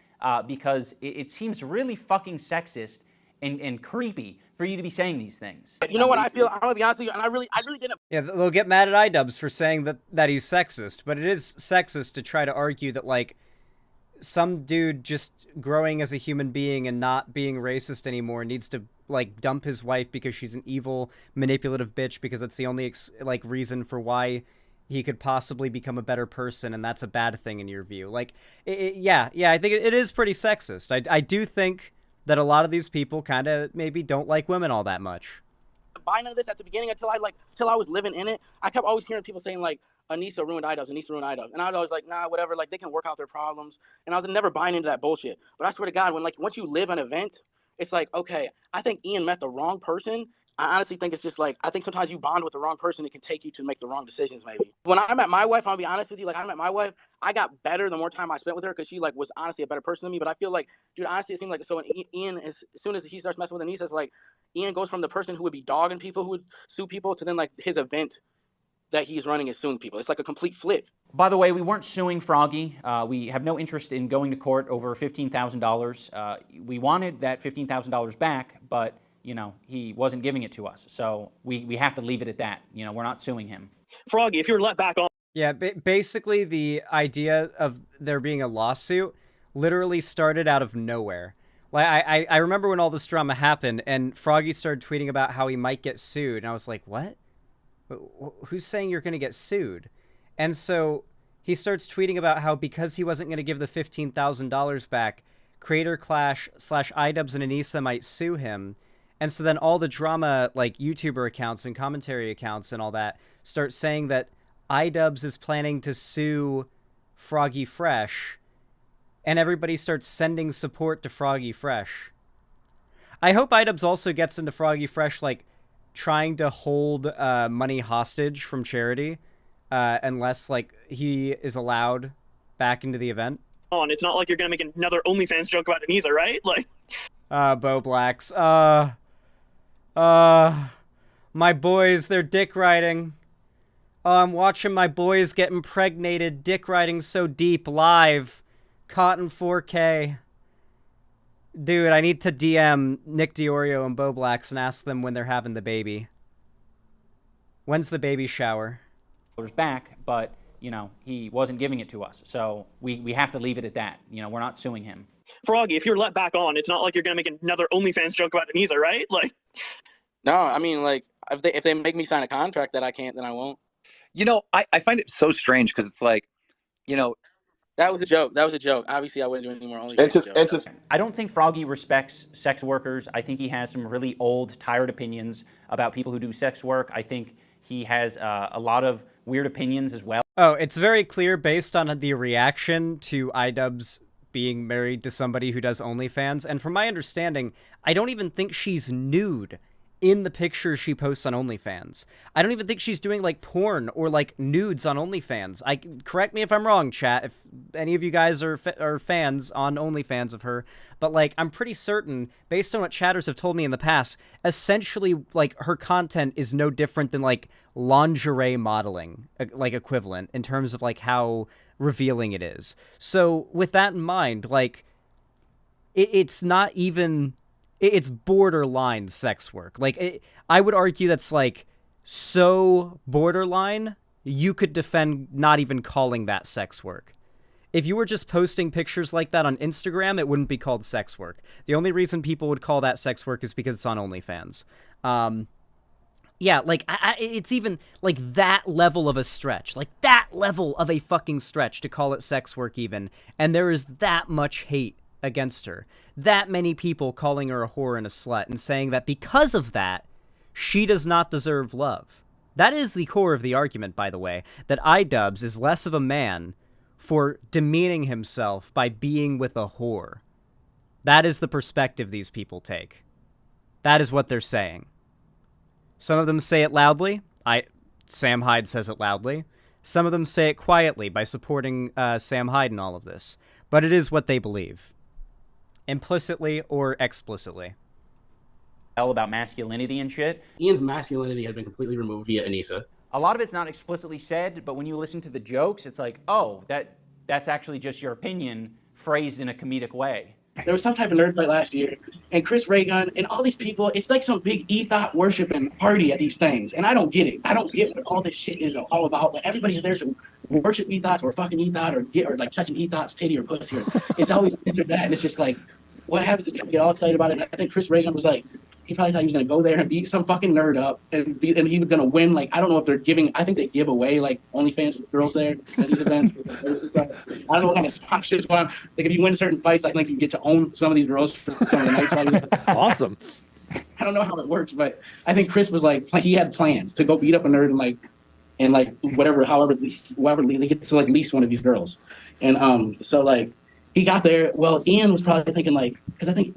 because it seems really fucking sexist and creepy for you to be saying these things.
You know what I feel? I'm gonna be honest with you, and I really didn't.
Yeah, they'll get mad at Idubbbz for saying that he's sexist, but it is sexist to try to argue that like some dude just growing as a human being and not being racist anymore needs to like dump his wife because she's an evil, manipulative bitch because that's the only like reason for why he could possibly become a better person, and that's a bad thing in your view. Like, yeah, I think it is pretty sexist. I do think that a lot of these people kind of maybe don't like women all that much.
Buy none of this at the beginning until I was living in it. I kept always hearing people saying like, Anissa ruined Idubbbz, Anissa ruined Idubbbz. And I was always like, nah, whatever, like they can work out their problems. And I was never buying into that bullshit. But I swear to God, when like once you live an event, it's like, okay, I think Ian met the wrong person. I honestly think it's just like, I think sometimes you bond with the wrong person, it can take you to make the wrong decisions maybe. When I met my wife, I'll be honest with you, like I met my wife, I got better the more time I spent with her because she like was honestly a better person than me. But I feel like, dude, honestly, it seemed like, so when Ian, as soon as he starts messing with Anissa, it's like, Ian goes from the person who would be dogging people, who would sue people, to then like his event that he's running is suing people. It's like a complete flip.
By the way, we weren't suing Froggy. We have no interest in going to court over $15,000. We wanted that $15,000 back, but, you know, he wasn't giving it to us. So we have to leave it at that. You know, we're not suing him.
Froggy, if you're let back on.
Yeah, basically the idea of there being a lawsuit literally started out of nowhere. Like, I remember when all this drama happened and Froggy started tweeting about how he might get sued. And I was like, what? Who's saying you're going to get sued? And so he starts tweeting about how because he wasn't going to give the $15,000 back, Creator Clash / Idubbbz and Anissa might sue him. And so then all the drama, like YouTuber accounts and commentary accounts and all that, start saying that Idubbbz is planning to sue Froggy Fresh, and everybody starts sending support to Froggy Fresh. I hope Idubbbz also gets into Froggy Fresh, like, trying to hold money hostage from charity unless, like, he is allowed back into the event.
On. It's not like you're going to make another OnlyFans joke about Anissa, right? Like,
Bo Blacks. My boys, they're dick riding. I'm watching my boys get impregnated, dick riding so deep, live. Caught in 4K. Dude, I need to DM Nick Diorio and Bo Blacks and ask them when they're having the baby. When's the baby shower?
Back, but, you know, he wasn't giving it to us. So we have to leave it at that. You know, we're not suing him.
Froggy, if you're let back on, it's not like you're going to make another OnlyFans joke about Anissa, right? Like,
no, I mean, like, if they make me sign a contract that I can't, then I won't.
You know, I find it so strange because it's like, you know,
that was a joke. That was a joke. Obviously, I wouldn't do any more OnlyFans.
I don't think Froggy respects sex workers. I think he has some really old, tired opinions about people who do sex work. I think he has a lot of weird opinions as well.
Oh, it's very clear based on the reaction to Idubbbz being married to somebody who does OnlyFans. And from my understanding, I don't even think she's nude in the pictures she posts on OnlyFans. I don't even think she's doing, like, porn or, like, nudes on OnlyFans. Correct me if I'm wrong, chat, if any of you guys are fans on OnlyFans of her, but, like, I'm pretty certain, based on what chatters have told me in the past, essentially, like, her content is no different than, like, lingerie modeling, like, equivalent, in terms of, like, how revealing it is. So, with that in mind, like, it's not even... It's borderline sex work. Like, I would argue that's, like, so borderline, you could defend not even calling that sex work. If you were just posting pictures like that on Instagram, it wouldn't be called sex work. The only reason people would call that sex work is because it's on OnlyFans. Yeah, like, it's even, like, that level of a stretch. Like, that level of a fucking stretch to call it sex work even. And there is that much hate against her. That many people calling her a whore and a slut and saying that because of that, she does not deserve love. That is the core of the argument, by the way, that Idubbbz is less of a man for demeaning himself by being with a whore. That is the perspective these people take. That is what they're saying. Some of them say it loudly. Sam Hyde says it loudly. Some of them say it quietly by supporting Sam Hyde in all of this. But it is what they believe. Implicitly or explicitly.
All about masculinity and shit.
Ian's masculinity had been completely removed via Anissa.
A lot of it's not explicitly said, but when you listen to the jokes, it's like, oh, that's actually just your opinion phrased in a comedic way.
There was some type of nerd fight last year, and Chris Raygun and all these people, it's like some big ethos worshiping party at these things, and I don't get it. I don't get what all this shit is all about, but everybody's there to worship ethos or fucking ethos or get or like touching ethos titty or pussy. It's always that, and it's just like what happens is people get all excited about it. And I think Chris Reagan was like, he probably thought he was gonna go there and beat some fucking nerd up and he was gonna win. Like I don't know if they're giving. I think they give away like OnlyFans with girls there at these events. I don't know what kind of sponsorships. Like if you win certain fights, I think you get to own some of these girls for some of the nights.
Awesome.
I don't know how it works, but I think Chris was like he had plans to go beat up a nerd and however they get to like lease one of these girls, and so like he got there. Well, Ian was probably thinking like because I think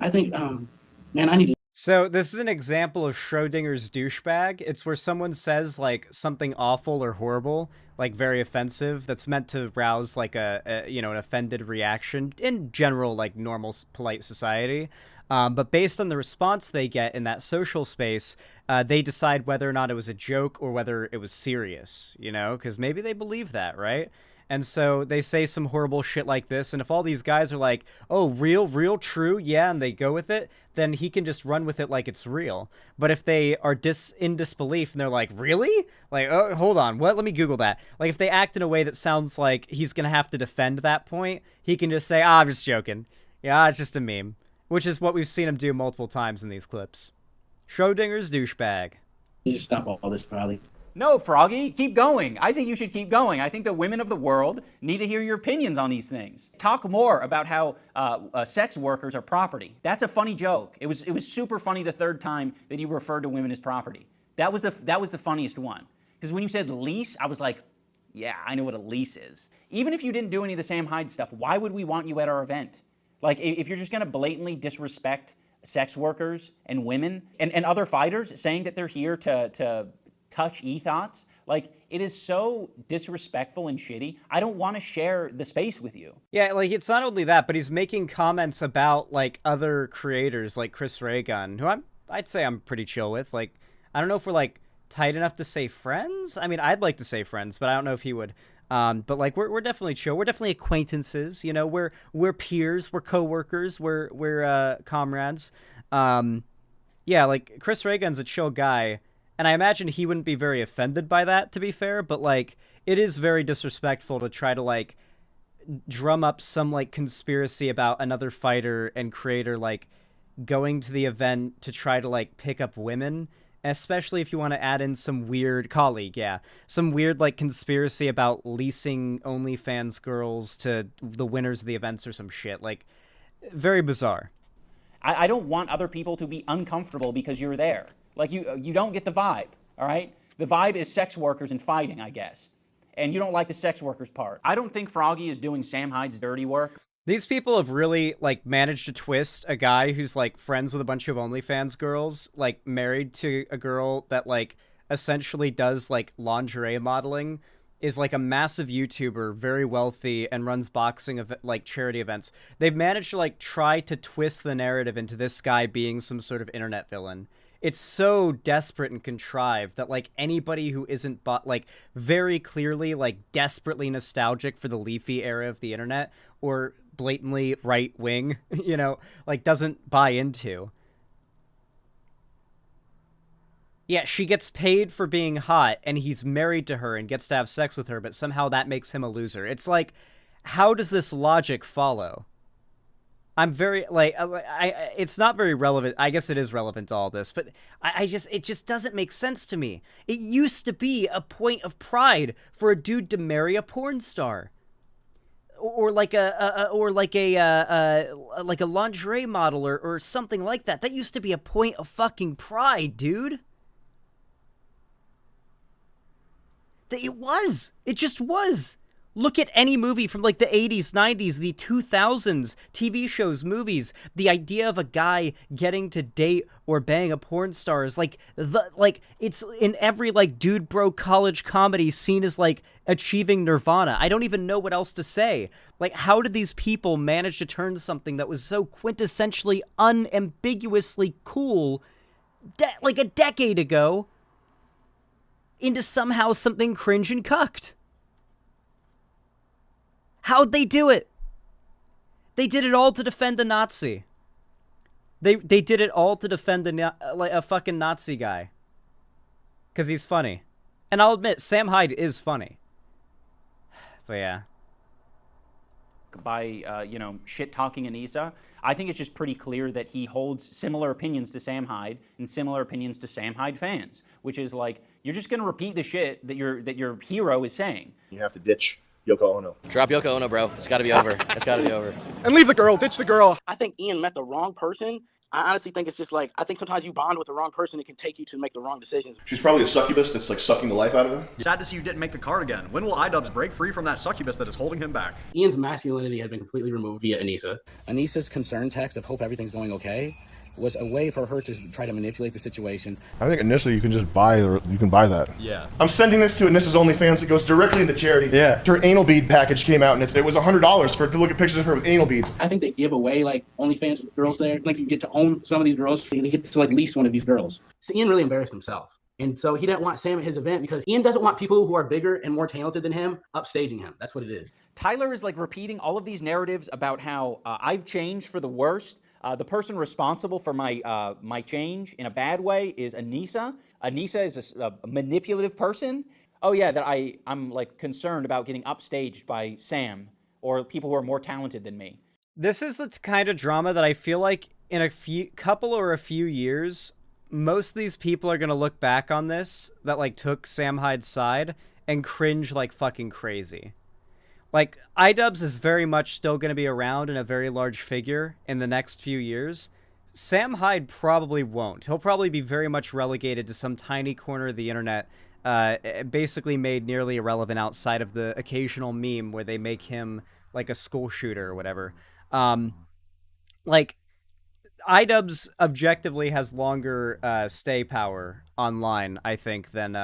man, I need to.
So this is an example of Schrodinger's douchebag. It's where someone says like something awful or horrible, like very offensive, that's meant to rouse like an offended reaction in general, like normal polite society. But based on the response they get in that social space, they decide whether or not it was a joke or whether it was serious, because maybe they believe that, right? And so they say some horrible shit like this, and if all these guys are like, oh, real, true, yeah, and they go with it, then he can just run with it like it's real. But if they are in disbelief and they're like, really? Like, oh, hold on, what? Let me Google that. Like, if they act in a way that sounds like he's going to have to defend that point, he can just say, I'm just joking. Yeah, it's just a meme. Which is what we've seen him do multiple times in these clips. Schrodinger's douchebag.
You just stop all this, probably.
No, Froggy, keep going. I think you should keep going. I think the women of the world need to hear your opinions on these things. Talk more about how sex workers are property. That's a funny joke. It was super funny the third time that you referred to women as property. That was the funniest one. Because when you said lease, I was like, yeah, I know what a lease is. Even if you didn't do any of the Sam Hyde stuff, why would we want you at our event? Like, if you're just going to blatantly disrespect sex workers and women and other fighters, saying that they're here to touch ethos, like, it is so disrespectful and shitty. I don't want to share the space with you.
Yeah, like, it's not only that, but he's making comments about, like, other creators, like Chris Reagan, who I'd say I'm pretty chill with. Like, I don't know if we're, like, tight enough to say friends. I mean, I'd like to say friends, but I don't know if he would. But like we're definitely chill. We're definitely acquaintances. We're peers. We're coworkers. We're comrades. Yeah, like Chris Reagan's a chill guy, and I imagine he wouldn't be very offended by that. To be fair, but like it is very disrespectful to try to like drum up some like conspiracy about another fighter and creator like going to the event to try to like pick up women. Especially if you want to add in some weird some weird like conspiracy about leasing OnlyFans girls to the winners of the events or some shit. Like, very bizarre.
I don't want other people to be uncomfortable because you're there. Like, you don't get the vibe, all right? The vibe is sex workers and fighting, I guess. And you don't like the sex workers part. I don't think Froggy is doing Sam Hyde's dirty work.
These people have really, like, managed to twist a guy who's, like, friends with a bunch of OnlyFans girls, like, married to a girl that, like, essentially does, like, lingerie modeling, is, like, a massive YouTuber, very wealthy, and runs boxing, like, charity events. They've managed to, like, try to twist the narrative into this guy being some sort of internet villain. It's so desperate and contrived that, like, anybody who isn't, like, very clearly, like, desperately nostalgic for the leafy era of the internet, or blatantly right-wing, like, doesn't buy into. Yeah, she gets paid for being hot, and he's married to her and gets to have sex with her, but somehow that makes him a loser. It's like, how does this logic follow? I'm very, like, it's not very relevant. I guess it is relevant to all this, but it just doesn't make sense to me. It used to be a point of pride for a dude to marry a porn star. Or like a lingerie model or something like that. That used to be a point of fucking pride, dude. It just was. Look at any movie from like the 80s, 90s, the 2000s, TV shows, movies. The idea of a guy getting to date or bang a porn star is like it's in every like dude bro college comedy seen as like achieving nirvana. I don't even know what else to say. Like, how did these people manage to turn something that was so quintessentially unambiguously cool like a decade ago into somehow something cringe and cucked? How'd they do it? They did it all to defend a Nazi. They did it all to defend a fucking Nazi guy. Because he's funny. And I'll admit, Sam Hyde is funny. But yeah.
By, you know, shit-talking Anissa, I think it's just pretty clear that he holds similar opinions to Sam Hyde and similar opinions to Sam Hyde fans, which is like, you're just going to repeat the shit that your hero is saying.
You have to ditch Yoko Ono.
Drop Yoko Ono, bro. It's got to be over. It's got to be over.
And leave the girl. Ditch the girl.
I think Ian met the wrong person. I honestly think it's just like, I think sometimes you bond with the wrong person. It can take you to make the wrong decisions.
She's probably a succubus that's like sucking the life out of him.
Sad to see you didn't make the card again. When will Idubbbz break free from that succubus that is holding him back?
Ian's masculinity had been completely removed via Anissa.
Anissa's concern text of hope everything's going okay was a way for her to try to manipulate the situation.
I think initially you can just buy that.
Yeah.
I'm sending this to Anissa's OnlyFans. It goes directly into charity.
Yeah.
Her anal bead package came out, and it was $100 to look at pictures of her with anal beads.
I think they give away like OnlyFans with girls there. Like you get to own some of these girls. You get to like lease one of these girls. So Ian really embarrassed himself. And so he didn't want Sam at his event because Ian doesn't want people who are bigger and more talented than him upstaging him. That's what it is.
Tyler is like repeating all of these narratives about how I've changed for the worst. The person responsible for my change in a bad way is Anissa. Anissa is a manipulative person. Oh yeah, that I'm like concerned about getting upstaged by Sam or people who are more talented than me.
This is the kind of drama that I feel like in a few years, most of these people are gonna look back on this that like took Sam Hyde's side and cringe like fucking crazy. Like, Idubbbz is very much still going to be around and a very large figure in the next few years. Sam Hyde probably won't. He'll probably be very much relegated to some tiny corner of the internet, basically made nearly irrelevant outside of the occasional meme where they make him like a school shooter or whatever. Like, Idubbbz objectively has longer stay power online, I think, than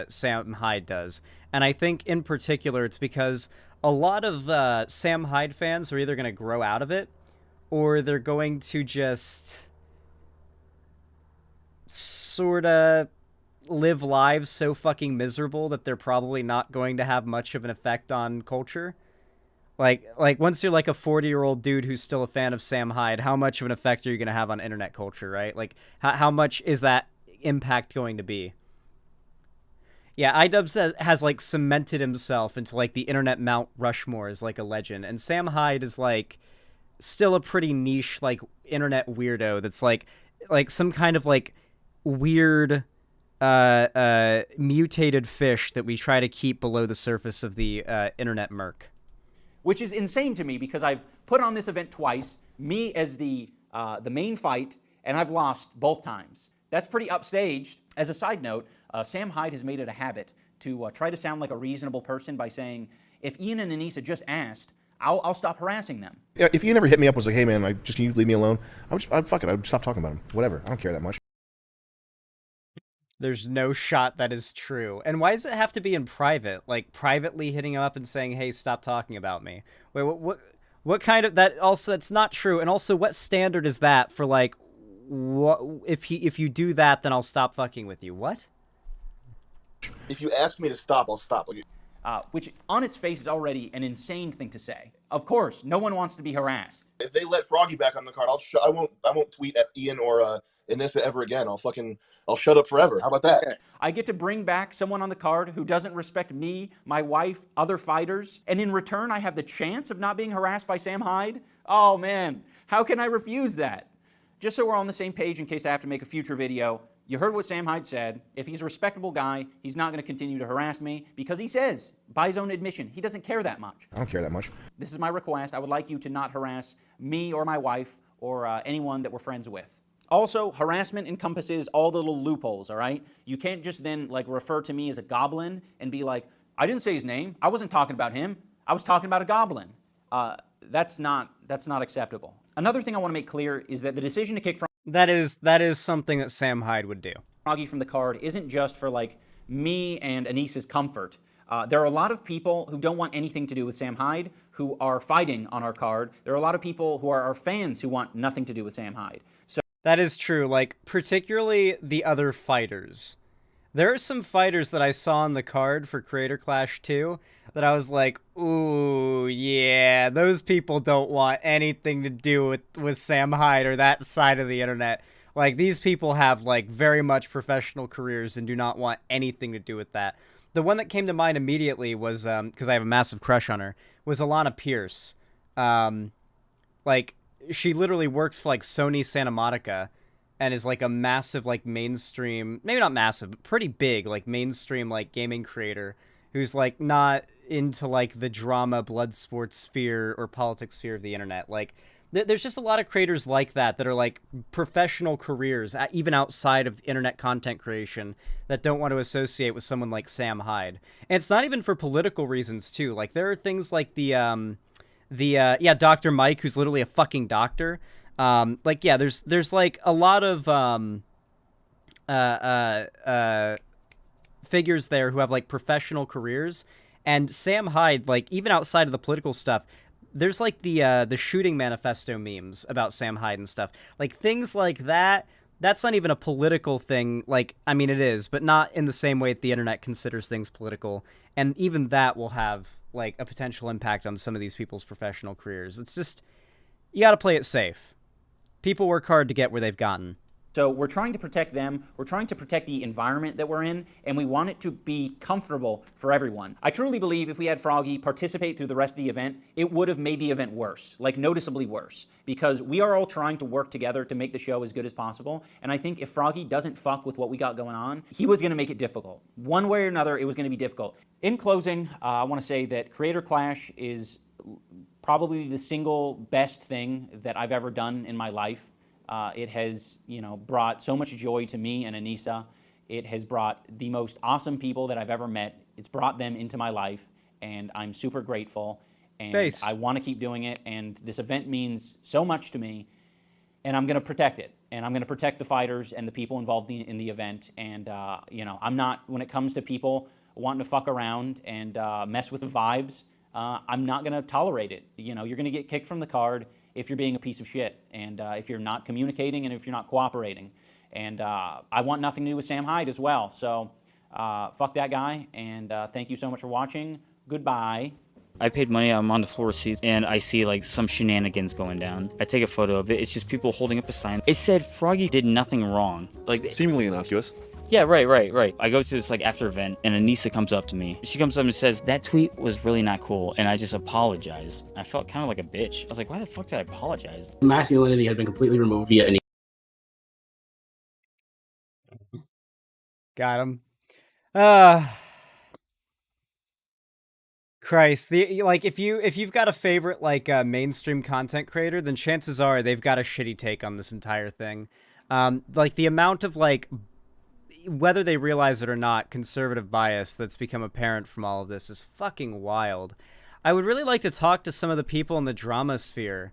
Sam Hyde does. And I think in particular it's because a lot of Sam Hyde fans are either going to grow out of it or they're going to just sort of live lives so fucking miserable that they're probably not going to have much of an effect on culture. Like once you're like a 40-year-old dude who's still a fan of Sam Hyde, how much of an effect are you going to have on internet culture, right? Like, how much is that impact going to be? Yeah, Idubbbz has like cemented himself into like the internet Mount Rushmore as like a legend, and Sam Hyde is like still a pretty niche like internet weirdo that's like some kind of like weird mutated fish that we try to keep below the surface of the internet murk.
Which is insane to me because I've put on this event twice, me as the main fight, and I've lost both times. That's pretty upstaged. As a side note, Sam Hyde has made it a habit to try to sound like a reasonable person by saying, if Ian and Anissa just asked, I'll stop harassing them.
Yeah, if you never hit me up and was like, hey man, can you leave me alone? I'd stop talking about him. Whatever. I don't care that much.
There's no shot that is true. And why does it have to be in private? Like, privately hitting him up and saying, hey, stop talking about me. Wait, what kind of... That also, that's not true. And also, what standard is that for, like, what if you do that, then I'll stop fucking with you? What?
If you ask me to stop, I'll stop.
Which, on its face, is already an insane thing to say. Of course, no one wants to be harassed.
If they let Froggy back on the card, I won't tweet at Ian or Anissa ever again. I'll shut up forever. How about that?
I get to bring back someone on the card who doesn't respect me, my wife, other fighters, and in return, I have the chance of not being harassed by Sam Hyde? Oh man, how can I refuse that? Just so we're on the same page in case I have to make a future video, you heard what Sam Hyde said. If he's a respectable guy, he's not going to continue to harass me because he says, by his own admission, he doesn't care that much.
I don't care that much.
This is my request. I would like you to not harass me or my wife or anyone that we're friends with. Also, harassment encompasses all the little loopholes, all right? You can't just then like refer to me as a goblin and be like, I didn't say his name. I wasn't talking about him. I was talking about a goblin. That's not acceptable. Another thing I want to make clear is that the decision to kick
That is something that Sam Hyde would do.
Froggy from the card isn't just for like me and Anissa's comfort. There are a lot of people who don't want anything to do with Sam Hyde who are fighting on our card. There are a lot of people who are our fans who want nothing to do with Sam Hyde. So
that is true, like particularly the other fighters. There are some fighters that I saw on the card for Creator Clash 2 that I was like, ooh, yeah, those people don't want anything to do with Sam Hyde or that side of the internet. Like, these people have, like, very much professional careers and do not want anything to do with that. the one that came to mind immediately was, because I have a massive crush on her, was Alana Pierce. Like, she literally works for, like, Sony Santa Monica and is, like, a massive, like, mainstream, maybe not massive, but pretty big, like, mainstream, like, gaming creator who's, like, not into, like, the drama, blood sports sphere or politics sphere of the internet. Like, there's just a lot of creators like that are, like, professional careers, even outside of internet content creation, that don't want to associate with someone like Sam Hyde. And it's not even for political reasons, too. Like, there are things like yeah, Dr. Mike, who's literally a fucking doctor. Like, yeah, there's like a lot of figures there who have like professional careers, and Sam Hyde, like, even outside of the political stuff, there's like the shooting manifesto memes about Sam Hyde and stuff, like things like that. That's not even a political thing. Like, I mean, it is, but not in the same way that the internet considers things political, and even that will have like a potential impact on some of these people's professional careers. It's just, you got to play it safe. People work hard to get where they've gotten.
So we're trying to protect them, we're trying to protect the environment that we're in, and we want it to be comfortable for everyone. I truly believe if we had Froggy participate through the rest of the event, it would have made the event worse, like noticeably worse, because we are all trying to work together to make the show as good as possible, and I think if Froggy doesn't fuck with what we got going on, he was going to make it difficult. One way or another, it was going to be difficult. In closing, I want to say that Creator Clash is probably the single best thing that I've ever done in my life. It has, you know, brought so much joy to me and Anissa. It has brought the most awesome people that I've ever met. It's brought them into my life, and I'm super grateful. And I want to keep doing it, and this event means so much to me, and I'm going to protect it. And I'm going to protect the fighters and the people involved in the event. And, you know, I'm not, when it comes to people wanting to fuck around and mess with the vibes, I'm not going to tolerate it. You know, you're going to get kicked from the card if you're being a piece of shit, and if you're not communicating and if you're not cooperating. And I want nothing to do with Sam Hyde as well. So fuck that guy, and thank you so much for watching. Goodbye.
I paid money, I'm on the floor seat, and I see like some shenanigans going down. I take a photo of it, it's just people holding up a sign. It said Froggy did nothing wrong. Like,
seemingly innocuous.
Yeah, right. I go to this like after event, and Anissa comes up to me. She comes up and says, that tweet was really not cool, and I just apologized. I felt kind of like a bitch. I was like, why the fuck did I apologize?
Masculinity has been completely removed via any.
Got him. Christ, like if you've got a favorite like mainstream content creator, then chances are they've got a shitty take on this entire thing. Like the amount of like, whether they realize it or not, conservative bias that's become apparent from all of this is fucking wild. I would really like to talk to some of the people in the drama sphere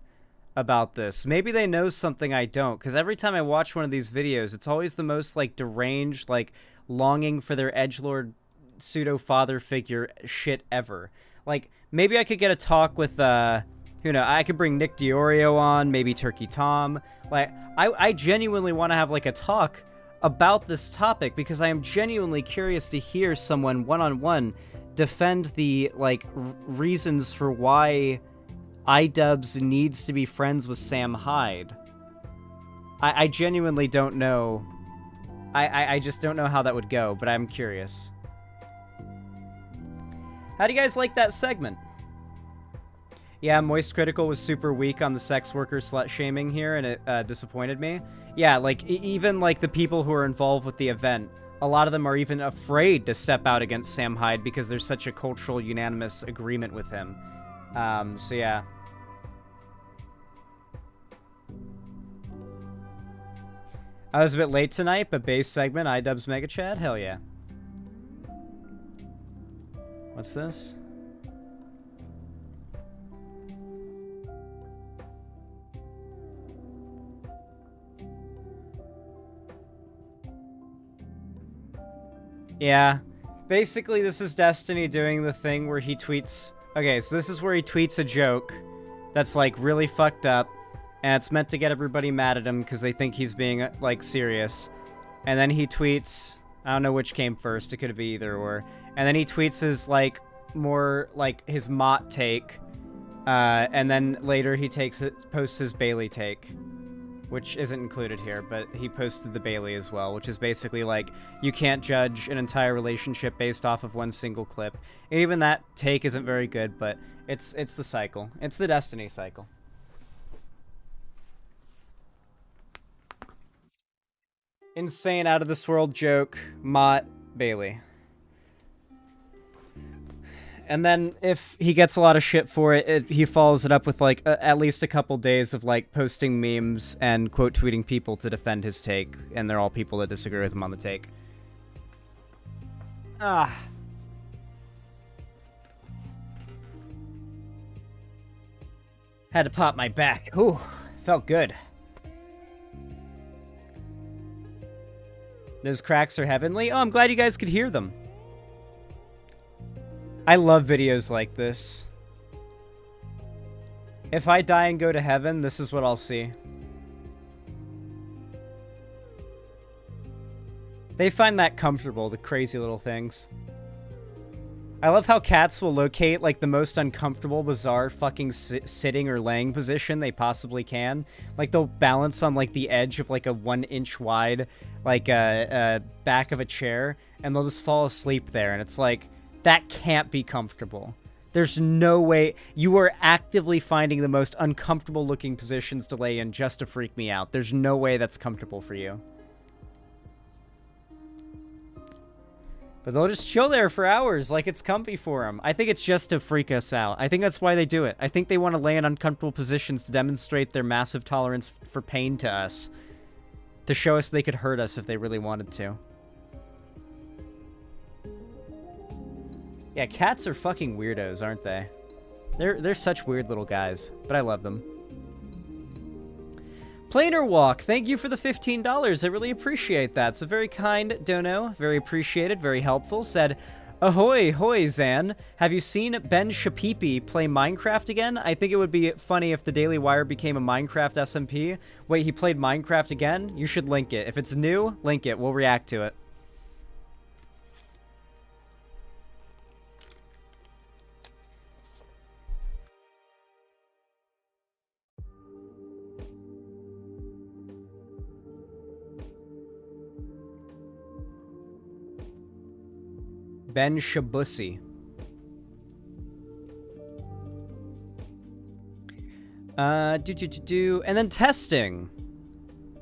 about this. Maybe they know something I don't, because every time I watch one of these videos, it's always the most like deranged, like longing for their edgelord pseudo father figure shit ever. Like, maybe I could get a talk with who knows, I could bring Nick Diorio on, maybe Turkey Tom. Like, I genuinely want to have like a talk about this topic, because I am genuinely curious to hear someone one-on-one defend the like reasons for why Idubbbz needs to be friends with Sam Hyde. I genuinely don't know. I just don't know how that would go, but I'm curious. How do you guys like that segment? Yeah, Moist Critical was super weak on the sex worker slut shaming here, and it disappointed me. Yeah, like, even, like, the people who are involved with the event, a lot of them are even afraid to step out against Sam Hyde because there's such a cultural unanimous agreement with him. So yeah. I was a bit late tonight, but base segment, Idubbbz Mega Chat, hell yeah. What's this? Yeah. Basically, this is Destiny doing the thing where he tweets... Okay, so this is where he tweets a joke that's, like, really fucked up, and it's meant to get everybody mad at him because they think he's being, like, serious. And then he tweets... I don't know which came first. It could be either or. And then he tweets his, like, more, like, his Mott take. And then later he posts his Bailey take. which isn't included here, but he posted the Bailey as well, which is basically like, you can't judge an entire relationship based off of one single clip. And even that take isn't very good, but it's the cycle. It's the Destiny cycle. Insane, out of this world joke, Mott, Bailey. And then if he gets a lot of shit for it, he follows it up with like at least a couple days of like posting memes and quote tweeting people to defend his take, and they're all people that disagree with him on the take. Ah. Had to pop my back. Ooh, felt good. Those cracks are heavenly. Oh, I'm glad you guys could hear them. I love videos like this. If I die and go to heaven, this is what I'll see. They find that comfortable, the crazy little things. I love how cats will locate, like, the most uncomfortable, bizarre fucking sitting or laying position they possibly can. Like, they'll balance on, like, the edge of, like, a 1-inch wide, like, back of a chair, and they'll just fall asleep there, and it's like, that can't be comfortable. There's no way. You are actively finding the most uncomfortable looking positions to lay in just to freak me out. There's no way that's comfortable for you. But they'll just chill there for hours like it's comfy for them. I think it's just to freak us out. I think that's why they do it. I think they want to lay in uncomfortable positions to demonstrate their massive tolerance for pain to us. To show us they could hurt us if they really wanted to. Yeah, cats are fucking weirdos, aren't they? They're such weird little guys, but I love them. Planer Walk, thank you for the $15. I really appreciate that. It's a very kind dono, very appreciated, very helpful. Said, ahoy, hoy, Zan. Have you seen Ben Shapipi play Minecraft again? I think it would be funny if the Daily Wire became a Minecraft SMP. Wait, he played Minecraft again? You should link it. If it's new, link it. We'll react to it. Ben Shabusi. And then testing.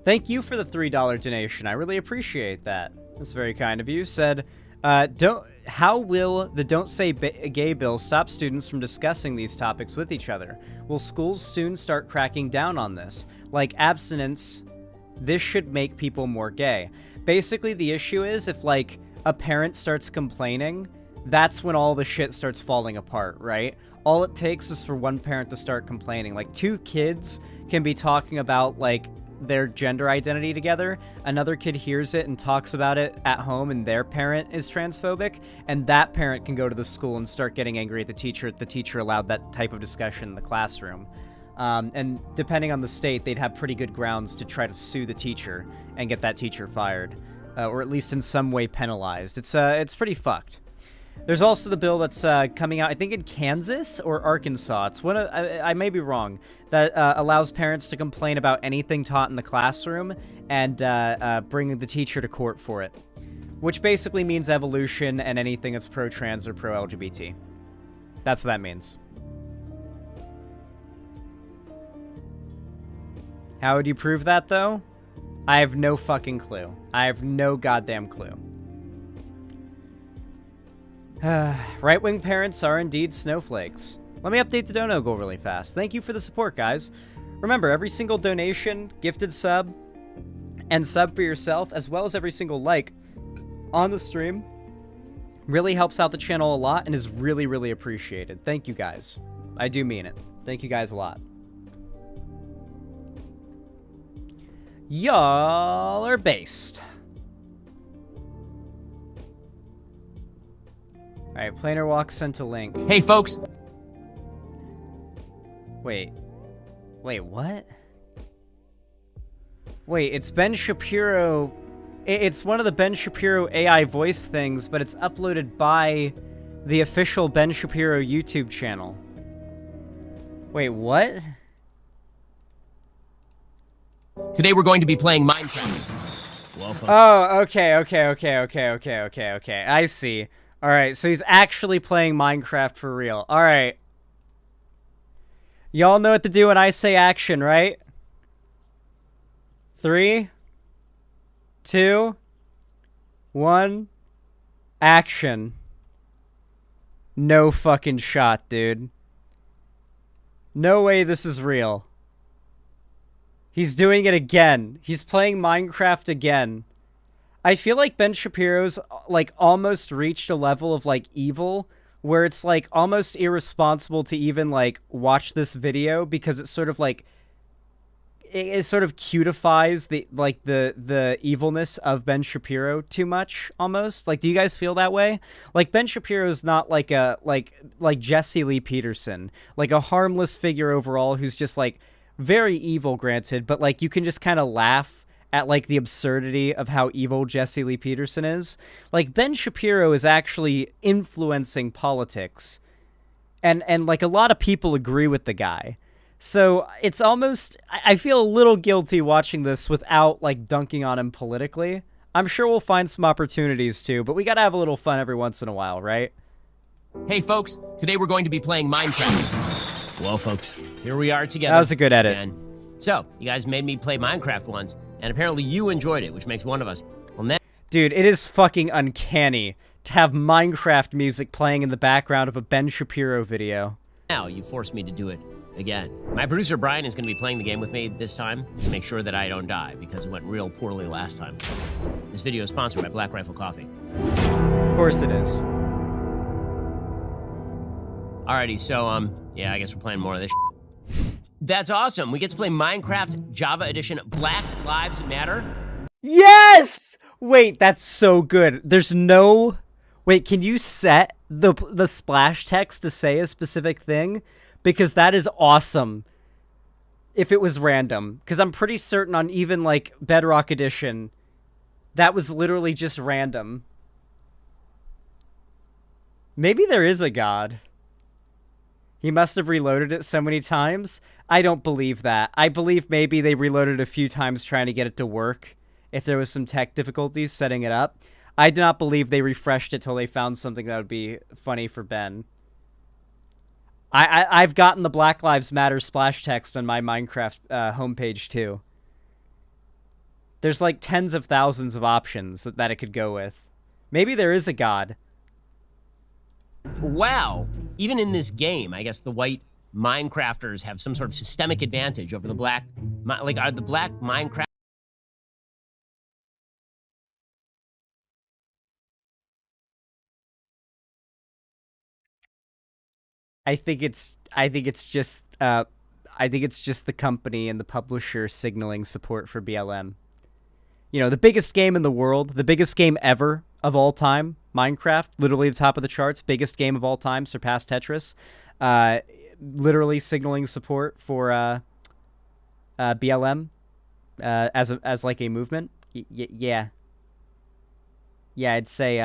Thank you for the $3 donation. I really appreciate that. That's very kind of you. Said, how will the Don't Say Gay bill stop students from discussing these topics with each other? Will schools soon start cracking down on this? Like abstinence, this should make people more gay. Basically, the issue is if, like, a parent starts complaining, that's when all the shit starts falling apart, right? All it takes is for one parent to start complaining. Like, two kids can be talking about, like, their gender identity together. Another kid hears it and talks about it at home, and their parent is transphobic, and that parent can go to the school and start getting angry at the teacher. The teacher allowed that type of discussion in the classroom. And depending on the state, they'd have pretty good grounds to try to sue the teacher and get that teacher fired. Or at least in some way penalized. It's pretty fucked. There's also the bill that's coming out, I think in Kansas or Arkansas. It's one of, I may be wrong, that allows parents to complain about anything taught in the classroom and bring the teacher to court for it. Which basically means evolution and anything that's pro-trans or pro-LGBT. That's what that means. How would you prove that, though? I have no fucking clue. I have no goddamn clue. Right-wing parents are indeed snowflakes. Let me update the dono goal really fast. Thank you for the support, guys. Remember, every single donation, gifted sub, and sub for yourself, as well as every single like on the stream, really helps out the channel a lot and is really, really appreciated. Thank you, guys. I do mean it. Thank you guys a lot. Y'all are based. Alright, Planer Walk sent a link.
Hey, folks.
Wait, what? Wait, it's Ben Shapiro. It's one of the Ben Shapiro AI voice things, but it's uploaded by the official Ben Shapiro YouTube channel. Wait, what?
Today we're going to be playing Minecraft.
Oh, okay. I see. All right, so he's actually playing Minecraft for real. All right. Y'all know what to do when I say action, right? 3, 2, 1, action. No fucking shot, dude. No way this is real. He's doing it again. He's playing Minecraft again. I feel like Ben Shapiro's, like, almost reached a level of, like, evil where it's, like, almost irresponsible to even, like, watch this video because it's sort of, like, it sort of cutifies the, like, the evilness of Ben Shapiro too much, almost. Like, do you guys feel that way? Like, Ben Shapiro's not like a, like Jesse Lee Peterson. Like, a harmless figure overall who's just, like, very evil, granted, but, like, you can just kind of laugh at, like, the absurdity of how evil Jesse Lee Peterson is. Like, Ben Shapiro is actually influencing politics. And like, a lot of people agree with the guy. So it's almost, I feel a little guilty watching this without, like, dunking on him politically. I'm sure we'll find some opportunities too, but we gotta have a little fun every once in a while, right?
Hey folks, today we're going to be playing Minecraft. Well folks, here we are together.
That was a good edit.
And so, you guys made me play Minecraft once, and apparently you enjoyed it, which makes one of us. Well, now
dude, it is fucking uncanny to have Minecraft music playing in the background of a Ben Shapiro video.
Now you forced me to do it again. My producer Brian is going to be playing the game with me this time to make sure that I don't die because it went real poorly last time. This video is sponsored by Black Rifle Coffee.
Of course it is.
Alrighty, so yeah, I guess we're playing more of this shit. That's awesome. We get to play Minecraft Java Edition Black Lives Matter.
Yes! Wait, that's so good. There's no... Wait, can you set the splash text to say a specific thing? Because that is awesome if it was random. Because I'm pretty certain on even, like, Bedrock Edition, that was literally just random. Maybe there is a god. He must have reloaded it so many times. I don't believe that. I believe maybe they reloaded a few times trying to get it to work if there was some tech difficulties setting it up. I do not believe they refreshed it till they found something that would be funny for Ben. I've gotten the Black Lives Matter splash text on my Minecraft homepage too. There's like tens of thousands of options that it could go with. Maybe there is a god.
Wow. Even in this game, I guess the white Minecrafters have some sort of systemic advantage over the black... Like, are the black Minecraft...
I think it's just the company and the publisher signaling support for BLM. You know, the biggest game in the world, the biggest game ever of all time, Minecraft, literally the top of the charts, biggest game of all time, surpassed Tetris. Literally signaling support for BLM as like a movement. Yeah. Yeah, I'd say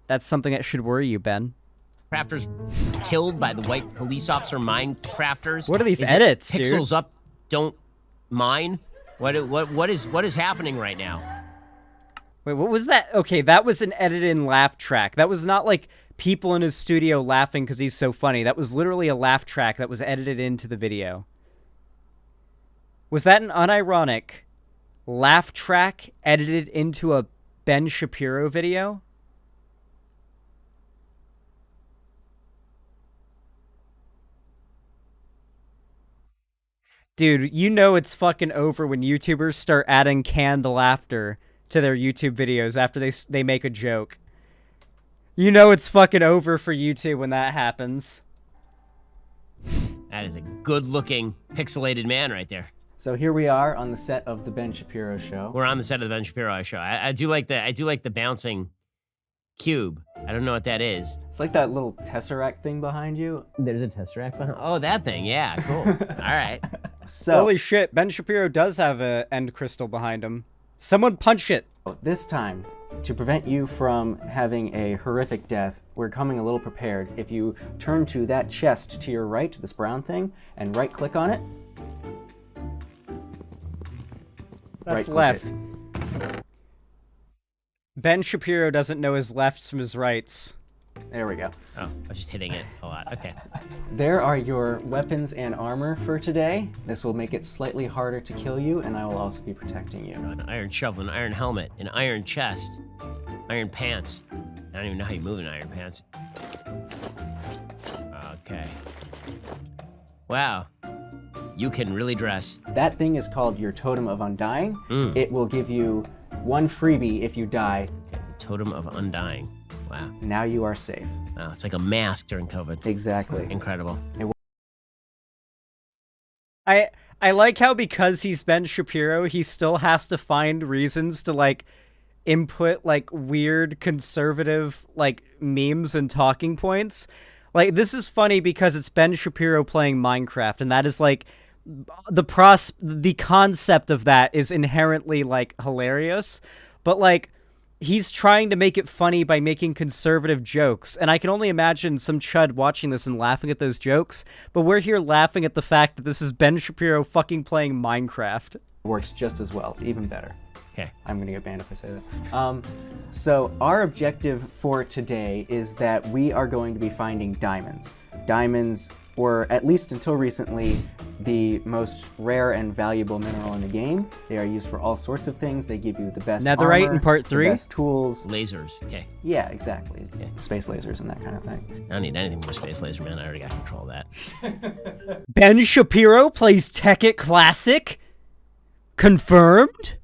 that's something that should worry you, Ben.
Crafters killed by the white police officer Minecrafters.
What are these edits, dude?
Pixels up, don't mine. What is happening right now?
Wait, what was that? Okay, that was an edited-in laugh track. That was not like people in his studio laughing because he's so funny. That was literally a laugh track that was edited into the video. Was that an unironic laugh track edited into a Ben Shapiro video? Dude, you know it's fucking over when YouTubers start adding canned laughter to their YouTube videos after they make a joke. You know it's fucking over for YouTube when that happens.
That is a good-looking, pixelated man right there.
So here we are on the set of the Ben Shapiro show.
We're on the set of the Ben Shapiro show. I do like the bouncing cube. I don't know what that is.
It's like that little tesseract thing behind you.
There's a tesseract behind. Oh, that thing. Yeah, cool. All right.
So
holy shit, Ben Shapiro does have a end crystal behind him. Someone punch it.
This time, to prevent you from having a horrific death, we're coming a little prepared. If you turn to that chest to your right, this brown thing, and right-click on it.
That's
Right-click
left. Ben Shapiro doesn't know his lefts from his rights.
There we go.
Oh, I was just hitting it a lot. Okay.
There are your weapons and armor for today. This will make it slightly harder to kill you, and I will also be protecting you.
An iron shovel, an iron helmet, an iron chest, iron pants. I don't even know how you move in iron pants. Okay. Wow. You can really dress.
That thing is called your Totem of Undying.
Mm.
It will give you one freebie if you die.
Totem of Undying. Wow.
Now you are safe.
Wow, it's like a mask during COVID.
Exactly.
Incredible.
I like how because he's Ben Shapiro, he still has to find reasons to like input like weird conservative like memes and talking points. Like this is funny because it's Ben Shapiro playing Minecraft, and that is like the concept of that is inherently like hilarious, but like he's trying to make it funny by making conservative jokes, and I can only imagine some chud watching this and laughing at those jokes, but we're here laughing at the fact that this is Ben Shapiro fucking playing Minecraft.
Works just as well, even better.
Okay.
I'm gonna get banned if I say that. So our objective for today is that we are going to be finding diamonds. Diamonds were, at least until recently, the most rare and valuable mineral in the game. They are used for all sorts of things. They give you the best
Netherite
armor,
in part 3?
the best tools.
Lasers. Okay.
Yeah, exactly. Okay. Space lasers and that kind of thing.
I don't need anything more space laser, man. I already got control of that.
Ben Shapiro plays Tekkit Classic? Confirmed?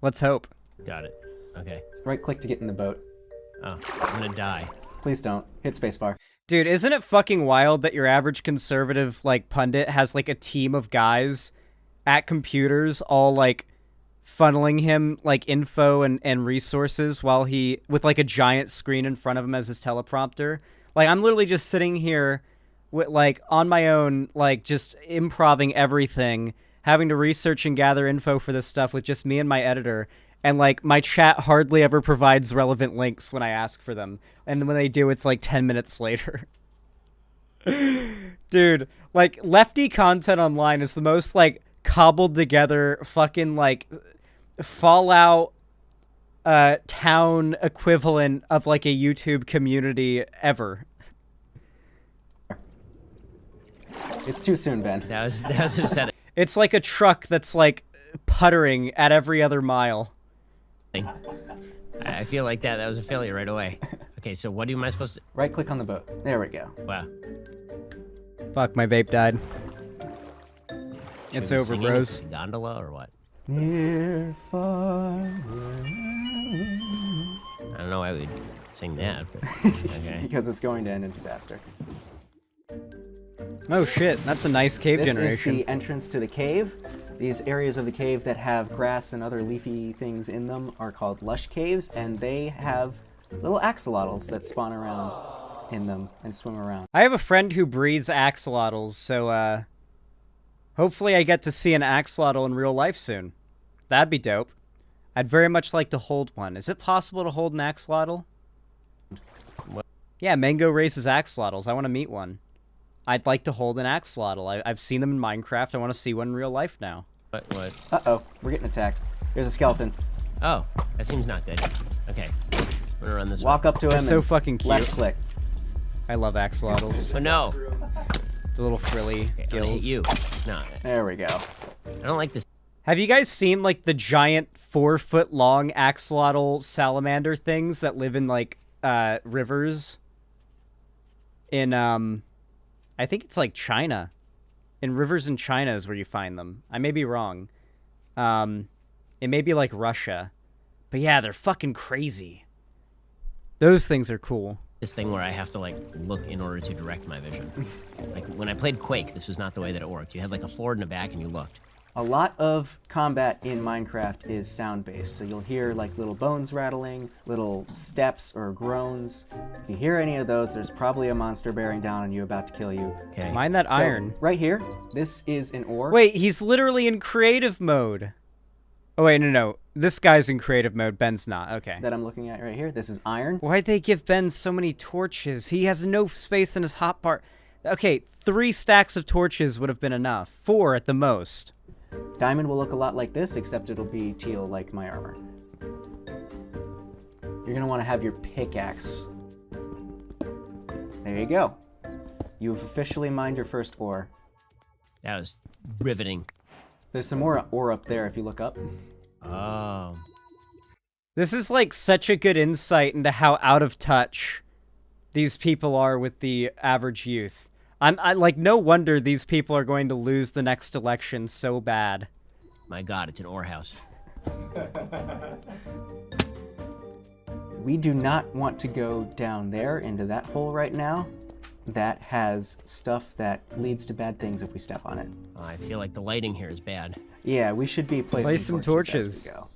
Let's hope.
Got it. Okay.
Right-click to get in the boat.
Oh, I'm gonna die.
Please don't. Hit spacebar.
Dude, isn't it fucking wild that your average conservative, like, pundit has, like, a team of guys at computers all, like, funneling him, like, info and resources while he, with, like, a giant screen in front of him as his teleprompter? Like, I'm literally just sitting here, with, like, on my own, like, just improvising everything, having to research and gather info for this stuff with just me and my editor. And, like, my chat hardly ever provides relevant links when I ask for them. And when they do, it's, like, 10 minutes later. Dude, like, lefty content online is the most, like, cobbled together fucking, like, Fallout town equivalent of, like, a YouTube community ever.
It's too soon, Ben.
That was upsetting.
It's like a truck that's, like, puttering at every other mile.
I feel like that was a failure right away. Okay, so what am I supposed to...
Right-click on the boat. There we go.
Wow.
Fuck, my vape died. It's
Should we
over,
sing
bros.
it? Gondola or what?
Near, far away.
I don't know why we'd sing that, but okay.
Because it's going to end in disaster.
Oh shit, that's a nice cave
This
generation.
is the entrance to the cave. These areas of the cave that have grass and other leafy things in them are called lush caves, and they have little axolotls that spawn around in them and swim around.
I have a friend who breeds axolotls, so hopefully I get to see an axolotl in real life soon. That'd be dope. I'd very much like to hold one. Is it possible to hold an axolotl? Yeah, Mango raises axolotls. I want to meet one. I'd like to hold an axolotl. I've seen them in Minecraft. I want to see one in real life now.
What?
Uh-oh, we're getting attacked. There's a skeleton.
Oh, that seems not good. Okay, we're gonna run this
Walk
way.
up to him
They're so
and
fucking cute.
left click.
I love axolotls.
Oh no!
The little frilly
Okay, I'm gonna hit
gills.
you. No,
There we go.
I don't like this.
Have you guys seen, like, the giant 4-foot-long axolotl salamander things that live in, like, rivers? In, I think it's, like, China. In rivers in China is where you find them. I may be wrong. It may be, like, Russia. But yeah, they're fucking crazy. Those things are cool.
This thing where I have to, like, look in order to direct my vision. Like, when I played Quake, this was not the way that it worked. You had, like, a forward and a back, and you looked.
A lot of combat in Minecraft is sound-based, so you'll hear like little bones rattling, little steps or groans. If you hear any of those, there's probably a monster bearing down on you about to kill you.
Okay.
Mind that iron.
Right here, this is an ore.
Wait, he's literally in creative mode. Oh, wait, no. This guy's in creative mode. Ben's not. Okay.
That I'm looking at right here. This is iron.
Why'd they give Ben so many torches? He has no space in his hotbar. Okay, 3 stacks of torches would have been enough. 4 at the most.
Diamond will look a lot like this, except it'll be teal like my armor. You're gonna want to have your pickaxe. There you go. You have officially mined your first ore.
That was riveting.
There's some more ore up there if you look up.
Oh.
This is like such a good insight into how out of touch these people are with the average youth. I like, no wonder these people are going to lose the next election so bad.
My God, it's an ore house.
We do not want to go down there into that hole right now. That has stuff that leads to bad things if we step on it.
Oh, I feel like the lighting here is bad.
Yeah, we should be placing
some
torches. As we go.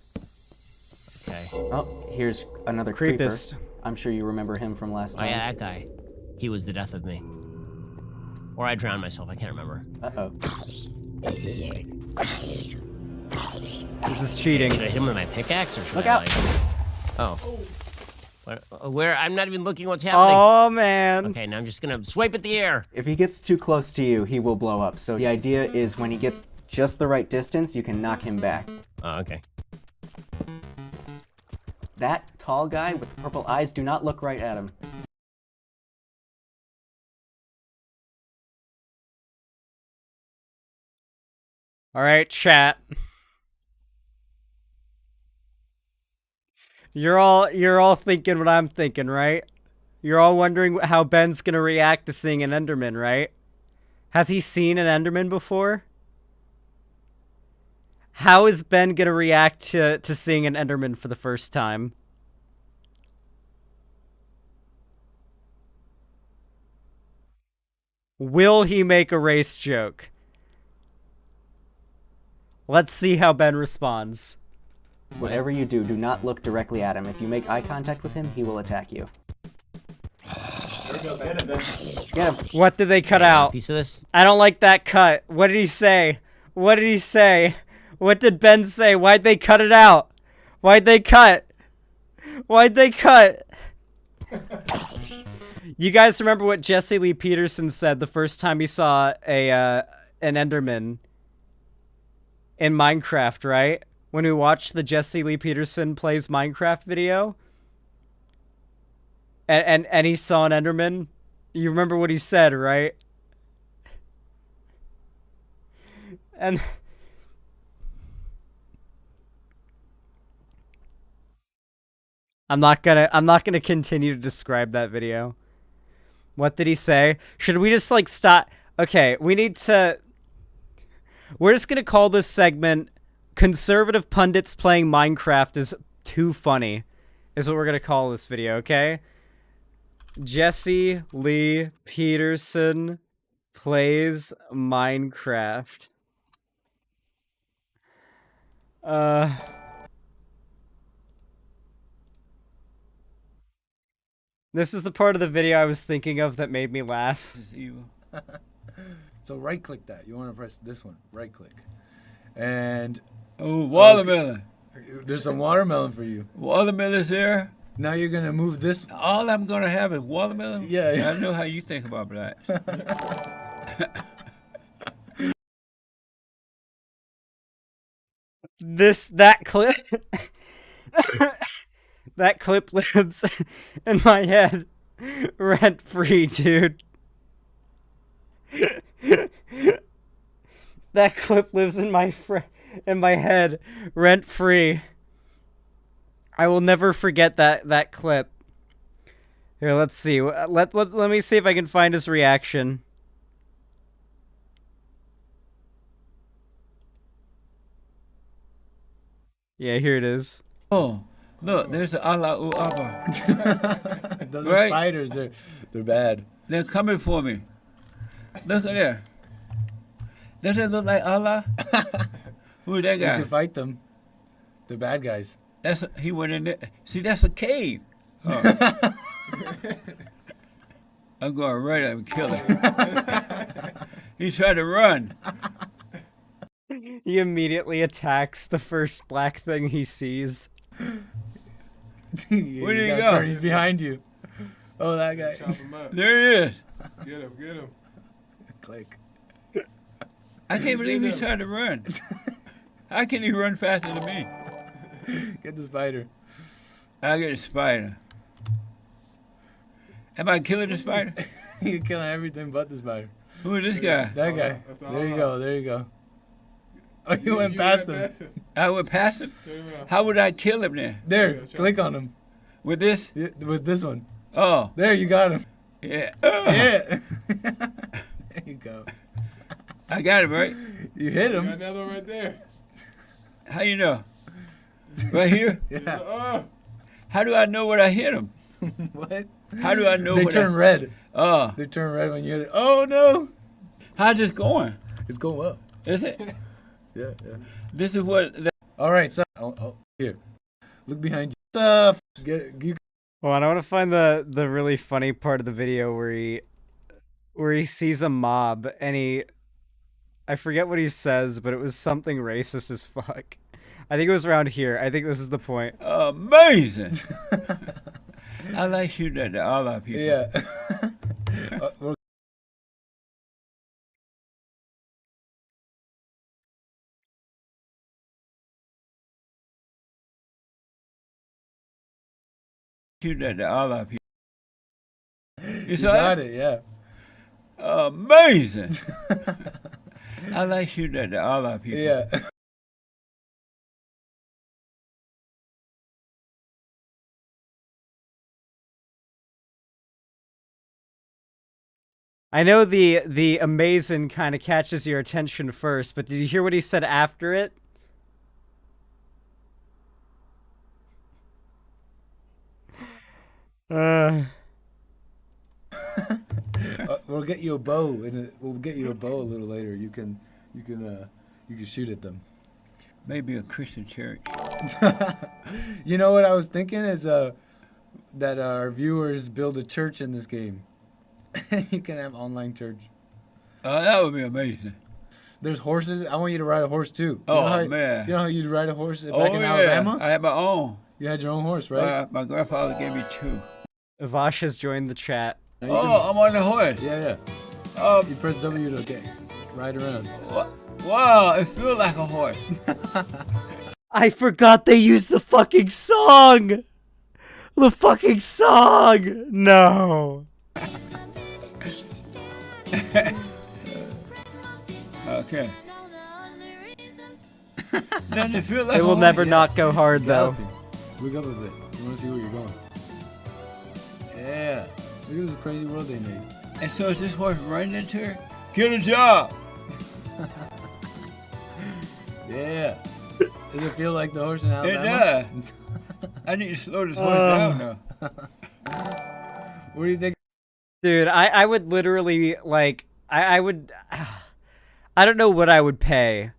Okay.
Oh, here's another
Creepist.
creeper. I'm sure you remember him from last time.
Oh yeah, that guy. He was the death of me. Or I drowned myself, I can't remember.
Uh-oh.
This is cheating.
Should I hit him with my pickaxe or should
Look
I
out.
like... Oh. Where? I'm not even looking what's happening.
Oh, man.
Okay, now I'm just gonna swipe at the air.
If he gets too close to you, he will blow up. So the idea is when he gets just the right distance, you can knock him back.
Oh, okay.
That tall guy with the purple eyes, do not look right at him.
All right, chat. You're all thinking what I'm thinking, right? You're all wondering how Ben's gonna react to seeing an Enderman, right? Has he seen an Enderman before? How is Ben gonna react to seeing an Enderman for the first time? Will he make a race joke? Let's see how Ben responds.
Whatever you do, do not look directly at him. If you make eye contact with him, he will attack you. Get him.
What did they cut out?
Piece of this?
I don't like that cut. What did he say? What did he say? What did Ben say? Why'd they cut it out? Why'd they cut? Why'd they cut? You guys remember what Jesse Lee Peterson said the first time he saw an Enderman in Minecraft, right? When we watched the Jesse Lee Peterson plays Minecraft video, and he saw an Enderman. You remember what he said, right? And I'm not gonna continue to describe that video. What did he say? Should we just like stop? Okay, we're just gonna call this segment "Conservative Pundits Playing Minecraft is Too Funny," is what we're gonna call this video, okay? Jesse Lee Peterson plays Minecraft. This is the part of the video I was thinking of that made me laugh.
So right click that. You want to press this one. Right click. And oh, watermelon. Okay. There's some watermelon for you.
Watermelon's here.
Now you're gonna move this.
All I'm gonna have is watermelon.
Yeah.
I know how you think about that.
That clip that clip lives in my head rent free, dude. That clip lives in my head rent free. I will never forget that clip. Here, let's see. Let me see if I can find his reaction. Yeah, here it is.
Oh, look, there's the Allah Abba.
Those are spiders. They're bad.
They're coming for me. Look at there. Does it look like Allah? Who's that guy?
You can fight them. They're bad guys.
He went in there. See, that's a cave. Oh. I'm going right up and kill him. He tried to run.
He immediately attacks the first black thing he sees.
Where did he go?
He's behind you. Oh, that guy.
Chop him up. There he is.
Get him. Click.
I can't believe he's trying to run. How can he run faster than me?
Get the spider.
I get a spider. Am I killing the spider?
You're killing everything but the spider.
Who is this guy?
That guy. There you go. There you go. Oh, you went past him.
I went past him? How would I kill him then?
There, click on him.
With this?
Yeah, with this one.
Oh.
There, you got him.
Yeah.
Yeah. There you go.
I got him, right?
You hit him.
Got another one right there.
How you know? Right here?
Yeah.
How do I know what I hit him?
What?
How do I know
They
what
turn red.
Oh.
They turn red when you hit it. Oh, no.
How's this going?
It's going up.
Is it?
Yeah.
This is what...
All right, so... Oh, here. Look behind you. Stuff. You.
Well, I want to find the really funny part of the video where he sees a mob and I forget what he says, but it was something racist as fuck. I think it was around here. I think this is the point.
Amazing! I like shooting at all our people.
Yeah.
Shooting at all our people.
You got it, yeah.
Amazing! I like shooting at all our people.
Yeah.
I know the amazing kind of catches your attention first, but did you hear what he said after it?
We'll get you a bow, and we'll get you a bow a little later. You can shoot at them.
Maybe a Christian church.
You know what I was thinking is that our viewers build a church in this game. You can have online church.
That would be amazing.
There's horses. I want you to ride a horse too.
Man.
You know how you'd ride a horse back in
yeah.
Alabama?
I had my own.
You had your own horse, right?
My grandfather gave me 2.
Vash has joined the chat.
I'm on the horse.
Yeah. You press W to ride around.
Wow, it feels like a horse.
I forgot they used the fucking song! The fucking song! No.
Okay. Doesn't it feel like
It will never not go hard, though.
Look up a bit. You want to see where you're going. Yeah. Look at this crazy world they made.
And so is this horse running into her? Get a job!
Yeah. Does it feel like the horse in Alabama?
It does. I need to slow this horse down now.
What do you think?
Dude, I would literally, like, I would... I don't know what I would pay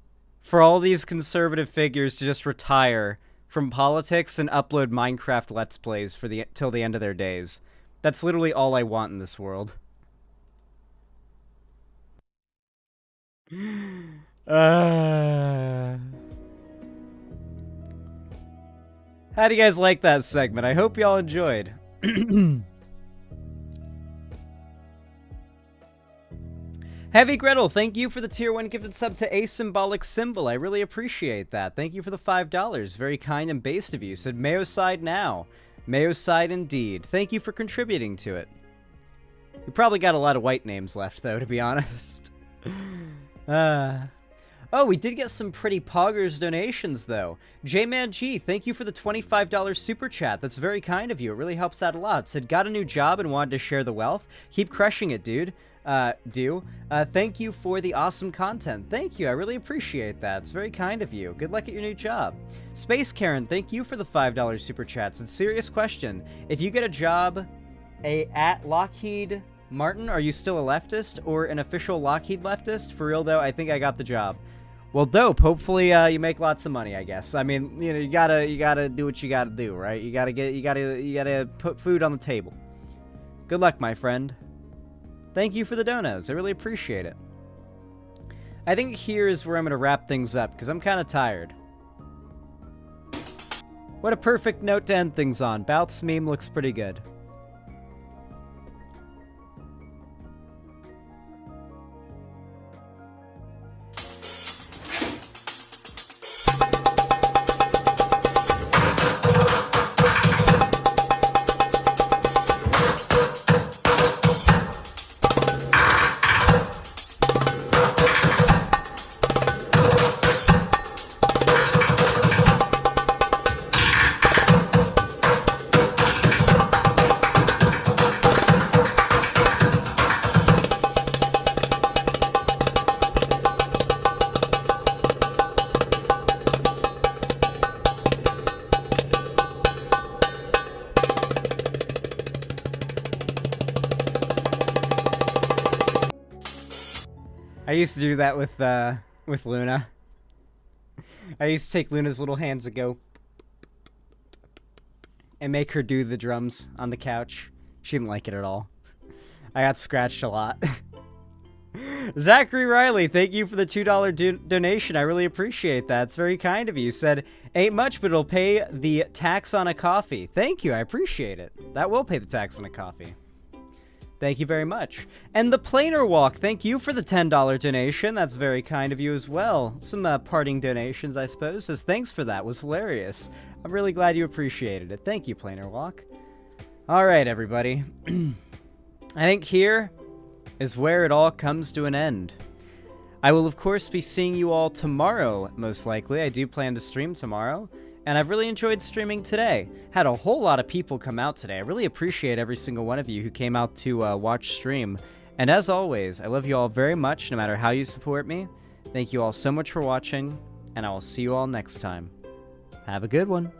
for all these conservative figures to just retire from politics and upload Minecraft Let's Plays for till the end of their days. That's literally all I want in this world. How do you guys like that segment? I hope y'all enjoyed. Heavy Gretel, thank you for the tier 1 gifted sub to A Symbolic Symbol. I really appreciate that. Thank you for the $5. Very kind and based of you. Said Mayo side now. Mayo side indeed. Thank you for contributing to it. We probably got a lot of white names left, though, to be honest. Oh, we did get some pretty poggers donations, though. J-Man G, thank you for the $25 super chat. That's very kind of you. It really helps out a lot. Said, got a new job and wanted to share the wealth. Keep crushing it, dude. Thank you for the awesome content. Thank you. I really appreciate that. It's very kind of you. Good luck at your new job. Space Karen, thank you for the $5 super chats. It's a serious question. If you get a job at Lockheed Martin, are you still a leftist or an official Lockheed leftist? For real, though, I think I got the job. Well, dope. Hopefully, you make lots of money, I guess. I mean, you know, you gotta do what you gotta do, right? You gotta put food on the table. Good luck, my friend. Thank you for the donos. I really appreciate it. I think here is where I'm going to wrap things up, because I'm kind of tired. What a perfect note to end things on. Bouth's meme looks pretty good. used to do that with Luna. I used to take Luna's little hands and go and make her do the drums on the couch. She didn't like it at all. I got scratched a lot. Zachary Riley, thank you for the $2 donation. I really appreciate that. It's very kind of you. Said, ain't much, but it'll pay the tax on a coffee. Thank you. I appreciate it. That will pay the tax on a coffee. Thank you very much. And the Planer Walk, thank you for the $10 donation. That's very kind of you as well. Some parting donations, I suppose. Says, thanks for that. It was hilarious. I'm really glad you appreciated it. Thank you, Planer Walk. All right, everybody. I think here is where it all comes to an end. I will, of course, be seeing you all tomorrow, most likely. I do plan to stream tomorrow. And I've really enjoyed streaming today. Had a whole lot of people come out today. I really appreciate every single one of you who came out to watch stream. And as always, I love you all very much, no matter how you support me. Thank you all so much for watching, and I will see you all next time. Have a good one.